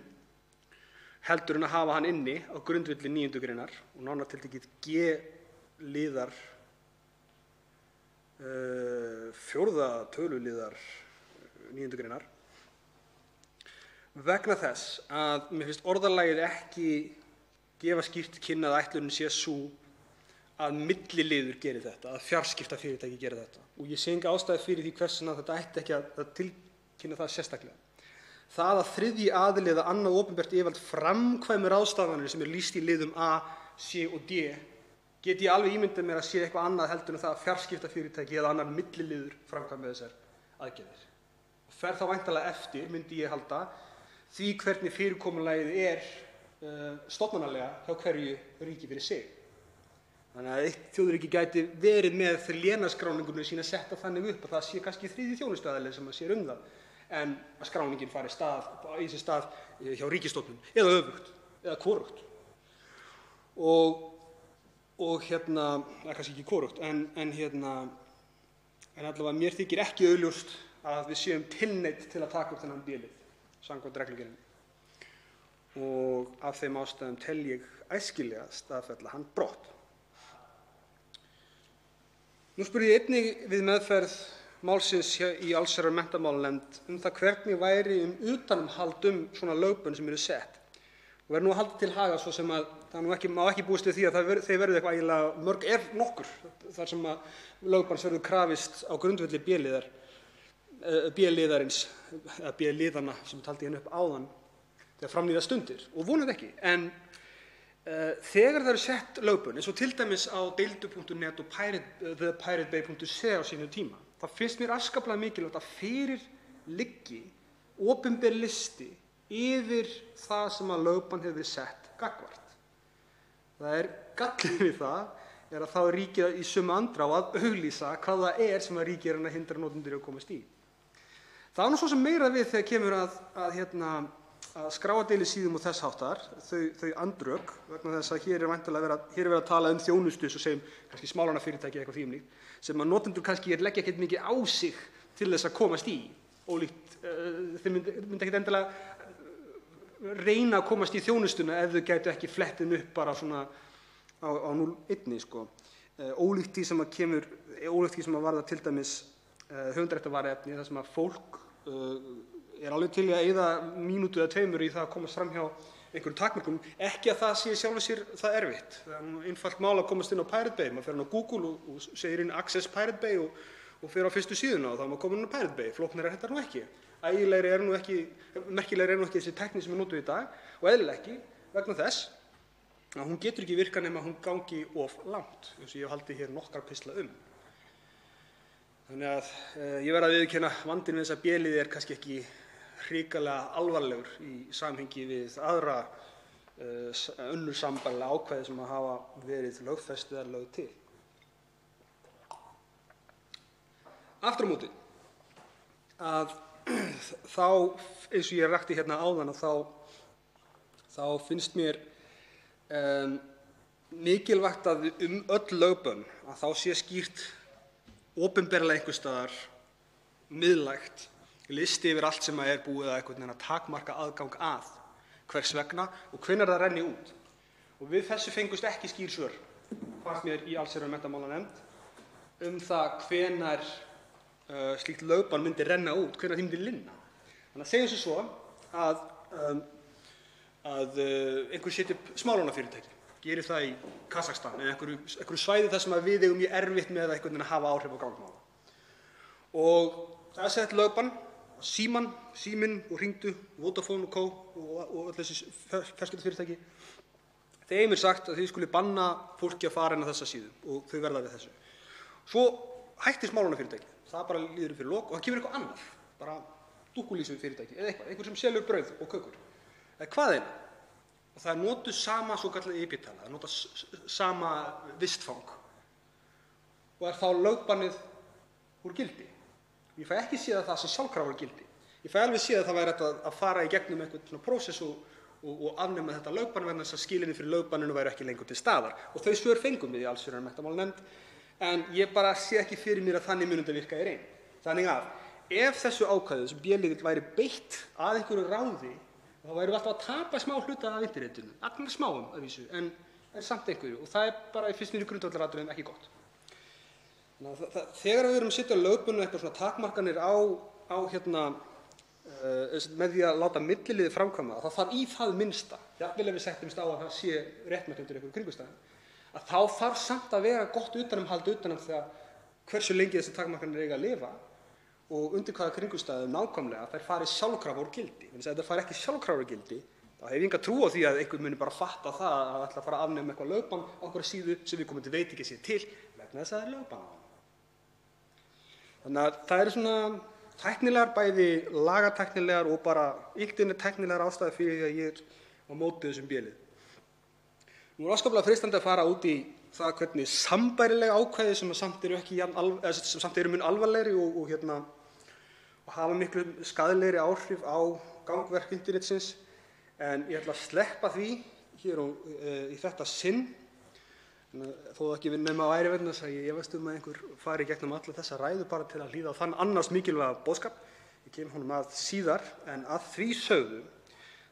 heldur en að hafa hann inni á grundvelli 9. greinar og nánar tiltekið G-liðar 4. töluliðar 9. greinar vegna þess að mér finnst orðalagið ekki gefa skýrt til kynna að ætlunin sé sú að milliliður geri þetta, að fjarskiptafyrirtæki geri þetta og ég sé enga ástæðu fyrir því hvers vegna þetta ætti ekki að tilkynna það sérstaklega. Það að þriðji aðili eða annað opinbert yfirvald framkvæmi ráðstafanir sem er lýst í liðum A, C og D get ég alveg ímyndað mér að sé eitthvað annað heldur en það að fjarskiptafyrirtæki eða annar milliliður framkvæmi þessar aðgerðir. Fer þá væntanlega eftir, myndi ég halda, því hvernig fyrirkomulagið er stofnanalega hjá hverju ríki fyrir sig. Þannig að eitt þjóðríki gæti verið með lénaskráningunni sína setta þannig upp að það sé kannski þriðji þjónustuaðili sem sér það, en að skráningin fari í sér stað hjá ríkisstofnun eða öfugt, eða hvorugt. Og það er kannski ekki hvorugt, en allavega mér þykir ekki augljóst að við séum tilneydd til að taka upp þennan B-lið samkvæmt reglugerðinni. Og af þeim ástæðum tel ég æskilegast að fella hann brott. Nú spurði ég einnig við meðferð málsins í allsherjar- og menntamálanefnd það hvernig væri utanumhald svona lögbönn sem eru sett. Og verður nú haldið til haga svo sem að það má ekki búast við því að þeir verði eitthvað ægilega mörg nokkur þar sem að lögbanns verður krafist á grundvelli B-liðarins eða B-liðana sem taldi hérna upp áðan þegar fram líða stundir og vonandi ekki. En þegar það eru sett lögbönn eins og til dæmis á deildu.net og thepiratebay.co á sínu tíma, það finnst mér afskaplega mikilvægt að fyrir liggi opinber listi yfir það sem að lögbann hefur verið sett gagnvart. Það er gallinn við það er að þá er ríkið í sömu andrá að auglýsa hvað það er sem að ríkið er að hindra notendur í að komast í. Það er nú svo sem meira við þegar kemur að skráardeilisíðum og þess háttar, þau andrök, vegna þess að hér er verið að tala þjónustu, svo segjum kannski smálánafyrirtæki eða eitthvað því um líkt, sem að notendur kannski leggja ekkert mikið á sig til þess að komast í. Ólíkt, þeir myndi ekkert endilega reyna að komast í þjónustuna ef þau gætu ekki flett henni upp bara svona á 0-1, sko. Ólíkt því sem að varðar til dæmis höfundaréttarvaraefni, þar sem að fólk er alveg til í að eyða mínútu eða 2 í það að komast fram hjá einhverjum takmörkunum, ekki að það sé í sjálfu sér það erfitt. Það er einfalt mál að komast inn á Pirate Bay. Maður fer inn á Google og segir inn Access Pirate Bay og fer á fyrstu síðuna og þá er maður komin inn á Pirate Bay. Flóknara er þetta nú ekki. Merkilegri er nú ekki þessi tækni sem er notuð í dag og eðlilega ekki vegna þess að hún getur ekki virkað nema hún gangi of langt, eins og ég hef haldið hér nokkra pistla Þannig að ég verð að viðurkenna vandinn við þessa b-liði er kannski ekki hrikalega alvarlegur í samhengi við aðra önnur sambærileg ákvæði sem hafa verið lögfest eða lögð til. Aftur á móti að þá, eins og ég rakti hérna áðan, að þá finnst mér mikilvægt að öll lögbönn að þá sé skýrt opinberlega einhvers staðar miðlægt listi yfir allt sem er búið að einhvern veginn að takmarka aðgang að, hvers vegna og hvenær það renni út. Og við þessu fengust ekki skýr svör, fannst mér í allsherjar- og menntamálanefnd, það hvenær slíkt lögbann myndi renna út, hvenær því myndi linna. Þannig að segjum svo að einhver setji upp smálánafyrirtæki, gerir það í Kasakstan eða einhverju svæði þar sem við eigum mjög erfitt með að einhvern veginn hafa áhrif á gangmála. Og það er sett lögbann Síminn og hringdu, Vodafone og Co. og öll þessi fjarskiptafyrirtæki. Þeim er sagt að þið skuli banna fólki að fara inn á þessa síðu og þau verða við þessu. Svo hættir smálánafyrirtæki. Það bara líður fyrir lok og það kemur eitthvað annað, bara dúkkulísufyrirtæki eða einhver sem selur brauð og kökur. Eða hvað eina. Og það er notuð sama svokallað IP-tala, það er notað sama vistfang og er þá lögbannið úr gildi. Ég fæ ekki séð að það sé sjálfkrafa gildi. Ég fæ alveg séð að það væri að fara í gegnum einhvern svona prósess og afnema þetta lögbann vegna þess að skilyrðin fyrir lögbanninu væru ekki lengur til staðar. Og þau svör fengum við í allsherjar- og menntamálanefnd, en ég bara sé ekki fyrir mér að þannig muni þetta virka í reynd. Þannig að ef þessu ákvæði, þessu b-liði væri beitt að einhverju ráði, þá værum við alltaf að tapa smá hluta af internetinu, allir smáum að vísu, en samt einhverju. Og það er bara, fyrst mér í grundvallaratriðum, ekki gott. Þegar við erum að setja lögbönn eitthvað svona takmarkanir með því að láta milliliði framkvæma það þarf í það minnsta, jafnvel ef við setjumst á að það sé réttmætt undir einhverjum kringumstæðum, að þá þarf samt að vera gott utanumhald utan það hversu lengi þessi takmarkanir eiga að lifa og undir hvaða kringumstæðum nákvæmlega þær fari sjálfkrafa úr gildi. Ef þær fari ekki sjálfkrafa úr gildi, þá hef ég enga trú á því að einhver muni bara fatta það að ætla að fara að afnema eitthvað lögbann á einhverja síðu sem viðkomandi veit ekki sér til vegna þess að það er lögbann á. Þannig að það eru svona tæknilegar, bæði lagatæknilegar og bara internettæknilegar ástæður fyrir því að ég er á móti þessum b-lið. Nú er afskaplega freistandi að fara út í það hvernig sambærileg ákvæði sem samt eru mun alvarlegri og hafa miklu skaðlegri áhrif á gangverk internetsins, en ég ætla að sleppa því hér í þetta sinn. Þó það ekki nema væri vegna þess að ég efast að einhver fari í gegnum alla þessa ræðu bara til að hlýða á þann annars mikilvæga boðskap. Ég kem honum að síðar, en að því sögðu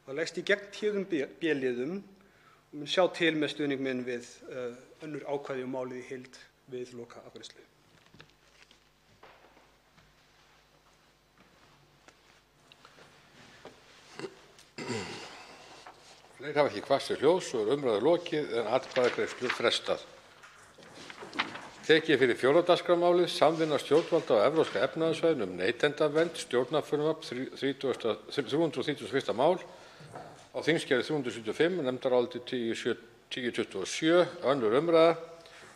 þá leggst ég gegn téðum b-liðum og mun sjá til með stuðning minn við önnur ákvæði og málið í heild við lokaafgreiðslu. Fleiri hafa ekki kvatt sér hljóðs og er umræðu lokið en atkvæðagreiðslu frestað. Tekið fyrir 4. dagskrármálið samvinna stjórnvalda á Evrópska efnahagssvæðinu neytendavernd, stjórnarfrumvarp 331. mál á þingskjali 375, nefndaráliti 1027, önnur umræða.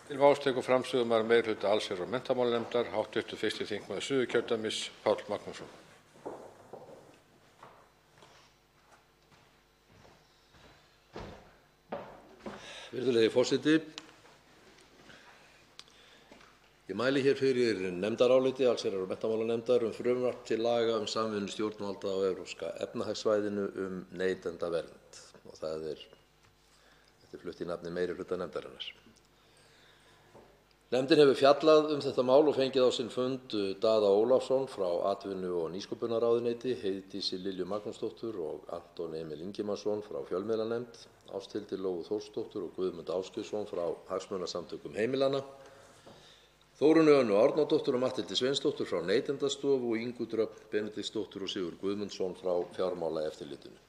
Til máls tekur framsögumaður meirihluta allsherjar- og menntamálanefndar, hv. 1. þingmaður Suðurkjördæmis, Páll Magnússon. Virðulegi forseti. Ég mæli hér fyrir nefndaráliti allsherjar- og menntamálanefndar frumvarp til laga samvinnu stjórnvalda á Evrópska efnahagssvæðinu neytendavernd og þetta er flutt í nafni meirihluta nefndarinnar. Nefndin hefur fjallað þetta mál og fengið á sinn fund Daða Ólafsson frá atvinnu- og nýsköpunarráðuneyti, Heiðdísi Lilju Magnúsdóttur og Anton Emil Ingimarsson frá fjölmiðlanefnd, Ásthildi Lóu Þórsdóttur og Guðmund Ásgeirsson frá hagsmunasamtökum heimilanna, Þórunni Önnu Árnadóttur og Matthildi Sveinsdóttur frá Neytendastofu og Ingu Dröfn Benediktsdóttur og Sigurð Guðmundsson frá Fjármálaeftirlitinu.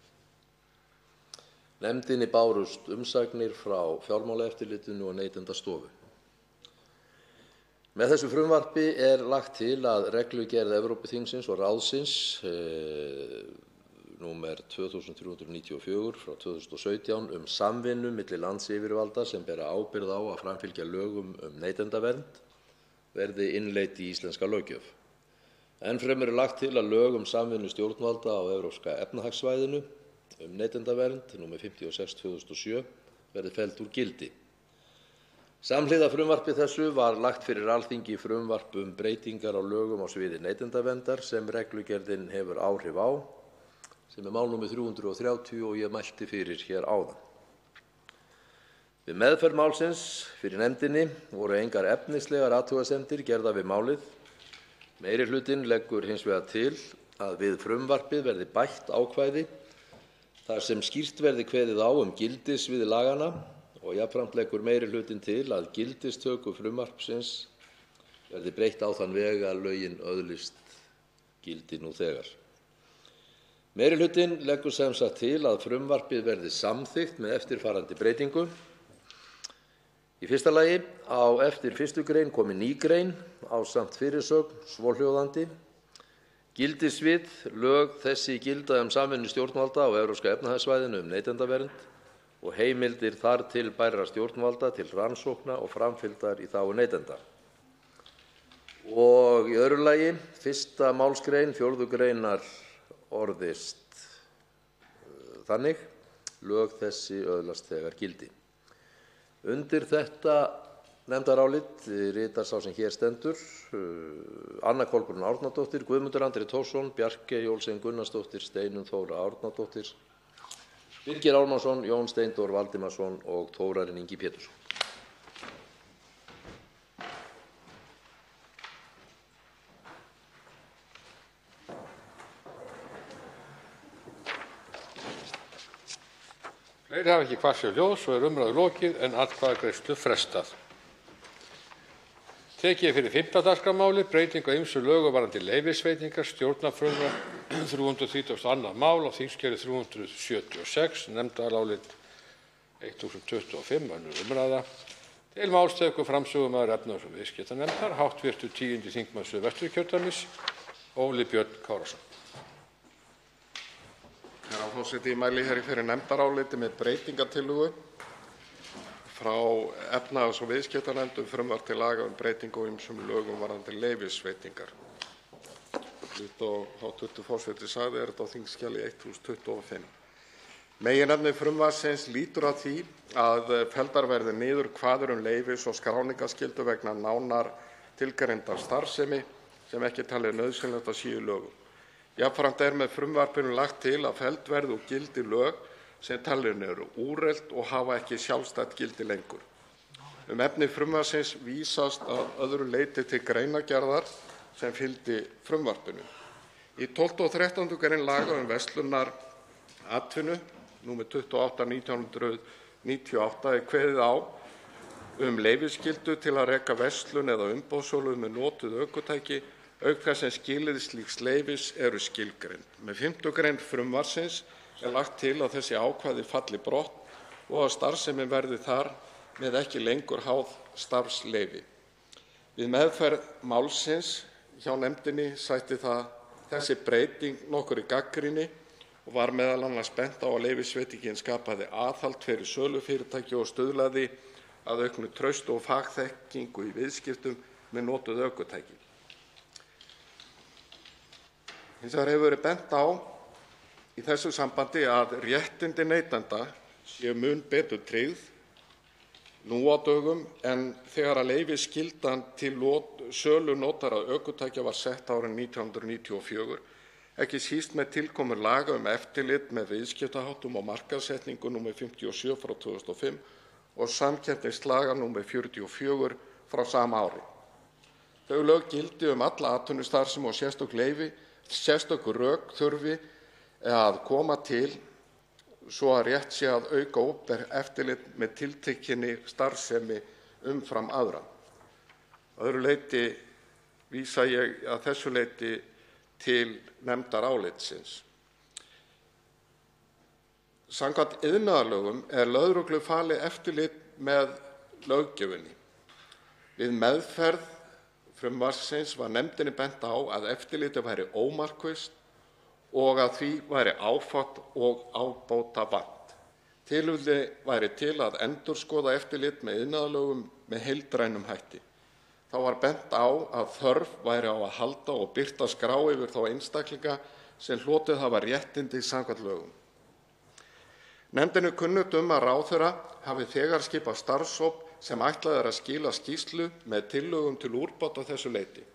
Nefndinni bárust umsagnir frá Fjármálaeftirlitinu og Neytendastofu. Með þessu frumvarpi lagt til að reglugerð Evrópuþingsins og ráðsins númer 2394 frá 2017 samvinnu milli landsyfirvalda sem bera ábyrgð á að framfylgja lögum neytendavernd verði innleidd í íslenska löggjöf. Enn fremur lagt til að lög samvinnu stjórnvalda á Evrópska efnahagssvæðinu neytendavernd númer 56/2007 verði felld úr gildi. Samhliða frumvarpi þessu var lagt fyrir Alþingi frumvarp breytingar á lögum á sviði neytendaverndar sem reglugerðin hefur áhrif á, sem mál númer 330 og ég mælti fyrir hér áðan. Við meðferð málsins fyrir nefndinni voru engar efnislegar athugasemdir gerðar við málið. Meirihlutinn leggur hins vegar til að við frumvarpið verði bætt ákvæði þar sem skýrt verði kveðið á gildissvið laganna og jafnframt leggur meirihlutinn til að gildistöku frumvarpsins verði breytt á þann veg að lögin öðlist gildi nú þegar. Meirihlutinn leggur sem sagt til að frumvarpið verði samþykkt með eftirfarandi breytingu. Í fyrsta lagi á eftir 1. grein komi ný grein ásamt fyrirsögn svohljóðandi: Gildissvið lög þessi gilda samvinnu stjórnvalda á Evrópska efnahagssvæðinu neytendavernd og heimildir þar til bærra stjórnvalda til rannsókna og framfylgdar í þágu neytenda. Og í öðru lagi, 1. málsgrein 4. greinar orðist þannig: lög þessi öðlast þegar gildi. Undir þetta nefndarálit ritar sá sem hér stendur Anna Kolbrún Árnadóttir, Guðmundur Andri Thorsson, Bjarkey Olsen Gunnarsdóttir, Steinunn Þóra Árnadóttir, Birgir Ármannsson, Jón Steindór Valdimarsson og Þórarinn Ingi Pétursson. Fleiri hafa ekki kvarað sér hljóðs og umræðu lokið en atkvæðagreiðslu frestað. Tekið fyrir 5. dagskrármálið, breytingu á ýmsum lögum varðandi leyfisveitingar, stjórnarfrumvarp 332. mál á þingskjali 376, nefndarálit 1025, önnur umræða. Til máls tekur framsögumaður efnahags- og viðskiptanefndar, hv. 10. þingmaður Suðvesturkjördæmis, Óli Björn Kárason. Herra forseti, ég mæli hér fyrir nefndaráliti með breytingartillögu frá efnahags- og viðskiptanefnd frumvarp til laga breytingu á ýmsum lögum varðandi leyfisveitingar. Líkt og hv. forseti sagði þetta á þingskjali 1025. Meginefni frumvarpsins lýtur að því að felldar verði niður kvaðir leyfis- og skráningarskyldu vegna nánar tilgreindar starfsemi sem ekki talið nauðsynlegt að séu í lögum. Jafnframt með frumvarpinu lagt til að felld verði úr gildi lög sem talin eru úrelt og hafa ekki sjálfstætt gildi lengur. Efni frumvarpsins vísast að öðru leyti til greinargerðar sem fylgdi frumvarpinu. Í 12. og 13. grein laga verslunaratvinnu, nr. 28/1998, kveðið á leyfisskyldu til að reka verslun eða umboðssölu með notuð ökutæki, auk þess sem skilyrði slíks leyfis eru skilgreind. Með 5. grein frumvarpsins lagt til að þessi ákvæði falli brott og að starfsemin verði þar með ekki lengur háð starfsleyfi. Við meðferð málsins hjá nefndinni sætti þessi breyting nokkurri gagnrýni og var meðal annars bent á að leyfisveitingin skapaði aðhald fyrir sölufyrirtæki og stuðlaði að auknu trausti og fagþekkingu í viðskiptum með notuð ökutæki. Hins vegar hefur verið bent á í þessu sambandi að réttindi neytenda séu mun betur tryggð nú á dögum en þegar leyfisskyldan til sölu notaðra ökutækja var sett árið 1994, ekki síst með tilkomu laga eftirlit með viðskiptaháttum og markaðssetningu nr. 57/2005 og samkeppnislaga nr. 44 frá sama ári. Þau lög gildi alla atvinnustarfsemi og sérstök rök þurfi að koma til svo að rétt sé að auka opinbert eftirlit með tiltekinni starfsemi umfram aðra. Að öðru leyti vísa ég að þessu leyti til nefndarálitsins. Samkvæmt iðnaðarlögum lögreglu falið eftirlit með löggjöfinni. Við meðferð frumvarpsins var nefndinni bent á að eftirlitið væri ómarkvisst og að því væri áfátt og ábótavant. Tilefni væri til að endurskoða eftirlit með iðnaðarlögum með heildrænum hætti. Þá var bent á að þörf væri á að halda og birta skrá yfir þá einstaklinga sem hlotið hafa réttindi samkvæmt lögum. Nefndinni er kunnugt að ráðherra hafi þegar skipað starfshóp sem ætlað að skila skýrslu með tillögum til úrbóta á þessu leyti.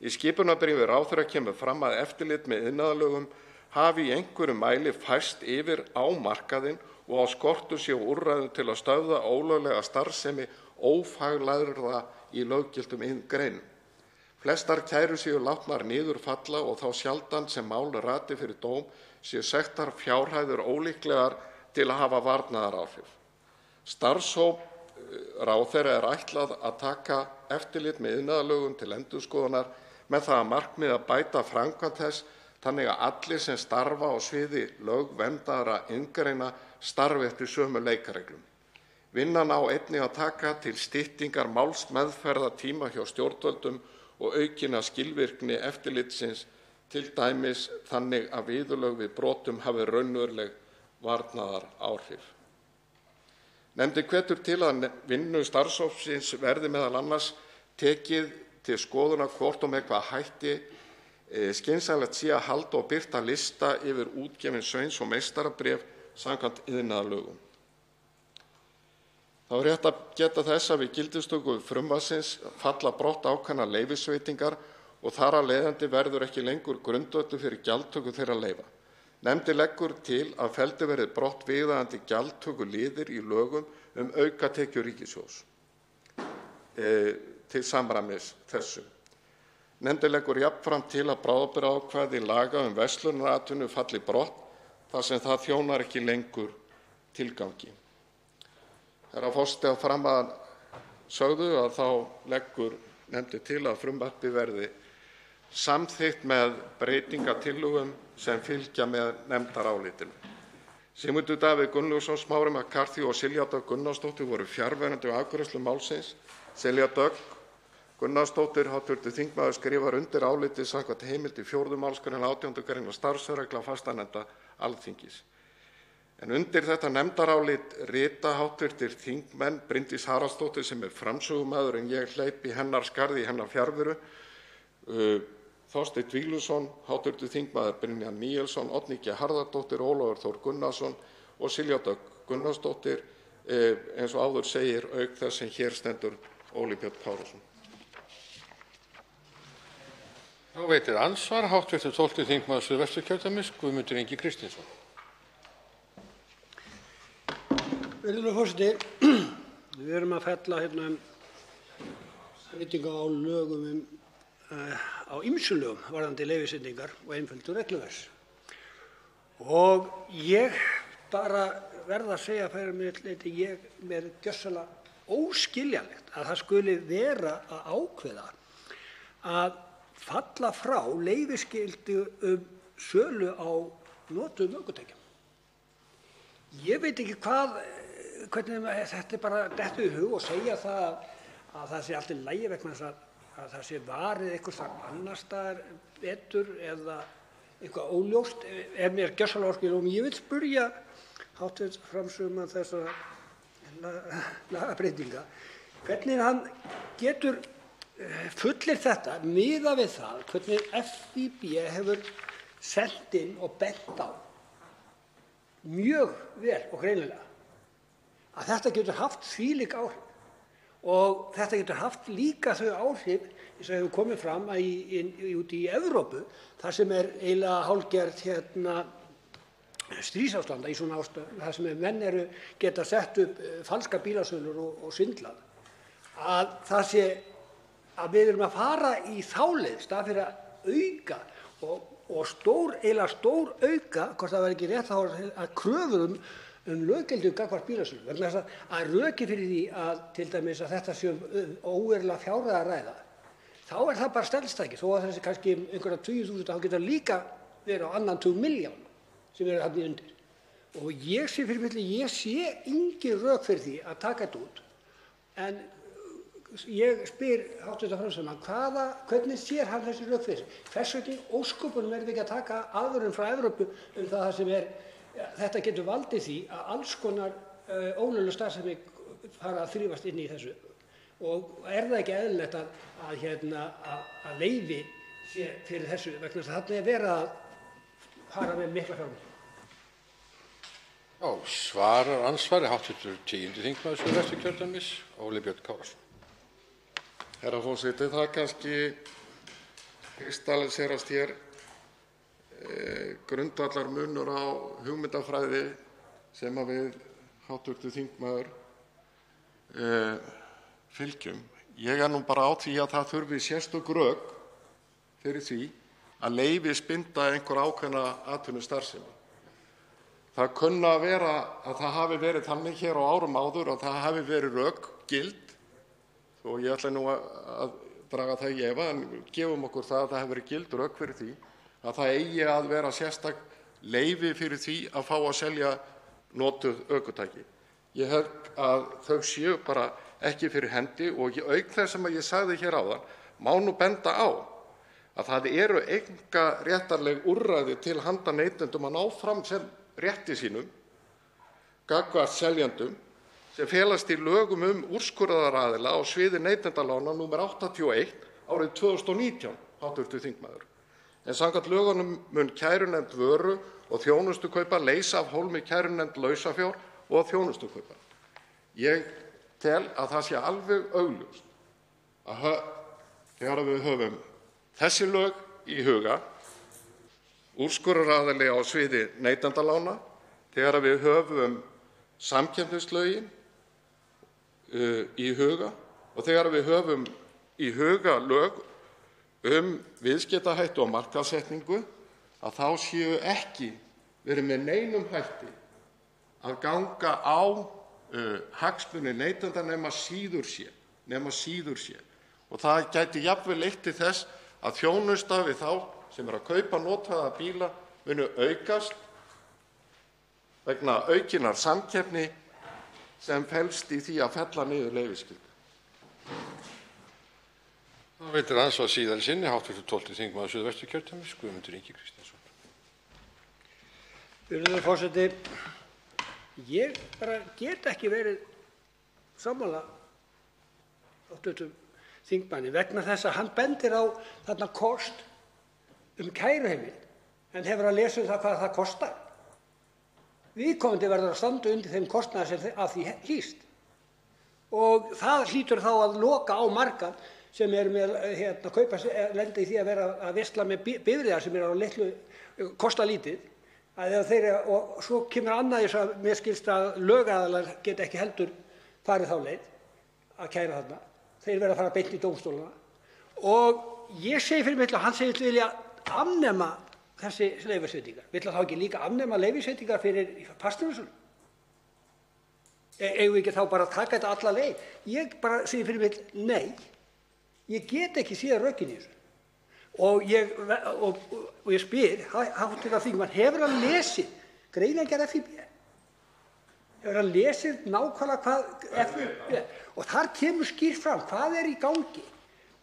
Í skipunarbréfi ráðherra kemur fram að eftirlit með iðnaðarlögum hafi í einhverjum mæli færst yfir á markaðinn og á skortur sé á úrræðum til að stöðva ólöglega starfsemi ófaglærðra í löggiltum greinum. Flestar kærur séu látnar niður falla og þá sjaldan sem mál rati fyrir dóm séu sektar fjárhæðir ólíklegar til að hafa varnaðaráhrif. Starfshóp ráðherra ætlað að taka eftirlit með iðnaðarlögum til endurskoðunar með það að markmiði að bæta framkvæmd þess þannig að allir sem starfa á sviði lögverndaðra iðngreina starfi eftir sömu leikreglum. Vinnan á einnig að taka til styttingar málsmeðferðartíma hjá stjórnvöldum og aukinna skilvirkni eftirlitsins, til dæmis þannig að viðurlög við brotum hafi raunveruleg varnaðaráhrif. Nefndin hvetur til að vinnu starfshópsins verði meðal annars tekið til skoðunar hvort og með hvaða hætti skynsamlegt sé að halda og birta lista yfir útgefin sveins- og meistarabréf samkvæmt iðnaðarlögum. Þá er rétt að geta þess að við gildistöku frumvarpsins falla brott ákveðnar leyfisveitingar og þar af leiðandi verður ekki lengur grundvöllur fyrir gjaldtöku þeirra leyfa. Nefndin leggur til að felldir verði brott viðeigandi gjaldtökuliðir í lögum aukatekjur ríkissjóðs til samræmis þessu. Nefndin leggur jafnframt til að bráðabirgðaákvæði laga verslunaratvinnu falli brott þar sem það þjónar ekki lengur tilgangi. Herra forseti, að framan sögðu þá leggur nefndin til að frumvarpið verði samþykkt með breytingartillögum sem fylgja með nefndarálitinu. Sigmundur Davíð Gunnlaugsson, Smári McCarthy og Silja Dögg Gunnarsdóttir voru fjarverandi við afgreiðslu málsins. Silja Dögg Gunnarsdóttir, hv. þingmaður, skrifar undir álitið samkvæmt heimild í 4. málsgrein 18. grein starfsreglna fastanefnda Alþingis. En undir þetta nefndarálit rita hv. þingmenn Bryndís Haraldsdóttir, sem er framsögumaður en ég hleyp í hennar skarð í hennar fjarveru, Þorsteinn Víglundsson, hv. þingmaður Brynjar Níelsson, Oddný G. Harðardóttir, Ólafur Þór Gunnarsson og Silja Dögg Gunnarsdóttir, eins og áður segir, auk þess sem hér stendur Óli Björn Kárason. Þá veitir andsvar hv. 12. þingmaður Suðvesturkjördæmis, Guðmundur Ingi Kristinsson. Virðulegur forseti, við erum að fella hérna breytingu á lögum á ýmsum lögum varðandi leyfisveitingar og einföldun regluverks. Og ég bara verð að segja fyrir mér leyti, mér er gjörsamlega óskiljanlegt að það skuli vera að ákveða að falla frá leyfisskyldu sölu á notuðum ökutækjum. Ég veit ekki hvernig þetta bara dettur í hug og segja það að það sé allt í lagi vegna þess að það sé varið einhvers staðar annars staðar betur eða eitthvað óljóst, mér gjörsamlega óskiljanlegt. Og ég vil spyrja hv. framsögumann þessara lagabreytinga hvernig hann getur fullyrt þetta miðað við það hvernig FÍB hefur sent inn og bent á mjög vel og greinilega að þetta getur haft þvílík áhrif. Og þetta getur haft líka þau áhrif eins og hefur komið fram úti í Evrópu, þar sem er eiginlega hálfgerð stríðsástand í svona ástandi, þar sem menn geta sett upp falskar bílasölur og svindlað. að það sé að við erum að fara í þá leið í stað fyrir að auka og eiginlega stór auka, hvort það væri ekki rétt að kröfur löggildi gagnvart bílasölu, vegna þess að rökin fyrir því að til dæmis að þetta sé óverulega fjárhæð að ræða, þá er það bara stellstæki, þó að þessi kannski einhverja 20.000, þá getur líka verið á annan 2 milljón sem eru þarna undir. Og ég sé fyrir milli, ég sé engin rök fyrir því að taka þetta út. En ég spyr hv. framsögumann, hvernig sér hann þessi rök fyrir sig? Hvers vegna í ósköpunum erum við ekki að taka aðvörun frá Evrópu það sem þetta getur valdið því að alls konar ólögleg starfsemi fara að þrífast inn í þessu. Og er það ekki eðlilegt að leyfi sé fyrir þessu vegna þess að þarna verið að fara með mikla fjármuni? Já, svarar andsvari hv. 10. þingmaður Suðvesturkjördæmis, Óli Björn Kárason. Herra forseti, það kannski kristalliserast hér grundvallarmunur á hugmyndafræði sem að við hv. þingmaður fylgjum. Ég er nú bara á því að það þurfi sérstök rök fyrir því að leyfisbinda einhver ákveðna atvinnustarfsemi. Það kunna að vera að það hafi verið þannig hér á árum áður að það hafi verið rök gild, og ég ætla nú að draga það í efa, en gefum okkur það að það hefur verið gild rök fyrir því að það eigi að vera sérstakt leyfi fyrir því að fá að selja notuð ökutæki. Ég held að þau séu bara ekki fyrir hendi og auk þess sem ég sagði hér áðan má nú benda á að það eru einkaréttarleg úrræði til handa neytendum að ná fram sem rétti sínum gagnvart seljendum sem felast í lögum úrskurðaraðila á sviði neytendalána númer 81 árið 2019, hv. þingmaður. En samkvæmt lögunum mun kærunefnd vöru og þjónustukaupa leysa af hólmi kærunefnd lausafjár og þjónustukaupa. Ég tel að það sé alveg augljóst að þegar við höfum þessi lög í huga, úrskurðaraðili á sviði neytendalána, þegar við höfum samkeppnislögin í huga og þegar við höfum í huga lög viðskiptahætti og markaðssetningu, að þá séu ekki verið með neinum hætti að ganga á hagsmuni neytenda nema síður sé. Og það gæti jafnvel leitt til þess að þjónusta við þá sem eru að kaupa notaða bíla munu aukast vegna aukinnar samkeppni sem felst í því að fella niður leyfisskyldu. Það veitir andsvar síðar í sinni hv. 12. þingmaður Suðvesturkjördæmis, Guðmundur Ingi Kristinsson. Virðulegur forseti, ég bara get ekki verið sammála hv. þingmanni vegna þess að hann bendir á þarna kost kæruheimild en hefur að lesa það hvað það kostar. Viðkomandi verður að standa undir þeim kostnaði sem af því hlýst. Og það hlýtur þá að loka á margan sem er með lenda í því að vera að versla með bifreiðar sem eru á litlu, kosta lítið. Og svo kemur annað þess að mér skilst að lögaðilar geta ekki heldur farið þá leið að kæra þarna. Þeir verða að fara beint í dómstólana. Og ég segi fyrir mig að hann segist vilja afnema þessi leyfisveitingar. Vill þá ekki líka afnema leyfisveitingar fyrir fasteignasölu? Eigum við ekki þá bara að taka þetta alla leið? Ég bara segi fyrir mig, nei, ég get ekki séð rökin í þessu. Og ég spyr hv. þingmann, hefur hann lesið greinargerð FÍB? Hefur hann lesið nákvæmlega hvað FÍB? Og þar kemur skýrt fram hvað er í gangi.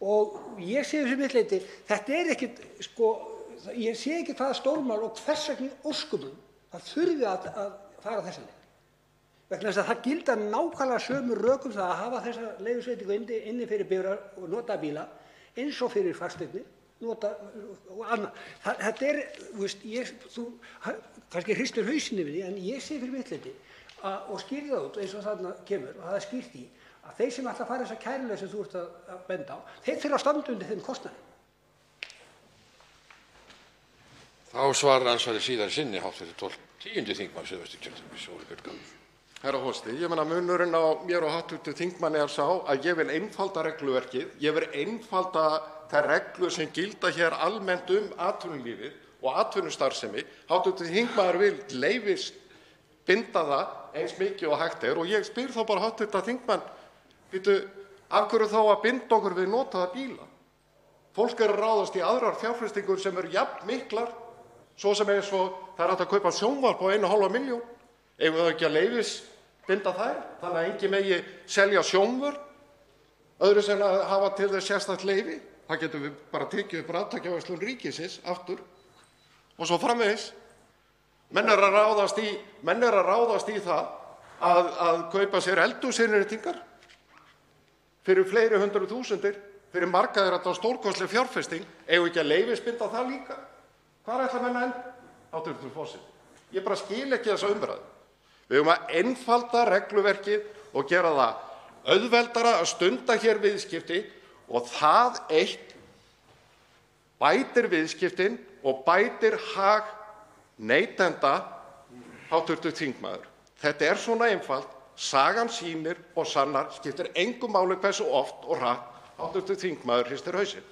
Og ég segi fyrir mitt leyti, þetta er ekkert, ég sé ekki hvaða stórmál og hvers vegna í ósköpunum það þurfi að fara þessa leið. Vegna þess að það gilda nákvæmlega sömu rökum það að hafa þessa leyfisveitingu inni fyrir bifreiðar og nota bíla eins og fyrir fasteignir, nota og annað. Þetta er, þú kannski hristir hausinn yfir því, en ég sé fyrir mitt leyti og skýri það út eins og þarna kemur og það er skýrt í að þeir sem ætla að fara þessa kæruleið sem þú ert að benda á, þeir þurfa að standa undir þeim kostnaði. Þá svarar andsvari síðar í sinni hv. 10. þingmaður Suðvesturkjördæmis, Óli Björn Kárason. Herra forseti, ég meina munurinn á mér og hv. þingmanni er sá að ég vil einfalda regluverkið, ég vil einfalda þær reglur sem gilda hér almennt atvinnulífið og atvinnustarfsemi. Hv. þingmaður vil leyfisbinda það eins mikið og hægt er og ég spyr þá bara hv. þingmann, bíddu, af hverju þá að binda okkur við notaða bíla? Fólk er að ráðast í aðrar fjárfestingur sem eru jafn miklar, svo sem eins og það er hægt að kaupa sjónvarp á 1,5 milljón. Eigum við ekki að leyfisbinda þær þannig að enginn megi selja sjónvörp öðru sem að hafa til þess sérstakt leyfi? Það getum við bara tekið upp raftækjaverslun ríkisins aftur og svo framvegis. Menn eru að ráðast í það að kaupa sér eldhúsinnréttingar fyrir fleiri hundruð þúsundir. Fyrir marga er þetta stórkostleg fjárfesting. Eigum við ekki að leyfisbinda það líka? Hvar ætla menn að enda? Hv. forseti, ég bara skil ekki þessa umræðu. Við eigum að einfalda regluverkið og gera það auðveldara að stunda hér viðskipti og það eitt bætir viðskiptin og bætir hag neytenda, hv. þingmaður. Þetta er svona einfalt, sagan sýnir og sannar, skiptir engu máli hversu oft og hratt hv. þingmaður hristir hausinn.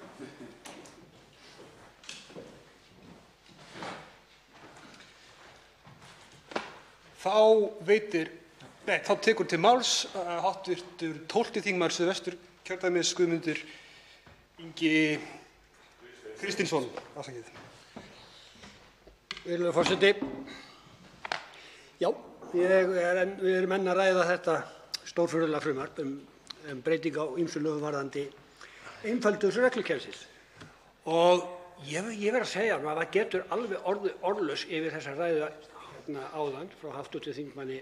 Þá tekur til máls hv. 12. þingmaður Suðvesturkjördæmis, Guðmundur Ingi Kristinsson. Virðulegur forseti. Já, við erum enn að ræða þetta stórfurðulega frumvarp um breytingu á ýmsum lögum varðandi einföldun reglukerfisins. Og ég verð að segja að maður getur alveg orðið orðlaus yfir þessa ræðu áðan frá hv. þingmanni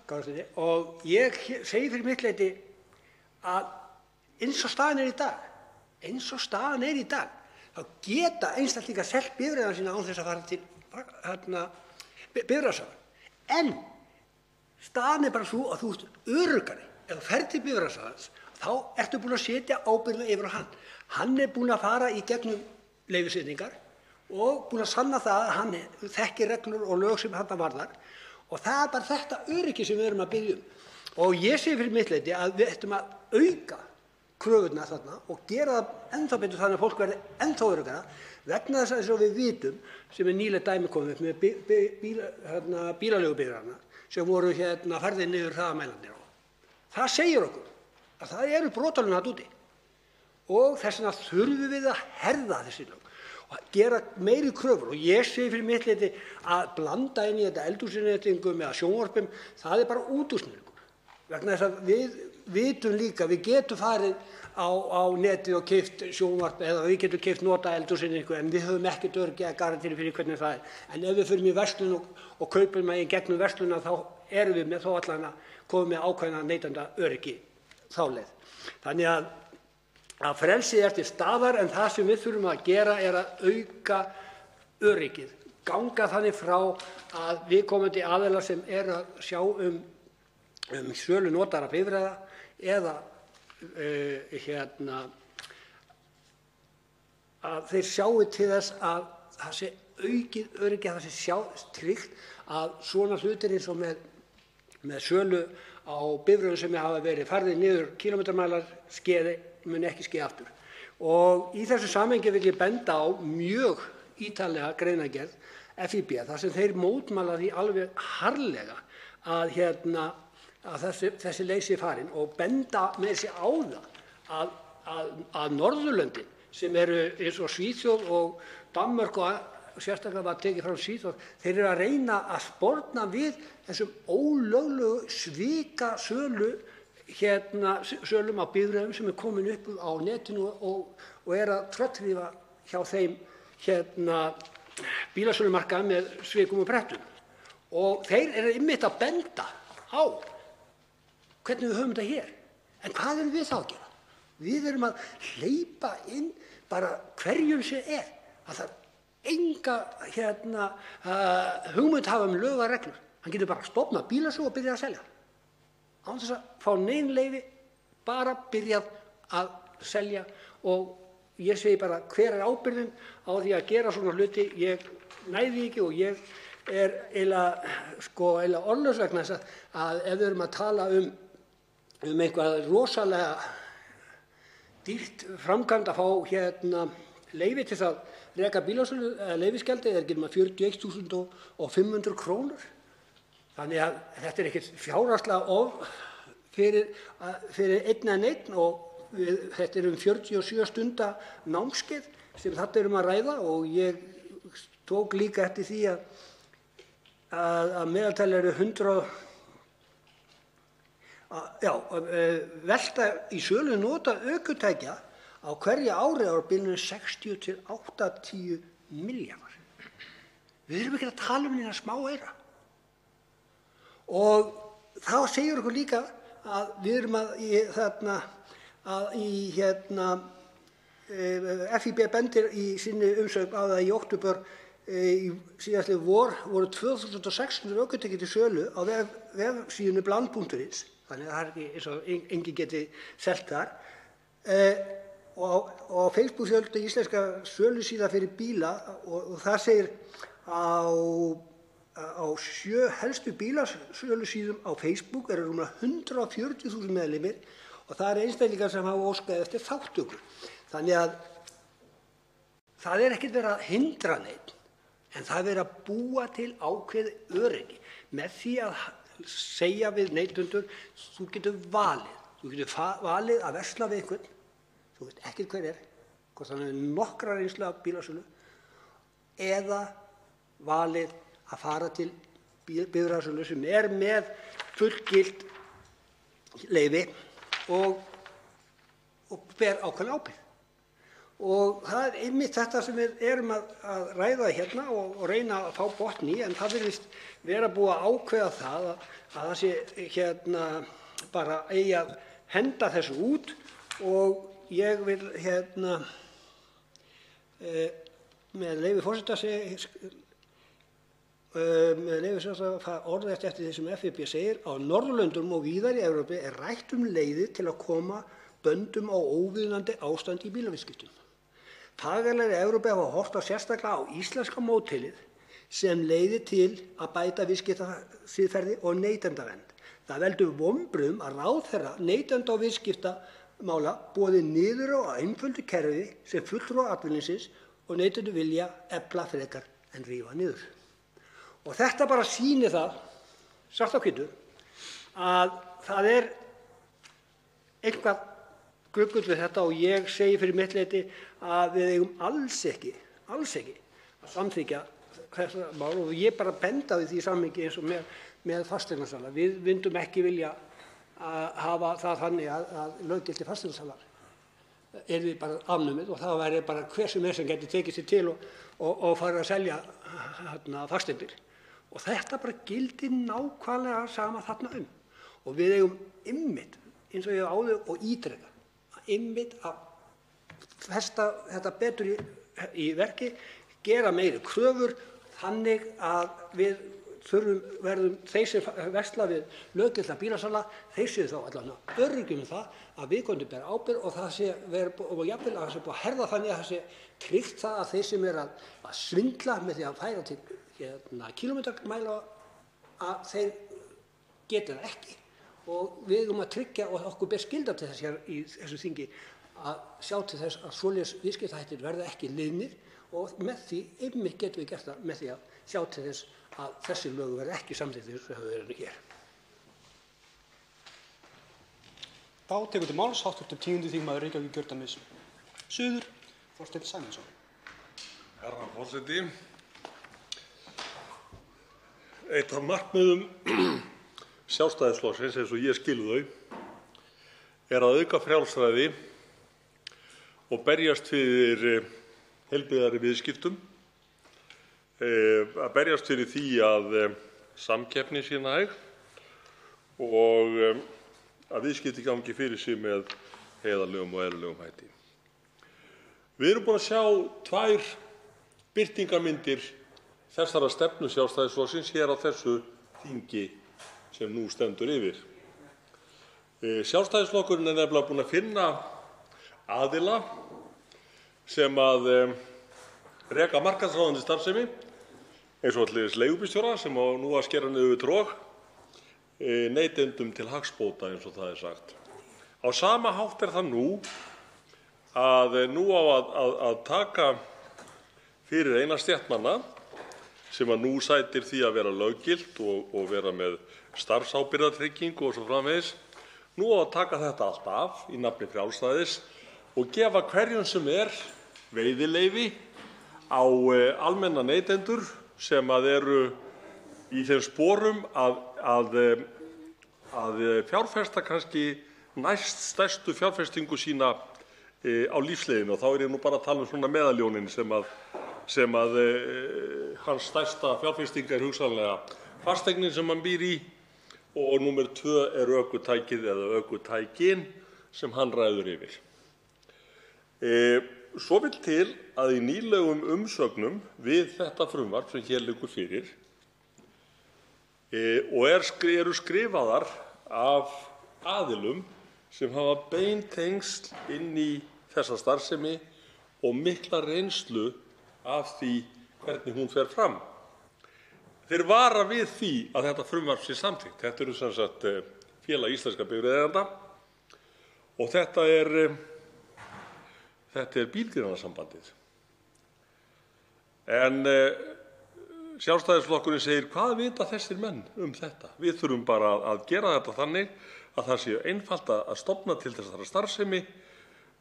Kárasyni. Og ég segi fyrir mitt leyti að eins og staðan er í dag, þá geta einstaklingar selt bifreiðina sína án þess að fara til bifreiðasala. En staðan er bara sú að þú ert öruggari. Ef þú ferð til bifreiðasalans, þá ertu búin að setja ábyrgðina yfir á hann. Hann er búinn að fara í gegnum leyfisveitingar og búinn að sanna það að hann þekkir reglur og lög sem hann varðar. Og það er bara þetta öryggi sem við erum að biðja um. Og ég segi fyrir mitt leyti að við ættum að auka kröfurnar þarna og gera það ennþá betur þannig að fólk verði ennþá öruggara, vegna þess að eins og við vitum, sem er nýlega dæmi komið upp með bílaleigubifreiðarnar sem voru færðir niður hraðamælarnir á. Það segir okkur að það eru brotalög þarna úti og þess vegna þurfum við að herða þessi lög og gera meiri kröfur. Og ég segi fyrir mitt leyti að blanda inn í þetta eldhúsinnréttingum eða sjónvarpum, það er bara útúrsnúningur, vegna þess að við vitum líka, við getum farið á netið og keypt sjónvarp eða við getum keypt notað eldhúsinnréttingu en við höfum ekkert öryggi að garantíra fyrir hvernig það er. En ef við förum í verslun og kaupum í gegnum verslunina, þá erum við með þó allan að koma með ákveðna neytendaöryggi þá leið. Þannig að frelsið er til staðar en það sem við þurfum að gera er að auka öryggið, ganga þannig frá að viðkomandi aðilar sem eru að sjá um sölu notaðra bifreiða eða að þeir sjái til þess að það sé aukið öryggi, að það sé tryggt að svona hlutir eins og með sölu á bifreiðum sem hafa verið færðir niður kílómetramælar skeiði muni ekki skeið aftur. Og í þessu samhengi vil ég benda á mjög ítarlega greinargerð FÍB þar sem þeir mótmæla því alveg harðlega að þessi leið sé farin og benda með sig á það að Norðurlöndin sem eru eins og Svíþjóð og Danmörk og sérstaklega var tekið fram Svíþjóð, þeir eru að reyna að sporna við þessum ólöglegu svikasölu sölum á bifreiðum sem er komin upp á netinu og er að tröllrífa hjá þeim bílasölumarkaði með svikum og brettum. Og þeir eru einmitt að benda á hvernig við höfum þetta hér. En hvað erum við þá að gera? Við erum að hleypa inn bara hverjum sem er. Það þarf enga hugmynd hafa lög og reglur. Hann getur bara stofnað bílasölu og byrjað að selja. Án þess að fá nein leyfi, bara byrjað að selja og ég segi bara hver er ábyrgðin á því að gera svona hluti. Ég næði ekki og ég er eiginlega orðlaus vegna þess að ef við erum að tala um eitthvað rosalega dýrt framkvæmd að fá leyfi til að reka bílasölu leyfisgjaldið er ekki nema 41.500 krónur. Þannig að þetta er ekkert fjárhagslega of fyrir einn en einn og þetta er 47 stunda námskeið sem þarna erum að ræða og ég tók líka eftir því að meðaltali eru 100 velta í sölu nota ökutækja á hverju ári á bilinu 60 til 80 milljarðar. Við erum ekki að tala um neina smáeyra. Og þá segir okkur líka að við erum FÍB bendir í sinni umsögn á það í október í síðastliðið vor voru 2.600 ökutæki til sölu á vefsíðunni bland.is. Þannig að það er ekki eins og enginn geti selt þar. Og á Facebook-sjöldu íslenska sölusíða fyrir bíla og það segir á 7 helstu bílasölusíðum á Facebook eru rúmlega 140.000 meðlimir og það eru einstaklingar sem hafa óskað eftir þátttöku. Þannig að það er ekkert verið að hindra neitt en það er verið að búa til ákveðið öryggi með því að segja við neytendur þú getur valið að versla við einhvern, þú veist ekkert hver er, hvort hann hefur nokkra reynslu af bílasölu eða valið að fara til bifreiðasölu sem er með fullgilt leyfi og ber ákveðna ábyrgð. Og það er einmitt þetta sem við erum að ræða hérna og reyna að fá botn í, en það virðist vera búið að ákveða það að það sé bara eigi að henda þessu út og ég vil með leyfi forseta orðrétt eftir því sem FÍB segir: á Norðurlöndum og víðar í Evrópu er rætt leiðir til að koma böndum á óviðunandi ástand í bílaviðskiptum. Fagaðilar í Evrópu hafa horft sérstaklega á íslenska módelið sem leiðir til að bæta viðskiptasiðferði og neytendavernd. Það veldur vonbrigðum að ráðherra neytenda- og viðskiptamála boði niður á einföldu kerfi sem fulltrúar atvinnulífsins og neytendur vilja efla frekar en rífa niður. Og þetta bara sýnir það, svart á hvítu, að það er eitthvað gruggull við þetta og ég segi fyrir mitt leyti að við eigum alls ekki að samþykkja þetta mál og ég bara benda við því samhengi eins og með fasteignasala. Við myndum ekki vilja hafa það þannig að löggiltir fasteignasalar yrði bara afnumið og það væri bara hver sem gæti tekið sér til og farið að selja fasteignir. Og þetta bara gildir nákvæmlega sama þarna og við eigum einmitt, eins og ég hef áður og ítreka, einmitt að festa þetta betur í verki, gera meiri kröfur þannig að við verðum þeir sem versla við löggilta bílasala, þeir séu þá allavega öruggir með það að viðkomandi ber ábyrgð og það sé og jafnvel að það sé búið að herða þannig að það sé tryggt það að þeir sem eru að svindla með því að færa til kílómetramæla að þeir geti það ekki. Og við eigum að tryggja og okkur ber skylda til þess hér í þessu þingi að sjá til þess að svoleiðis viðskiptahættir verði ekki liðnir og með því einmitt getum við gert það með því að sjá til þess að þessi lög verði ekki samþykktir sem þau eru hér. Þá tekur til máls hv. 10. þingmaður Reykjavíkurkjördæmis suður, Þorsteinn Sæmundsson. Herra forseti, eitt af markmiðum Sjálfstæðisflokksins, eins og ég skil þau, er að auka frjálsræði og berjast fyrir heilbrigðari viðskiptum, að berjast fyrir því að samkeppni sé næg og að viðskipti gangi fyrir sig með heiðarlegum og eðlilegum hætti. Við erum búin að sjá 2 birtingarmyndir þessara stefnu Sjálfstæðisflokksins hér á þessu þingi sem nú stendur yfir. Sjálfstæðisflokkurinn er nefnilega búinn að finna aðila sem að reka markaðsráðandi starfsemi eins og allir leigubílstjóra sem á nú að skera niður við trog, neytendum til hagsbóta eins og það er sagt. Á sama hátt er það nú að nú á að taka fyrir eina stétt manna sem að nú sætir því að vera löggilt og vera með starfsábyrgðartryggingu og svo framvegis. Nú á að taka þetta allt af í nafni frjálsræðis og gefa hverjum sem er veiðileyfi á almenna neytendur sem að eru í þeim sporum að fjárfesta kannski næst stærstu fjárfestingu sína á lífsleiðinni, og þá er ég nú bara að tala um svona meðaljónin sem að hans stærsta fjárfesting er hugsanlega fasteignin sem hann býr í, og númer 2 er ökutækið eða ökutækin sem hann ræður yfir. Svo vill til að í nýlegum umsögnum við þetta frumvarp sem hér liggur fyrir og eru skrifaðar af aðilum sem hafa bein tengsl inn í þessa starfsemi og mikla reynslu af því hvernig hún fer fram. Þeir vara við því að þetta frumvarp sé samþykkt. Þetta eru sem sagt Félag íslenskra bifreiðaeigenda og þetta er Bílgreinasambandið. En Sjálfstæðisflokkurinn segir: hvað vita þessir menn um þetta? Við þurfum bara að gera þetta þannig að það sé einfalt að stofna til þessara starfsemi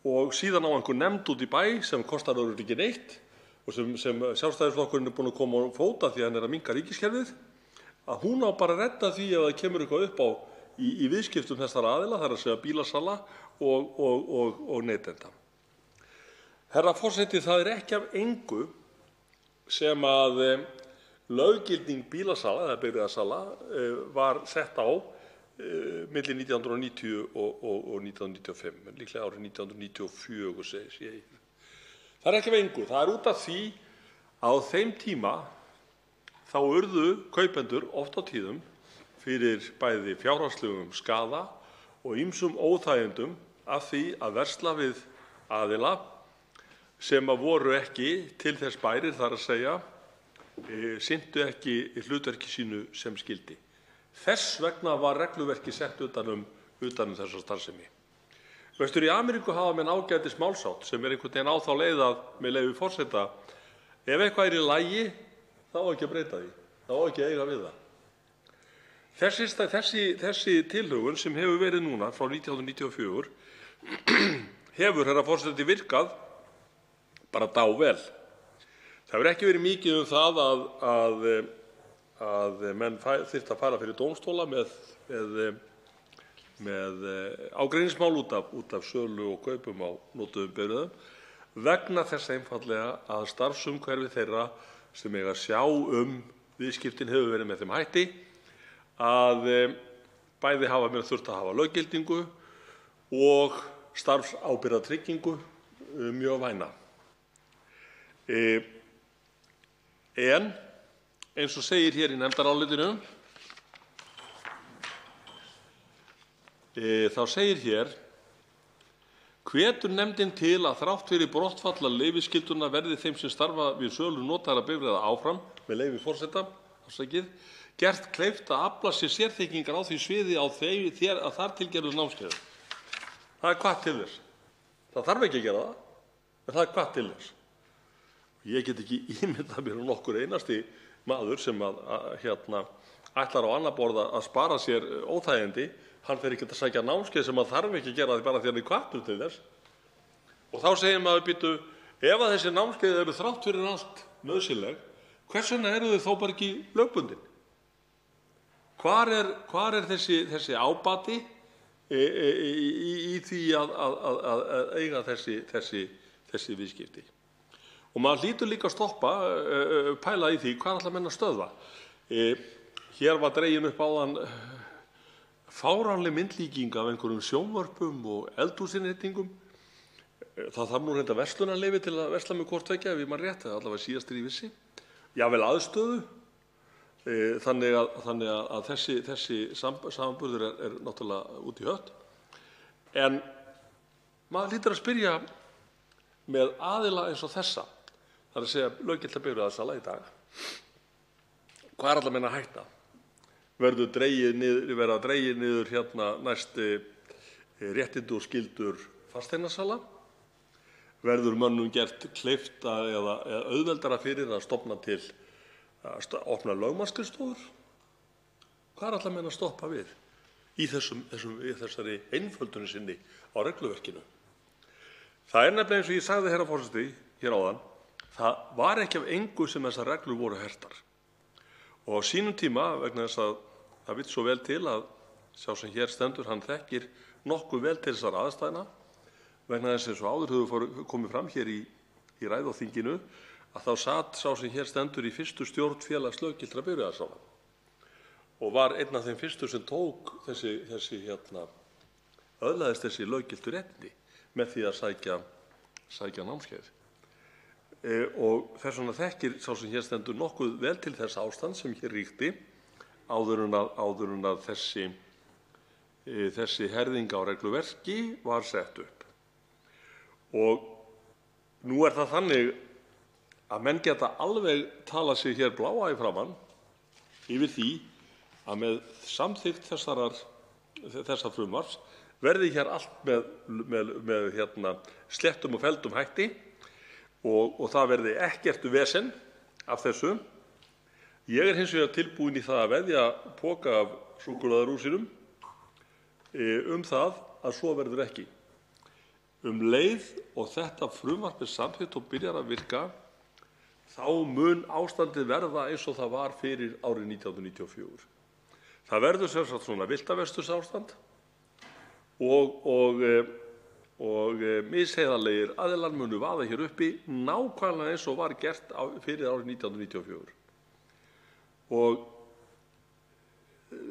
og síðan á einhver nefnd út í bæ sem kostar örugglega ekki neitt og sem Sjálfstæðisflokkurinn er búinn að koma á fót af því að hann er að minnka ríkiskerfið, að hún á bara að redda því ef það kemur eitthvað upp á í viðskiptum þessara aðila, það er að segja bílasala og neytenda. Herra forseti, það er ekki af engu sem að löggilding bílasala eða bifreiðasala var sett á milli 1990 og 1995, líklega árið 1994 segir ég. Það er ekki af engu, það er út af því að á þeim tíma þá urðu kaupendur oft á tíðum fyrir bæði fjárhagslegum skaða og ýmsum óþægindum af því að versla við aðila sem að voru ekki til þess bærir, þar að segja sinntu ekki hlutverki sínu sem skyldi. Þess vegna var regluverki sett utan um þessa starfsemi. Vestur í Ameríku hafa menn ágætis málsátt sem er einhvern veginn á þá leið að, með leyfi forseta, ef eitthvað er í lagi þá á ekki að breyta því, þá á ekki að eiga við það. Þessi tilhögun sem hefur verið núna frá 1994 hefur, herra forseti, virkað bara dável. Það hefur ekki verið mikið um það að menn þyrftu að fara fyrir dómstóla með ágreiningsmál út af sölu og kaupum á notuðum bifreiðum vegna þess einfaldlega að starfsumhverfi þeirra sem eiga að sjá viðskiptin hefur verið með þeim hætti að bæði hafa mér þurft að hafa löggildingu og starfsábyrgðartryggingu mjög væna. En eins og segir hér í nefndarálitinu, þá segir hér: hvetur nefndin til að þrátt fyrir brottfall leyfisskyldunnar verði þeim sem starfa við sölu notaðra bifreiða áfram, með leyfi forseta, gert kleift að afla sér sérþekkingar á því sviði að þar til gerðu námskeiðum. Það er hvatt til þess. Það þarf ekki að gera það, en það er hvatt til þess. Ég get ekki ímyndað mér nokkur einasti maður sem ætlar á annað borð að spara sér óþægindi, hann fer ekki að sækja námskeið sem hann þarf ekki að gera því bara því hann er hvattur til þess. Og þá segir maður: bíddu, ef að þessi námskeið eru þrátt fyrir allt nauðsynleg, hvers vegna eru þau þá bara ekki lögbundin? Hvar er þessi ábati í því að eiga þessi viðskipti? Og maður hlýtur líka að pæla í því hvað ætla menn að stöðva. Hér var dregin upp áðan fáránleg myndlíking af einhverjum sjónvörpum og eldhúsinnréttingum. Það þarf nú reynda verslunarleyfi til að versla með hvort tveggja, ef ég man rétt, eða allavega síðastir í vissi. Jafnvel aðstöðu. Þannig að þessi samanburður er náttúrulega út í hött. En maður hlýtur að spyrja með aðila eins og þessa, það er að segja löggilta bifreiðasala í dag, Hvað er allar menn að hætta? Verða dregið niður næst réttindi og skyldur fasteignasala? Verður mönnum gert kleift eða auðveldara fyrir að stofna til að opna lögmannsskrifstofur? Hvað er allar menn að stoppa við í þessari einföldun sinni á regluverkinu? Það er nefnilega eins og ég sagði, herra forseti, hér áðan, það var ekki af engu sem þessar reglur voru hertar. Og á sínum tíma, vegna þess að það vill svo vel til að sá sem hér stendur, hann þekkir nokkuð vel til þessar aðstæðna, vegna þess eins og áður hefur komið fram hér í ræðu á þinginu, að þá sat sá sem hér stendur í fyrstu stjórn félags löggiltra bifreiðasala og var einn af þeim fyrstu sem tók öðlaðist þessi löggiltu réttindi með því að sækja námskeið. Og þess vegna þekkir sá sem hér stendur nokkuð vel til þess ástand sem hér ríkti áður en að þessi herðing á regluverki var sett upp. Og nú er það þannig að menn geta alveg talað sig hér bláa í framann yfir því að með samþykkt þessa frumvarps verði hér allt með sléttum og felldum hætti og það verði ekkert vesen af þessu. Ég er hins vegar tilbúinn í það að veðja poka af súkkulaðirúsínum það að svo verður ekki. Leið og þetta frumvarp er samþykkt og byrjar að virka, þá mun ástandið verða eins og það var fyrir árið 1994. Það verður sem sagt svona viltavesturástand og misheiðarlegir aðilar munu vaða hér uppi nákvæmlega eins og var gert fyrir árið 1994. Og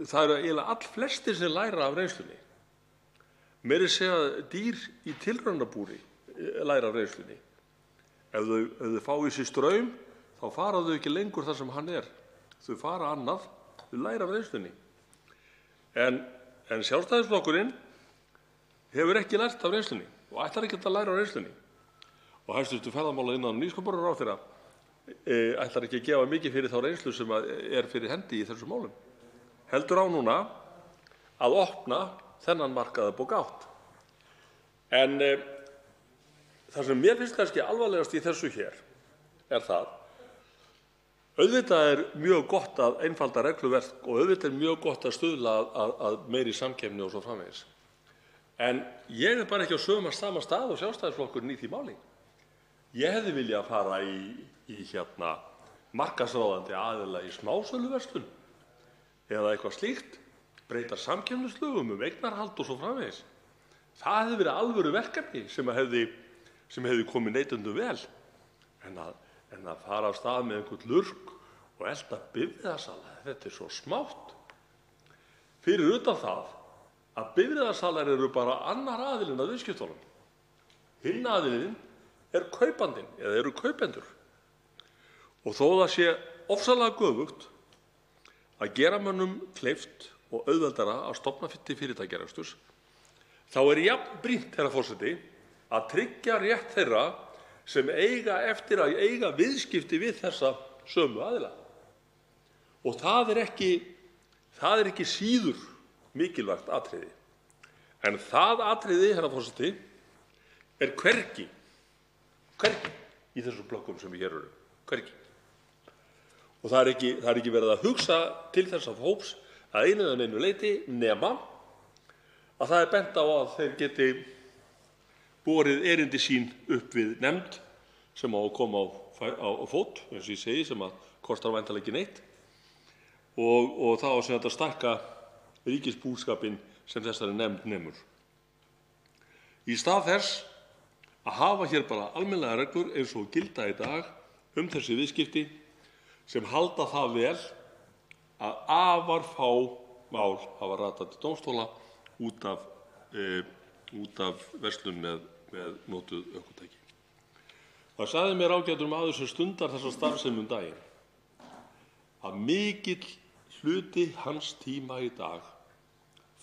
það eru eiginlega allflestir sem læra af reynslunni. Meira að segja dýr í tilraunabúri læra af reynslunni. Ef þau fá í sig straum, þá fara þau ekki lengur þar sem hann er. Þau fara annað, þau læra af reynslunni. En Sjálfstæðisflokkurinn hefur ekki lært af reynslunni og ætlar ekki að læra af reynslunni. Og hæstv. Ferðamála- og nýsköpunarráðherra ætlar ekki að gefa mikið fyrir þá reynslu sem er fyrir hendi í þessum málum. Heldur á núna að opna þennan markað upp á gátt. En það sem mér finnst kannski alvarlegast í þessu hér er það, auðvitað er mjög gott að einfalda regluverk og auðvitað er mjög gott að stuðla að meiri samkeppni og svo framvegis. En ég er bara ekki á sama stað og Sjálfstæðisflokkurinn í því máli. Ég hefði viljað fara í markaðsráðandi aðila í smásöluverslun eða eitthvað slíkt, breyta samkeppnislögum eignarhald og svo framvegis. Það hefði verið alvöru verkefni sem hefði komið neytendum vel, en að fara af stað með einhvern lurk og elta bifreiðasala, þetta er svo smátt. Fyrir utan það að bifreiðasalar eru bara annar aðilinn að viðskiptunum. Hinn aðilinn er kaupandinn eða eru kaupendur. Og þó það sé ofsalega göfugt að gera mönnum kleift og auðveldara að stofna til fyrirtækjareksturs, þá er jafn brýnt, herra forseti, að tryggja rétt þeirra sem eiga eftir að eiga viðskipti við þessa sömu aðila. Og það er ekki síður mikilvægt atriði. En það atriði, herra forseti, er hvergi í þessum blokkum sem við hér eru. Hvergi. Og það er ekki verið að hugsa til þessa hóps að einu eða neinu leyti nema að það er bent á að þeir geti borið erindi sín upp við nefnd sem á að koma á fót, eins og ég segi, sem að kostar væntanlega ekki neitt og það á sem þetta stækka ríkisbúskapinn sem þessari nefnd nemur. Í stað þess að hafa hér bara almennilegar reglur eins og gilda í dag þessi viðskipti sem halda það vel að afar fá mál hafa ratað til dómstóla út af verslun með notuð ökutæki. Það sagði mér ágætur maður sem stundar þessa starfsemi daginn að mikill hluti hans tíma í dag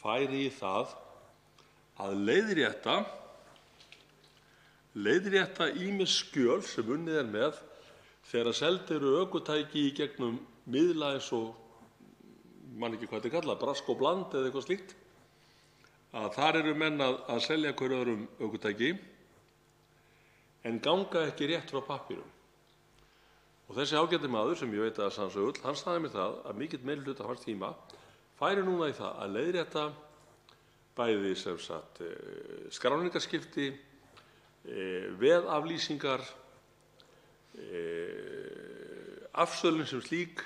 færi í það að leiðrétta ýmis skjöl sem unnið er með þegar seld eru ökutæki í gegnum miðla eins og, man ekki hvað þetta er kallað, brask og bland eða eitthvað slíkt, að þar eru menn að selja hver öðrum ökutæki en ganga ekki rétt frá pappírum. Og þessi ágæti maður, sem ég veit að sannsögull, hann sagði mér það að mikill meirihluti af hans tíma færi núna í það að leiðrétta bæði skráningarskipti, veðaflýsingar, afsölun sem slík,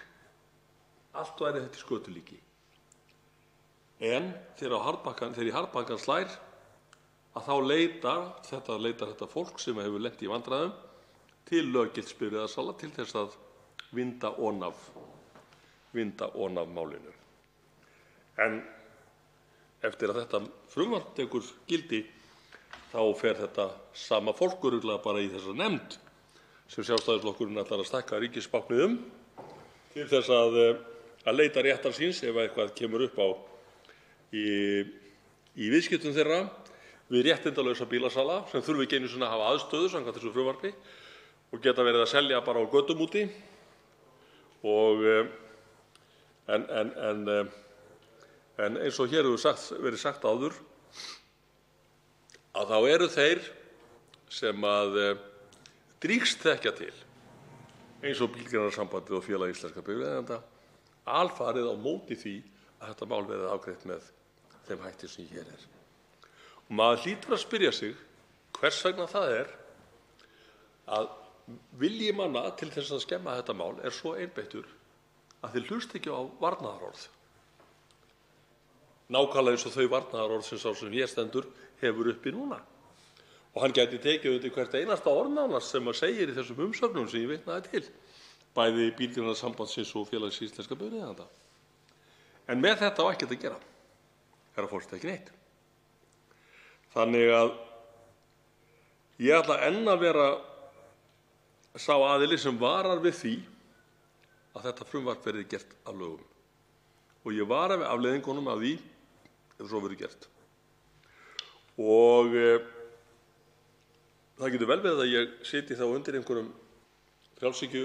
allt væri þetta í skötulíki. En þegar í harðbakkann slær, að þá leitar þetta fólk sem hefur lent í vandræðum til löggiltsbifreiðasala til þess að vinda ofan af málinu. En eftir að þetta frumvarp tekur gildi þá fer þetta sama fólk örugglega bara í þessa nefnd sem Sjálfstæðisflokkurinn ætlar að stækka ríkisbáknið til þess að leita réttar síns ef eitthvað kemur upp á í viðskiptum þeirra við réttindalausa bílasala sem þurfi ekki einu sinni að hafa aðstöðu samkvæmt þessu frumvarpi og geta verið að selja bara á götum úti en eins og hér hefur verið sagt áður að þá eru þeir sem að drýgst þekkja til eins og Bílgreinasambandið og Félag íslenskra bifreiðaeigenda alfarið á móti því að þetta mál verði afgreitt með þeim hætti sem hér er. Og maður hlýtur að spyrja sig hvers vegna það er að vilji manna til þess að skemma þetta mál er svo einbeittur að þeir hlusta ekki á varnaðarorð. Nákvæmlega eins og þau varnaðarorð sem sá sem hér stendur hefur uppi núna. Og hann gæti tekið undir hvert einasta orð nánast sem að segir í þessum umsögnum sem ég vitnaði til, bæði Bílgreinasambandsins og Félags íslenskra bifreiðaeigenda. En með þetta á ekkert að gera, herra forseti, ekki neitt. Þannig að ég ætla enn að vera sá aðili sem varar við því að þetta frumvarp verði gert að lögum. Og ég vara við afleiðingunum af því ef svo verður gert. Og það getur vel verið að ég sitji þá undir einhverjum frjálshyggju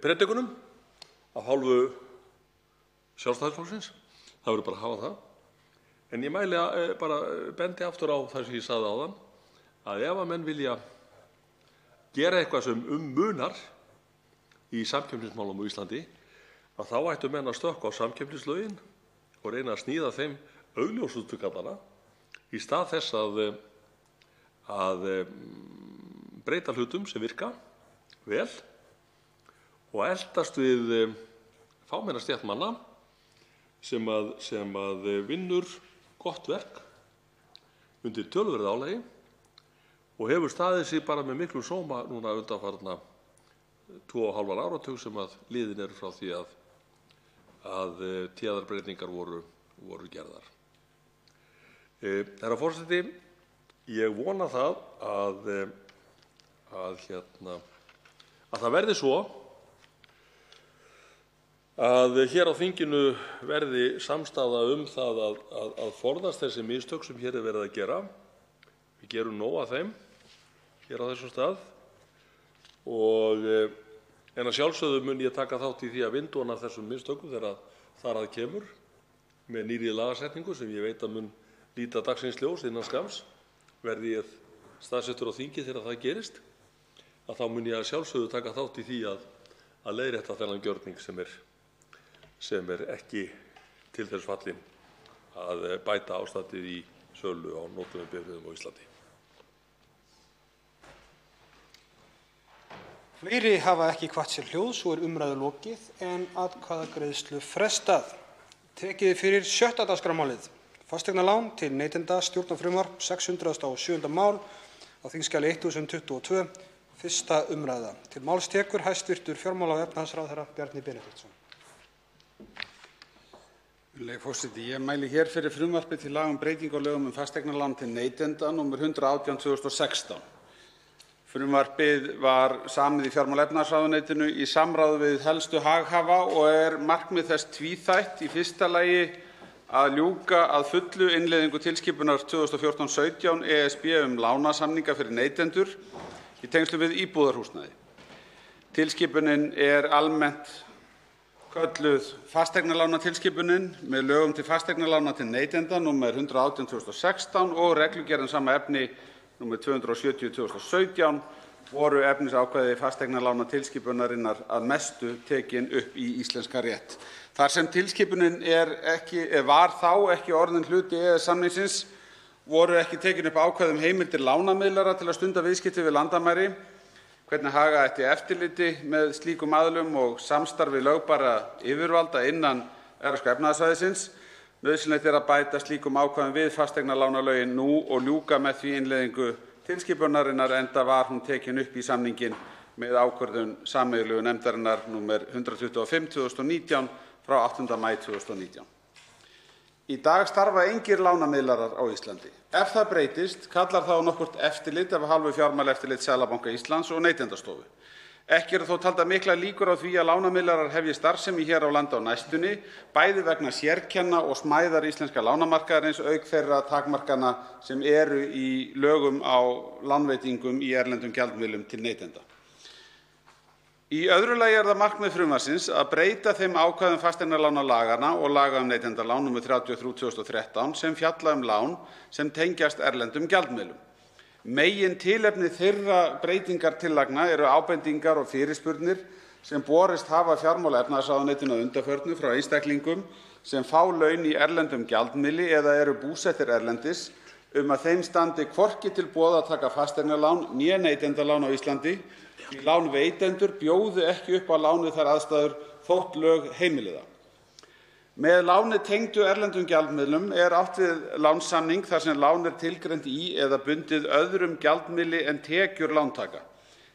predikurum af hálfu Sjálfstæðisflokksins. Það verður bara að hafa það. En ég mæli bara bendi aftur á það sem ég sagði áðan að ef að menn vilja gera eitthvað sem munar í samkeppnismálum á Íslandi að þá ættu menn að stökkva á samkeppnislögin og reyna að sníða þeim augljósustu gallana í stað þess að breyta hlutum sem virka vel og eldast við fámenna stétt manna sem að vinnur gott verk undir töluverðu álagi og hefur staðið sig bara með miklum sóma núna undanfarna 2,5 áratug sem að liðin eru frá því að tíðarbreytingar voru gerðar. Herra forseti, ég vona það að það verði svo að hér á þinginu verði samstaða það að forðast þessi mistök sem hér er verið að gera. Við gerum nóg af þeim hér á þessum stað en að sjálfsögðu mun ég taka þátt í því að vinda ofan af þessum mistökum þegar þar að kemur með nýrri lagasetningu sem ég veit að mun líta dagsins ljós innan skamms. Verði ég staðsettur á þingi þegar það gerist, að þá mun ég að sjálfsögðu taka þátt í því að leiðrétta þennan gjörning sem er ekki til þess fallinn að bæta ástandið í sölu á notuðum bifreiðum á Íslandi. Fleiri hafa ekki kvatt sér hljóðs og er umræðu lokið en atkvæðagreiðslu frestað. Tekið fyrir 6. dagskrármálið. Fasteignalán til neytenda, stjórnarfrumvarp 607. mál á þingskjali 1022, 1. umræða. Til máls tekur hæstvirtur fjármála- og efnahagsráðherra Bjarni Benediktsson. Virðulegi forseti, ég mæli hér fyrir frumvarpi til laga um breytingu á lögum um fasteignalán til neytenda, nr. 118/2016. Frumvarpið var samið í fjármála- og efnahagsráðuneytinu í samráði við helstu haghafa og er markmið þess tvíþætt. Í fyrsta lagi að ljúka að fullu innleiðingu tilskipunar 2014/17 ESB um lánasamninga fyrir neytendur í tengslum við íbúðarhúsnæði. Tilskipunin er almennt kölluð fasteignalánatilskipunin með lögum til fasteignalána til neytenda nr. 118/2016 og reglugerð um sama efni nr. 270/2017 voru efnisákvæði fasteignalánatilskipunarinnar að mestu tekin upp í íslenskan rétt. Þar sem tilskipunin var þá ekki orðin hluti EES-samningsins voru ekki tekin upp ákvæði um heimildir lánamiðlara til að stunda viðskipti við landamæri, hvernig haga ætti eftirliti með slíkum aðilum og samstarfi lögbærra yfirvalda innan Evrópska efnahagssvæðisins. Nauðsynlegt er að bæta slíkum ákvæðum við fasteignalánalögin nú og ljúka með því innleiðingu tilskipunarinnar, enda var hún tekin upp í samninginn með ákvörðun sameiginlegu nefndarinnar nr. 125/2019 frá 8. maí 2019. Í dag starfa engir lánamiðlarar á Íslandi. Ef það breytist kallar það á nokkurt eftirlit af hálfu Fjármálaeftirlits Seðlabanka Íslands og Neytendastofu. Ekki eru þó taldar miklar líkur á því að lánamiðlarar hefji starfsemi hér á landi á næstunni, bæði vegna sérkenna og smæðar íslenska lánamarkaðarins auk þeirra takmarkana sem eru í lögum á lánveitingum í erlendum gjaldmiðlum til neytenda. Í öðru lagi er það markmið frumvarpsins að breyta þeim ákvæðum fasteignalánalaganna og laga um neytendalán nr. 33/2013 sem fjalla um lán sem tengjast erlendum gjaldmiðlum. Megintilefni þeirra breytingartillagna eru ábendingar og fyrirspurnir sem borist hafa fjármála- og efnahagsráðuneytinu að undanförnu frá einstaklingum sem fá laun í erlendum gjaldmiðli eða eru búsettir erlendis að þeim standi hvorki til boða að taka fasteignalán né neytendalán á Íslandi því lánveitendur bjóði ekki upp á láni þær aðstæður þótt lög heimili það. Með láni tengdu erlendum gjaldmiðlum er átt við lánssamning þar sem lán er tilgreint í eða bundið öðrum gjaldmiðli en tekjur lántaka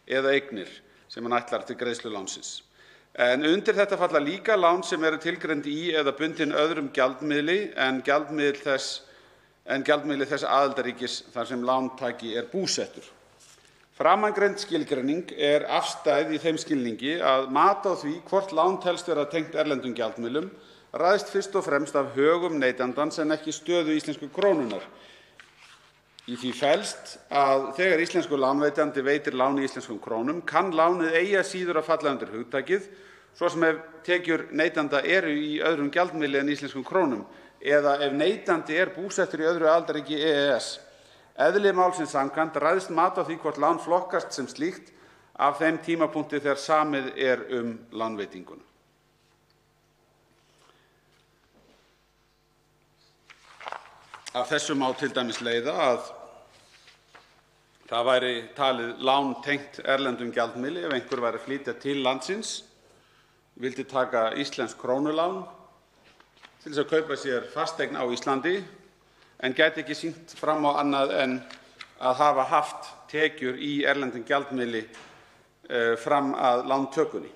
eða eignir sem hann ætlar til greiðslu lánsins. En undir þetta falla líka lán sem eru tilgreind í eða bundin öðrum gjaldmiðli en gjaldmiðli þess aðildarríkis þar sem lántaki er búsettur. Framangreind skilgreining er afstæð í þeim skilningi að mat á því hvort lán telst vera tengt erlendum gjaldmiðlum ræðst fyrst og fremst af högum neytandans en ekki stöðu íslensku krónunnar. Í því felst að þegar íslenskur lánveitandi veitir lán í íslenskum krónum kann lánið eigi að síður að falla undir hugtakið, svo sem ef tekjur neytanda eru í öðrum gjaldmiðli en íslenskum krónum eða ef neytandi er búsettur í öðru aðildarríki EES. Eðli málsins samkvæmt ræðst mat á því hvort lán flokkast sem slíkt af þeim tímapunkti þegar samið er lánveitinguna. Af þessu má til dæmis leiða að það væri talið lán tengt erlendum gjaldmiðli ef einhver væri að flytja til landsins, vildi taka íslensk krónulán til þess að kaupa sér fasteign á Íslandi en gæti ekki sýnt fram á annað en að hafa haft tekjur í erlendum gjaldmiðli fram að lántökunni.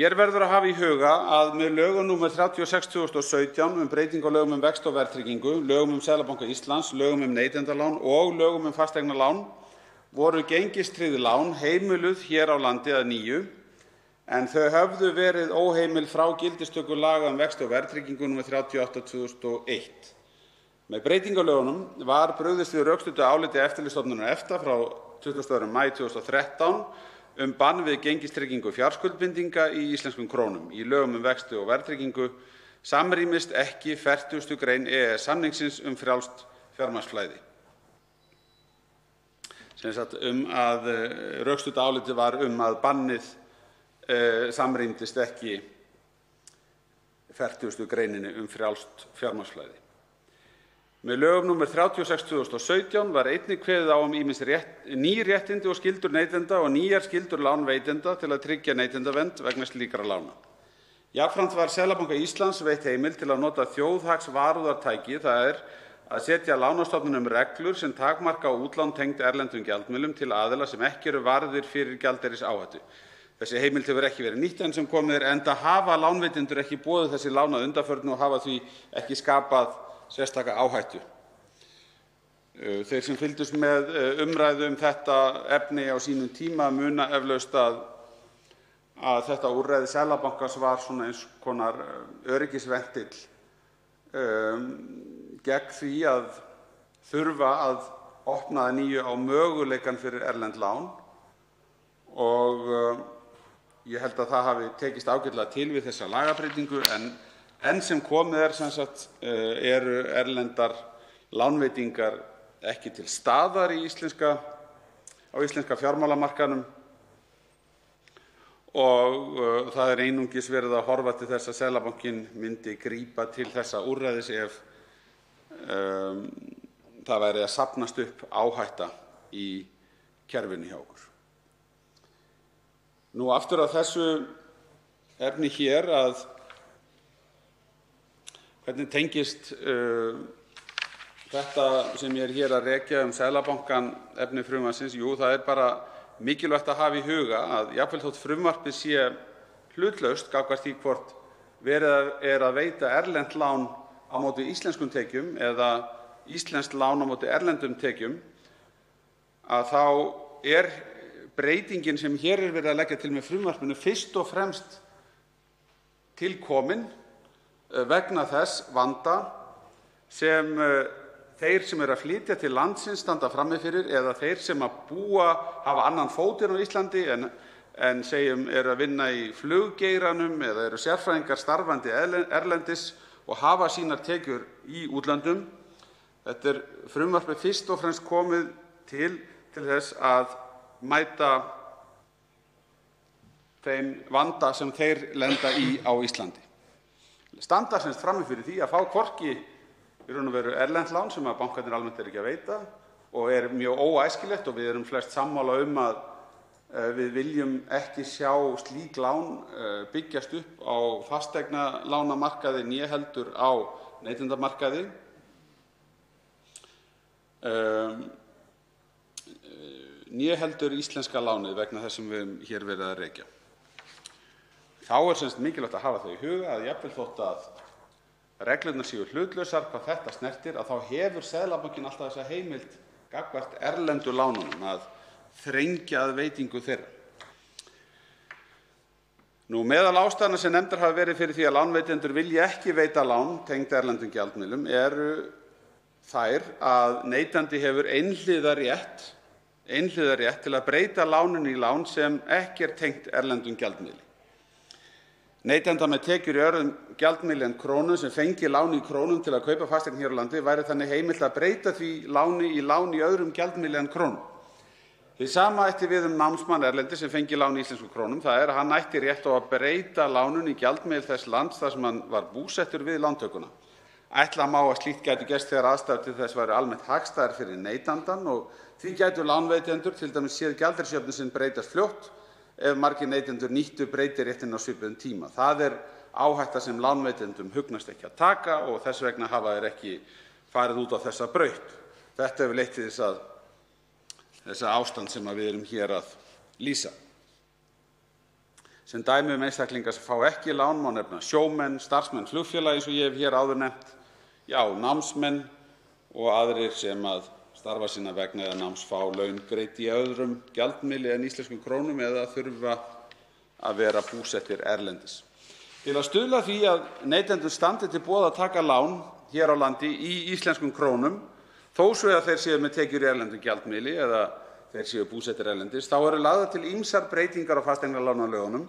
Hér verður að hafa í huga að með lögum nr. 36/2017 breytingu á lögum um vexti og verðtryggingu, lögum um Seðlabanka Íslands, lögum um neytendalán og lögum um fasteignalán voru gengistryggð lán heimiluð hér á landi að nýju en þau höfðu verið óheimil frá gildistöku laga um vexti og verðtryggingu nr. 38/2001. Með breytingalögunum var brugðist við rökstuddu áliti Eftirlitsstofnunar EFTA frá 22. maí 2013 bann við gengistryggingu fjárskuldbindinga í íslenskum krónum. Í lögum um vexti og verðtryggingu samrýmist ekki 40. grein EES-samningsins frjálst fjármagnsflæði. Sem sagt að rökstudda álitið var að bannið samrýmdist ekki 40. greininni frjálst fjármagnsflæði. Með lögum nr. 36/2017 var einnig kveðið á ýmis ný réttindi og skyldur neytenda og nýjar skyldur lánveitenda til að tryggja neytendavernd vegna slíkra lána. Jafnframt var Seðlabanka Íslands veitt heimild til að nota þjóðhagsvarúðartæki, það að setja lánastofnunum reglur sem takmarka útlán tengd erlendum gjaldmiðlum til aðila sem ekki eru varðir fyrir gjaldeyrisáhættu. Þessi heimild hefur ekki verið nýtt enn sem komið enda hafa lánveitendur ekki boðið þessi lán að undanförnu og hafa því ekki skapað sérstaka áhættu. Þeir sem fylgdust með umræðu þetta efni á sínum tíma muna eflaust að þetta úrræði Seðlabankans var svona eins konar öryggisventill gegn því að þurfa að opna að nýju á möguleikann fyrir erlend lán og ég held að það hafi tekist ágætlega til við þessa lagabreytingu en sem komið eru erlendar lánveitingar ekki til staðar á íslenska fjármálamarkaðnum og það er einungis verið að horfa til þess að Seðlabankinn myndi grípa til þessa úrræðis ef það væri að safnast upp áhætta í kerfinu hjá okkur. Nú aftur að þessu efni hér að hvernig tengist þetta sem ég er hér að rekja Seðlabankann efni frumvarpsins. Jú, það er bara mikilvægt að hafa í huga að jafnvel þótt frumvarpið sé hlutlaust gagnvart því hvort verið er að veita erlent lán á móti íslenskum tekjum eða íslenskt lán á móti erlendum tekjum, að þá er breytingin sem hér er verið að leggja til með frumvarpinu fyrst og fremst til komin vegna þess vanda sem þeir sem eru að flytja til landsins standa frammi fyrir eða þeir sem að hafa annan fótinn á Íslandi en segjum eru að vinna í fluggeiranum eða eru sérfræðingar starfandi erlendis og hafa sínar tekjur í útlöndum. Þetta er frumvarpið fyrst og fremst komið til þess að mæta þeim vanda sem þeir lenda í á Íslandi. Standa sem frammi fyrir því að fá hvorki í raun og veru erlent lán sem að bankarnir almennt ekki að veita og er mjög óæskilegt og við erum flest sammála að við viljum ekki sjá slík lán byggjast upp á fasteignalánamarkaði né heldur á neytendamarkaði. Né heldur íslenska lánið vegna þess sem við höfum hér verið að rekja. Þá er mikilvægt að hafa það í huga að jafnvel þótt að reglurnar séu hlutlausar hvað þetta snertir, að þá hefur Seðlabankinn alltaf þessa heimild gagnvart erlendu lánunum að þrengja að veitingu þeirra. Meðal ástæðna sem nefndar hafa verið fyrir því að lánveitendur vilji ekki veita lán tengd erlendum gjaldmiðlum eru þær að neytandi hefur einhliða rétt til að breyta láninu í lán sem ekki er tengt erlendum gjaldmiðli. Neytanda með tekjur í öðrum gjaldmiðli en krónum sem fengi lán í krónum til að kaupa fasteign hér á landi væri þannig heimilt að breyta því láni í lán í öðrum gjaldmiðli en krónum. Hið sama ætti við námsmann erlendis sem fengi lán í íslenskum krónum, það er að hann ætti rétt á að breyta láninu í gjaldmiðil þess lands þar sem hann var búsettur við lántökuna. Ætla má að slíkt gæti gerst þegar aðstæður til þess væru almennt hagstæðar fyrir neytandann og því gætu lánveitendur til dæmis séð gjaldeyrisjöfnuð sinn breytast fljótt ef margir neytendur nýttu breytiréttinn á svipuðum tíma. Það er áhætta sem lánveitendum hugnast ekki að taka og þess vegna hafa þeir ekki farið út á þessa braut. Þetta hefur leitt til þessa ástand sem við erum hér að lýsa. Sem dæmi einstaklinga sem fá ekki lán má nefna sjómenn, starfsmenn flugfélaga eins og ég hef hér áður nefnt, námsmenn og aðrir sem að starfa sinna vegna eða náms fá laun greidd í öðrum gjaldmiðli en íslenskum krónum eða þurfa að vera búsettir erlendis. Til að stuðla að því að neytendur standi til boða að taka lán hér á landi í íslenskum krónum, þó svo að þeir séu með tekjur í erlendum gjaldmiðli eða þeir séu búsettir erlendis, þá eru lagðar til ýmsar breytingar á fasteignalánalögunum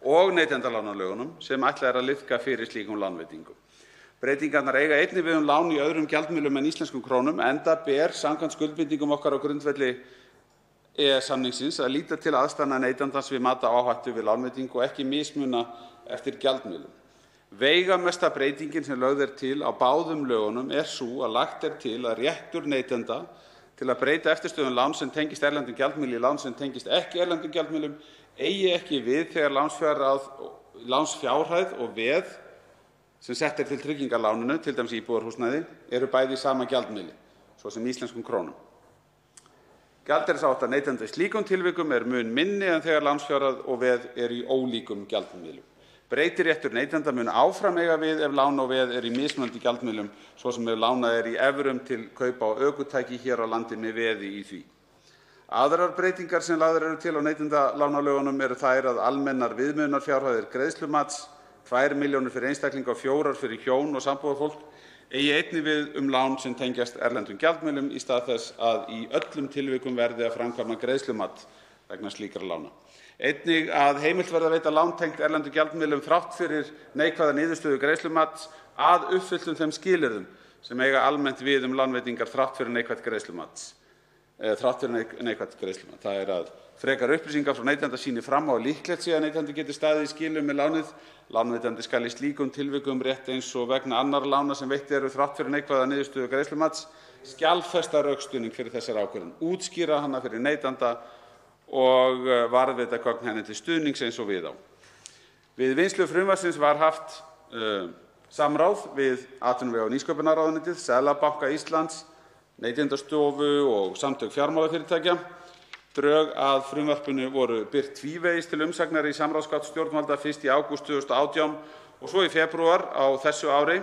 og neytendalánalögunum sem ætlað er að liðka fyrir slíkum lánveitingum. Breytingarnar eiga einnig við lán í öðrum gjaldmiðlum en íslenskum krónum, enda ber samkvæmt skuldbindingum okkar á grundvelli EES-samningsins að líta til aðstæðna neytandans við mat á áhættu við lánveitingu og ekki mismuna eftir gjaldmiðlum. Veigamesta breytingin sem lögð er til á báðum lögunum er sú að lagt er til að réttur neytenda til að breyta eftirstöðum láns sem tengist erlendum gjaldmiðli í lán sem tengist ekki erlendum gjaldmiðlum eigi ekki við þegar lánsfjárhæð og veð sem sett er til tryggingar láninu, til dæmis íbúðarhúsnæði, eru bæði í sama gjaldmiðli, svo sem íslenskum krónum. Gjaldeyrisáhætta neytenda í slíkum tilvikum er mun minni en þegar lánsfjárhæð og veð eru í ólíkum gjaldmiðlum. Breytiréttur neytenda mun áfram eiga við ef lán og veð eru í mismunandi gjaldmiðlum, svo sem ef lánað er í evrum til kaupa á ökutæki hér á landi með veði í því. Aðrar breytingar sem lagðar eru til á neytendalánalögunum eru þær að almennar viðmiðunarfjárhæðir greiðslumats, 2 milljónir fyrir einstaklinga og 4 fyrir hjón og sambúðarfólk, eigi einnig við lán sem tengjast erlendum gjaldmiðlum í stað þess að í öllum tilvikum verði að framkvæma greiðslumat vegna slíkra lána. Einnig að heimilt verði að veita lán tengt erlendum gjaldmiðlum þrátt fyrir neikvæða niðurstöðu greiðslumats að uppfylltum þeim skilyrðum sem eiga almennt við lánveitingar þrátt fyrir neikvætt greiðslumat. Það er að frekar upplýsingar frá neytanda sýni fram á að líklegt sé að neytandi geti staðið í skilum með lánið. Lánveitandi skal í slíkum tilvikum rétt eins og vegna annarra lána sem veitt eru þrátt fyrir neikvæða niðurstöðu greiðslumats skjalfesta rökstuðning fyrir þessari ákvörðun, útskýra hana fyrir neytanda og varðveita gögn henni til stuðnings eins og við á. Við vinnslu frumvarpsins var haft samráð við atvinnuvega- og nýsköpunarráðuneytið, Seðlabanka Íslands, Neytendastofu og Samtök fjármálafyrirtækja. Drög að frumvarpinu voru birt tvívegis til umsagnar í samráðsgátt stjórnvalda fyrst í ágúst 2018 og svo í febrúar á þessu ári.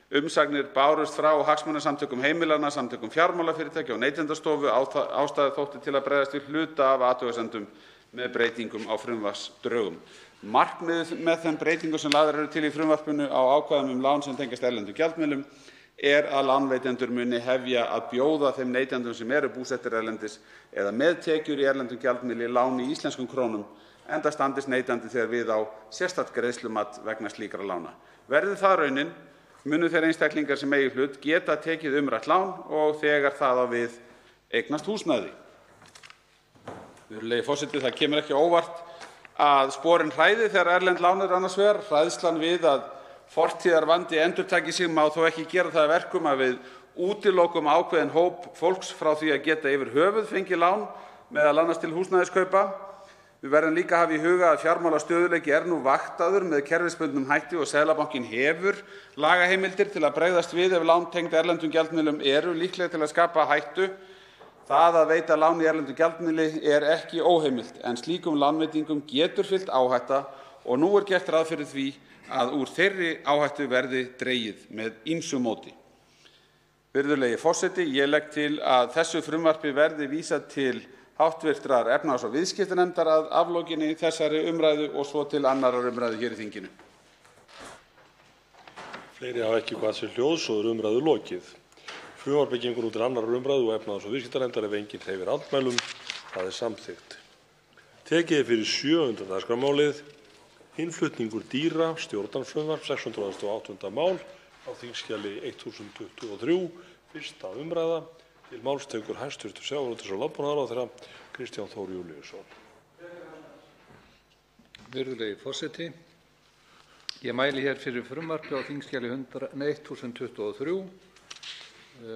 Umsagnir bárust frá hagsmunasamtökum heimilanna, Samtökum fjármálafyrirtækja og Neytendastofu. Ástæða þótti til að bregðast við hluta af athugasemdum með breytingum á frumvarpsdrögum. Markmiðið með þeim breytingum sem lagðar eru til í frumvarpinu á ákvæðum lán sem tengjast erlendum gjaldmiðlum er að lánveitendur muni hefja að bjóða þeim neytendum sem eru búsettir erlendis eða með tekjur í erlendum gjaldmiðli lán í íslenskum krónum, enda standist neytandi þegar við á sérstakt greiðslumat vegna slíkra lána. Verði það raunin, munu þeir einstaklingar sem eigi hlut geta tekið umrætt lán og þegar það á við eignast húsnæði. Virðulegi forseti, það kemur ekki á óvart að sporin hræði þegar erlend lán eru annars vegar. Hræðslan við að fortíðarvandi endurtaki sig má þó ekki gera það að verkum að við útilokum ákveðinn hóp fólks frá því að geta yfir höfuð fengið lán, meðal annars til húsnæðiskaupa. Við verðum líka að hafa í huga að fjármálastöðugleiki er nú vaktaður með kerfisbundnum hætti og Seðlabankinn hefur lagaheimildir til að bregðast við ef lán tengd erlendum gjaldmiðlum eru líkleg til að skapa hættu. Það að veita lán í erlendum gjaldmiðli er ekki óheimilt, en slíkum lánveitingum getur fylgt áhætta og nú er gert ráð fyrir því að úr þeirri áhættu verði dregið með ýmsu móti. Virðulegi forseti, ég legg til að þessu frumvarpi verði vísað til háttvirtrar efnahags- og viðskiptanefndar að aflokinni þessari umræðu og svo til annarrar umræðu hér í þinginu. Fleiri hafa ekki kvað sér hljóðs og er umræðu lokið. Frumvarpið gengur út til annarrar umræðu og efnahags- og viðskiptanefndar ef enginn hreyfir andmælum. Það er samþykkt. Tekið er fyrir 7. dagskrármálið innflutningur dýra, stjórnarfrumvarp, 608. mál á þingskjali 1023, fyrsta umræða. Til máls tekur hæstv. sjávarútvegs- og landbúnaðarráðherra Kristján Þór Júlíusson. Virðulegi forseti. Ég mæli hér fyrir frumvarpi á þingskjali 1023,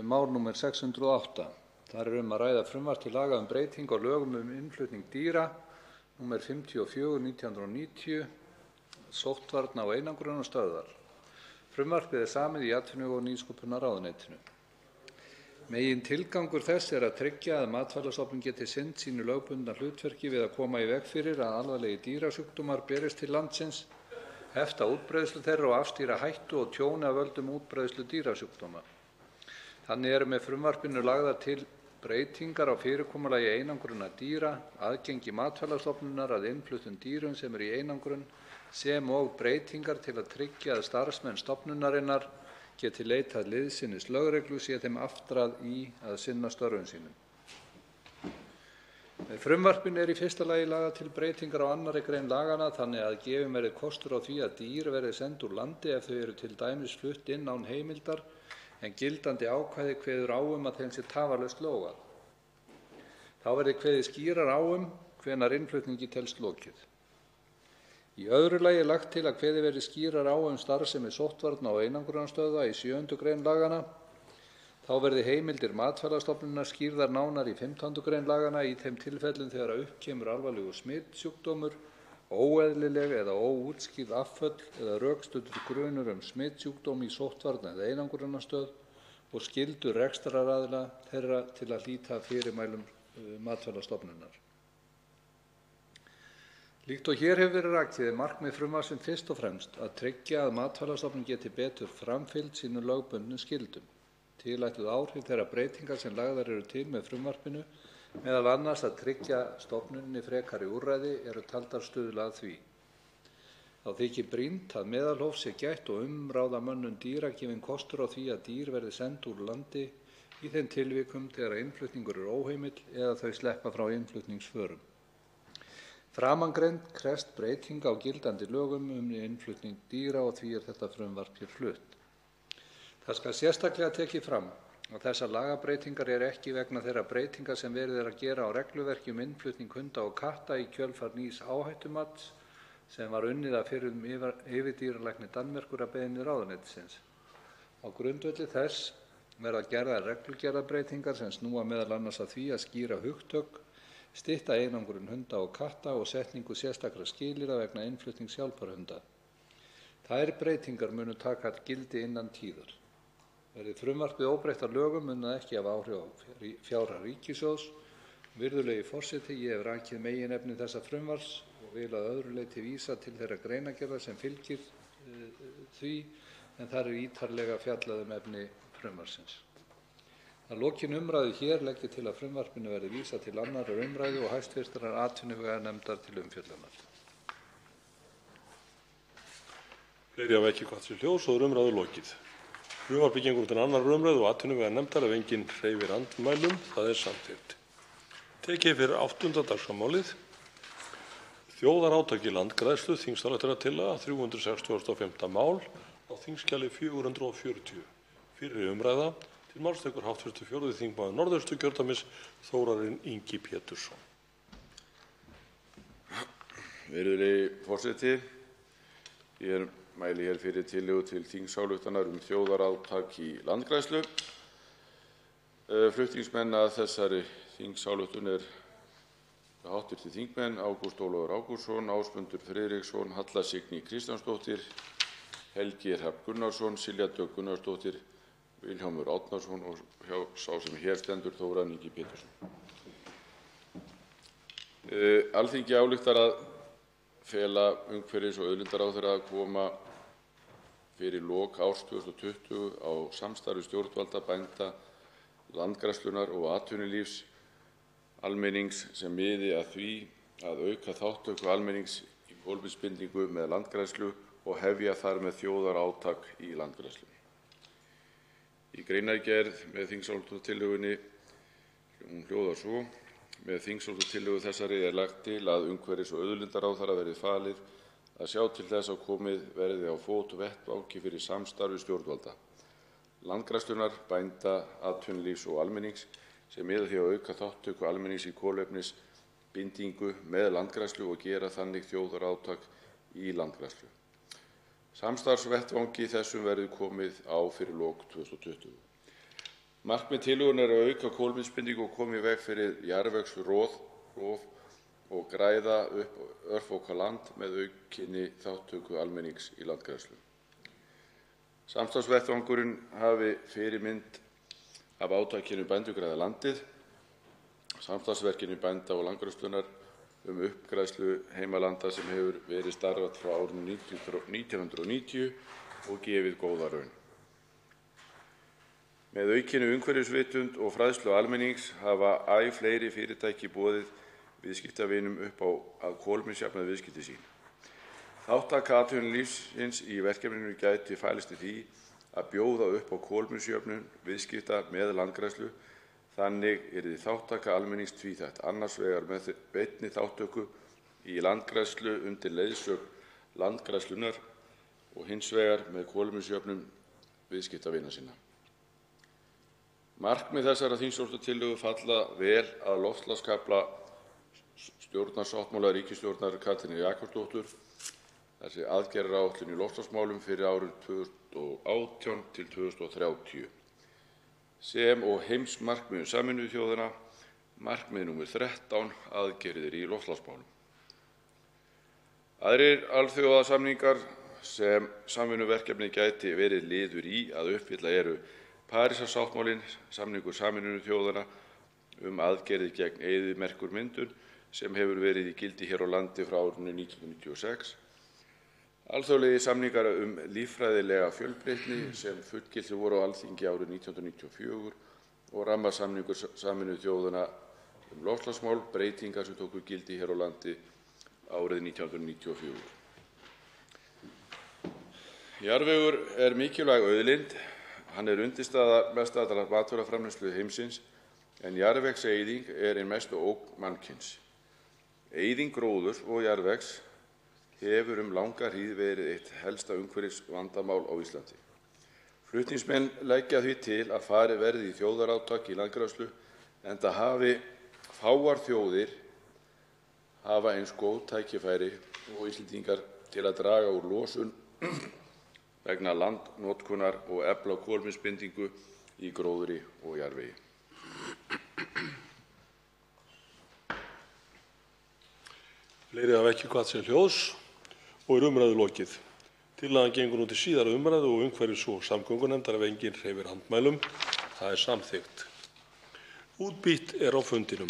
mál nr. 608. Þar er að ræða frumvarp til laga breytingu á lögum innflutning dýra, nr. 54/1990, sóttvarna- og einangrunarstöðvar. Frumvarpið er samið í atvinnuvega- og nýsköpunarráðuneytinu. Megintilgangur þess er að tryggja að Matvælastofnun geti sinnt sínu lögbundna hlutverki við að koma í veg fyrir að alvarlegir dýrasjúkdómar berist til landsins, hefta útbreiðslu þeirra og afstýra hættu og tjóni af völdum útbreiðslu dýrasjúkdóma. Þannig eru með frumvarpinu lagðar til breytingar á fyrirkomulagi einangrunar dýra, aðgengi Matvælastofnunar að innfluttum dýrum sem eru í einangrun, sem og breytingar til að tryggja að starfsmenn stofnunarinnar geti leitað liðsinnis lögreglu sé þeim aftrað í að sinna störfum sínum. Með frumvarpinu er í fyrsta lagi lagðar til breytingar á 2. grein laganna þannig að gefinn verði kostur á því að dýr verði send úr landi ef þau eru til dæmis flutt inn án heimildar en gildandi ákvæði kveður á að þeim sé tafarlaust lógað. Þá verði kveðið skýrar á hvenær innflutningi telst lokið. Í öðru lagi er lagt til að kveðið verði skýrar á starfsemi sóttvarna- og einangrunarstöðva í 7. grein laganna. Þá verði heimildir Matvælastofnunar skýrðar nánar í 15. grein laganna í þeim tilfellum þegar upp kemur alvarlegur smitsjúkdómur, óeðlileg eða óútskýrð afföll eða rökstuddur grunur smitsjúkdóm í sóttvarna- eða einangrunarstöð og skyldur rekstraraðila þeirra til að hlíta fyrirmælum Matvælastofnunar. Líkt og hér hefur verið rakið er markmið frumvarpsins fyrst og fremst að tryggja að Matvælastofnun geti betur framfylgt sínum lögbundnu skyldum. Tilætluð áhrif þeirra breytinga sem lagðar eru til með frumvarpinu, meðal annars að tryggja stofnuninni frekari úrræði, eru taldar stuðla að því. Þá þykir brýnt að meðalhófs sé gætt og umráðamönnum dýra gefinn kostur á því að dýr verði send úr landi í þeim tilvikum þegar innflutningur er óheimill eða þau sleppa frá innflutningsförum. Framangreind krefst breytinga á gildandi lögum um innflutning dýra og því er þetta frumvarp hér flutt. Það skal sérstaklega tekið fram að þessar lagabreytingar eru ekki vegna þeirra breytinga sem verið er að gera á regluverki um innflutning hunda og katta í kjölfar nýs áhættumats sem var unnið af fyrrum yfirdýralækni Danmerkur að beiðni ráðuneytisins. Á grundvelli þess verða gerðar reglugerðarbreytingar sem snúa meðal annars að því að skýra hugtök, stytta einangrun hunda og katta og setningu sérstakra skilyrða vegna innflutnings hjálparhunda. Þær breytingar munu taka gildi innan tíðar. Verði frumvarpið óbreytt að lögum mun það ekki hafa áhrif á fjárhag ríkissjóðs. Virðulegi forseti, ég hef rakið meginefni þessa frumvarps og vil að öðru leyti vísa til þeirra greinargerða sem fylgir því, en þar er ítarlega fjallað um efni frumvarpsins. Að lokinni umræðu hér legg ég til að frumvarpinu verði vísað til 2. umræðu og hæstvirtrar atvinnuveganefndar til umfjöllunar. Fleiri hafa ekki kvatt sér hljóðs og er umræðu lokið. Frumvarpið gengur til 2. umræðu og atvinnuveganefndar ef enginn hreyfir andmælum. Það er samþykkt. Tekið fyrir 8. dagskrármálið. Þjóðarátak í landgræðslu, þingsályktunartillaga 365. mál á þingskjali 440. Fyrri umræða. Til máls tekur hv. 4. þingmaður Norðausturkjördæmis Þórarinn Ingi Pétursson. Virðulegi forseti, ég mæli hér fyrir tillögu til þingsályktunar um þjóðarátak í landgræðslu. Flutningsmenn að þessari þingsályktun hv. þingmenn Ágúst Ólafur Ágústsson, Ásmundur Friðriksson, Halla Signý Kristjánsdóttir, Helgi Hrafn Gunnarsson, Silja Dögg Gunnarsdóttir, Vilhjálmur Árnason og sá sem hér stendur Þórarinn Ingi Pétursson. Alþingi ályktar að fela umhverfis- og auðlindaráðherra að koma fyrir lok árs 2020 á samstarfi stjórnvalda, bænda, landgræðslunnar og atvinnulífs almennings sem miði að því að auka þátttöku almennings í kolefnisbindingu með landgræðslu og hefja þar með þjóðarátak í landgræðslu. Í greinargerð með þingsályktunartillögunni hljóðar svo: Með þingsályktunartillögu þessari er lagt til að umhverfis- og auðlindaráðherra verði falið að sjá til þess að komið verði á fót vettvangi fyrir samstarfi stjórnvalda, landgræðslunnar, bænda, atvinnulífs og almennings sem miði að því að auka þátttöku almennings í kolefnisbindingu með landgræðslu og gera þannig þjóðarátak í landgræðslu. Samstarfsvettvangi þessum verði komið á fyrir lok 2020. Markmið tillögunnar er að auka kolefnisbindingu og koma í veg fyrir jarðvegsrof og græða upp örfoka land með aukinni þátttöku almennings í landgræðslu. Samstarfsvettvangurinn hafi fyrirmynd af átakinu Bændur græða landið, samstarfsverkefni bænda og landgræðslunnar uppgræðslu heimalanda sem hefur verið starfað frá árinu 1990 og gefið góða raun. Með aukinni umhverfisvitund og fræðslu almennings hafa æ fleiri fyrirtæki boðið viðskiptavinum upp á að kolefnisjafna viðskipti sín. Þátttaka atvinnulífsins í verkefninu gæti falist í því að bjóða upp á kolefnisjöfnun viðskipta með landgræðslu. Þannig yrði þátttaka almennings tvíþætt, annars vegar með beinni þátttöku í landgræðslu undir leiðsögn landgræðslunnar og hins vegar með kolefnisjöfnun viðskiptavina sinna. Markmið þessara þingsályktunartillögu falla vel að loftslagskafla stjórnarsáttmála ríkisstjórnar Katrínar Jakobsdóttur, þessi aðgerðaáætlun í loftslagsmálum fyrir árin 2018 til 2030. sem og heimsmarkmiðum Sameinuðu þjóðanna, markmið nr. 13, aðgerðir í loftslagsmálum. Aðrir alþjóðasamningar sem samvinnuverkefni gæti verið liður í að uppfylla eru Parísarsáttmálinn, samningur Sameinuðu þjóðanna aðgerðir gegn eyðimerkurmyndun sem hefur verið í gildi hér á landi frá árinu 1996, alþjóðlegir samningar líffræðilega fjölbreytni sem fullgiltir voru á Alþingi árið 1994 og rammasamningur Sameinuðu þjóðanna loftslagsmál, breytingar sem tóku gildi hér á landi árið 1994. Jarðvegur er mikilvæg auðlind. Hann er undirstaða mestallrar matvælaframleiðslu heimsins en jarðvegseyðing er ein mestu ógn mannkyns. Eyðing gróðurs og jarðvegs hefur langa hríð verið eitt helsta umhverfisvandamál á Íslandi. Flutningsmenn leggja því til að farið verði í þjóðarátak í landgræðslu enda hafi fáar þjóðir hafa eins góð tækifæri og Íslendingar til að draga úr losun vegna landnotkunar og efla kolefnisbindingu í gróðri og jarðvegi. Fleiri hafa ekki kvatt sér hljóðs og er umræðu lokið. Tillagan gengur nú til síðari umræðu og umhverfis- og samgöngunefndar ef enginn hreyfir handmælum. Það er samþykkt. Útbýtt er á fundinum.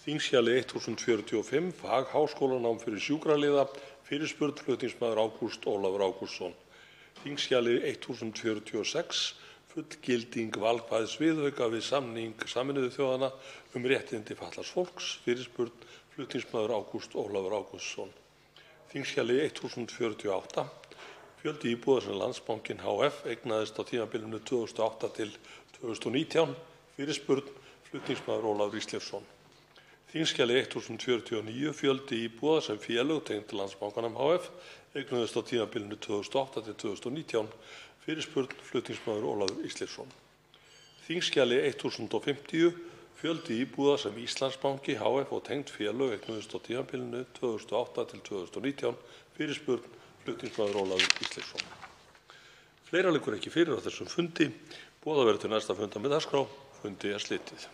Þingskjali 1045, fagháskólanám fyrir sjúkraliða, fyrirspurn flutningsmaður Ágúst Ólafur Ágústsson. Þingskjali 1046, fullgilding valkvæðis viðauka við samning Sameinuðu þjóðanna réttindi fatlaðs fólks, fyrirspurn flutningsmaður Ágúst Ólafur Ágústsson. Þingskjali 1048, fjöldi íbúða sem Landsbankinn HF eignaðist á tímabilinu 2008 til 2019, fyrirspurn flutningsmaður Ólafur Ísleifsson. Þingskjali 1049, fjöldi íbúða sem félög tengd Landsbankanum HF eignuðust á tímabilinu 2008 til 2019, fyrirspurn flutningsmaður Ólafur Ísleifsson. Þingskjali 1050, fjöldi íbúða sem Íslandsbanki HF og tengd félög eignuðust á tímabilinu 2008 til 2019, fyrirspurn flutningsmaður Ólafur Ísleifsson. Fleira liggur ekki fyrir á þessum fundi. Boðað verður til næsta fundar með dagskrá. Fundi er slitið.